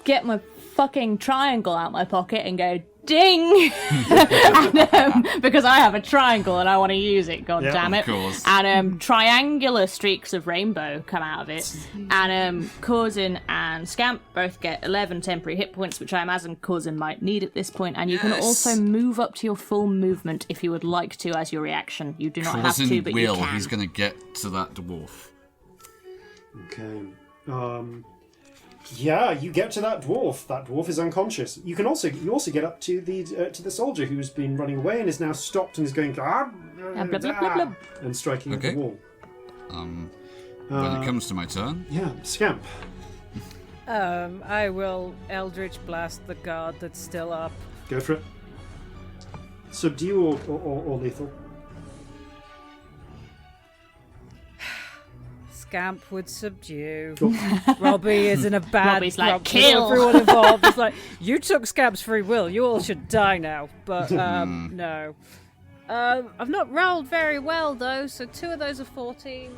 S2: get my fucking triangle out my pocket and go ding, and, because I have a triangle and I want to use it. God damn it!
S4: Of course.
S2: And triangular streaks of rainbow come out of it, and Corzin and Scamp both get 11 temporary hit points, which I imagine Corzin might need at this point. And you can also move up to your full movement if you would like to as your reaction. You do not have to, but you can.
S4: He's going to get to that dwarf.
S1: Okay. Yeah, you get to that dwarf. That dwarf is unconscious. You also get up to the soldier who's been running away and is now stopped and is going
S2: Blub, blub, blub, blub.
S1: and striking at the wall.
S4: When it comes to my turn,
S1: Yeah, Scamp.
S7: I will Eldritch Blast the guard that's still up.
S1: Go for it. Subdue or lethal?
S7: Scamp would subdue.
S1: Cool.
S7: Robbie is in a bad
S2: Robbie's like,
S7: grump with
S2: "Kill."
S7: everyone involved. It's like, you took Scamp's free will. You all should die now. But, no. I've not rolled very well, though, so 2 of those are 14s.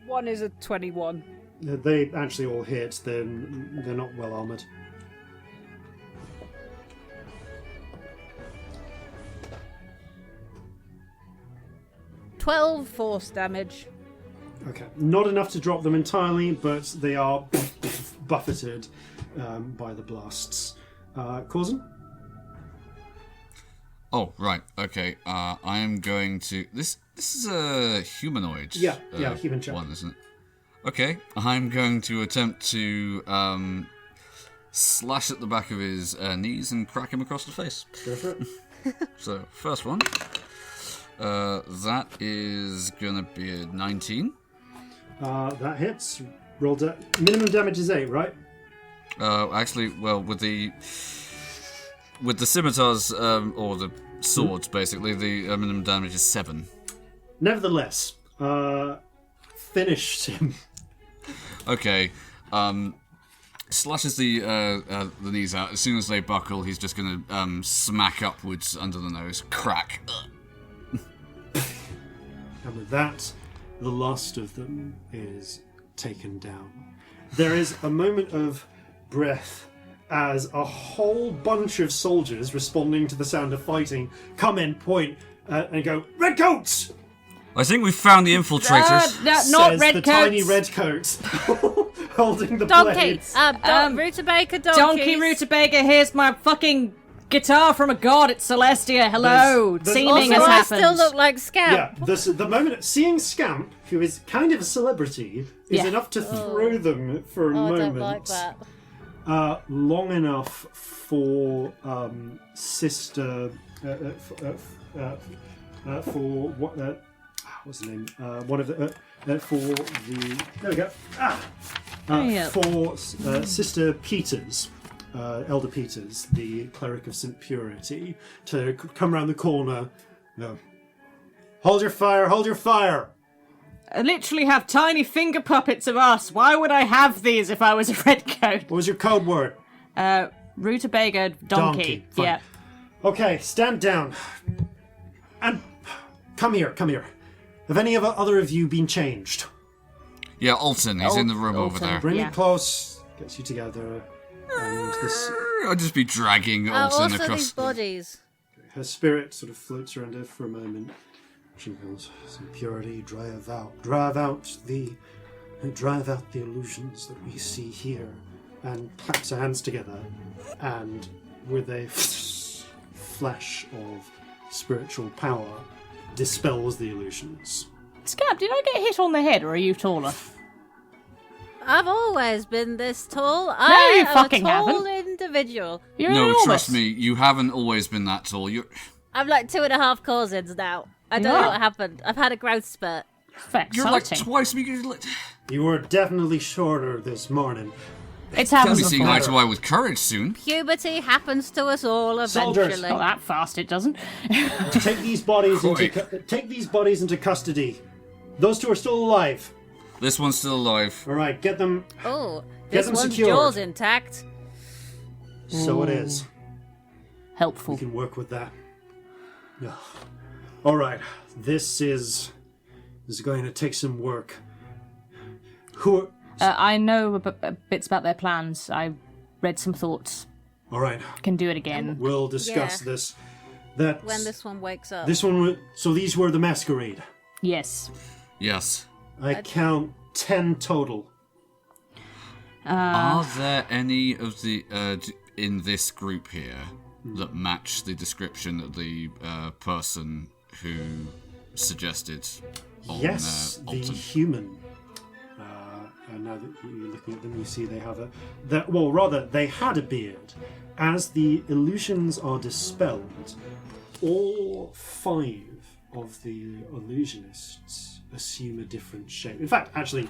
S7: 1 is a 21.
S1: They actually all hit. They're not well armored.
S7: "12 force damage."
S1: Okay, not enough to drop them entirely, but they are buffeted by the blasts. Corzin?
S4: oh right, okay. I am going to. This is a humanoid.
S1: Yeah, human check.
S4: one, isn't it? Okay, I'm going to attempt to slash at the back of his knees and crack him across the face.
S1: Go for it.
S4: So first one. That is gonna be a 19.
S1: That hits. Minimum damage is 8, right?
S4: Actually, well, with the scimitars or the swords, basically, the minimum damage is 7.
S1: Nevertheless, finished him.
S4: Okay. Slashes the knees out. As soon as they buckle, he's just gonna smack upwards under the nose. Crack.
S1: And with that, the last of them is taken down. There is a moment of breath as a whole bunch of soldiers responding to the sound of fighting come in, point, and go, "Redcoats!"
S4: I think we've found the infiltrators.
S2: Not
S1: says
S2: red
S1: the
S2: coats.
S1: tiny redcoat holding the
S3: Donkey!
S1: blades.
S3: Rutabaga donkeys.
S2: Donkey Rutabaga, here's my fucking guitar from a god. It's Celestia. Hello.
S1: There's
S2: Seeming
S3: Also,
S2: has
S3: I
S2: happened.
S3: still look like Scamp.
S1: Yeah, the moment seeing Scamp, who is kind of a celebrity, is
S2: Yeah.
S1: enough to throw them for a
S3: Oh, I
S1: moment.
S3: don't like that.
S1: Long enough for Sister for what? What's the name? One of the for the there we go.
S2: Yeah.
S1: For Sister Peters, Elder Peters, the cleric of St. Purity, to come around the corner. No. Hold your fire! Hold your fire!
S2: I literally have tiny finger puppets of us. Why would I have these if I was a redcoat?
S1: What was your code word?
S2: Rutabaga donkey.
S1: Fine.
S2: Yeah.
S1: Okay, stand down. And come here, come here. Have any of other of you been changed?
S4: Yeah, Alton. He's in the room over
S2: Alton.
S4: there.
S1: Bring
S2: Yeah.
S1: me close. Gets you together. And this,
S4: I'll just be dragging Alton
S3: Also,
S4: across.
S3: these bodies.
S1: her spirit sort of floats around her for a moment. She goes, "Some purity, drive out the illusions that we see here," and claps her hands together, and with a flash of spiritual power, dispels the illusions.
S2: Scamp, did I get hit on the head, or are you taller?
S3: I've always been this tall.
S2: you
S3: I am
S2: fucking
S3: a tall
S2: haven't.
S3: individual.
S2: You're
S4: No,
S2: enormous.
S4: trust me, you haven't always been that tall. You're.
S3: I'm like 2.5 Corzins now. I don't know what happened. I've had a growth spurt.
S4: You're like
S2: Exciting.
S4: twice me. Like,
S1: You were definitely shorter this morning.
S2: It's
S4: I'll
S2: happened
S4: be seeing
S2: before.
S4: eye to eye with courage soon.
S3: Puberty happens to us all
S1: Soldiers.
S3: eventually.
S2: Not that fast, it doesn't.
S1: Take these bodies
S4: Quick.
S1: into custody. Those two are still alive.
S4: This one's still alive.
S1: All right, get them.
S3: Oh,
S1: Get
S3: this
S1: them
S3: one's
S1: secured.
S3: jaws intact.
S1: So it is.
S2: Helpful.
S1: We can work with that. Ugh. All right, this is going to take some work. Who?
S2: I know bits about their plans. I read some thoughts.
S1: All right,
S2: Can do it again.
S1: we'll discuss
S3: Yeah.
S1: this. That
S3: When this one wakes up.
S1: this one. So these were the Masquerade.
S2: Yes.
S4: Yes.
S1: I count 10 total.
S4: Are there any of the in this group here that match the description of the person who suggested on
S1: Yes, the
S4: Alton?
S1: human now that you're looking at them, you see they have they had a beard. As the illusions are dispelled, all 5 of the illusionists assume a different shape. In fact, actually,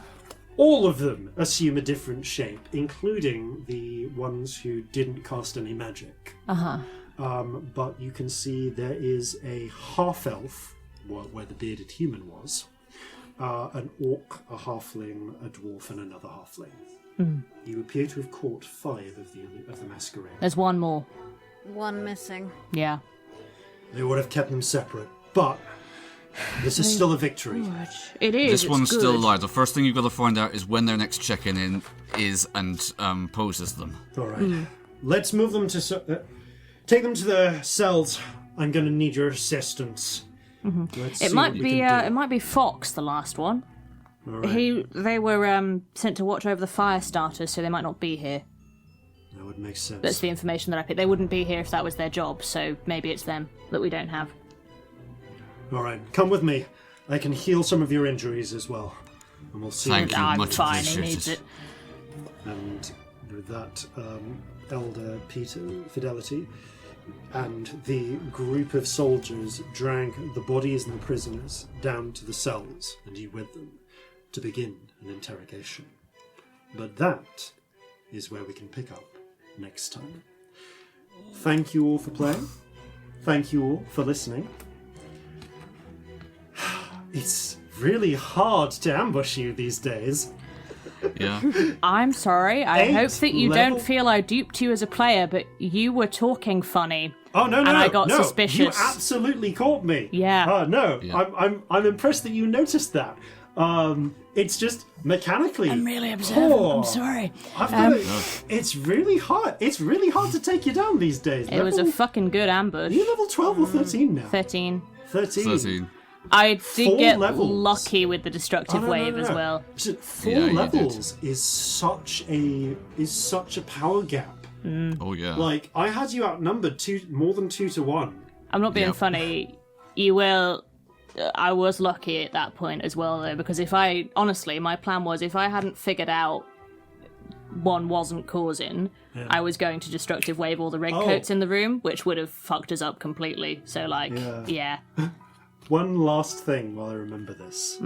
S1: all of them assume a different shape, including the ones who didn't cast any magic. But you can see there is a half-elf, where the bearded human was, an orc, a halfling, a dwarf, and another halfling. You appear to have caught 5 of the masquerade.
S2: There's one more.
S3: One missing.
S2: Yeah.
S1: They would have kept them separate, but this is still a victory.
S2: It is.
S4: This
S2: it's
S4: one's
S2: good.
S4: still alive. The first thing you've got to find out is when their next check-in is and poses them.
S1: All right. Let's move them to... take them to the cells. I'm going to need your assistance.
S2: It might be Fox, the last one.
S1: All right.
S2: They were sent to watch over the fire starters, so they might not be here.
S1: That would make sense.
S2: That's the information that I picked. They wouldn't be here if that was their job, so maybe it's them that we don't have.
S1: All right, come with me. I can heal some of your injuries as well, and we'll see.
S4: Thank you,
S2: I'm
S4: much
S2: fine. He
S4: appreciated.
S2: needs it.
S1: And with that, Elder Peter Fidelity and the group of soldiers drag the bodies and the prisoners down to the cells, and you with them, to begin an interrogation. But that is where we can pick up next time. Thank you all for playing. Thank you all for listening. It's really hard to ambush you these days.
S4: Yeah.
S2: I'm sorry. I
S1: 8
S2: hope that you
S1: level-
S2: don't feel I duped you as a player, but you were talking funny.
S1: Oh no!
S2: And I got
S1: no.
S2: suspicious.
S1: You absolutely caught me.
S2: Yeah.
S1: No,
S4: Yeah.
S1: I'm impressed that you noticed that. It's just mechanically.
S2: I'm really observant.
S1: poor.
S2: I'm sorry.
S1: I've got it's really hard. It's really hard to take you down these days.
S2: It was a fucking good ambush.
S1: Are you level 12 or 13 now?
S2: 13.
S4: 13.
S2: I did
S1: 4
S2: get
S1: levels.
S2: lucky with the destructive wave as well.
S1: So 4
S4: Yeah, you
S1: levels is such a power gap.
S4: Oh yeah.
S1: Like I had you outnumbered more than 2 to 1.
S2: I'm not being
S4: Yep.
S2: funny. You will. I was lucky at that point as well, though, because honestly, my plan was if I hadn't figured out one wasn't Corzin, I was going to destructive wave all the redcoats in the room, which would have fucked us up completely. So, yeah.
S1: One last thing while I remember this.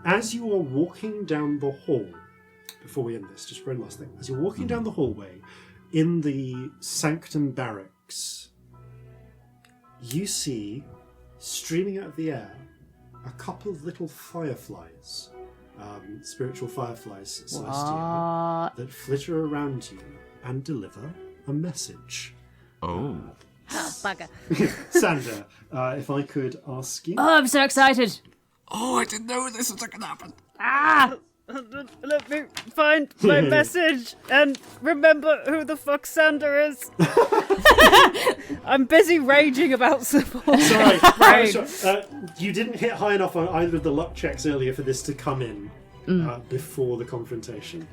S1: As you are walking down the hall, before we end this, just one last thing. As you're walking down the hallway in the Sanctum Barracks, you see, streaming out of the air, a couple of little fireflies, spiritual fireflies, Celestia, that flitter around you and deliver a message.
S4: Oh.
S3: Bugger.
S1: Sandra, if I could ask you...
S2: Oh, I'm so excited!
S4: Oh, I didn't know this was going to happen.
S2: Ah!
S7: Let me find my message and remember who the fuck Sander is. I'm busy raging about support.
S1: Sorry,
S7: Right.
S1: you didn't hit high enough on either of the luck checks earlier for this to come in before the confrontation.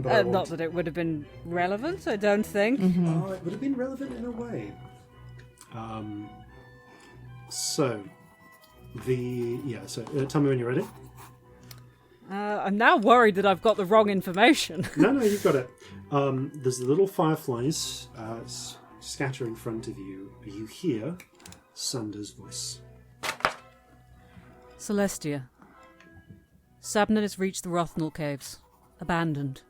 S1: But I
S7: Not
S1: want-
S7: that it would have been relevant, I don't think.
S1: it would have been relevant in a way. So tell me when you're ready.
S7: I'm now worried that I've got the wrong information.
S1: No, you've got it. There's the little fireflies scatter in front of you. You hear Sander's voice.
S7: Celestia. Sabnet has reached the Rothnal Caves. Abandoned.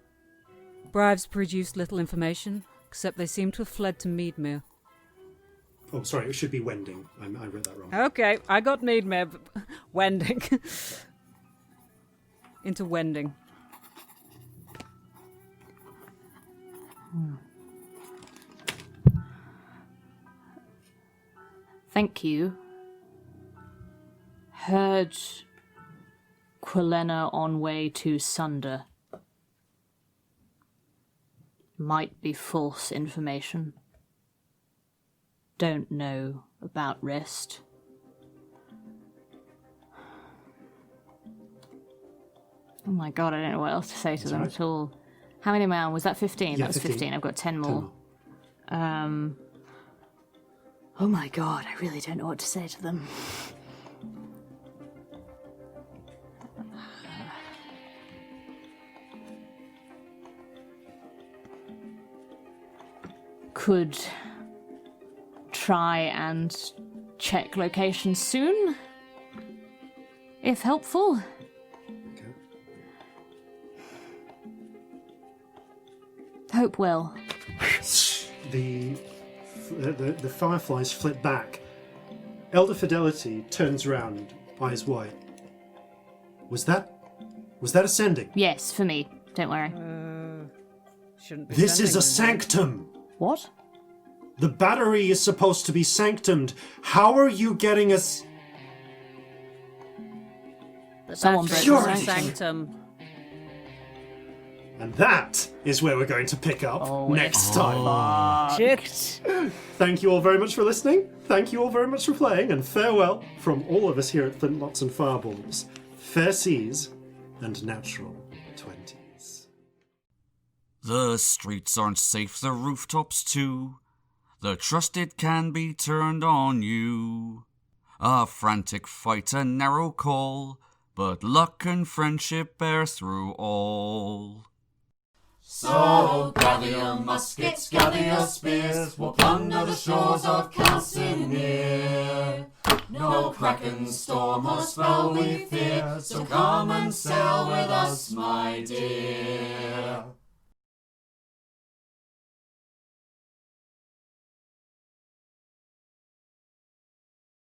S7: Bribes produced little information, except they seem to have fled to Meadmere.
S1: Oh, sorry, it should be Wending. I read that wrong.
S7: Okay, I got Meadmere. Wending. Into Wending.
S2: Thank you. Heard Quilena on way to Sunder. Might be false information. Don't know about rest. Oh my god, I don't know what else to say to them at all. How many am I on? Was that 15?
S1: Yeah,
S2: That was
S1: 15.
S2: 15. I've got 10 more. Oh my god, I really don't know what to say to them. could try and check locations soon, if helpful.
S1: Okay.
S2: Hope will.
S1: The fireflies flit back. Elder Fidelity turns round, eyes wide. Was that ascending?
S2: Yes, for me. Don't worry.
S7: Shouldn't be
S1: This is a
S7: sending
S1: sanctum.
S2: What?
S1: The battery is supposed to be sanctumed. How are you getting us?
S3: The
S2: Someone
S3: battery
S1: broke the
S3: is
S1: sanctum.
S3: sanctum.
S1: And that is where we're going to pick up next time.
S7: Shit.
S1: Thank you all very much for listening. Thank you all very much for playing. And farewell from all of us here at Flintlocks and Fireballs. Fair seas and natural 20s.
S4: The streets aren't safe, the rooftops too. The trusted can be turned on you. A frantic fight, a narrow call, but luck and friendship bear through all.
S5: So gather your muskets, gather your spears, we'll plunder the shores of Calcinea. No kraken, storm or spell we fear, so come and sail with us, my dear.